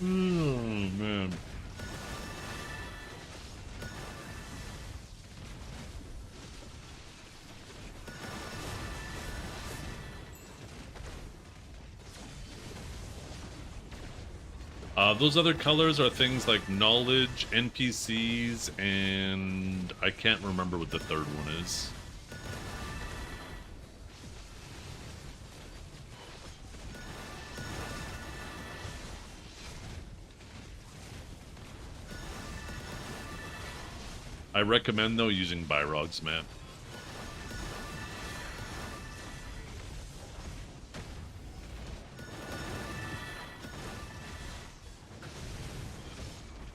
Oh, man. Those other colors are things like knowledge, NPCs, and I can't remember what the third one is. I recommend, though, using Byrog's map.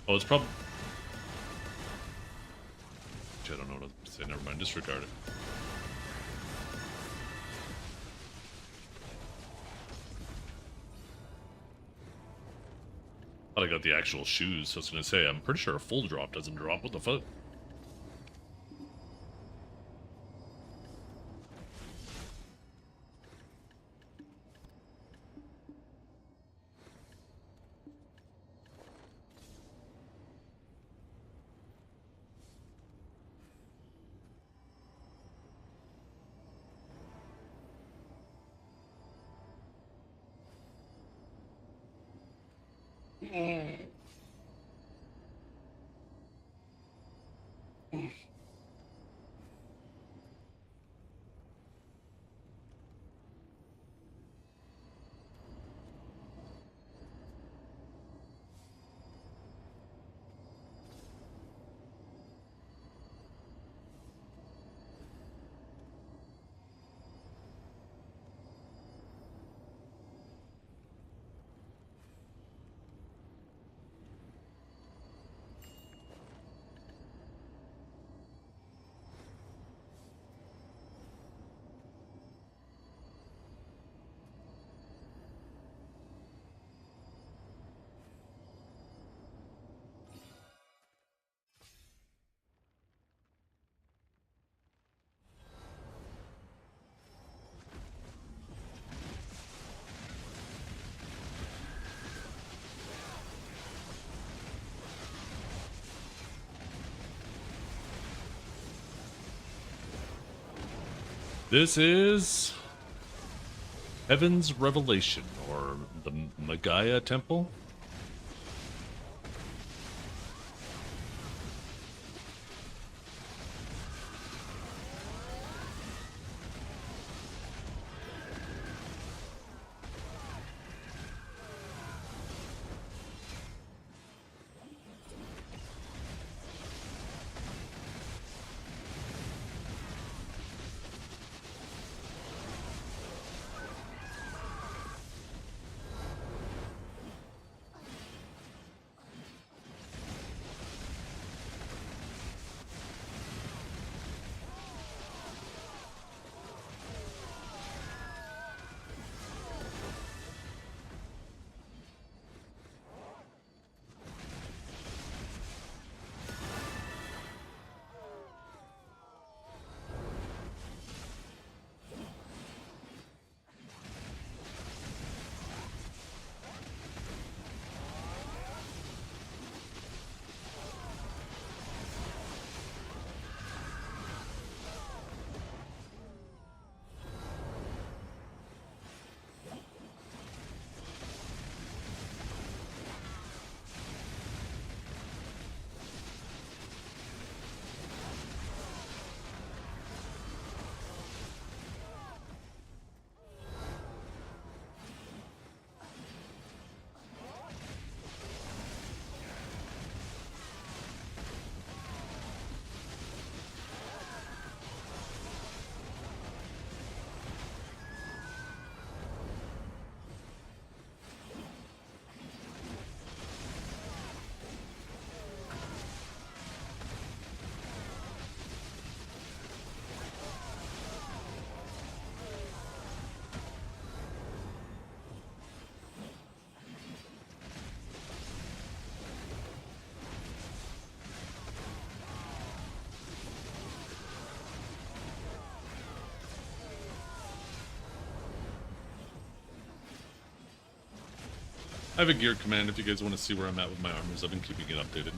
Oh, it's probably... I don't know what to say. Never mind. Disregard it. Thought I got the actual shoes. So I was going to say, I'm pretty sure a full drop doesn't drop. What the fuck? This is Heaven's Revelation, or the Magaya Temple. I have a gear command if you guys want to see where I'm at with my armors. I've been keeping it updated.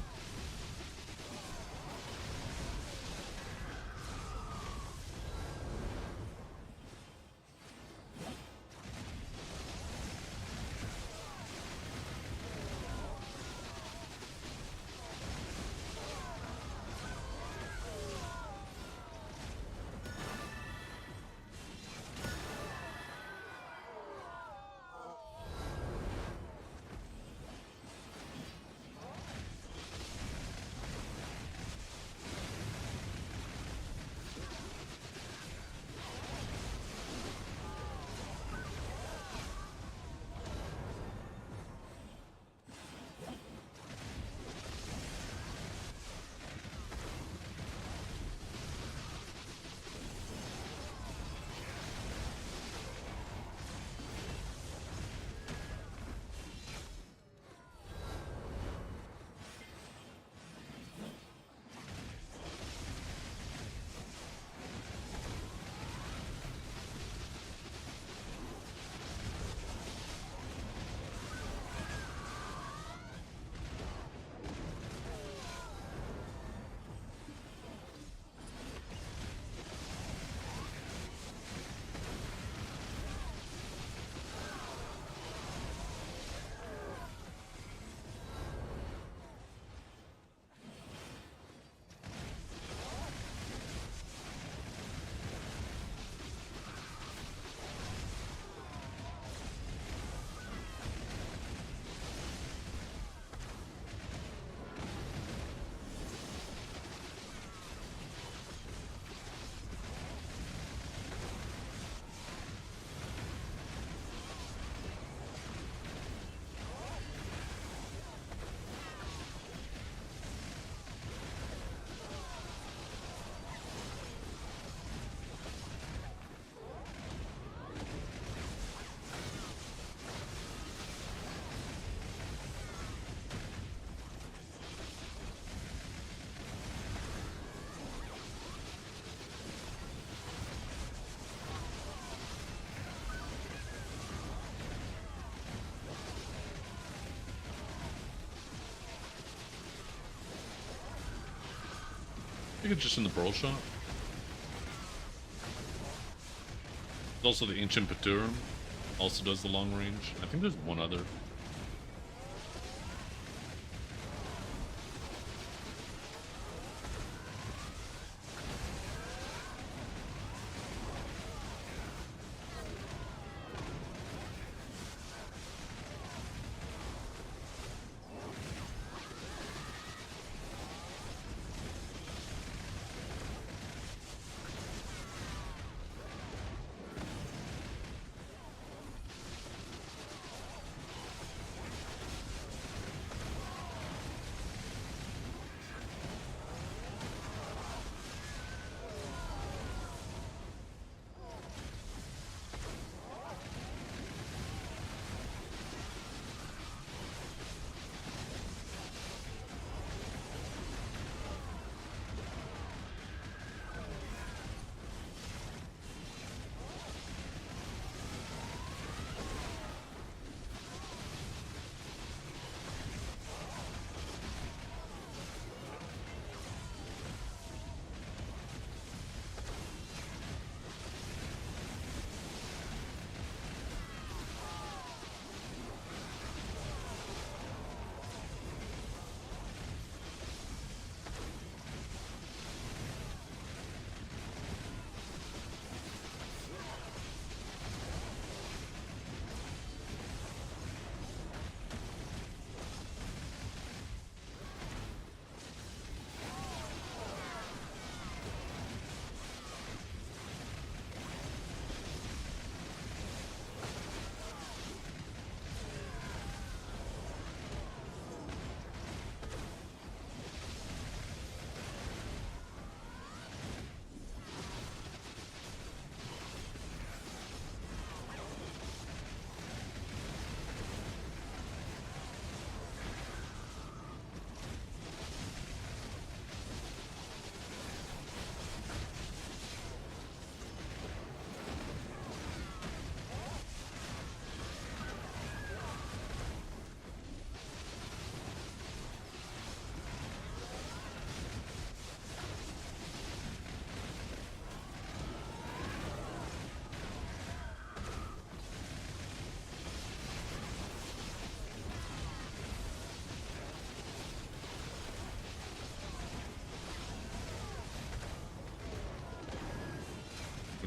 I think it's just in the Brawl Shop. There's also the Ancient Paturum. Also does the long range. I think there's one other.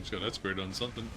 just got escalated on something.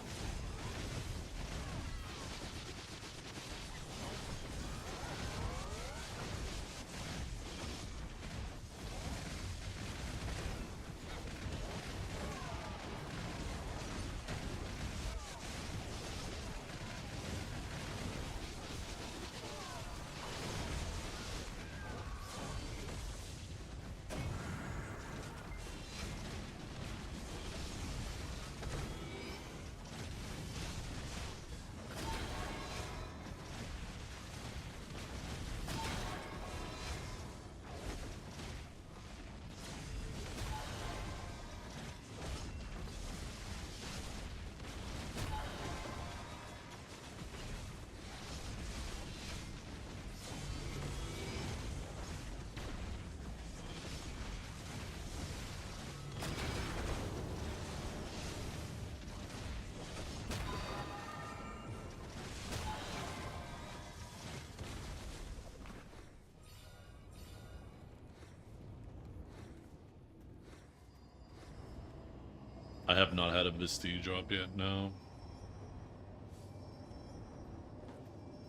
I have not had a Misty drop yet, no.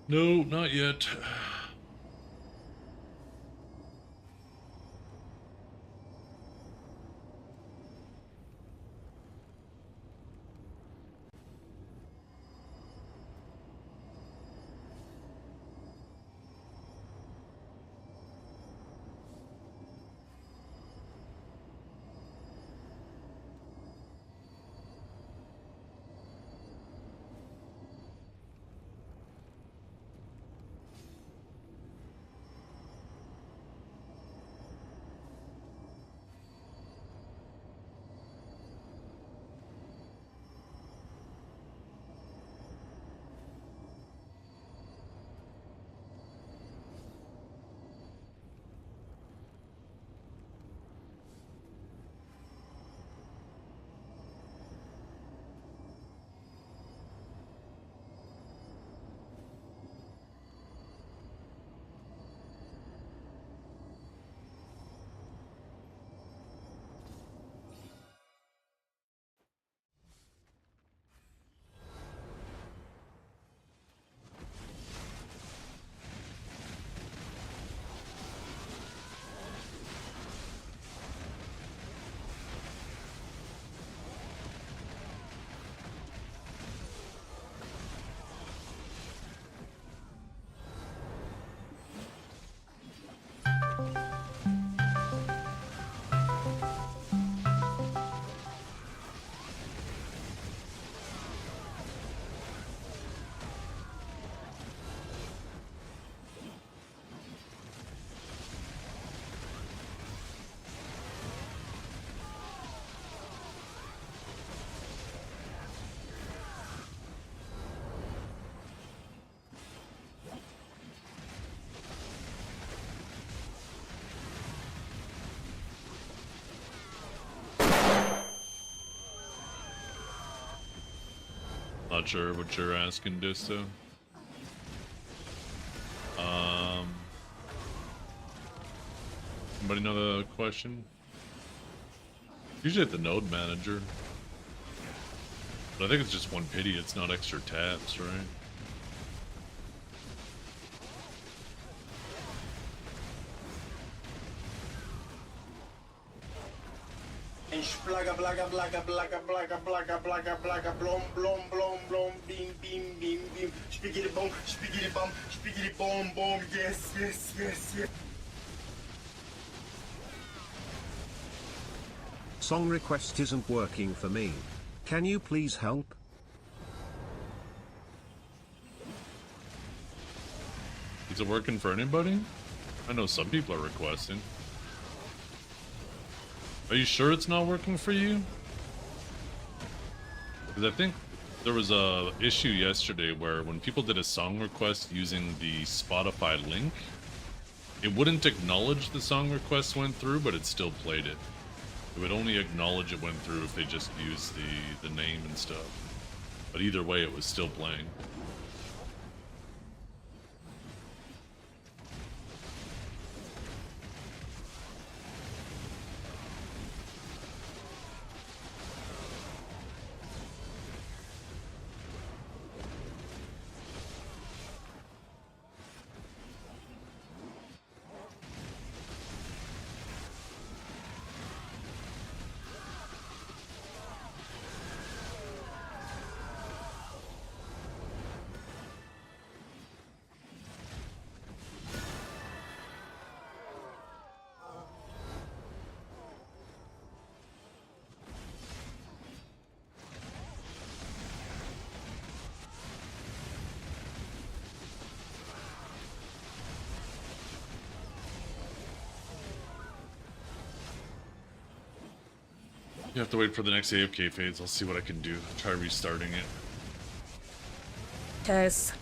No, not yet. Not sure what you're asking, Disto. Anybody know the question? Usually at the node manager. But I think it's just one pity, it's not extra taps, right? And splaga blaga blaga blaga blaga blaga blaga blaga blom blom blom blom beam beam beam beam spiggity bum spiggity bomb bomb yes yes yes yes. Song request isn't working for me. Can you please help? Is it working for anybody? I know some people are requesting. Are you sure it's not working for you? Because I think there was a issue yesterday where when people did a song request using the Spotify link, it wouldn't acknowledge the song request went through, but it still played it. It would only acknowledge it went through if they just used the name and stuff. But either way, it was still playing. You have to wait for the next AFK phase. I'll see what I can do. Try restarting it. Yes.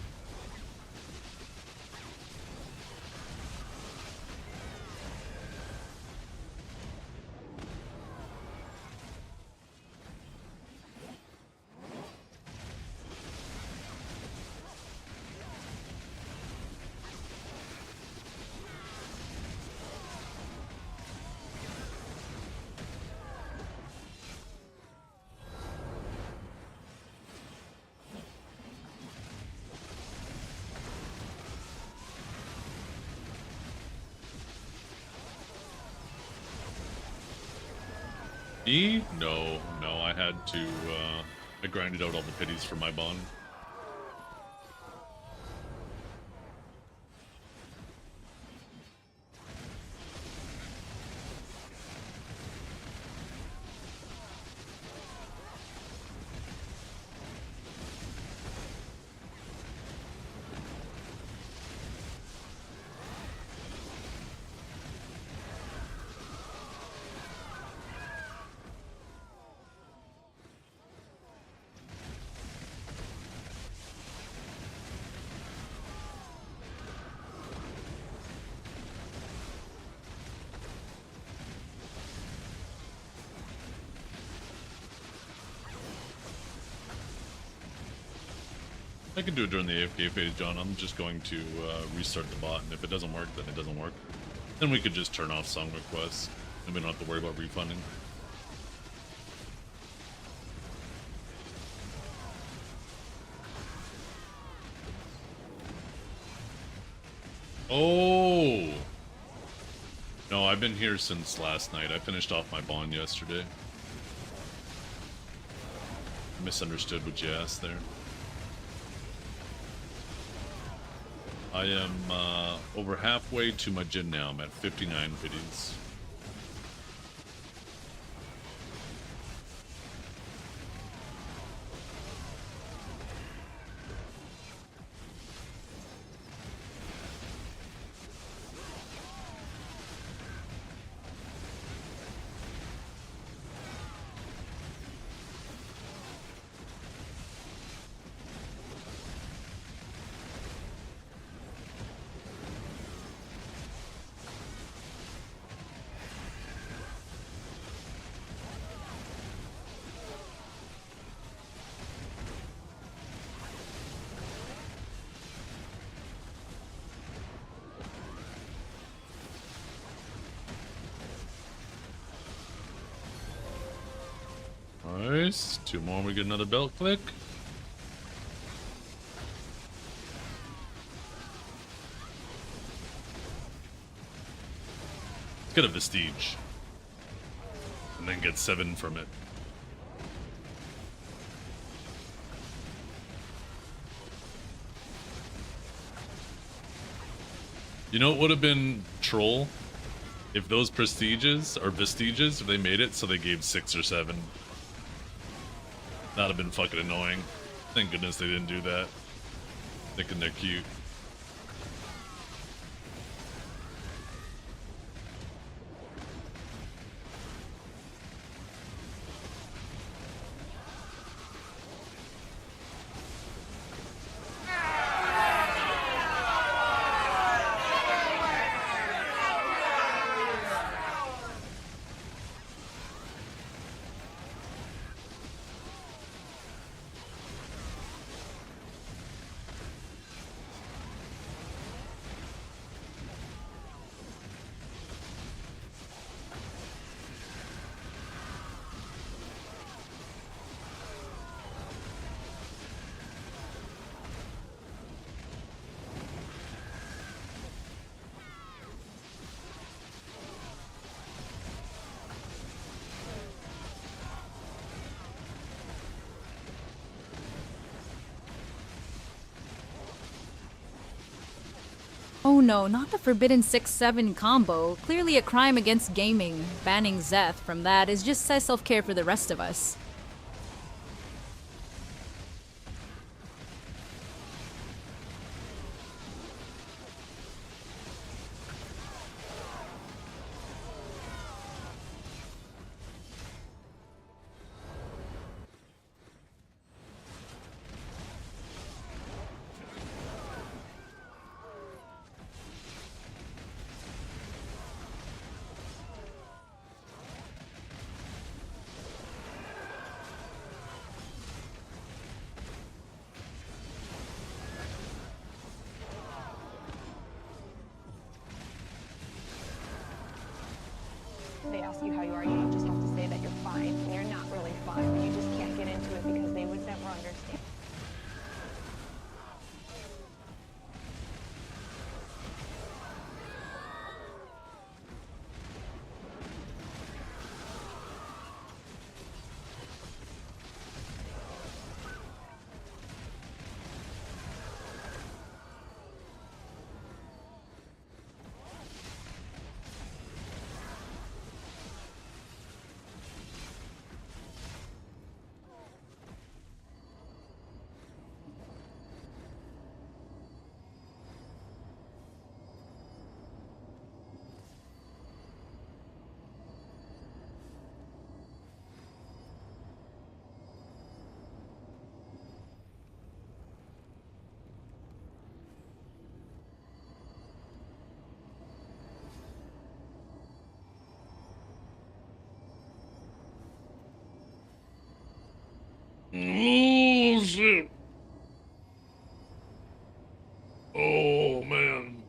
Me? No, I had to, I grinded out all the pities for my bond. I can do it during the AFK phase, John. I'm just going to restart the bot, and if it doesn't work, then it doesn't work. Then we could just turn off song requests, and we don't have to worry about refunding. Oh! No, I've been here since last night. I finished off my bond yesterday. Misunderstood what you asked there. I am over halfway to my gym now. I'm at 59 pities. Nice. 2 more, we get another belt click. Let's get a Vestige. And then get 7 from it. You know what would have been troll? If those Prestiges, or Vestiges, if they made it so they gave 6 or 7. That'd have been fucking annoying. Thank goodness they didn't do that. Thinking they're cute. Oh no, not the forbidden 6-7 combo. Clearly a crime against gaming. Banning Zeth from that is just self-care for the rest of us. they ask you how you are, you just have to say that you're fine when you're not really fine. You just can't get into it because they would never understand. Oh shit. Oh man.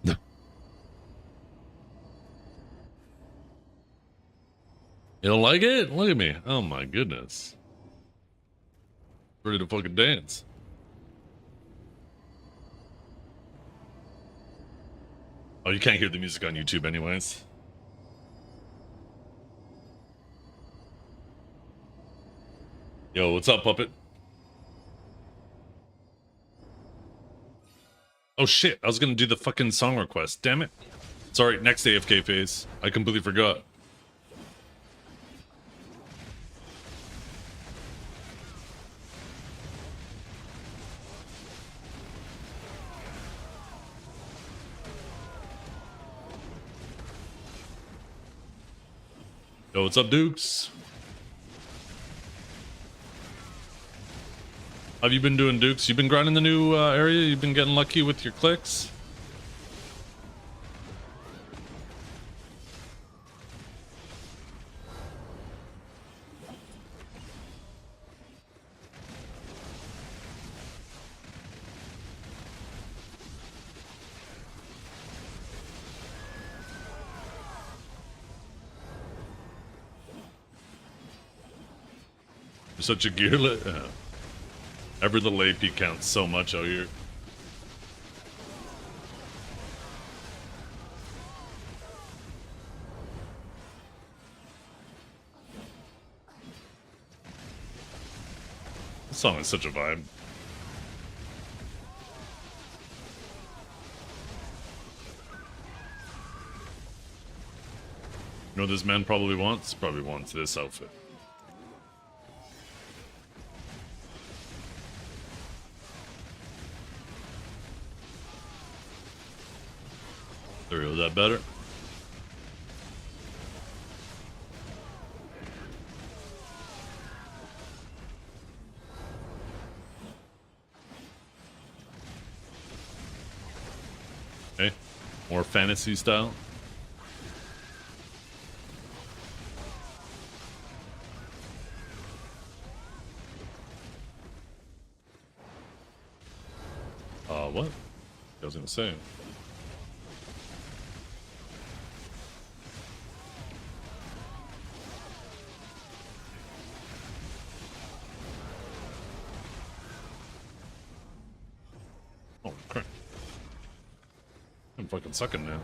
You don't like it? Look at me. Oh my goodness. Ready to fucking dance. Oh, you can't hear the music on YouTube anyways. Yo, what's up, Puppet? Oh shit, I was gonna do the fucking song request. Damn it. Sorry, next AFK phase. I completely forgot. Yo, what's up, Dukes? How have you been doing, Dukes? You been grinding the new area? You've been getting lucky with your clicks? You're such a gearlet. Every little AP counts so much out here. This song is such a vibe. You know what this man probably wants? Probably wants this outfit. There we go, is that better? Okay, more fantasy style. What? I was gonna say. Oh crap. I'm fucking sucking now.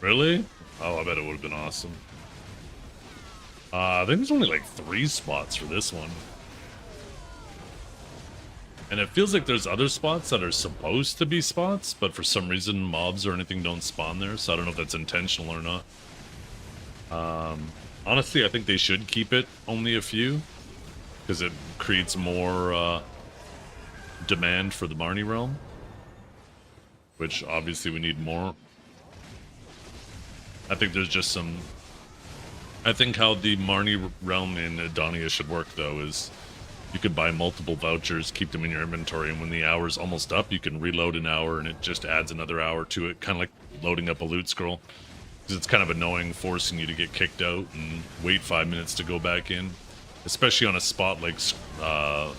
Really? Oh, I bet it would have been awesome. I think there's only like 3 spots for this one. And it feels like there's other spots that are supposed to be spots, but for some reason mobs or anything don't spawn there, so I don't know if that's intentional or not. Honestly, I think they should keep it only a few, because it creates more demand for the Marnie realm, which obviously we need more. I think there's just some... I think how the Marnie realm in Adonia should work, though, is you could buy multiple vouchers, keep them in your inventory, and when the hour's almost up, you can reload an hour, and it just adds another hour to it, kind of like loading up a loot scroll. Because it's kind of annoying forcing you to get kicked out and wait 5 minutes to go back in. Especially on a spot like the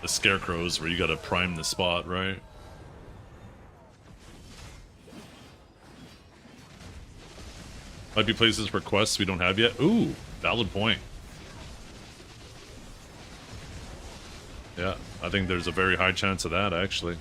Scarecrows, where you gotta prime the spot, right? Might be places for quests we don't have yet. Ooh, valid point. Yeah, I think there's a very high chance of that, actually.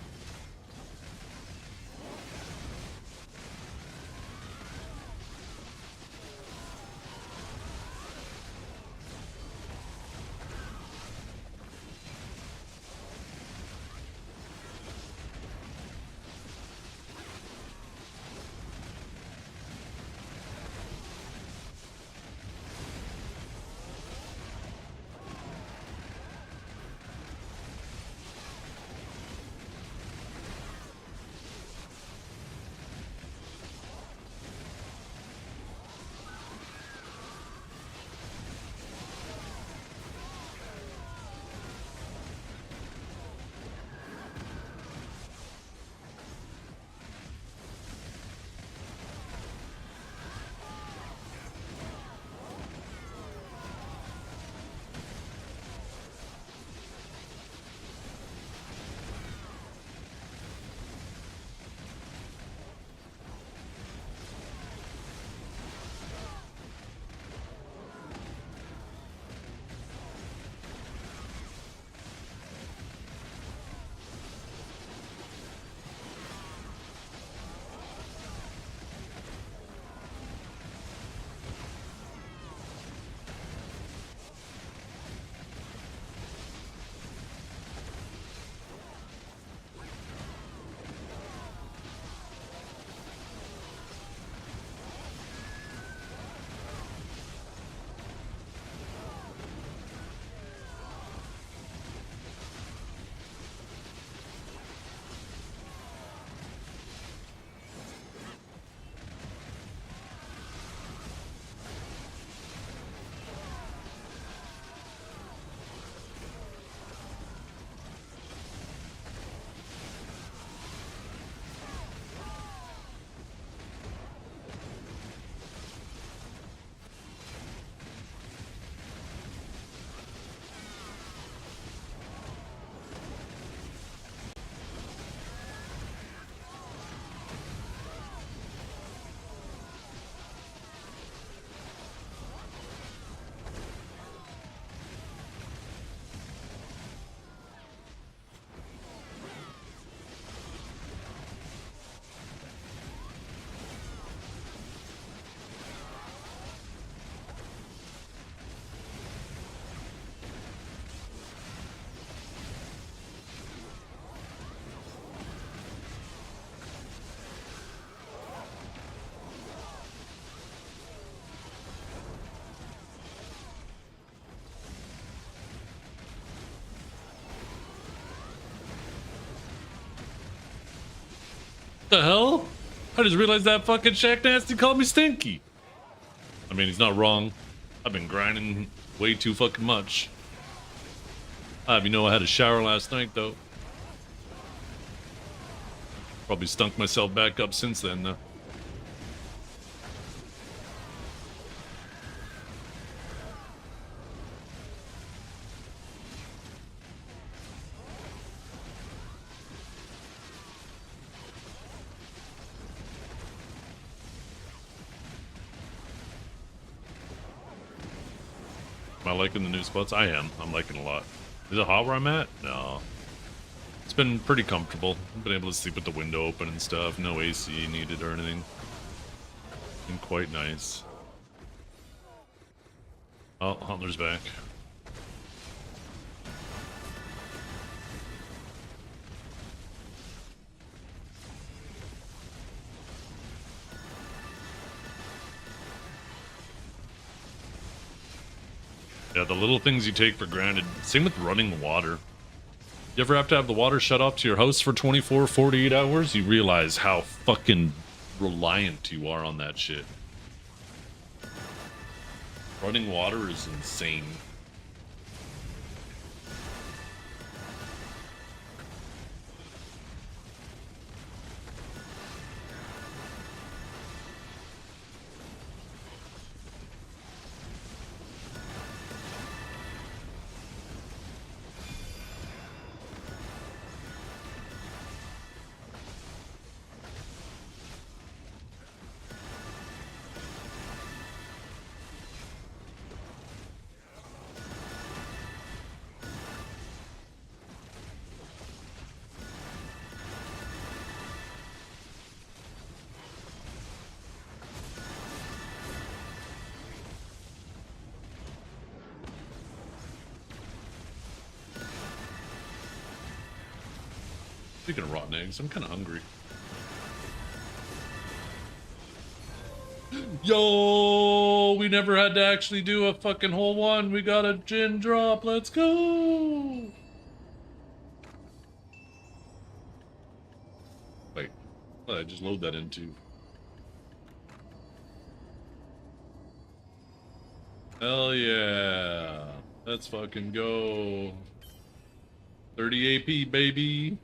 The hell? I just realized that fucking Shaq Nasty called me stinky. I mean, he's not wrong. I've been grinding way too fucking much. You know, I had a shower last night, though. Probably stunk myself back up since then, though. Am I liking the new spots? I am. I'm liking a lot. Is it hot where I'm at? No. It's been pretty comfortable. I've been able to sleep with the window open and stuff. No AC needed or anything. And quite nice. Oh, Huntler's back. Yeah, the little things you take for granted. Same with running water. You ever have to have the water shut off to your house for 24, 48 hours? You realize how fucking reliant you are on that shit. Running water is insane. Speaking of rotten eggs, I'm kind of hungry. Yo, we never had to actually do a fucking whole one. We got a gin drop. Let's go. Wait, what did I just load that into? Hell yeah. Let's fucking go. 30 AP, baby.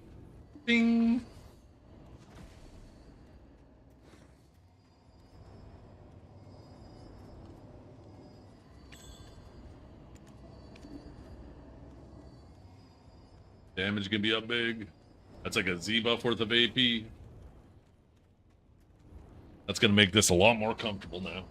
Bing. Damage can be up big. That's like a Z buff worth of AP. That's gonna make this a lot more comfortable now.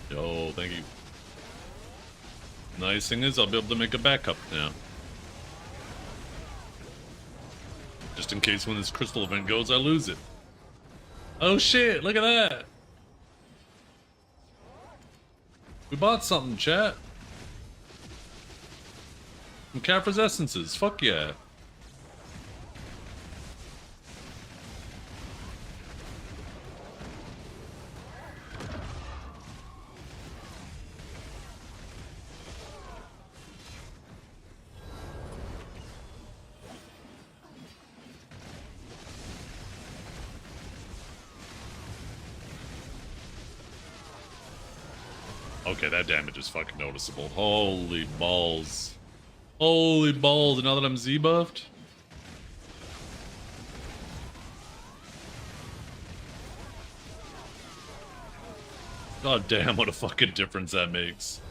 Yo, thank you. Nice thing is I'll be able to make a backup now. Just in case when this crystal event goes, I lose it. Oh shit, look at that. We bought something, chat. Some Caphra's essences, fuck yeah. Okay, that damage is fucking noticeable. Holy balls. Holy balls, and now that I'm Z-buffed? God damn, what a fucking difference that makes.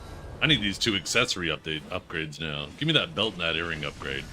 I need these 2 accessory upgrades now. Give me that belt and that earring upgrade.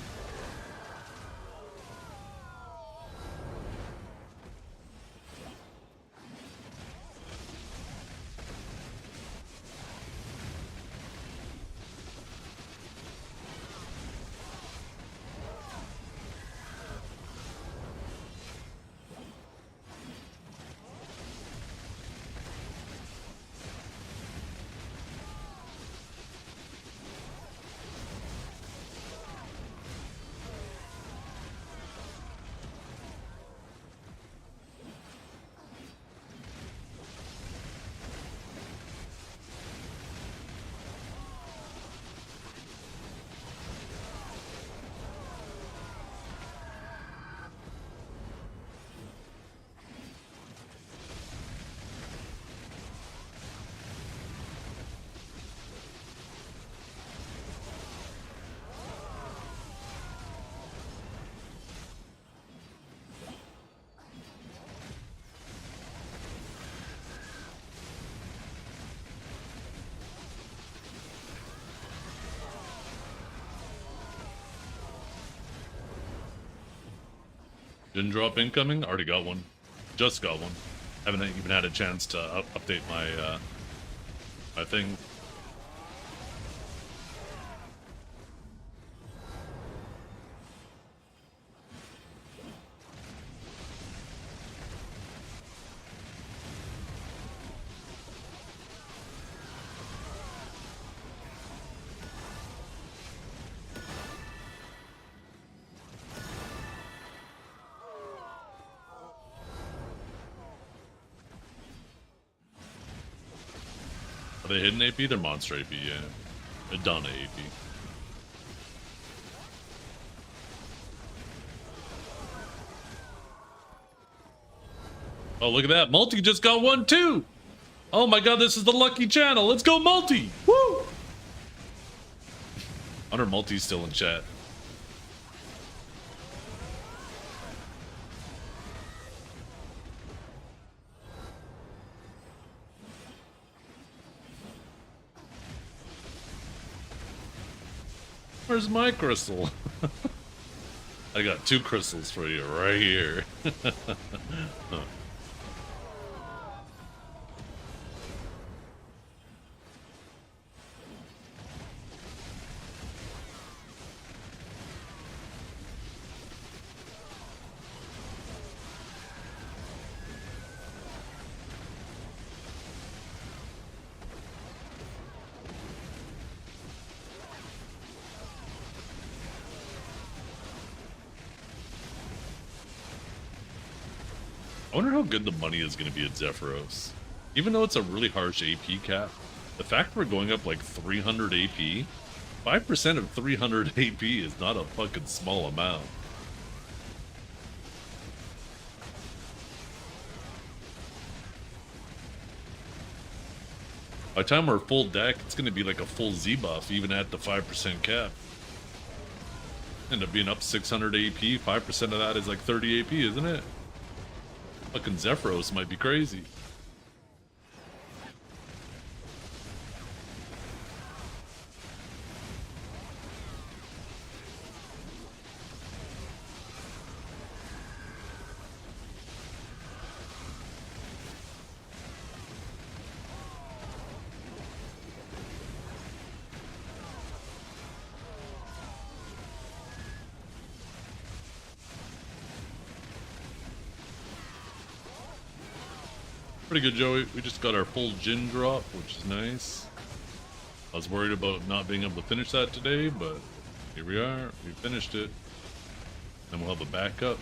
Didn't drop incoming? Already got one. Just got one. Haven't even had a chance to update my my thing. Are they hidden AP? They're monster AP, yeah. Madonna AP. Oh, look at that. Multi just got one too. Oh my god, this is the lucky channel. Let's go Multi. Woo! I wonder if Multi's still in chat. Where's my crystal? I got 2 crystals for you right here. Huh. I wonder how good the money is going to be at Zephyros. Even though it's a really harsh AP cap, the fact we're going up like 300 AP, 5% of 300 AP is not a fucking small amount. By the time we're full deck, it's going to be like a full Z buff, even at the 5% cap. End up being up 600 AP, 5% of that is like 30 AP, isn't it? Fucking Zephyros might be crazy. Pretty good, Joey. We just got our full Jin drop, which is nice. I was worried about not being able to finish that today, but here we are. We finished it. Then we'll have a backup.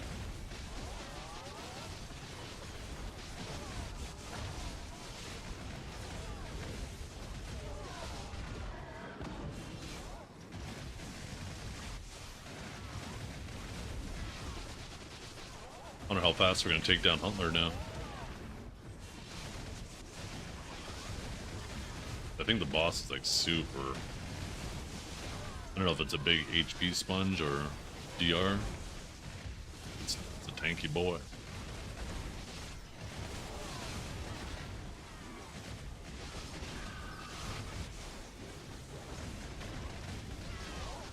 I wonder how fast we're going to take down Huntler now. I think the boss is like super. I don't know if it's a big HP sponge or DR. It's a tanky boy.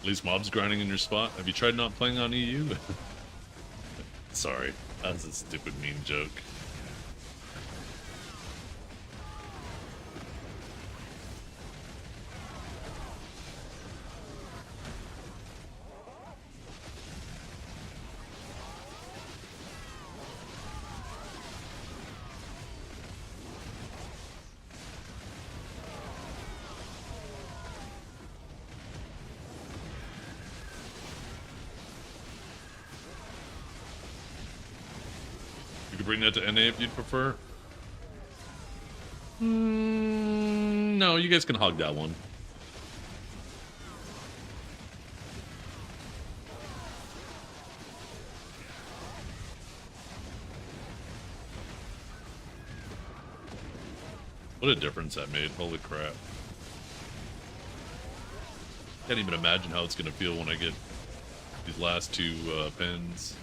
At least mobs grinding in your spot. Have you tried not playing on EU? Sorry, that's a stupid mean joke. Bring that to NA if you'd prefer. No, you guys can hog that one. What a difference that made. Holy crap. Can't even imagine how it's gonna feel when I get these last 2 pins.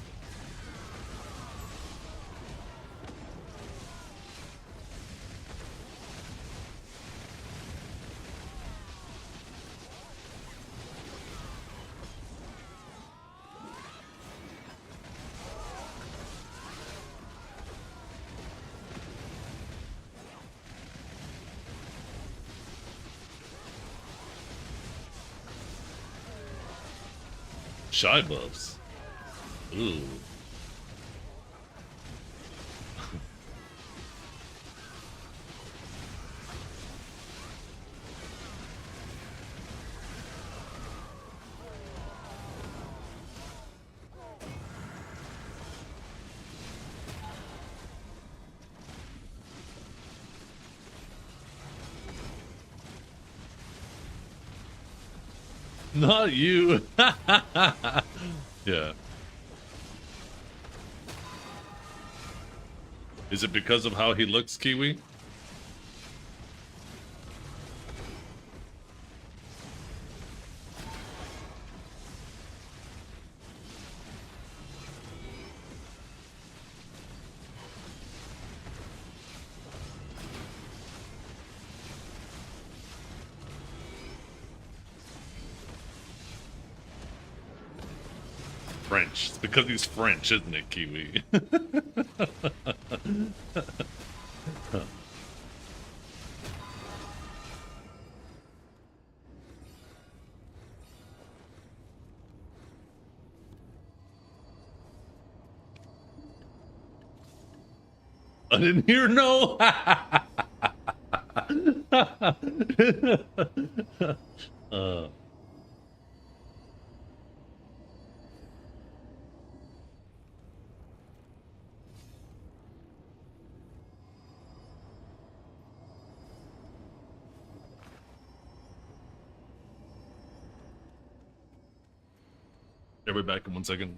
Shy buffs. Ooh. Not you. Yeah. Is it because of how he looks, Kiwi? French. It's because he's French, isn't it, Kiwi? I didn't hear no. Yeah, we're back in 1 second.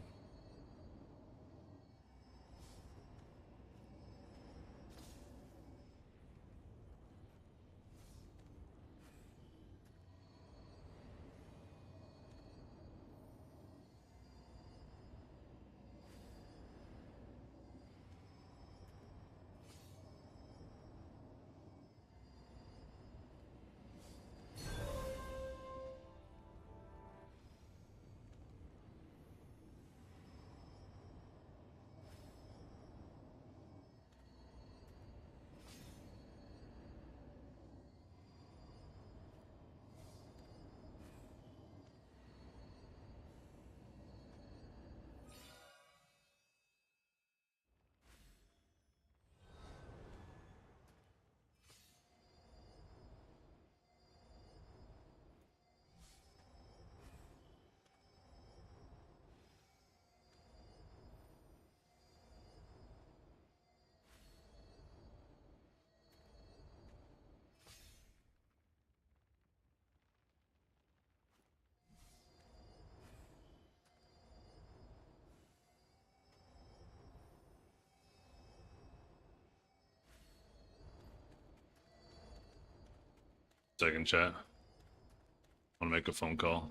Second chat. I want to make a phone call.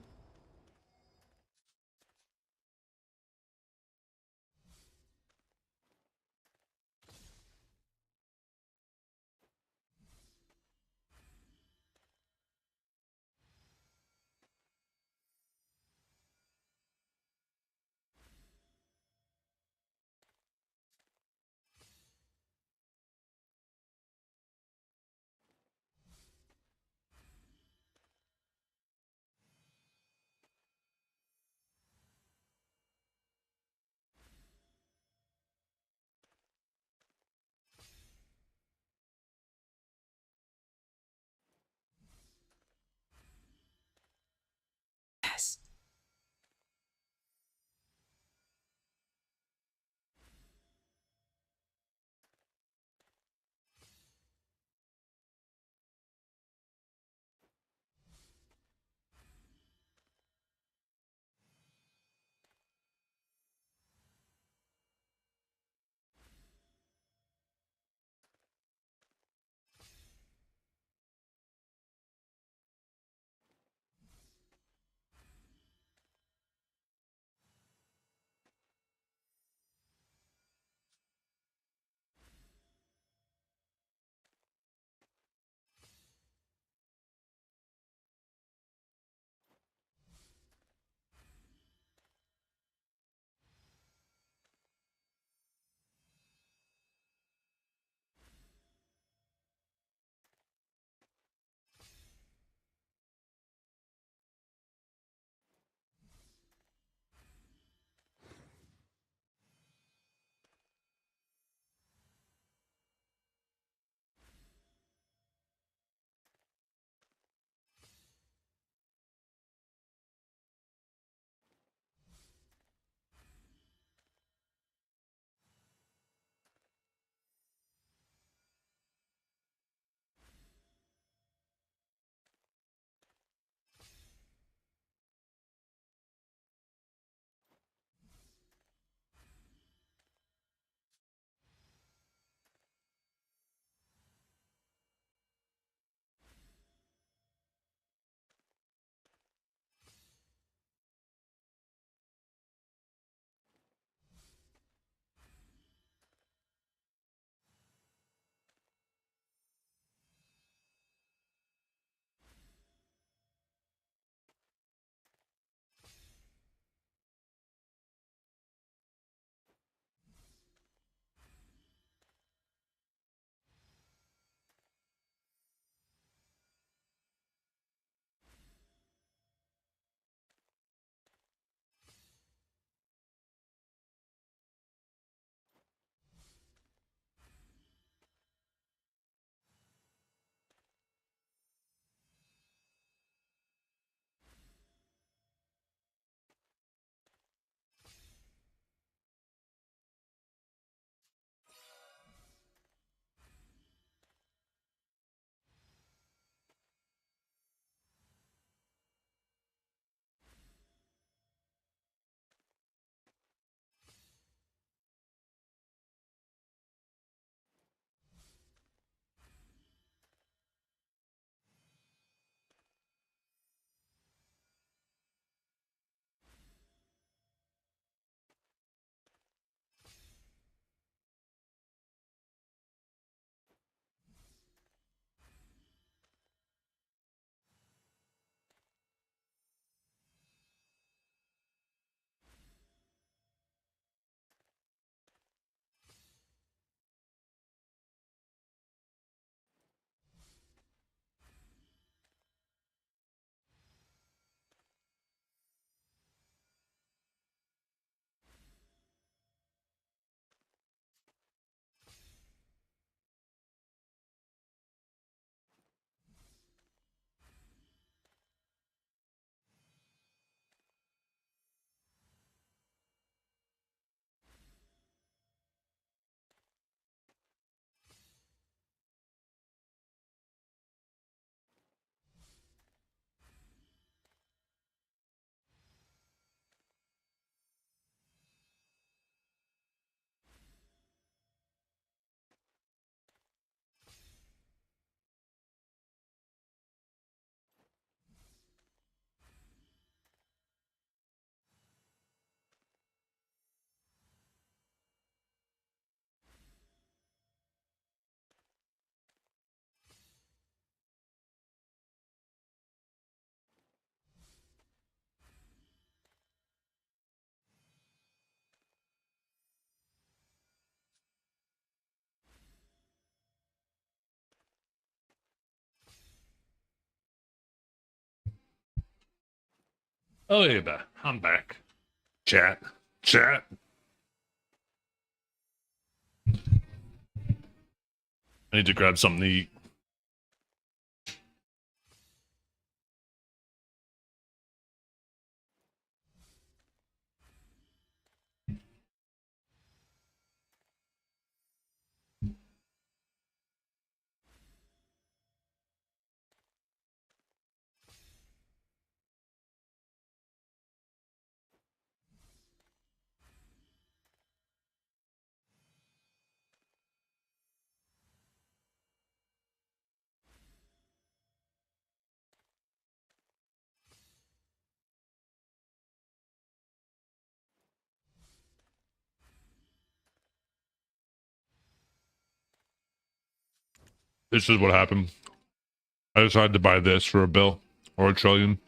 Oh, yeah, I'm back. Chat. Chat. I need to grab something to eat. This is what happened. I decided to buy this for a bill or a trillion.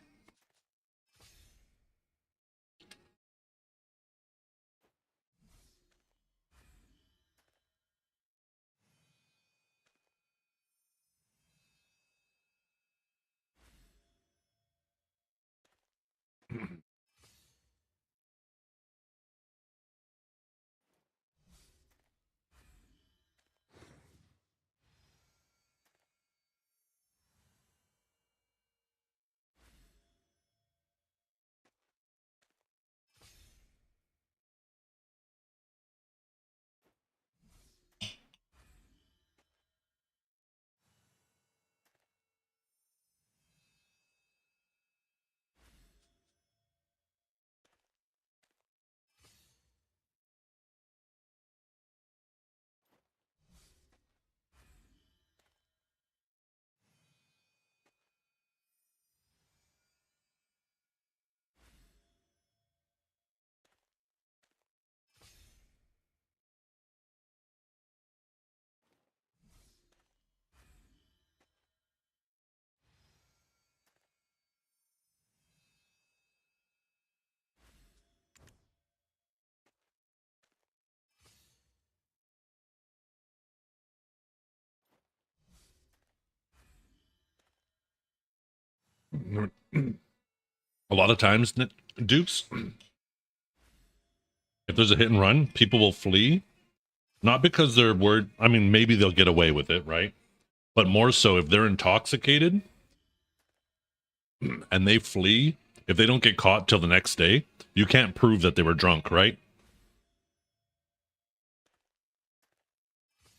A lot of times, Dukes, if there's a hit and run, people will flee. Not because they're worried. I mean, maybe they'll get away with it, right? But more so if they're intoxicated and they flee, if they don't get caught till the next day, you can't prove that they were drunk, right?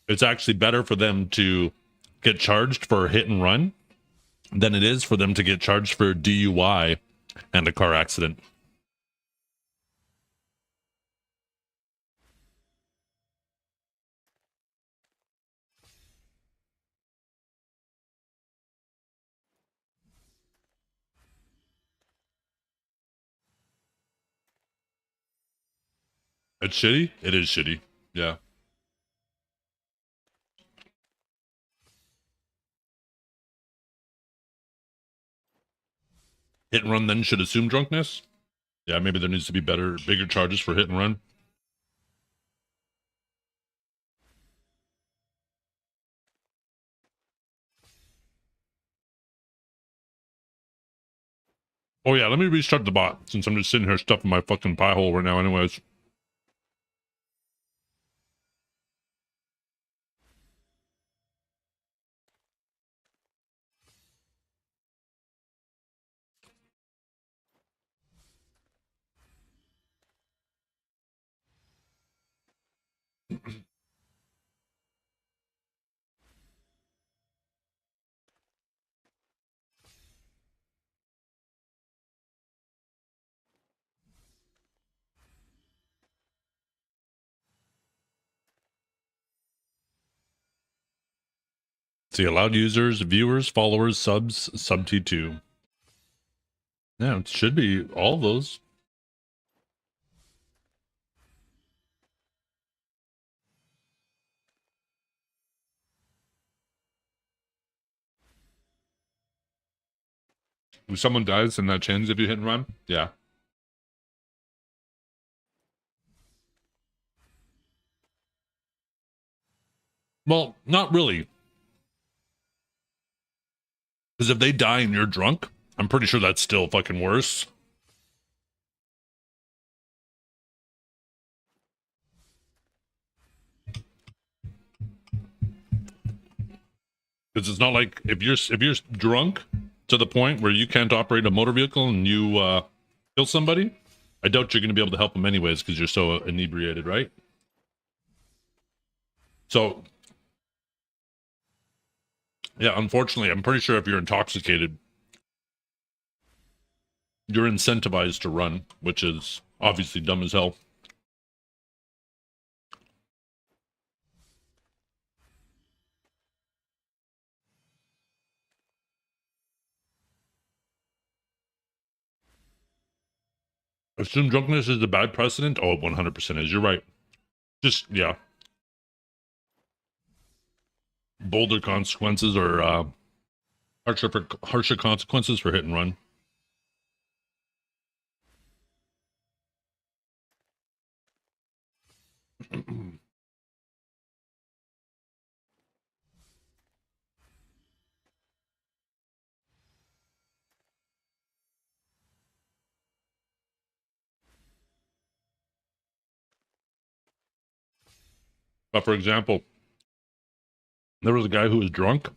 It's actually better for them to get charged for a hit and run than it is for them to get charged for DUI and a car accident. It's shitty? It is shitty. Yeah. Hit and run then should assume drunkenness? Yeah, maybe there needs to be bigger charges for hit and run. Oh yeah, let me restart the bot since I'm just sitting here stuffing my fucking pie hole right now anyways. See, allowed users, viewers, followers, subs, sub T2. Yeah, it should be all those. If someone dies, then that changes if you hit and run? Yeah. Well, not really. Because if they die and you're drunk, I'm pretty sure that's still fucking worse. Because it's not like if you're drunk to the point where you can't operate a motor vehicle and you kill somebody, I doubt you're going to be able to help them anyways because you're so inebriated, right? So, yeah, unfortunately, I'm pretty sure if you're intoxicated, you're incentivized to run, which is obviously dumb as hell. Assume drunkenness is a bad precedent? Oh, 100% is. You're right. Just, yeah. Bolder consequences or harsher consequences for hit and run. But for example, there was a guy who was drunk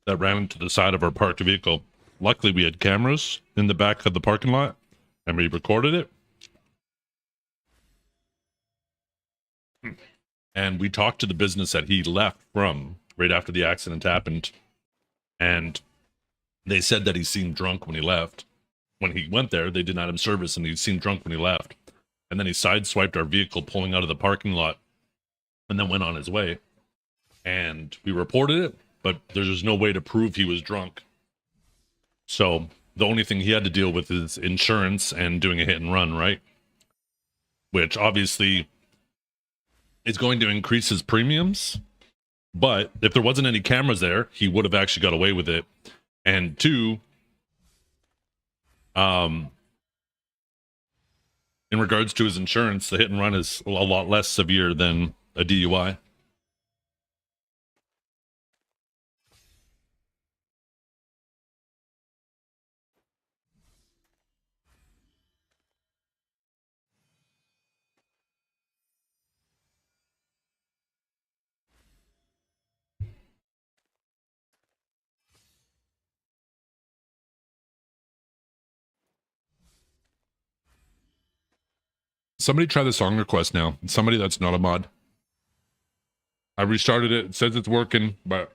that ran into the side of our parked vehicle. Luckily, we had cameras in the back of the parking lot, and we recorded it. And we talked to the business that he left from right after the accident happened. And they said that he seemed drunk when he left. When he went there, they did not have service, and he seemed drunk when he left. And then he sideswiped our vehicle pulling out of the parking lot and then went on his way. And we reported it, but there's no way to prove he was drunk. So the only thing he had to deal with is insurance and doing a hit and run, right? Which obviously is going to increase his premiums. But if there wasn't any cameras there, he would have actually got away with it. And two, in regards to his insurance, the hit and run is a lot less severe than a DUI. Somebody try the song request now. Somebody that's not a mod. I restarted it. It says it's working, but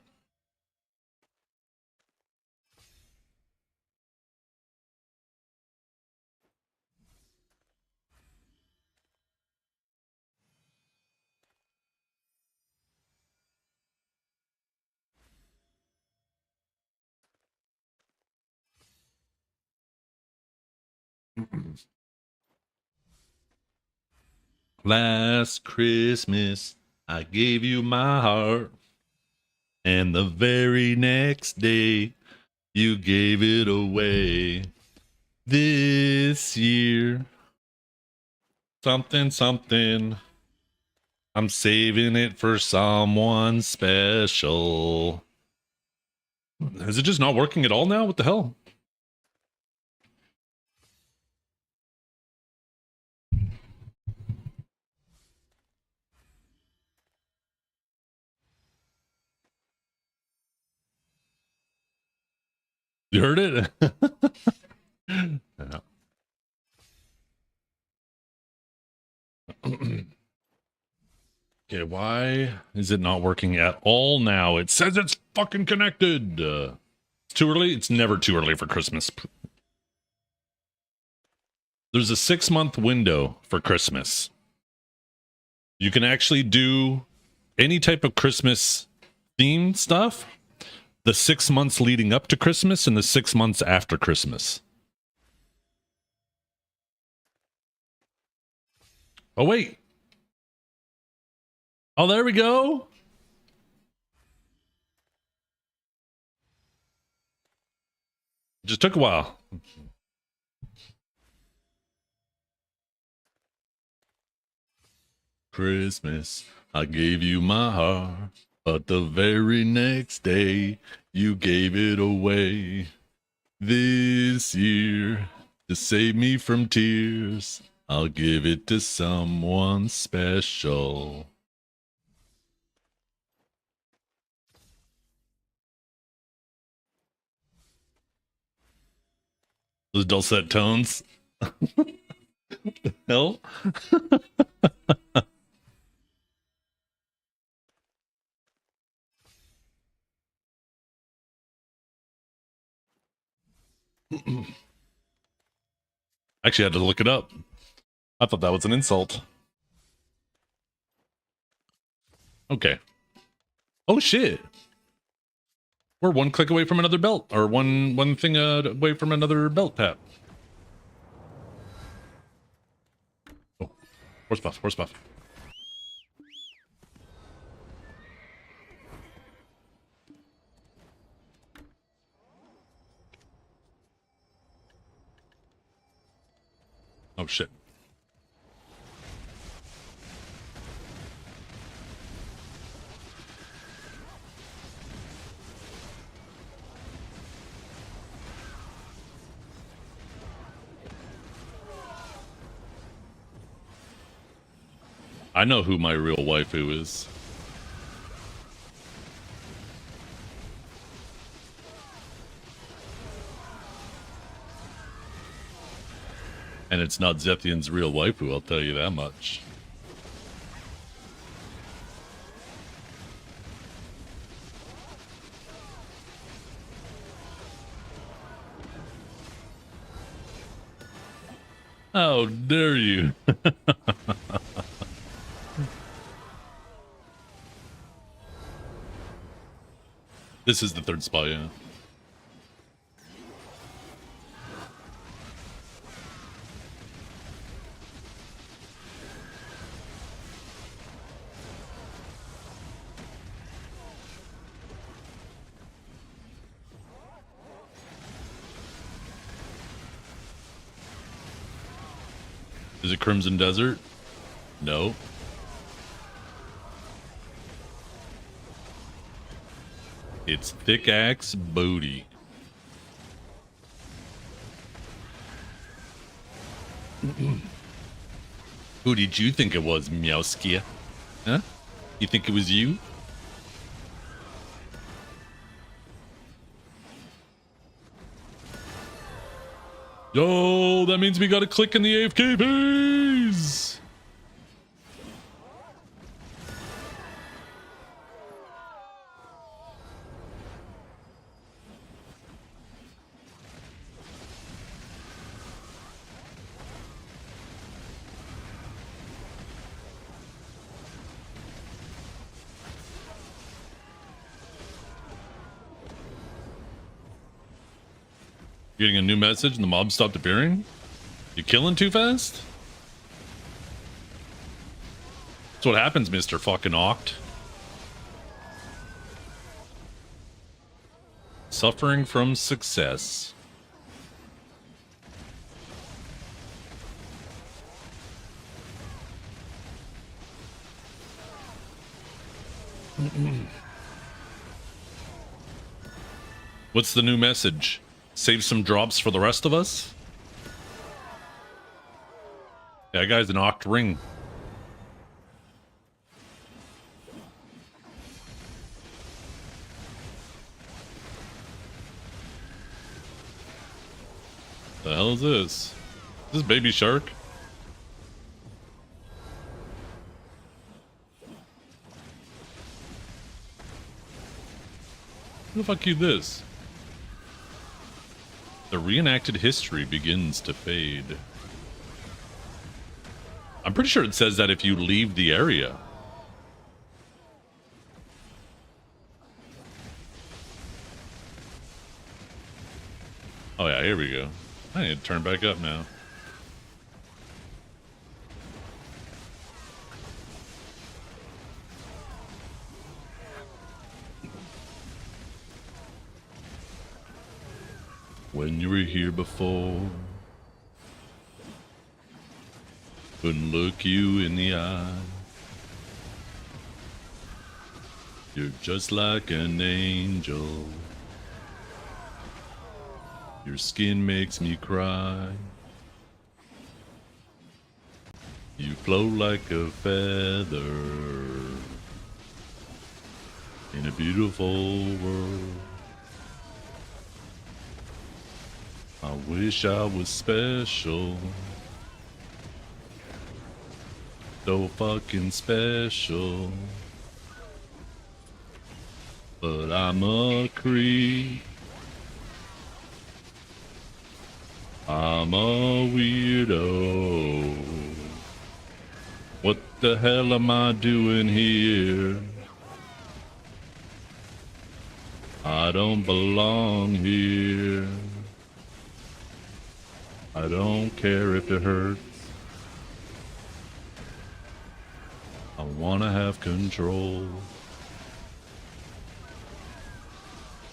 last Christmas, I gave you my heart. And the very next day, you gave it away. This year, something. I'm saving it for someone special. Is it just not working at all now? What the hell? You heard it? Yeah. Okay, why is it not working at all now? It says it's fucking connected. It's too early? It's never too early for Christmas. There's a 6-month window for Christmas. You can actually do any type of Christmas themed stuff the 6 months leading up to Christmas and the 6 months after Christmas. Oh, wait. Oh, there we go. Just took a while. Christmas, I gave you my heart, but the very next day, you gave it away. This year, to save me from tears, I'll give it to someone special. Those dulcet tones. What the hell? Actually, I had to look it up. I thought that was an insult. Okay. Oh shit. We're one click away from another belt, or one thing away from another belt tap. Oh, horse buff, horse buff. Oh shit. I know who my real waifu is. And it's not Zethiann's real waifu, I'll tell you that much. How dare you? This is the third spot, yeah. Is it Crimson Desert? No. It's Thick Axe Booty. Who did you think it was, Meowskia? Huh? You think it was you? Yo, that means we gotta click in the AFK phase! Getting a new message and the mob stopped appearing? You killing too fast? That's what happens, Mr. fucking Oct. Suffering from success. What's the new message? Save some drops for the rest of us? Yeah, that guy's an Oct ring. The hell is this? Is this Baby Shark? Who the fuck you this? The reenacted history begins to fade. I'm pretty sure it says that if you leave the area. Oh yeah, here we go. I need to turn back up now. When you were here before, couldn't look you in the eye. You're just like an angel. Your skin makes me cry. You float like a feather in a beautiful world. I wish I was special. So fucking special. But I'm a creep. I'm a weirdo. What the hell am I doing here? I don't belong here. I don't care if it hurts. I wanna have control.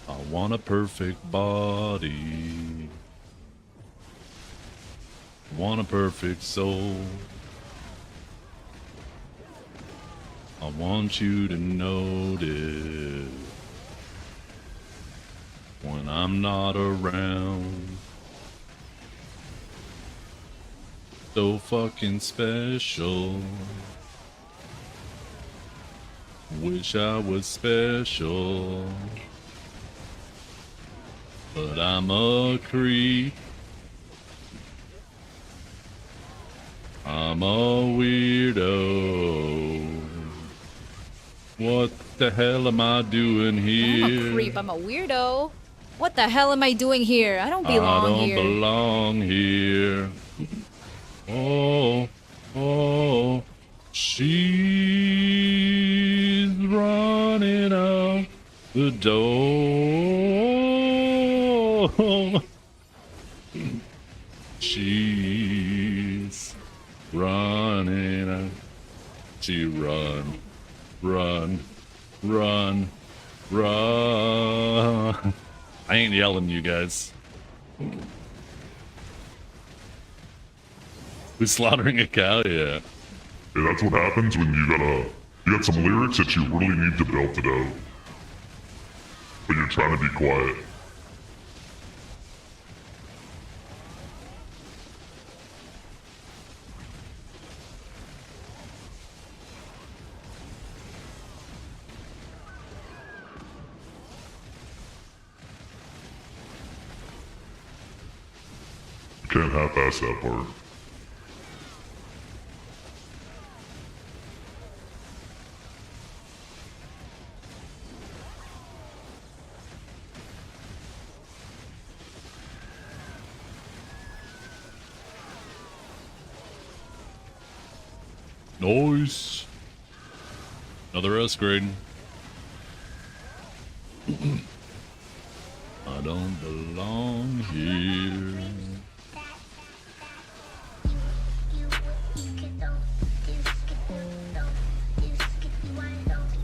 I want a perfect body. I want a perfect soul. I want you to notice when I'm not around. So fucking special. Wish I was special. But I'm a creep. I'm a weirdo. What the hell am I doing here? I'm a creep. I'm a weirdo. What the hell am I doing here? I don't belong here. I don't belong here. Oh, oh, she's running out the door. She's running out. She run, run, run. I ain't yelling, you guys. Who's slaughtering a cow? Yeah. Hey, that's what happens when you got some lyrics that you really need to belt it out. But you're trying to be quiet. You can't half-ass that part. Nice. Another S grade. I don't belong here.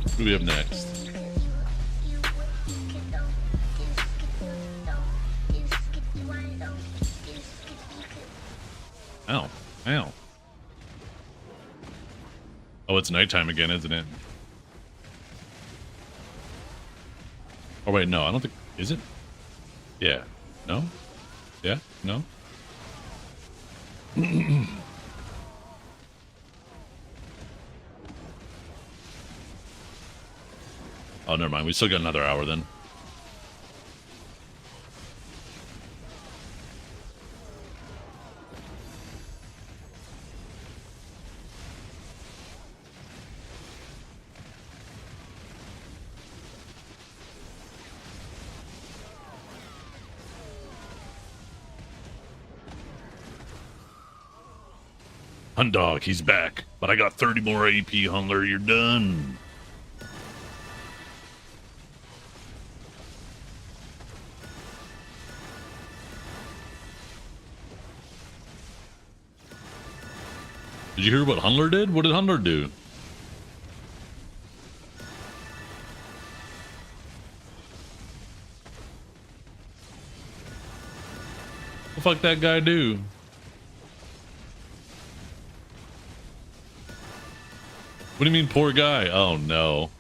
Who do we have next? Ow. Ow. Oh, it's nighttime again, isn't it? Oh, wait, no, I don't think... Is it? Yeah. No? Yeah? No? Oh, never mind. We still got another hour then. Hundog, he's back. But I got 30 more AP, Hundler. You're done. Did you hear what Hundler did? What did Hundler do? What the fuck that guy do? What do you mean, poor guy? Oh, no.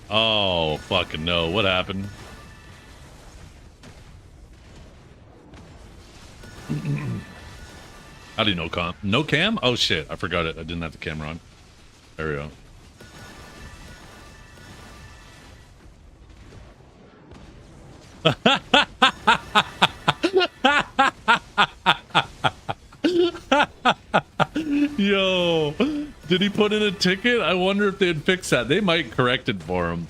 Oh, fucking no. What happened? How do you know cam? No cam? Oh, shit. I forgot it. I didn't have the camera on. There we go. Yo, did he put in a ticket? I wonder if they'd fix that. They might correct it for him.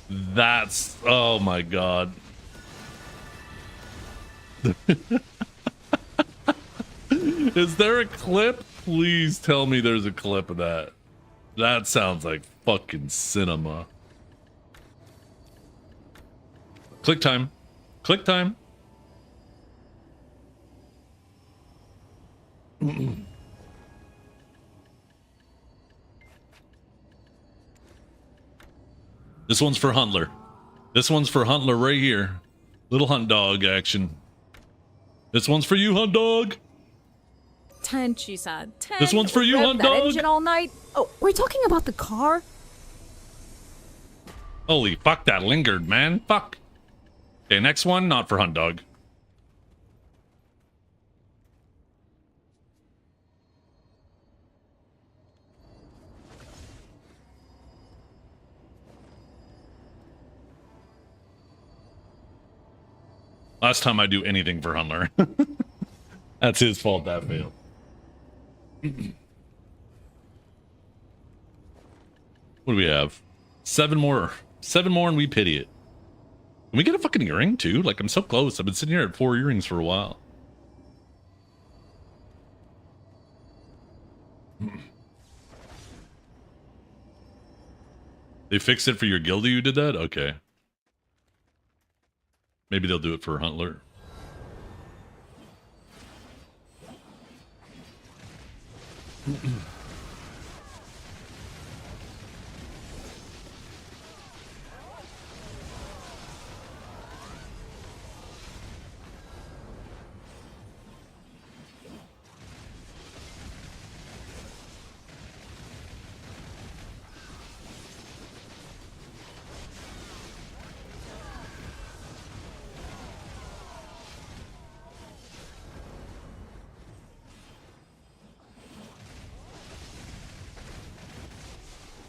That's, oh my god. Is there a clip? Please tell me there's a clip of that. That sounds like fucking cinema. Click time. Click time. This one's for Huntler. This one's for Huntler right here. Little hunt dog action. This one's for you, hunt dog. 10, she said. 10. This one's for you, Rev hunt that dog. engine all night. Oh, we're talking about the car? Holy fuck, that lingered, man. Fuck. Okay, next one, not for hunt dog. Last time I do anything for Huntler. That's his fault that failed. What do we have? 7 more. 7 more and we pity it. Can we get a fucking earring too? Like, I'm so close. I've been sitting here at 4 earrings for a while. They fixed it for your guildie who did that? Okay. Maybe they'll do it for Huntler.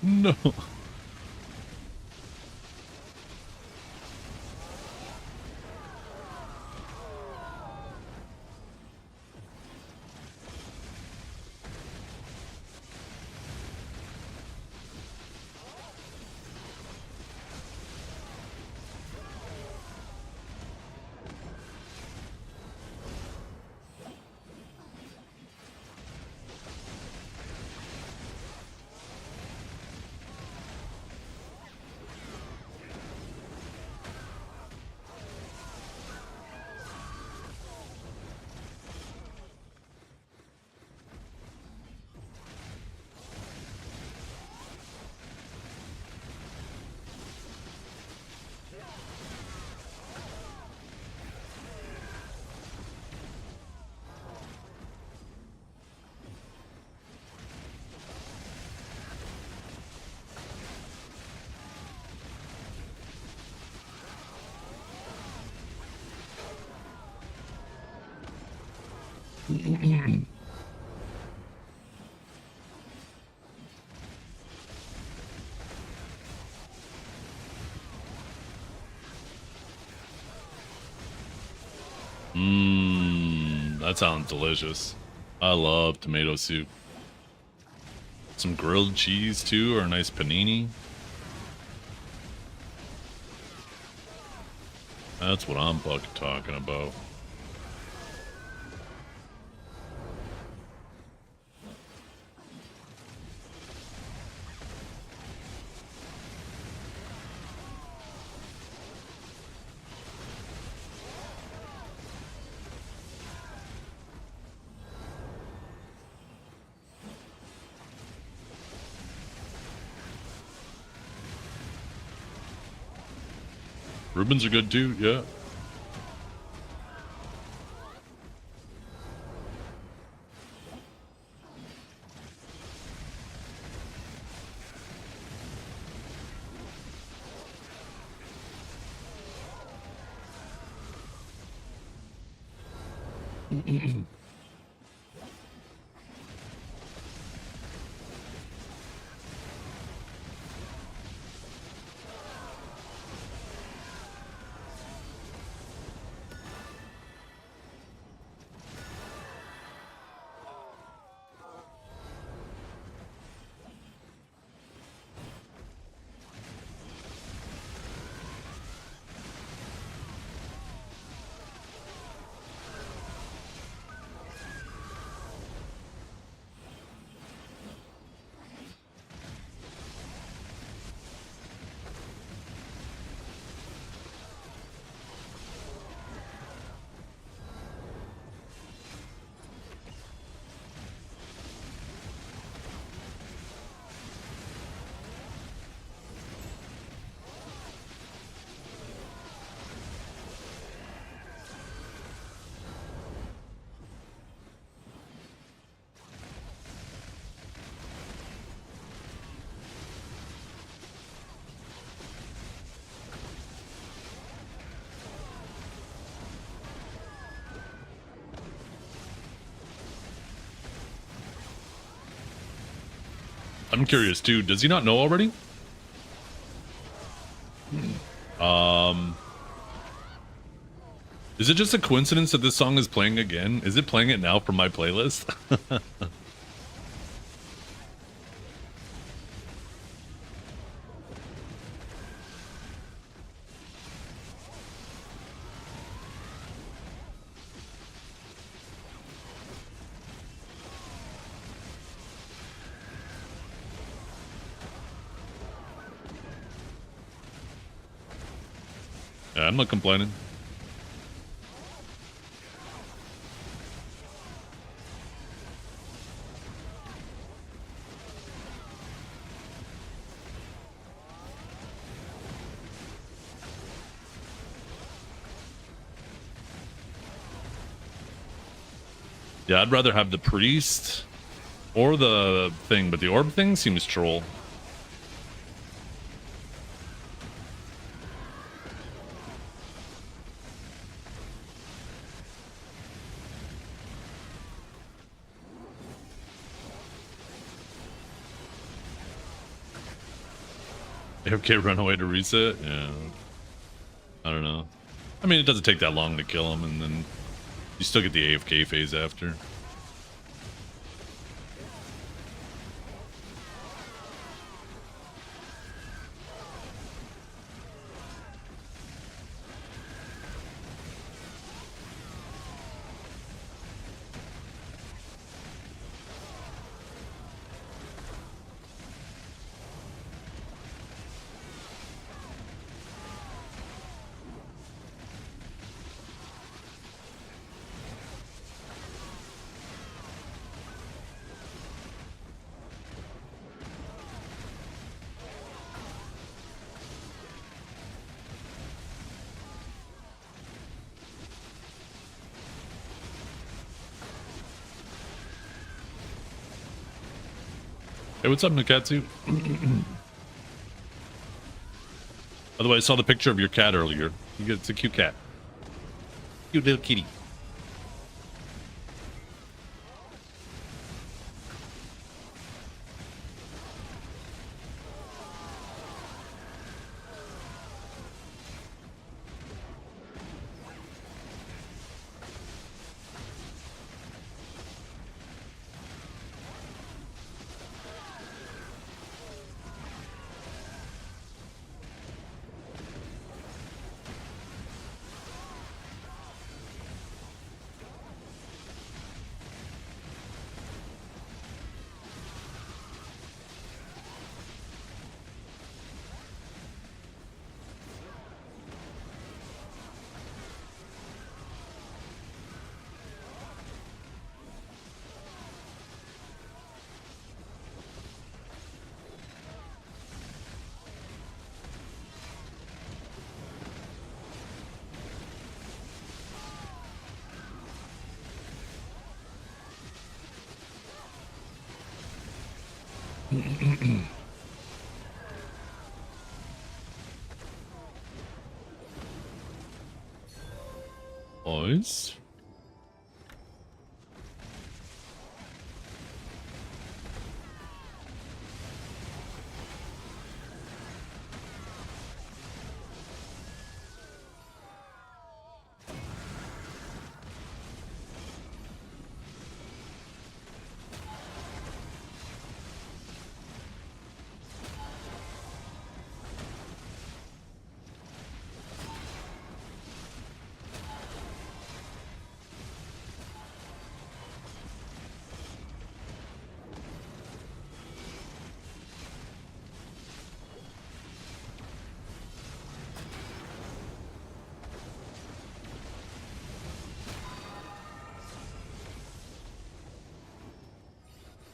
No. That sounds delicious. I love tomato soup. Some grilled cheese too, or a nice panini. That's what I'm fucking talking about. Rubens are good too, yeah. I'm curious too. Does he not know already? Is it just a coincidence that this song is playing again? Is it playing it now from my playlist? Yeah, I'm not complaining. Yeah, I'd rather have the priest or the thing, but the orb thing seems troll. AFK run away to reset? Yeah. I don't know. I mean, it doesn't take that long to kill him, and then you still get the AFK phase after. Hey, what's up, Nikatsu? By the way, I saw the picture of your cat earlier. It's a cute cat. Cute little kitty. Boys.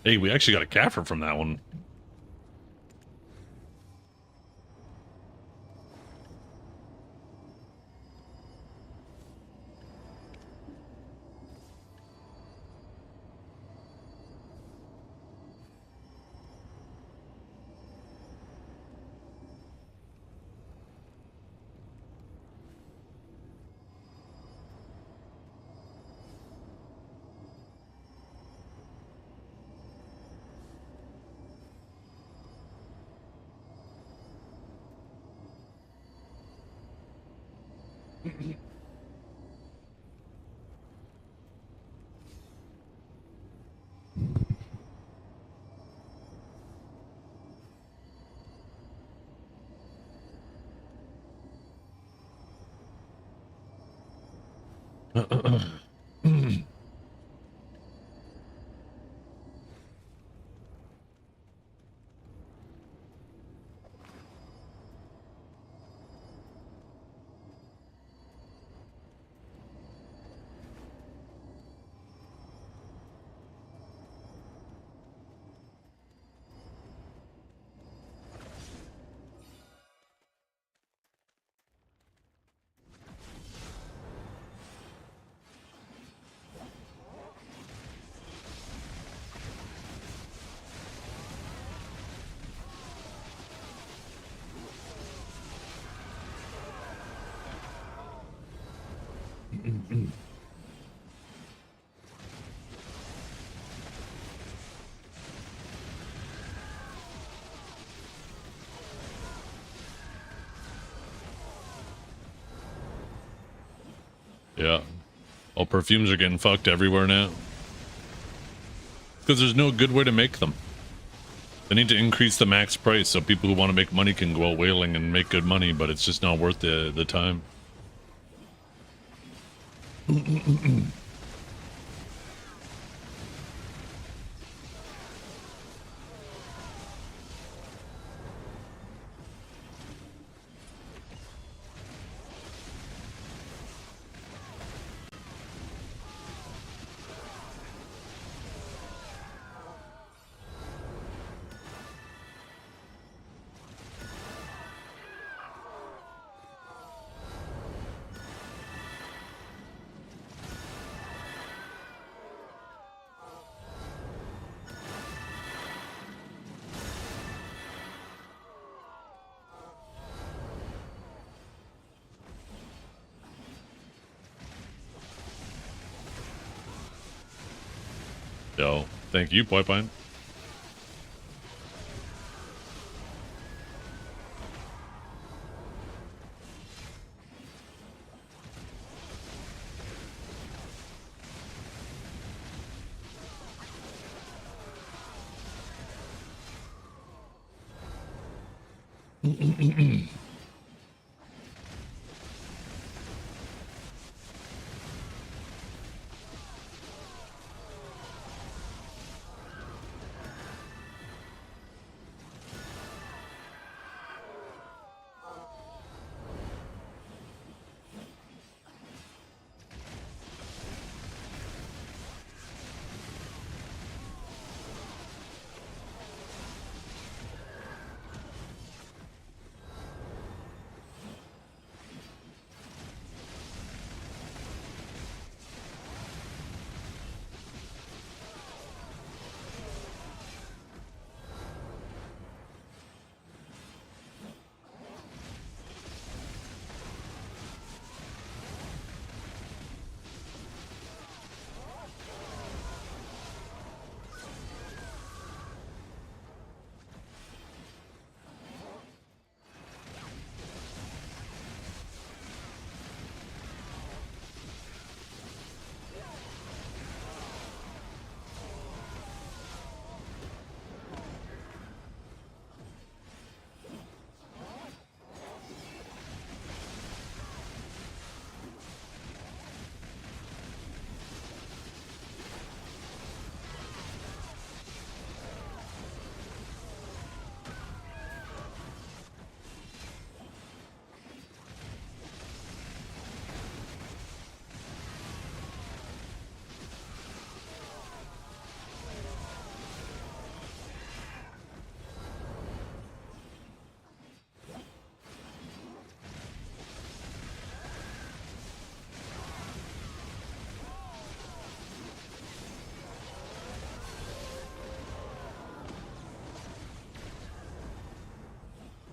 Hey, we actually got a Kaffir from that one. Yeah. All perfumes are getting fucked everywhere now. Because there's no good way to make them. They need to increase the max price so people who want to make money can go out whaling and make good money, but it's just not worth the time. Yo, thank you, Pipeline.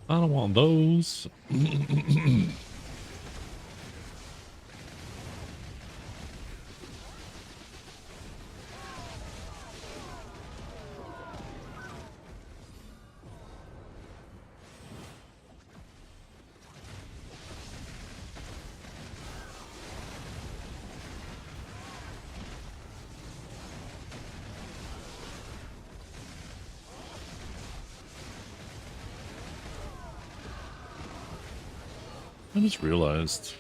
I don't want those. I just realized.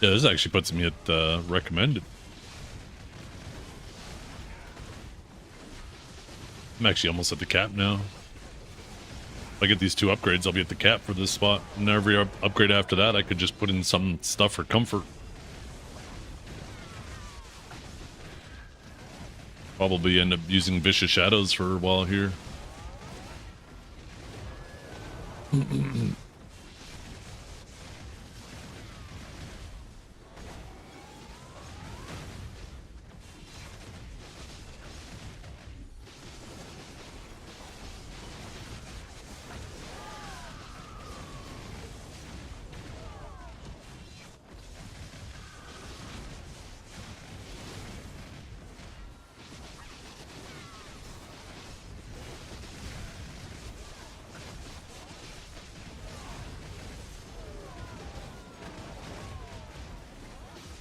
Yeah, this actually puts me at recommended. I'm actually almost at the cap now. If I get these 2 upgrades, I'll be at the cap for this spot. And every upgrade after that, I could just put in some stuff for comfort. Probably end up using Vicious Shadows for a while here.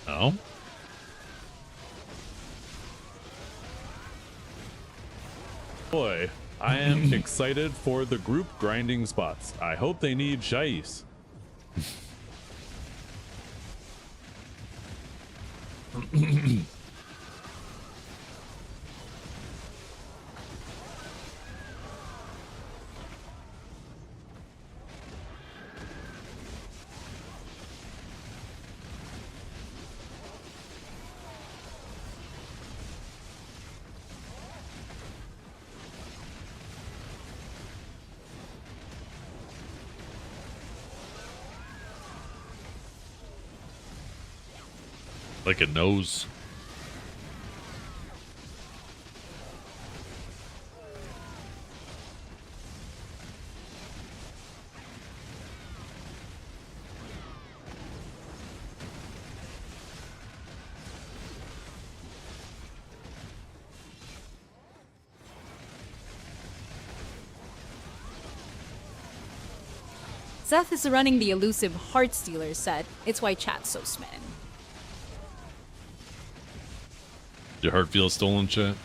No? Boy, I am excited for the group grinding spots. I hope they need Shais. Like it knows. Zeth is running the elusive Heartstealer set. It's why chat's so smitten. Your heart feels stolen, chat?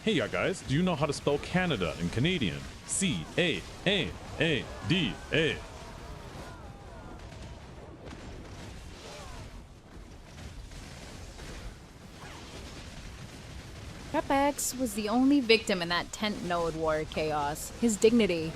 Hey, ya guys, do you know how to spell Canada in Canadian? C-A-A-A-D-A. Repex was the only victim in that tent node war chaos. His dignity.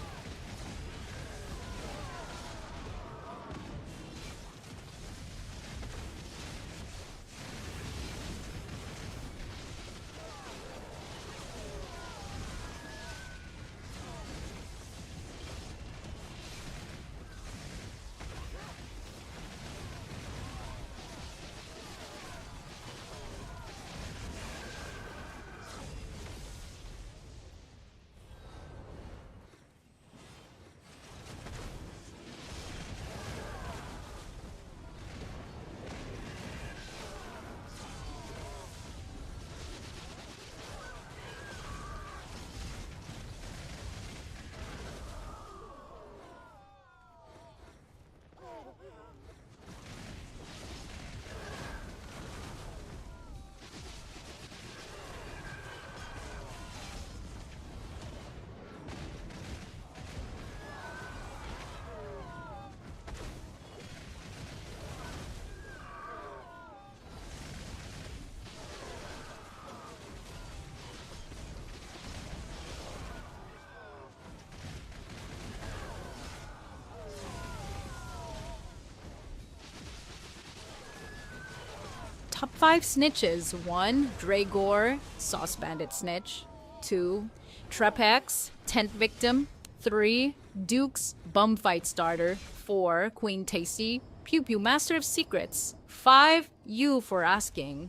Top 5 snitches. 1. Dragor, Sauce Bandit Snitch. 2. Trepex, Tent Victim. 3. Dukes, Bum Fight Starter. 4. Queen Tasty, Pew Pew Master of Secrets. 5. You for asking.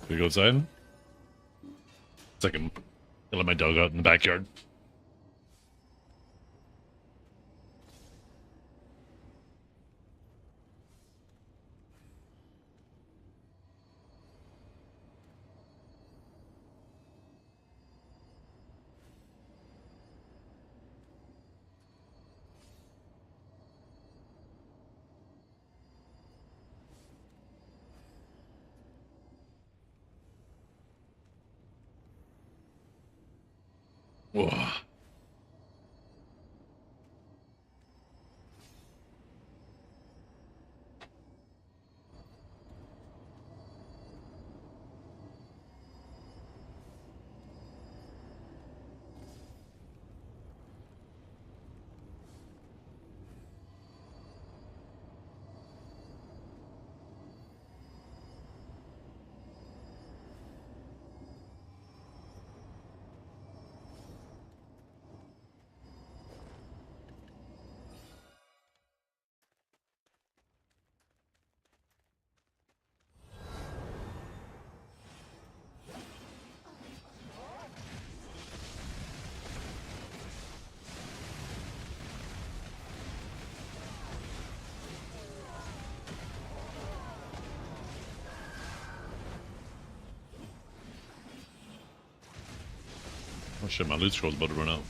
We go outside? Second. I let my dog out in the backyard. Whoa. Oh shit, my loot scroll's about to run out.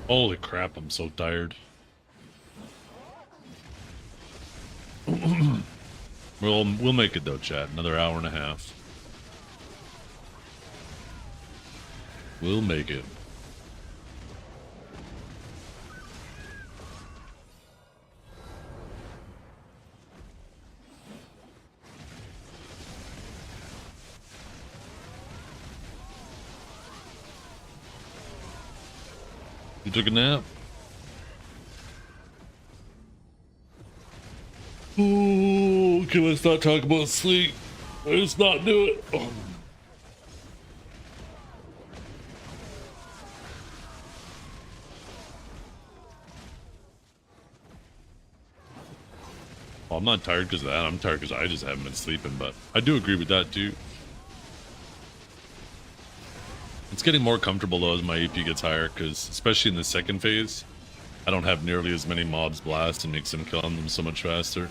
Holy crap, I'm so tired. We'll make it though, chat. Another hour and a half. We'll make it. You took a nap? Oh, can I start talking about sleep? Let's not do it. Oh. Well, I'm not tired because of that. I'm tired because I just haven't been sleeping, but I do agree with that too. It's getting more comfortable though as my AP gets higher, because especially in the second phase, I don't have nearly as many mobs blast and makes them killing them so much faster.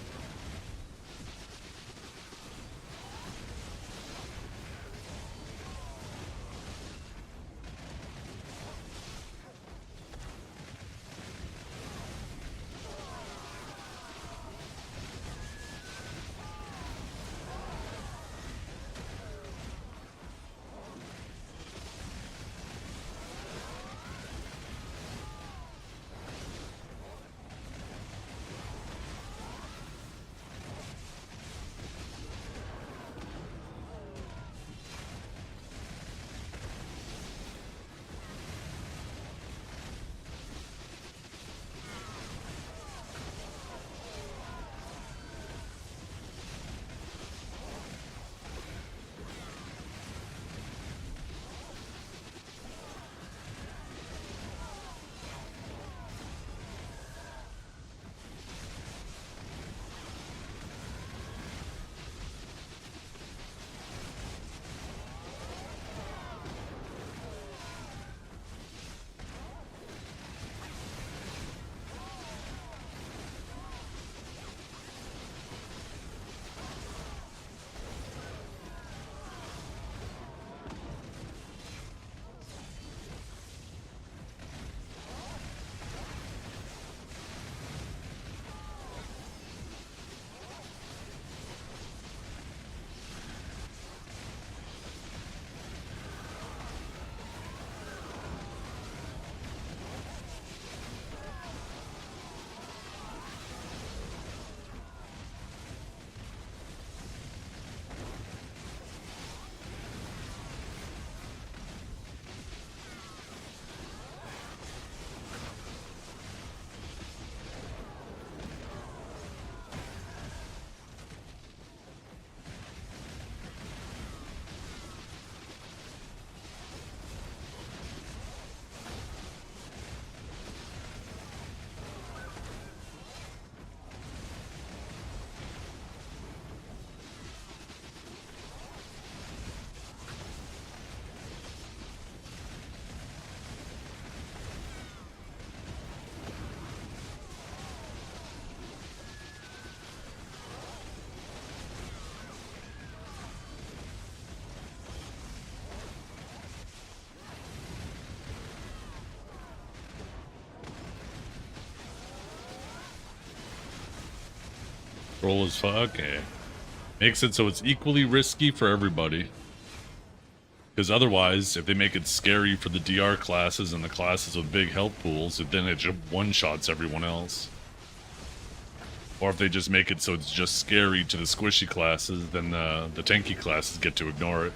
Roll as fuck. Okay. Makes it so it's equally risky for everybody. Because otherwise, if they make it scary for the DR classes and the classes with big health pools, then it just one-shots everyone else. Or if they just make it so it's just scary to the squishy classes, then the tanky classes get to ignore it.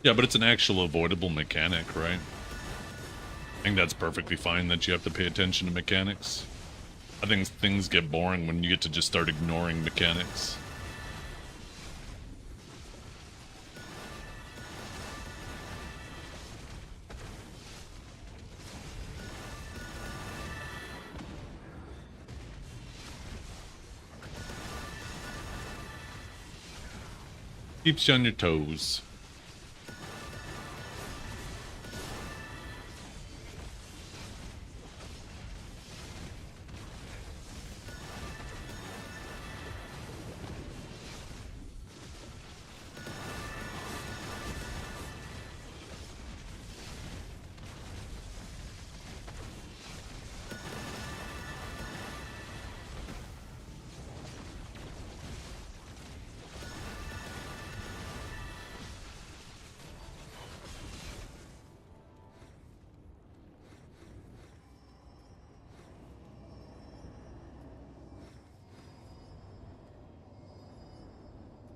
Yeah, but it's an actual avoidable mechanic, right? I think that's perfectly fine that you have to pay attention to mechanics. I think things get boring when you get to just start ignoring mechanics. Keeps you on your toes.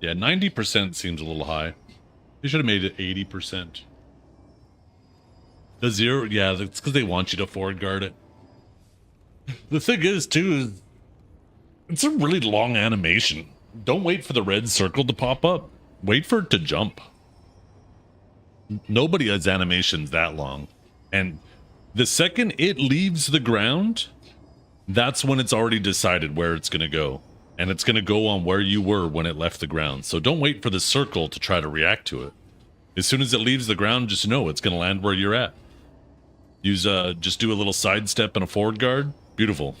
Yeah, 90% seems a little high. They should have made it 80%. The zero, yeah, that's because they want you to forward guard it. The thing is, too, is it's a really long animation. Don't wait for the red circle to pop up. Wait for it to jump. Nobody has animations that long. And the second it leaves the ground, that's when it's already decided where it's going to go. And it's going to go on where you were when it left the ground. So don't wait for the circle to try to react to it. As soon as it leaves the ground, just know it's going to land where you're at. Use just do a little sidestep and a forward guard. Beautiful.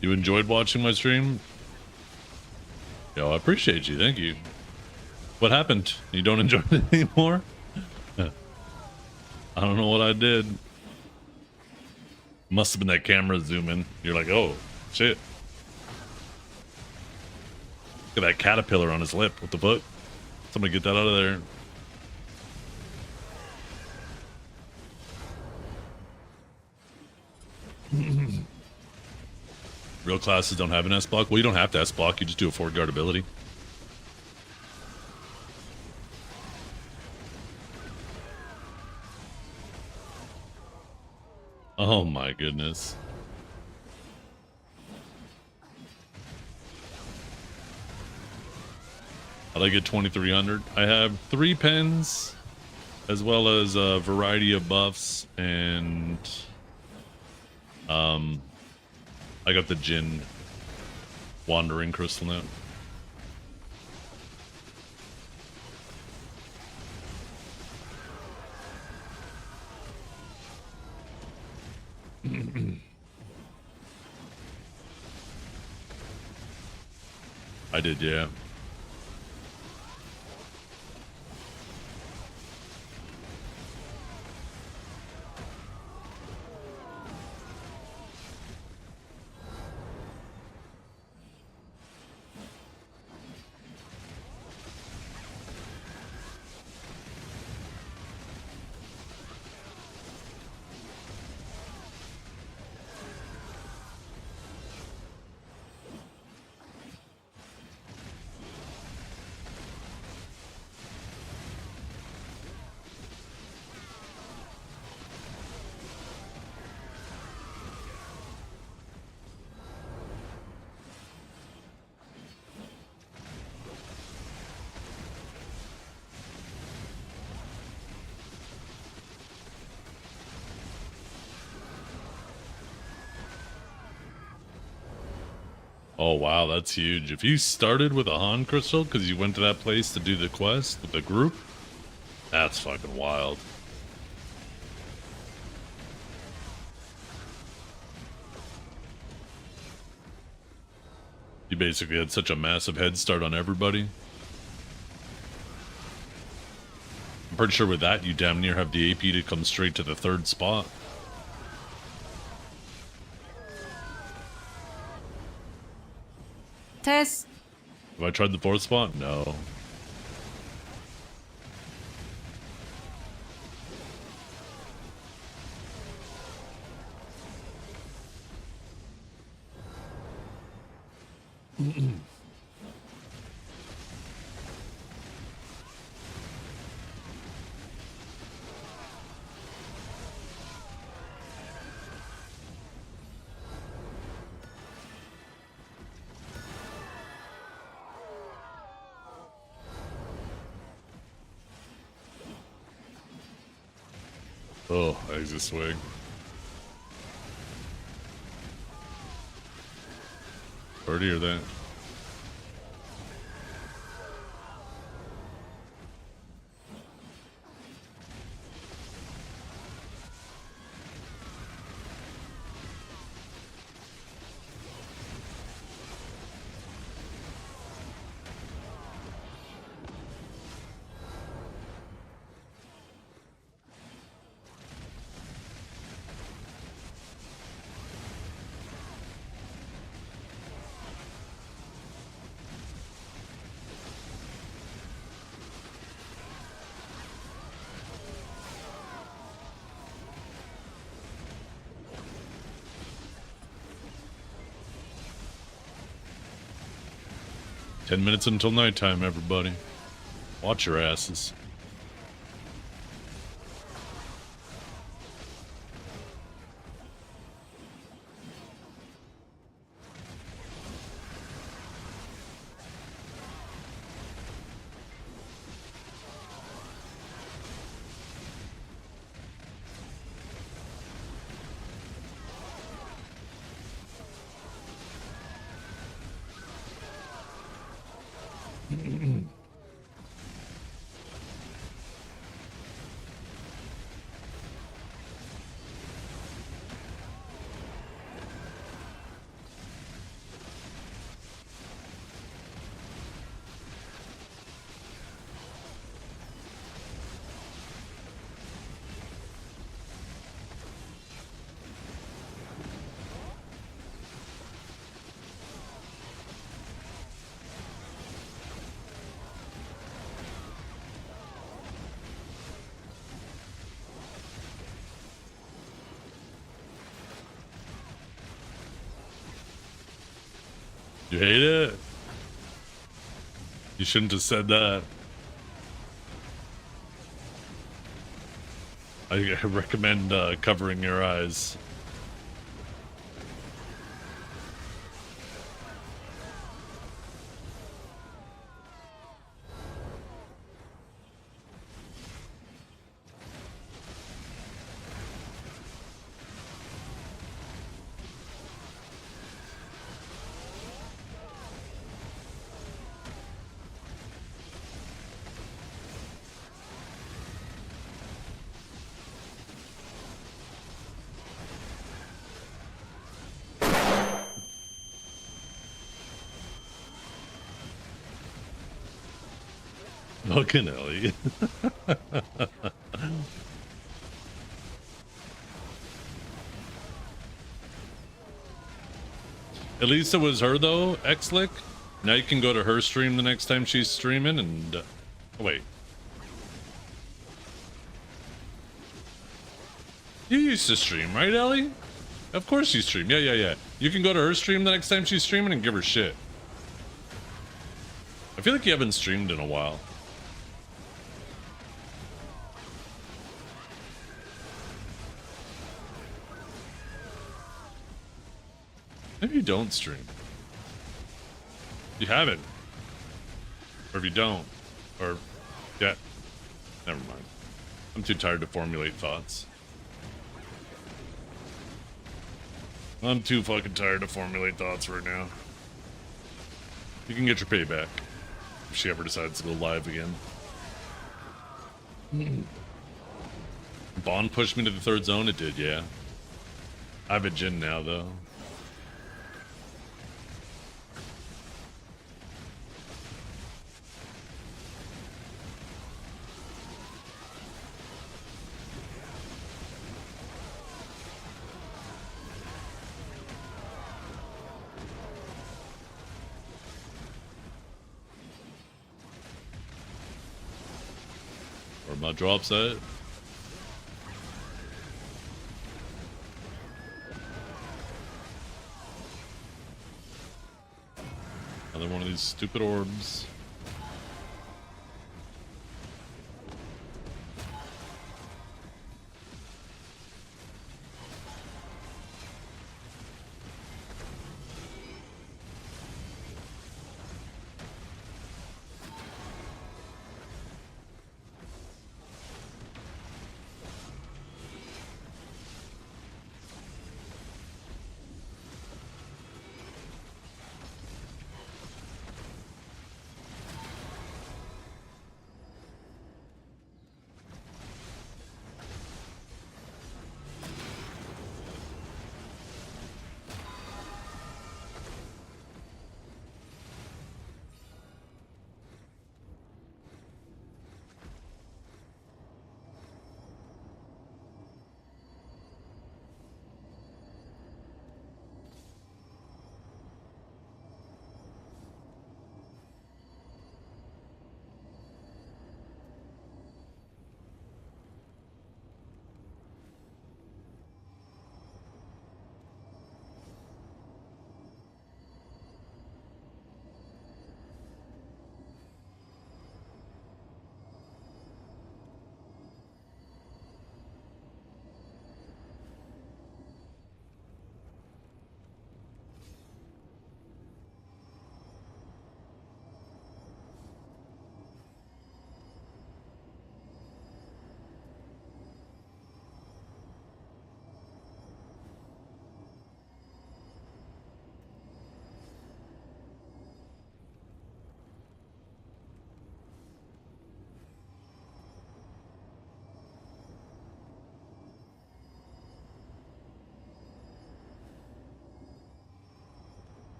You enjoyed watching my stream? Yo, I appreciate you. Thank you. What happened? You don't enjoy it anymore? I don't know what I did. Must have been that camera zooming. You're like, oh, shit. Look at that caterpillar on his lip. What the fuck? Somebody get that out of there. Real classes don't have an S block. Well, you don't have to S block. You just do a forward guard ability. Oh my goodness. How'd I get 2300? I have 3 pens, as well as a variety of buffs, and I got the Jin Wandering Crystal now. I did, yeah. Oh wow, that's huge. If you started with a Han crystal because you went to that place to do the quest with the group, that's fucking wild. You basically had such a massive head start on everybody. I'm pretty sure with that, you damn near have the AP to come straight to the 3rd spot. Tess. Have I tried the 4th spot? No. Oh, exit swing. Already hear that. Ten minutes until nighttime, everybody. Watch your asses. You hate it? You shouldn't have said that. I recommend covering your eyes. Fucking Ellie. At least it was her though, Xlick. Now you can go to her stream the next time she's streaming and wait. You used to stream, right, Ellie? Of course you stream. Yeah. You can go to her stream the next time she's streaming and give her shit. I feel like you haven't streamed in a while. Maybe you don't stream. You haven't. Or if you don't. Or, yeah. Never mind. I'm too tired to formulate thoughts. I'm too fucking tired to formulate thoughts right now. You can get your payback. If she ever decides to go live again. Bond pushed me to the third zone? It did, yeah. I have a Jin now, though. Or my drop set. Another one of these stupid orbs.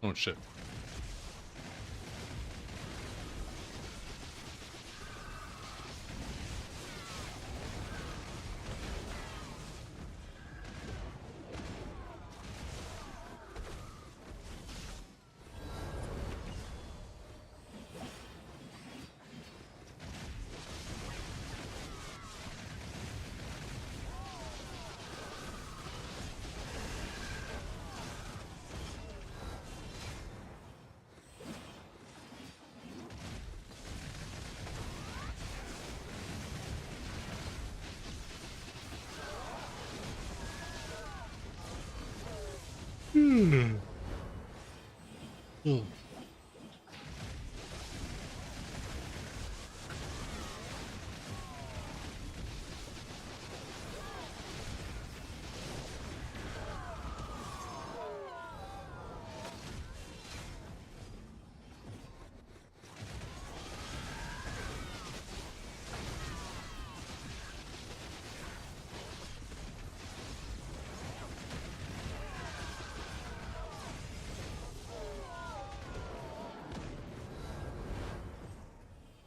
Oh shit. Oh.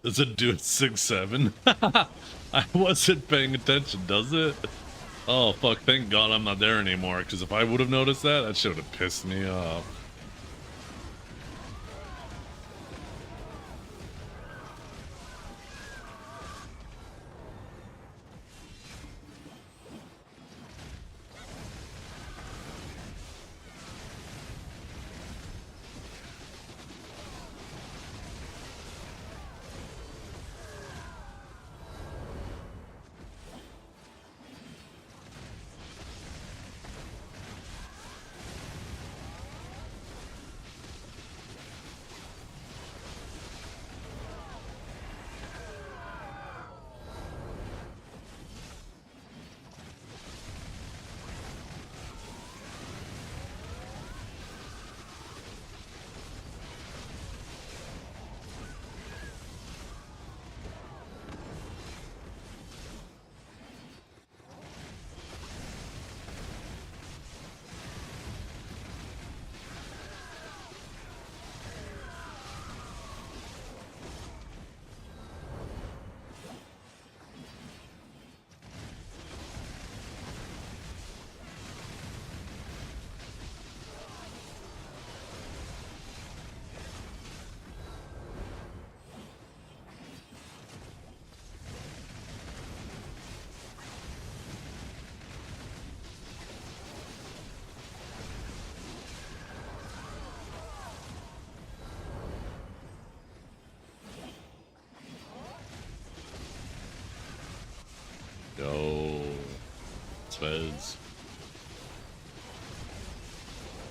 Does it do it 6-7? I wasn't paying attention, does it? Oh fuck, thank god I'm not there anymore, because if I would have noticed that, that should have pissed me off.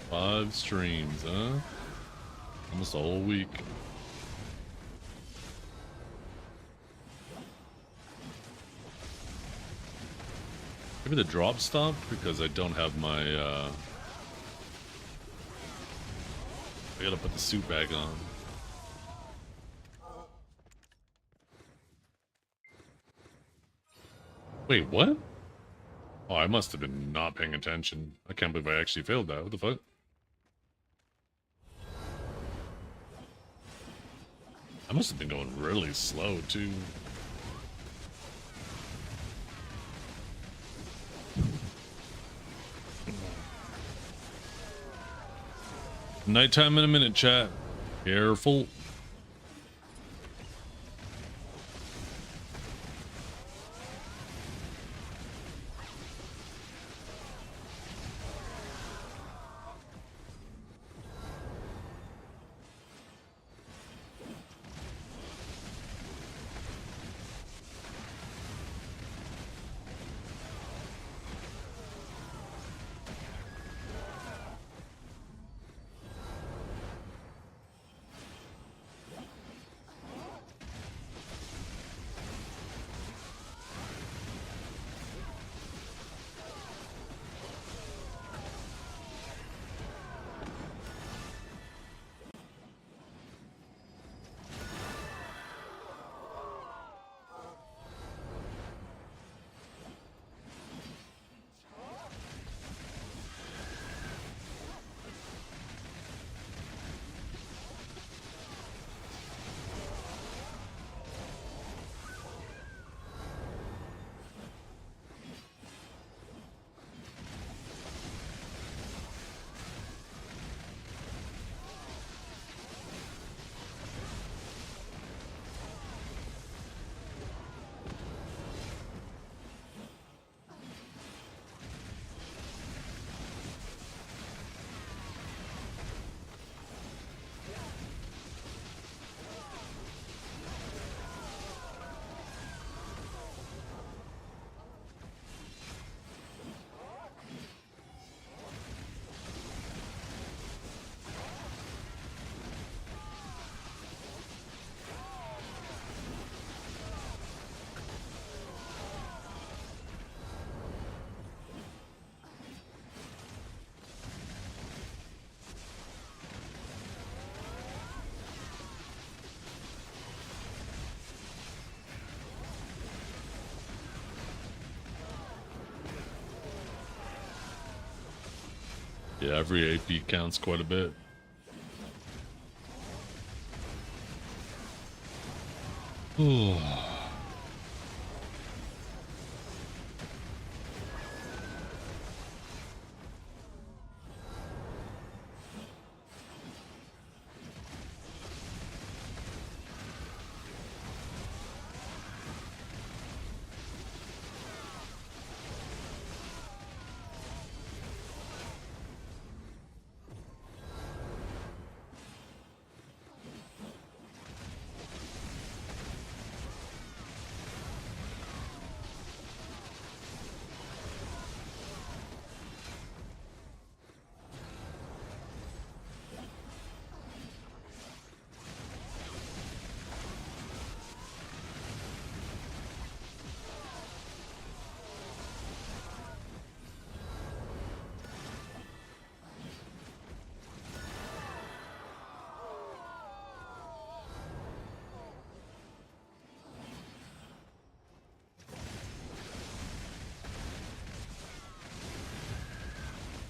5 streams, huh? Almost a whole week. Maybe the drop stopped because I don't have my, I gotta put the suit back on. Wait, what? Oh, I must have been not paying attention. I can't believe I actually failed that. What the fuck? I must have been going really slow, too. Nighttime in a minute, chat. Careful. Yeah, every AP counts quite a bit. Ooh.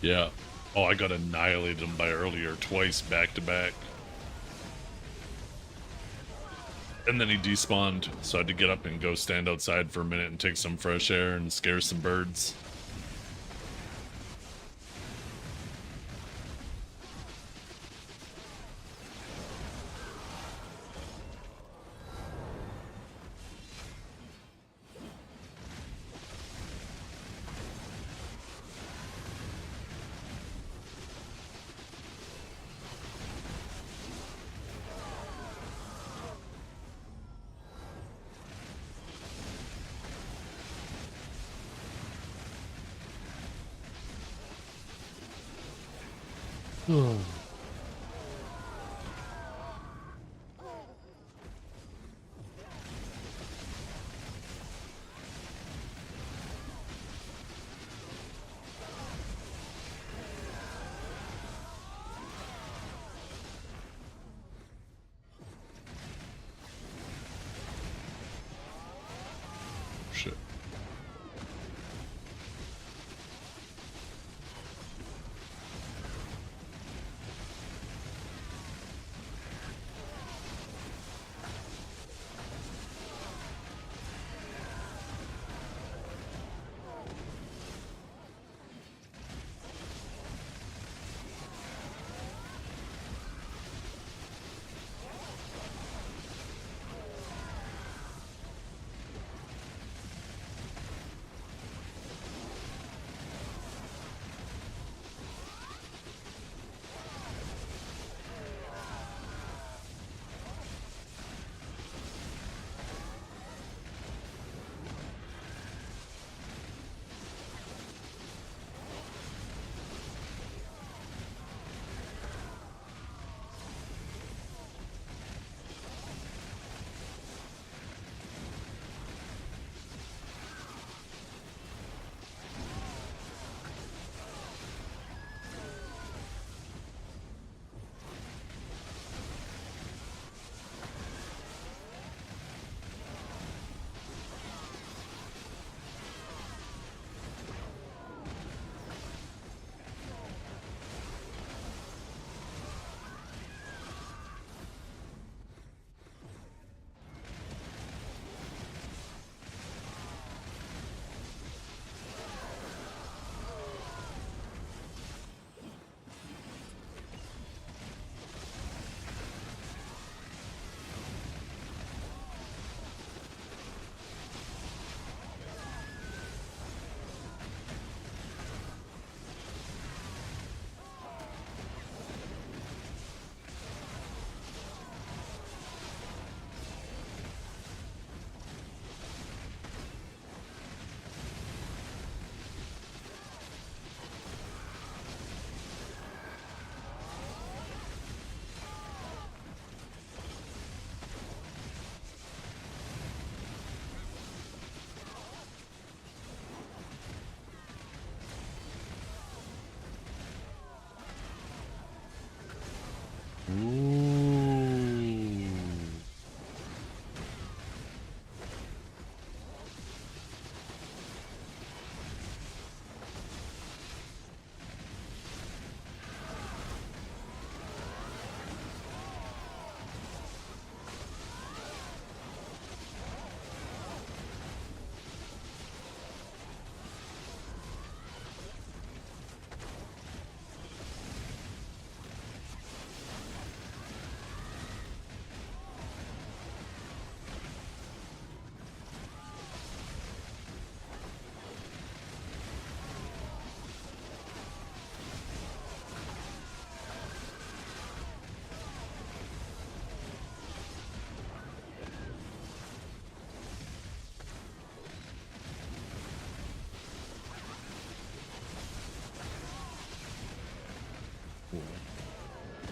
Yeah. Oh, I got annihilated him by earlier twice back to back. And then he despawned, so I had to get up and go stand outside for a minute and take some fresh air and scare some birds. Shit.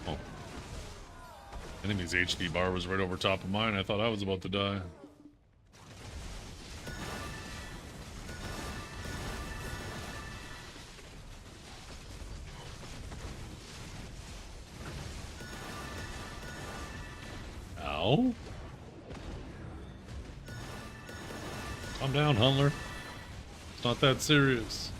Oh. Enemy's HP bar was right over top of mine. I thought I was about to die. Ow. Calm down, Hunler. It's not that serious.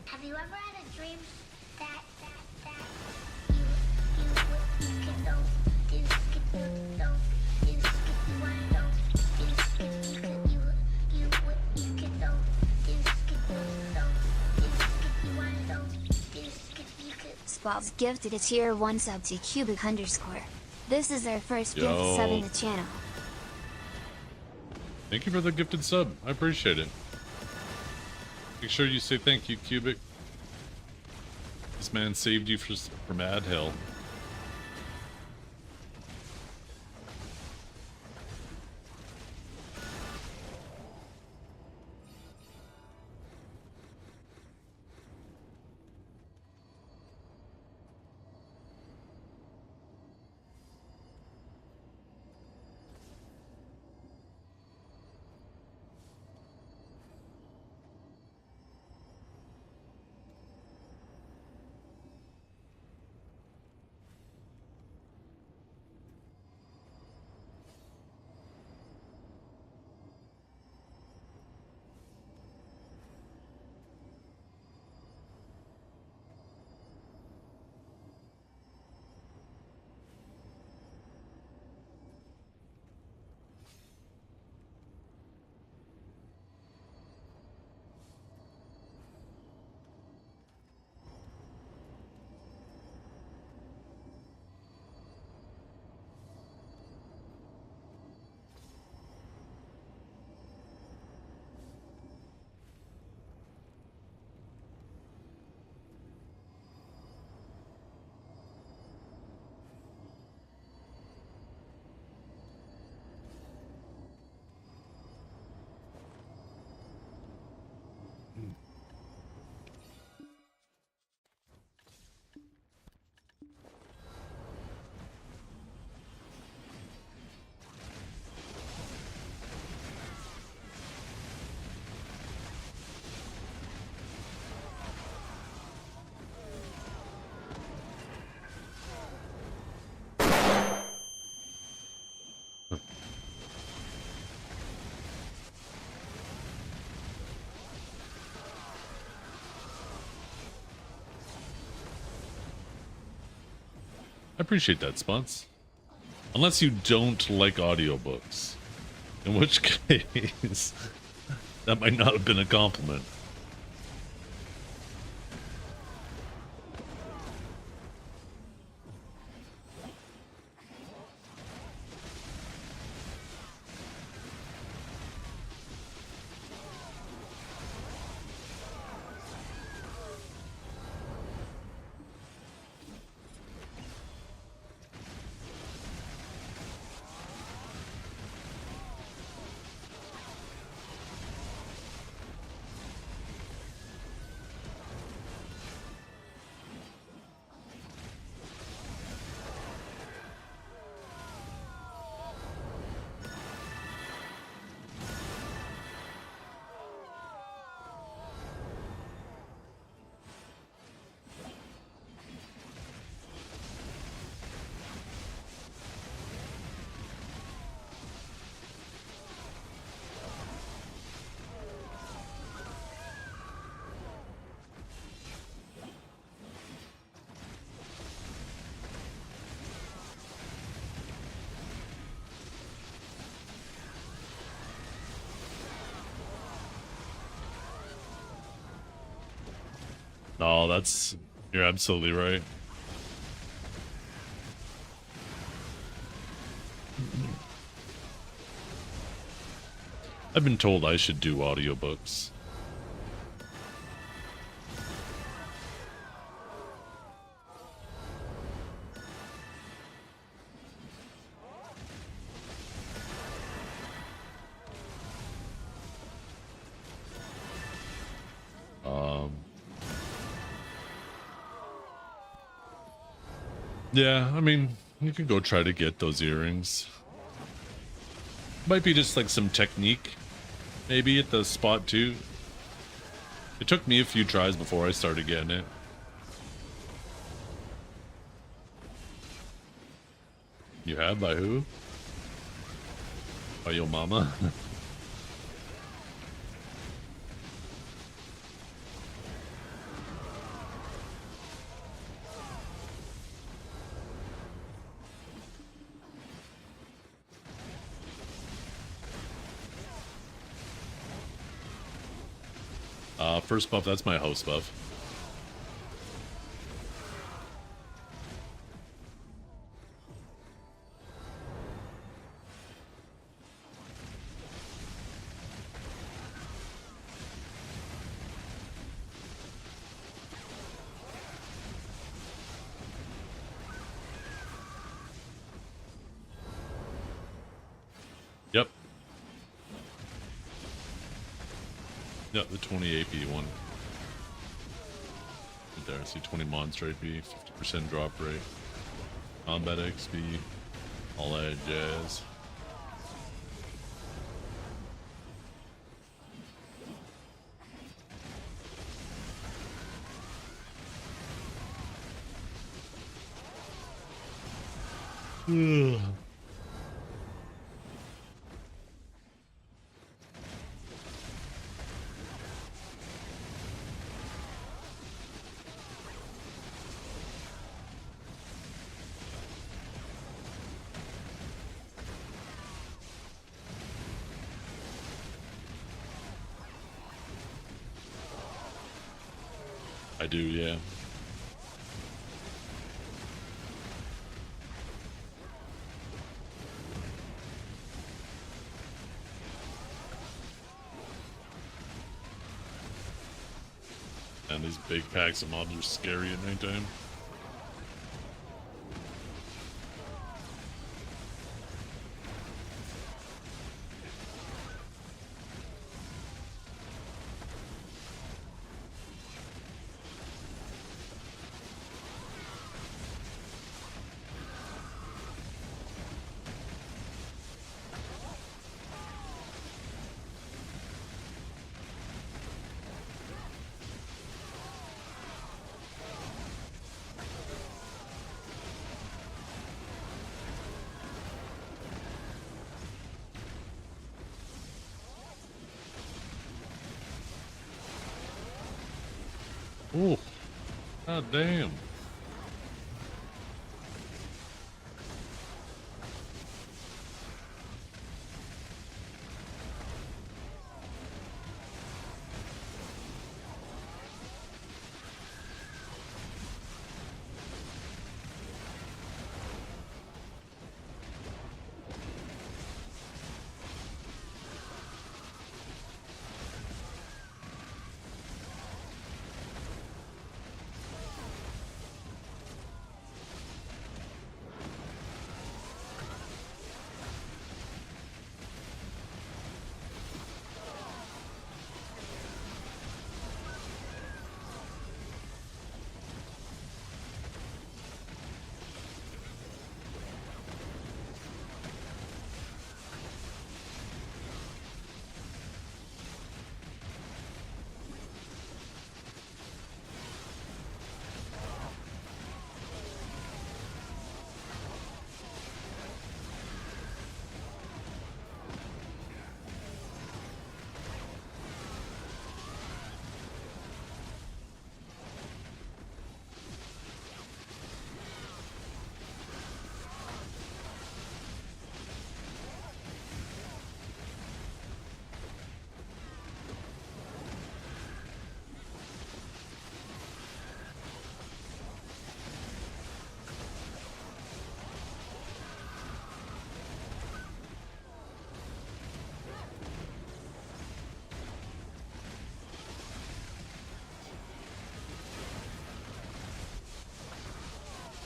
Have you ever had a dream that Spobs gifted a tier 1 sub to cubic _. This is their first gift sub in the channel. Thank you for the gifted sub. I appreciate it. Make sure you say thank you, Cubic. This man saved you from ad hell. I appreciate that, Spots. Unless you don't like audiobooks. In which case, that might not have been a compliment. No, you're absolutely right. I've been told I should do audiobooks. Yeah, I mean, you could go try to get those earrings. Might be just like some technique, maybe at the spot too. It took me a few tries before I started getting it. You have? By who? By your mama? First buff, that's my host buff. Yep. Yep, the 20 AP one. Right there, I see 20 monster AP, 50% drop rate, combat XP, all that jazz. Ugh. I do, yeah. And these big packs of mobs are scary at nighttime. Ooh. God damn.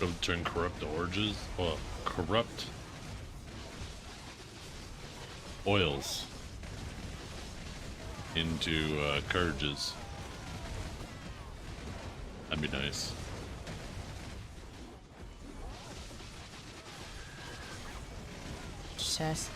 It'll turn corrupt oranges, well, corrupt oils into courages. That'd be nice. Chess.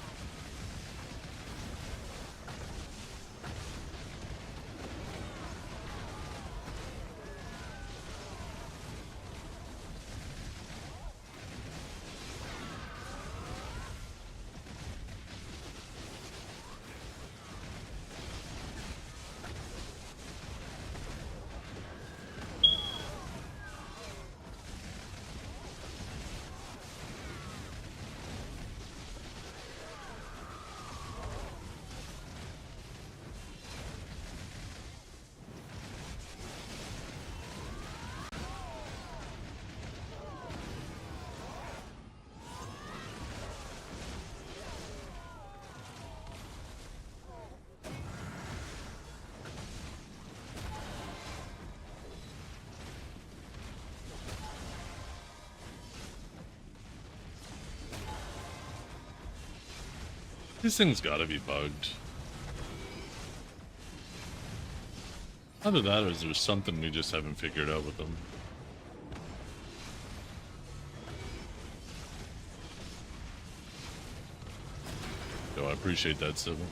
This thing's gotta be bugged. Either that or is there something we just haven't figured out with them? Yo, I appreciate that, Civil.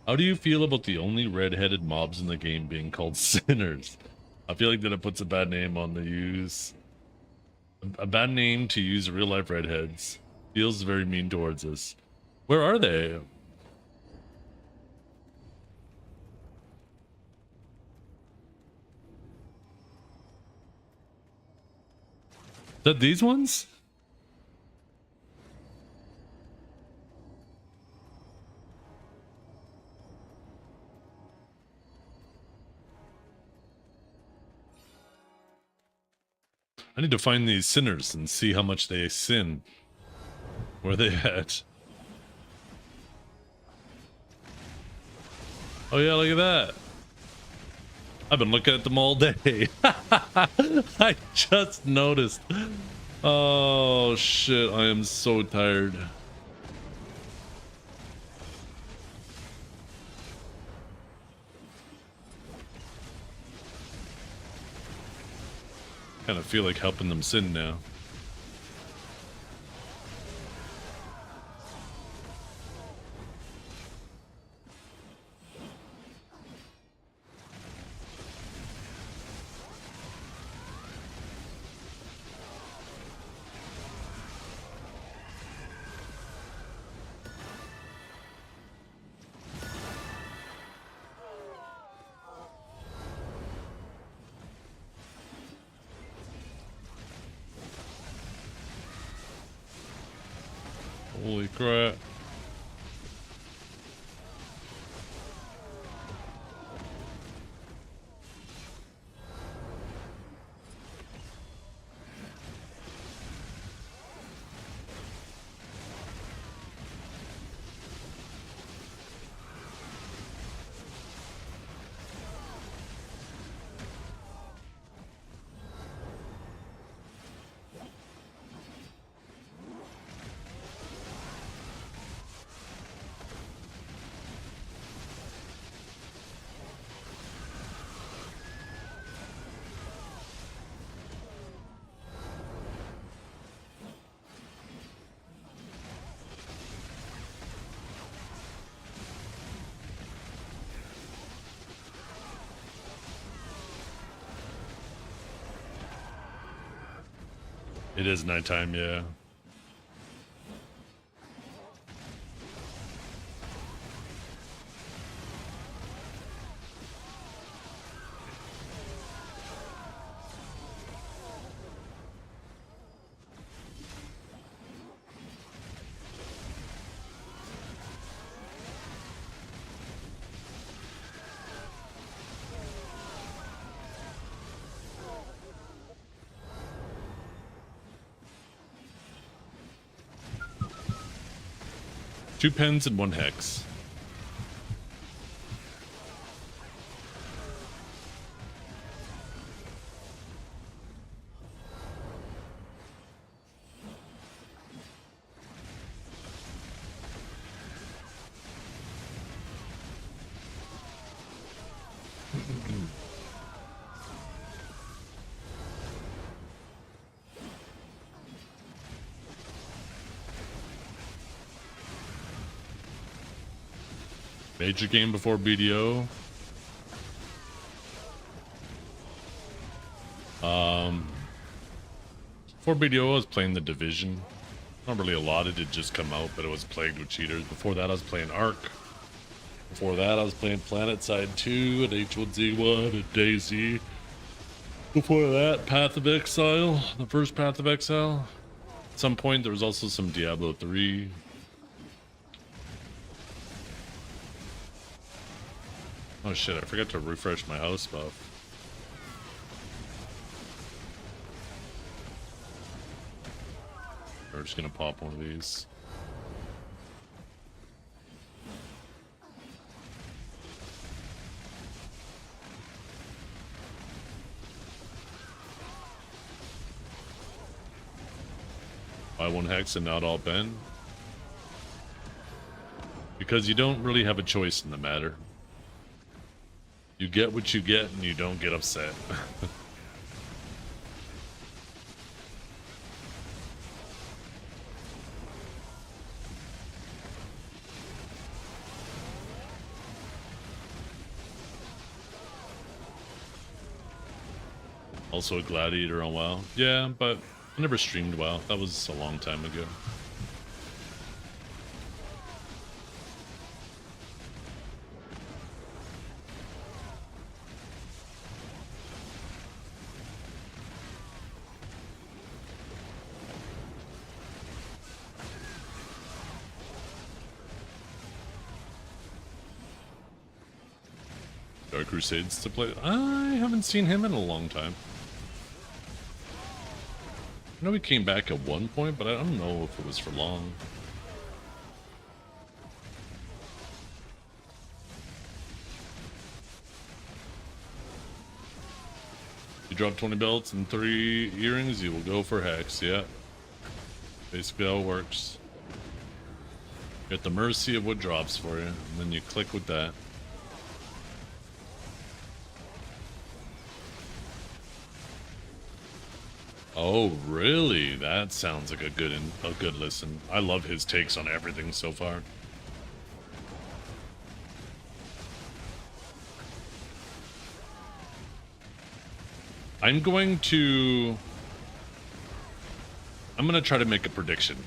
How do you feel about the only red-headed mobs in the game being called sinners? I feel like that it puts a bad name on the use. A bad name to use real-life redheads. Feels very mean towards us. Where are they? Is that these ones? I need to find these sinners and see how much they sin. Where are they at? Oh yeah, look at that. I've been looking at them all day. I just noticed. Oh shit, I am so tired. Kind of feel like helping them sin now. Holy crap. It is nighttime, yeah. Two pens and one hex. Major game before BDO. Before BDO, I was playing The Division. Not really a lot, it did just come out, but it was plagued with cheaters. Before that, I was playing Ark. Before that, I was playing PlanetSide 2 and H1Z1 and DayZ. Before that, Path of Exile, the first Path of Exile. At some point, there was also some Diablo 3. Oh shit, I forgot to refresh my house buff. We're just gonna pop one of these. Buy one hex and not all pen. Because you don't really have a choice in the matter. You get what you get and you don't get upset. Also a gladiator on WoW. Yeah, but I never streamed WoW. That was a long time ago. Dark Crusades to play. I haven't seen him in a long time. I know he came back at one point, but I don't know if it was for long. You drop 20 belts and 3 earrings, you will go for hex, yeah. Basically how it works. You're at the mercy of what drops for you, and then you click with that. Oh, really? That sounds like a good listen. I love his takes on everything so far. I'm gonna try to make a prediction.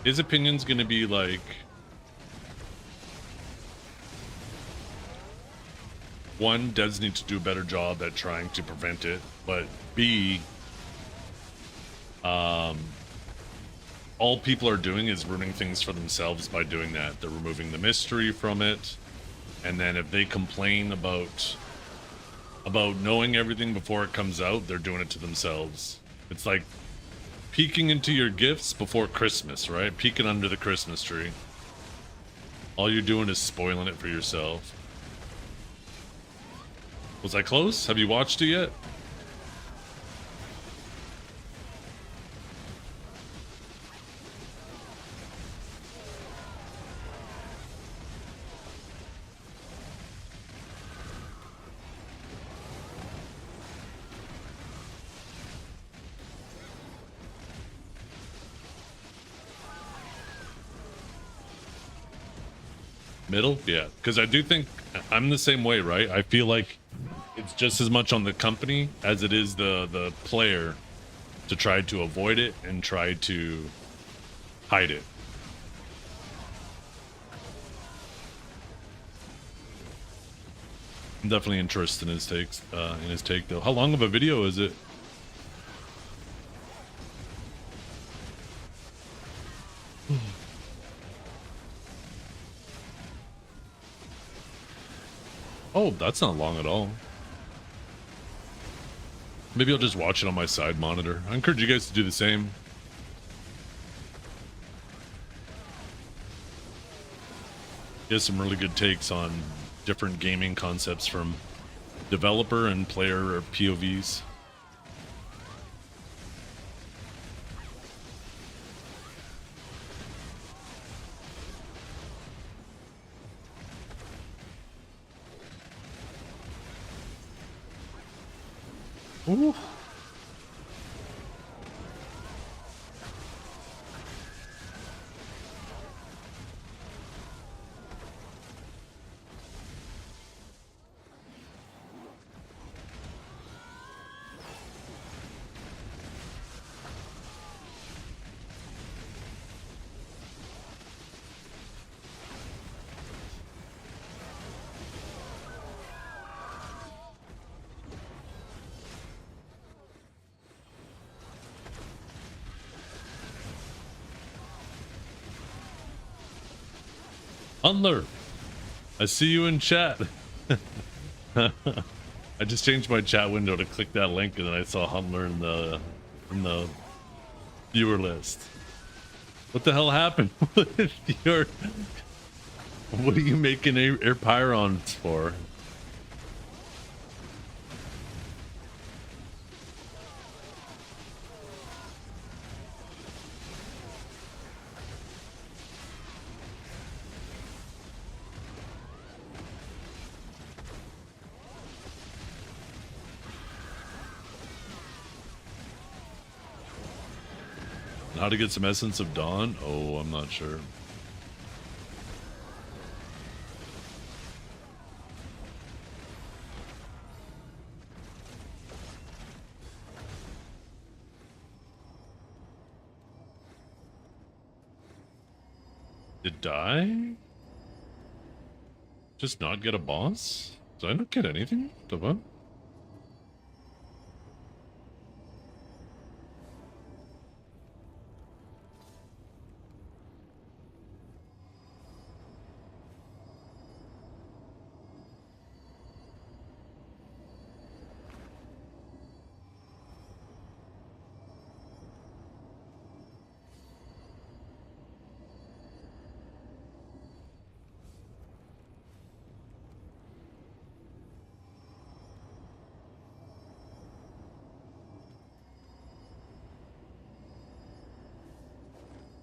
His opinion's gonna be like, one, devs need to do a better job at trying to prevent it, but B, all people are doing is ruining things for themselves by doing that. They're removing the mystery from it, and then if they complain about knowing everything before it comes out, they're doing it to themselves. It's like peeking into your gifts before Christmas, right? Peeking under the Christmas tree. All you're doing is spoiling it for yourself. Was I close? Have you watched it yet? Middle? Yeah, because I do think I'm the same way, right? I feel like it's just as much on the company as it is the player to try to avoid it and try to hide it. I'm definitely interested in his takes, in his take though. How long of a video is it? Oh, that's not long at all. Maybe I'll just watch it on my side monitor. I encourage you guys to do the same. He has some really good takes on different gaming concepts from developer and player or POVs. Ooh. Hunler, I see you in chat. I just changed my chat window to click that link, and then I saw Hunler in the viewer list. What the hell happened with your? What are you making air pyrons for? How to get some Essence of Dawn? Oh, I'm not sure. Did I just not get a boss? Did I not get anything? The what?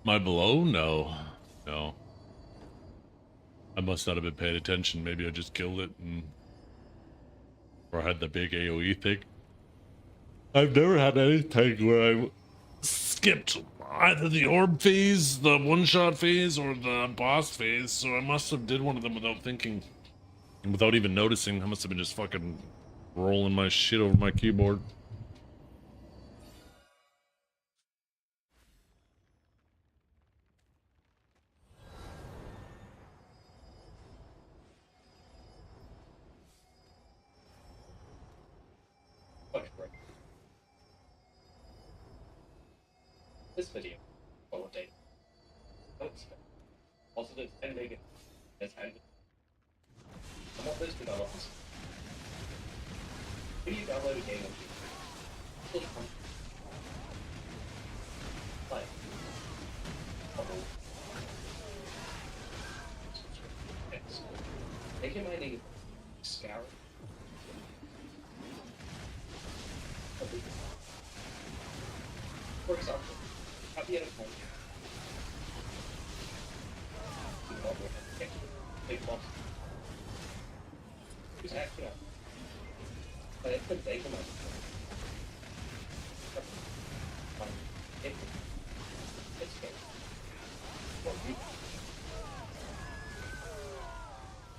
My below? No. No. I must not have been paying attention. Maybe I just killed it and... Or I had the big AoE thing. I've never had anything where I skipped either the orb phase, the one-shot phase, or the boss phase, so I must have did one of them without thinking. And without even noticing. I must have been just fucking rolling my shit over my keyboard. This video, follow date. Also, there's 10 mega. There's handed. I'm not those developers. When you download a game, it's like, make your mind scour. For example, at the end of the big boss. Who's acting up? But it's been taken up. It's good. Well, you.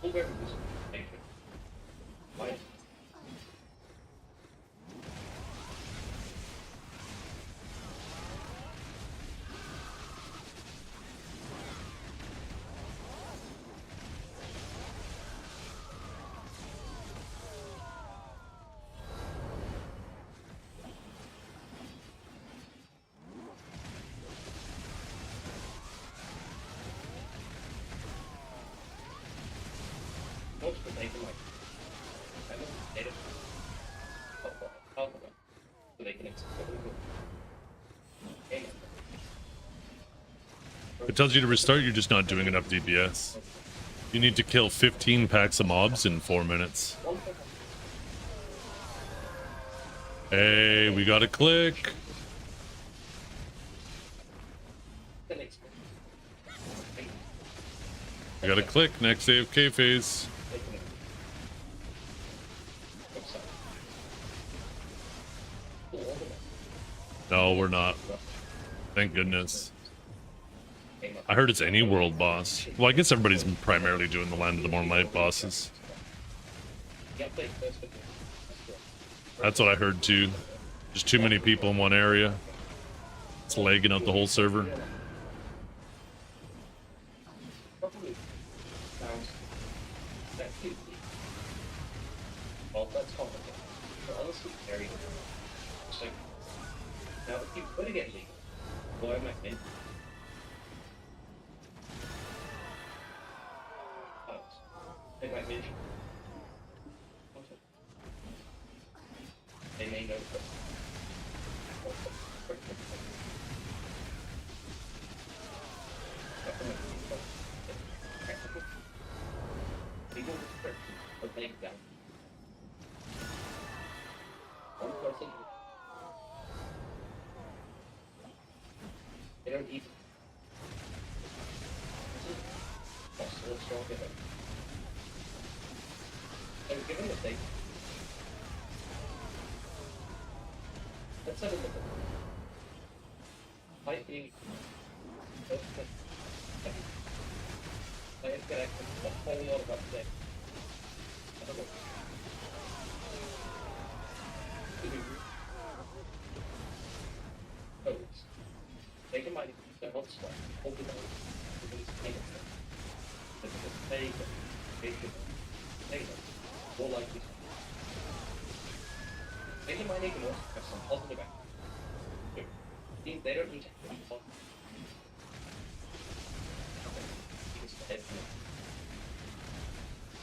Who ever was taken? Why? multiple things in like data. Alphabet. So they can explore the game. It tells you to restart, you're just not doing enough DPS. You need to kill 15 packs of mobs in 4 minutes. Hey, we got a click. We got a click, next AFK phase. No, we're not. Thank goodness. I heard it's any world boss. Well, I guess everybody's primarily doing the Land of the Mornlight bosses. That's what I heard too. Just too many people in one area. It's lagging out the whole server. Well, that's complicated. But honestly, very good. It's like, now if you put it in legal, why am I in? They might mention. They may know that. Legal restriction, but they down. One person. They don't even. That's so strong with it. So given that they. Let's have a look at it. Might be. I have got a whole lot of update. I don't know. Codes. They can might use their hotspot, hold it on, because it's taken. Because they should, more likely. They might even also have some positive action. They don't need to have any positive.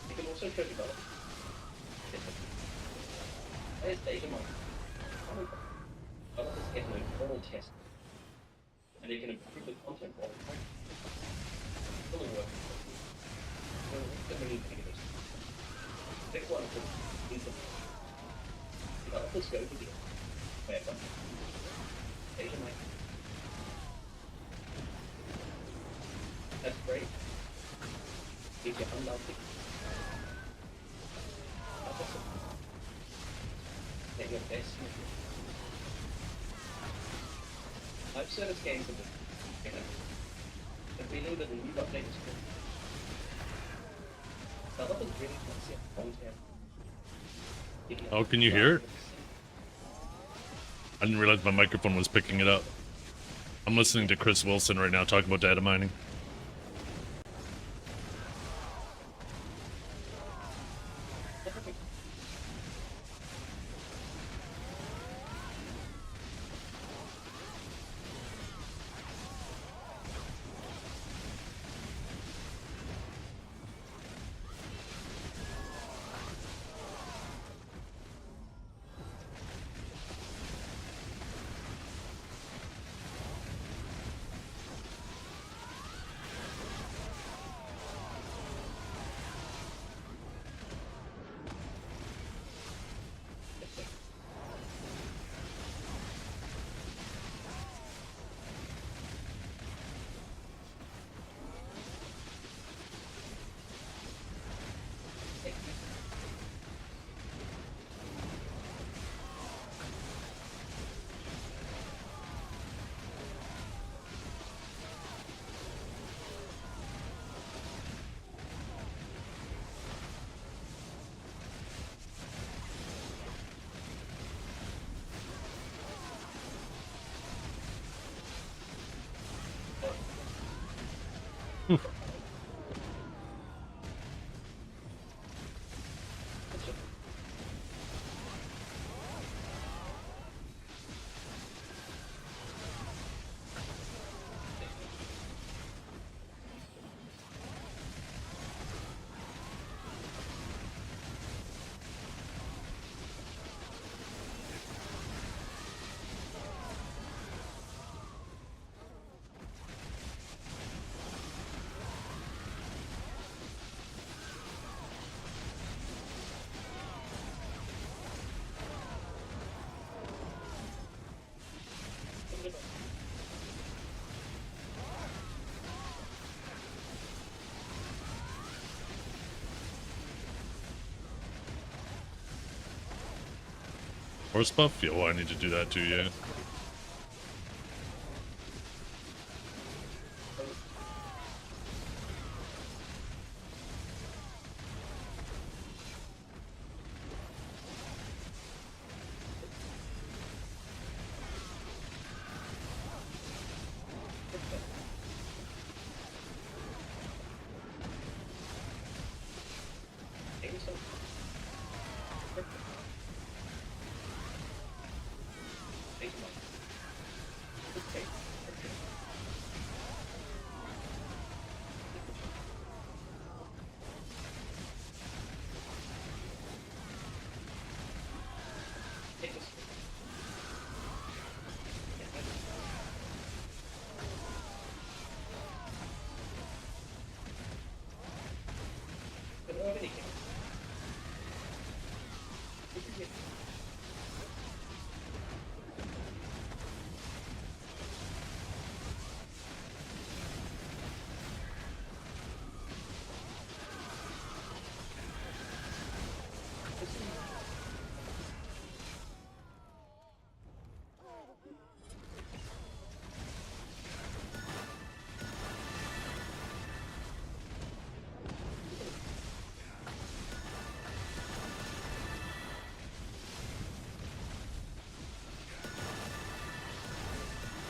You can also show development. There's data mining. Developers get an internal test, and they can improve the content all the time. It's all work. So, let me think of this. Take one of them. Developers go to the wherever. Data mining. That's great. If you unlock it. That's awesome. Take your best. Live service games are good. The feeling that the new update is good. Developers really want to see a content. Oh, can you hear it? I didn't realize my microphone was picking it up. I'm listening to Chris Wilson right now talking about data mining. Horse buff? Yeah, well, I need to do that too, yeah.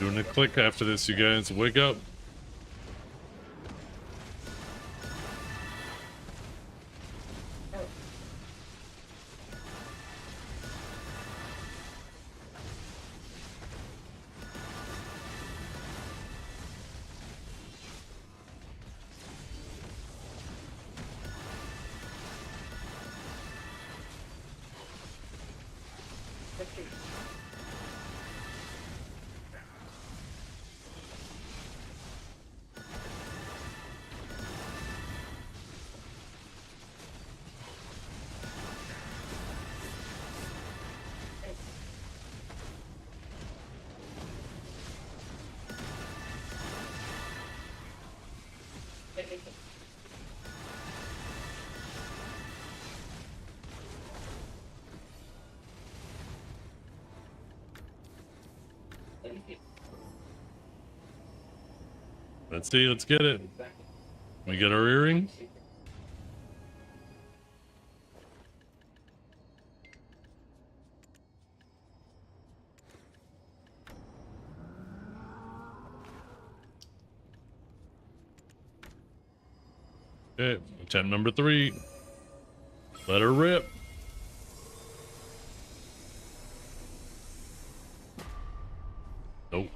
Doing a click after this, you guys. Wake up. Let's see, let's get it. We get our earring. Okay, attempt number 3. Let her rip. Nope.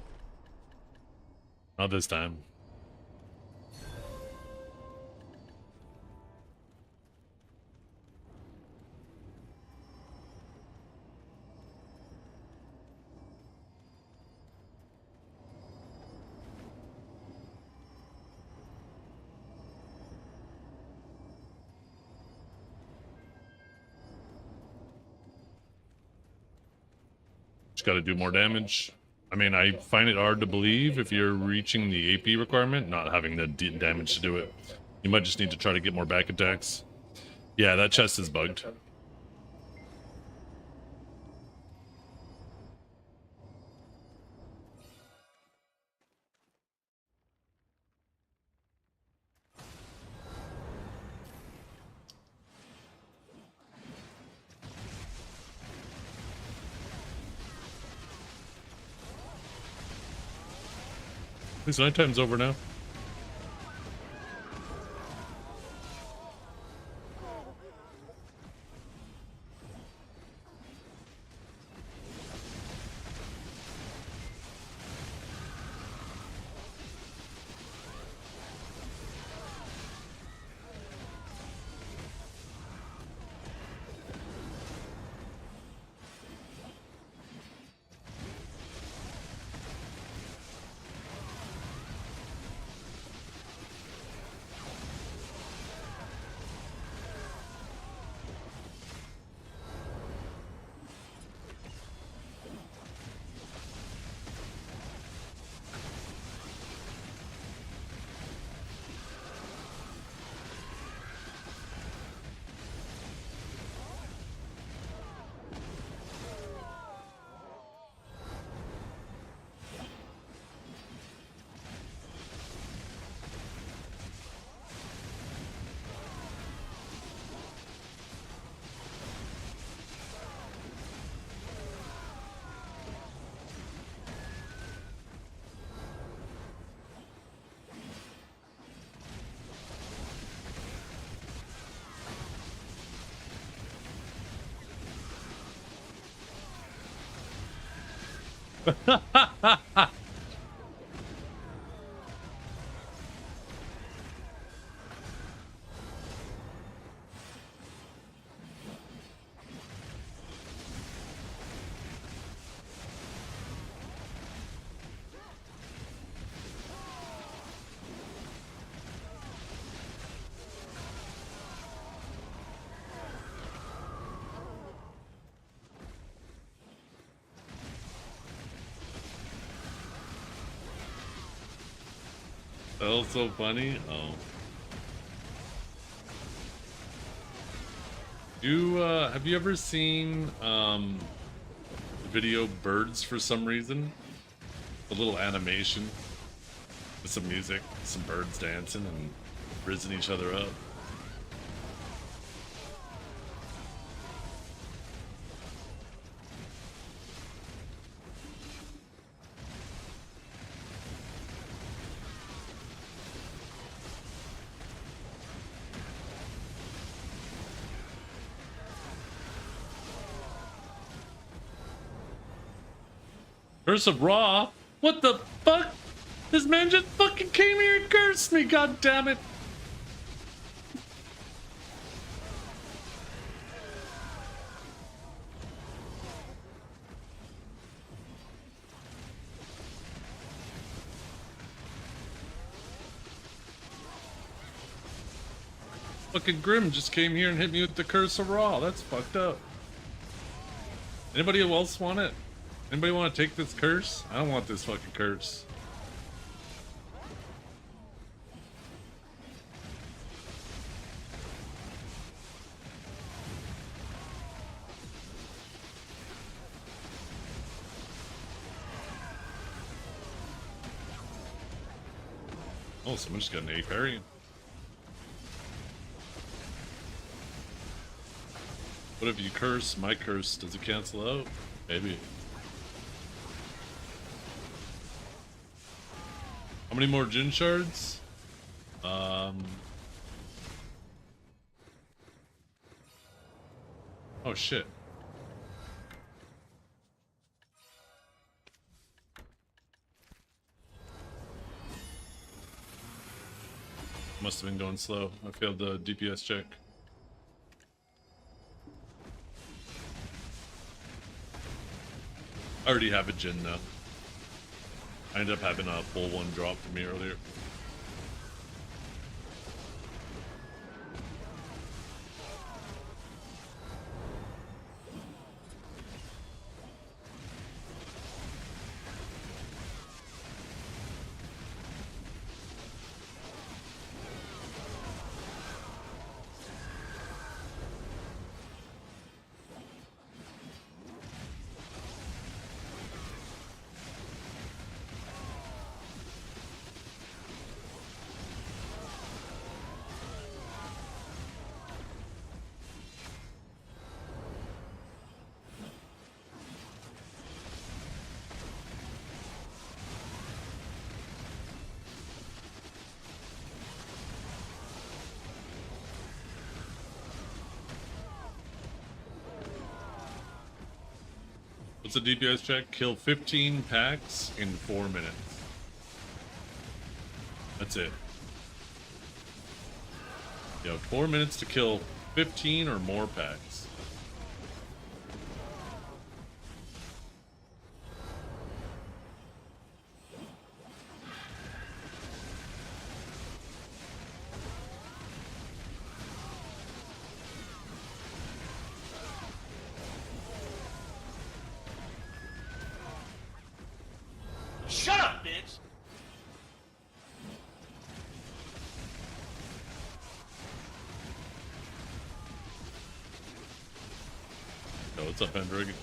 Not this time. Just got to do more damage. I mean, I find it hard to believe if you're reaching the AP requirement, not having the damage to do it. You might just need to try to get more back attacks. Yeah, that chest is bugged. At least nighttime's over now. That was so funny. Oh. Have you ever seen the video Birds for some reason? A little animation with some music, some birds dancing and rizzing each other up. Curse of Raw? What the fuck? This man just fucking came here and cursed me, god damn it. Fucking Grim just came here and hit me with the Curse of Raw. That's fucked up. Anybody else want it? Anybody want to take this curse? I don't want this fucking curse. Oh, someone just got an 8 parry. What if you curse? My curse, does it cancel out? Maybe. How many more Jin shards? Oh shit. Must have been going slow. I failed the DPS check. I already have a Jin now. I ended up having a full one drop for me earlier. What's the DPS check? Kill 15 packs in 4 minutes. That's it. You have 4 minutes to kill 15 or more packs. Shut up, bitch! Yo, what's up, Hendrig?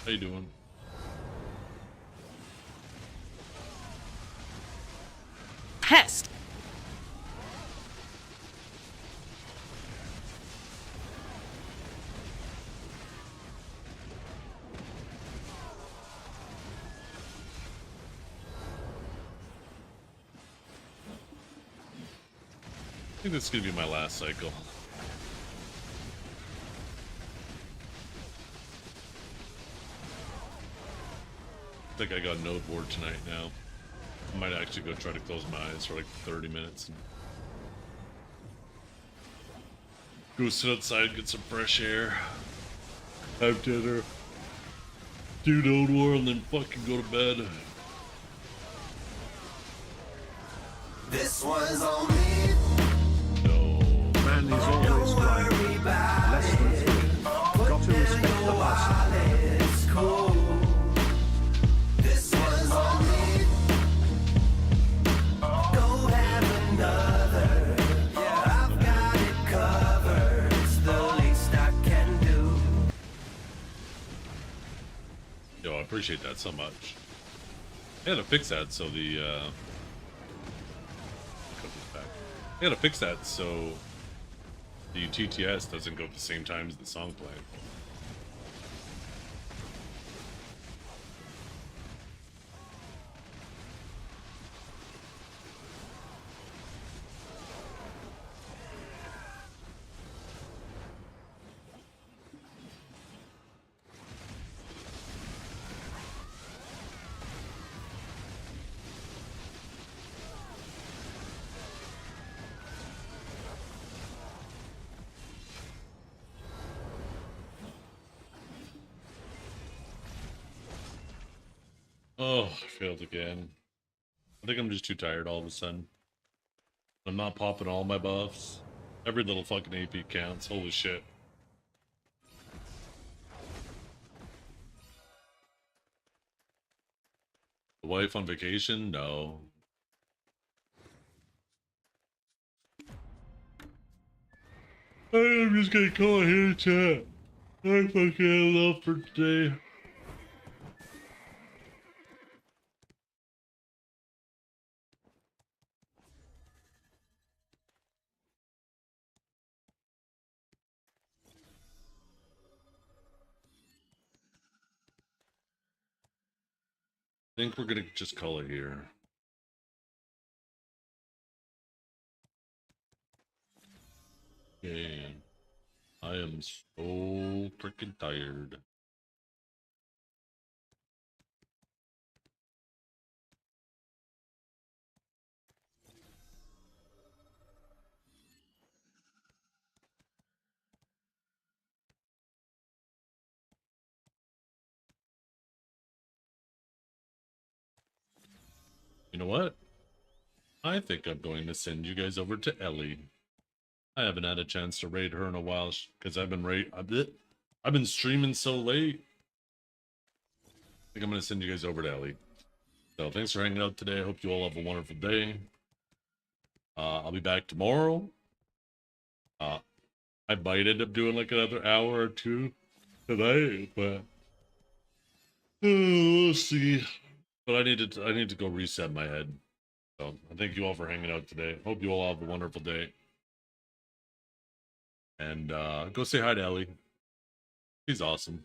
How you doing? Pest! I think this is gonna be my last cycle. I think I got node board tonight now. I might actually go try to close my eyes for like 30 minutes. And go sit outside, get some fresh air, have dinner, do node war, and then fucking go to bed. This one's on me. No. Man is always grinding. Less than 3. Got to respect the hustle. It's cool. This one's on me. Go have another. Yeah, I've got it covered. It's the least I can do. Yo, I appreciate that so much. I gotta fix that so the I gotta fix that so the TTS doesn't go at the same time as the song playing. Oh, I failed again. I think I'm just too tired all of a sudden. I'm not popping all my buffs. Every little fucking AP counts. Holy shit. The wife on vacation? No. I'm just gonna call it here, chat. I fucking had enough for today. I think we're gonna just call it here. Okay. I am so freaking tired. You know what? I think I'm going to send you guys over to Ellie. I haven't had a chance to raid her in a while because I've been streaming so late. I think I'm gonna send you guys over to Ellie. So thanks for hanging out today. I hope you all have a wonderful day. I'll be back tomorrow. I might end up doing like another hour or two tonight, but we'll see. But I need to go reset my head. So I thank you all for hanging out today. Hope you all have a wonderful day. And go say hi to Ellie. She's awesome.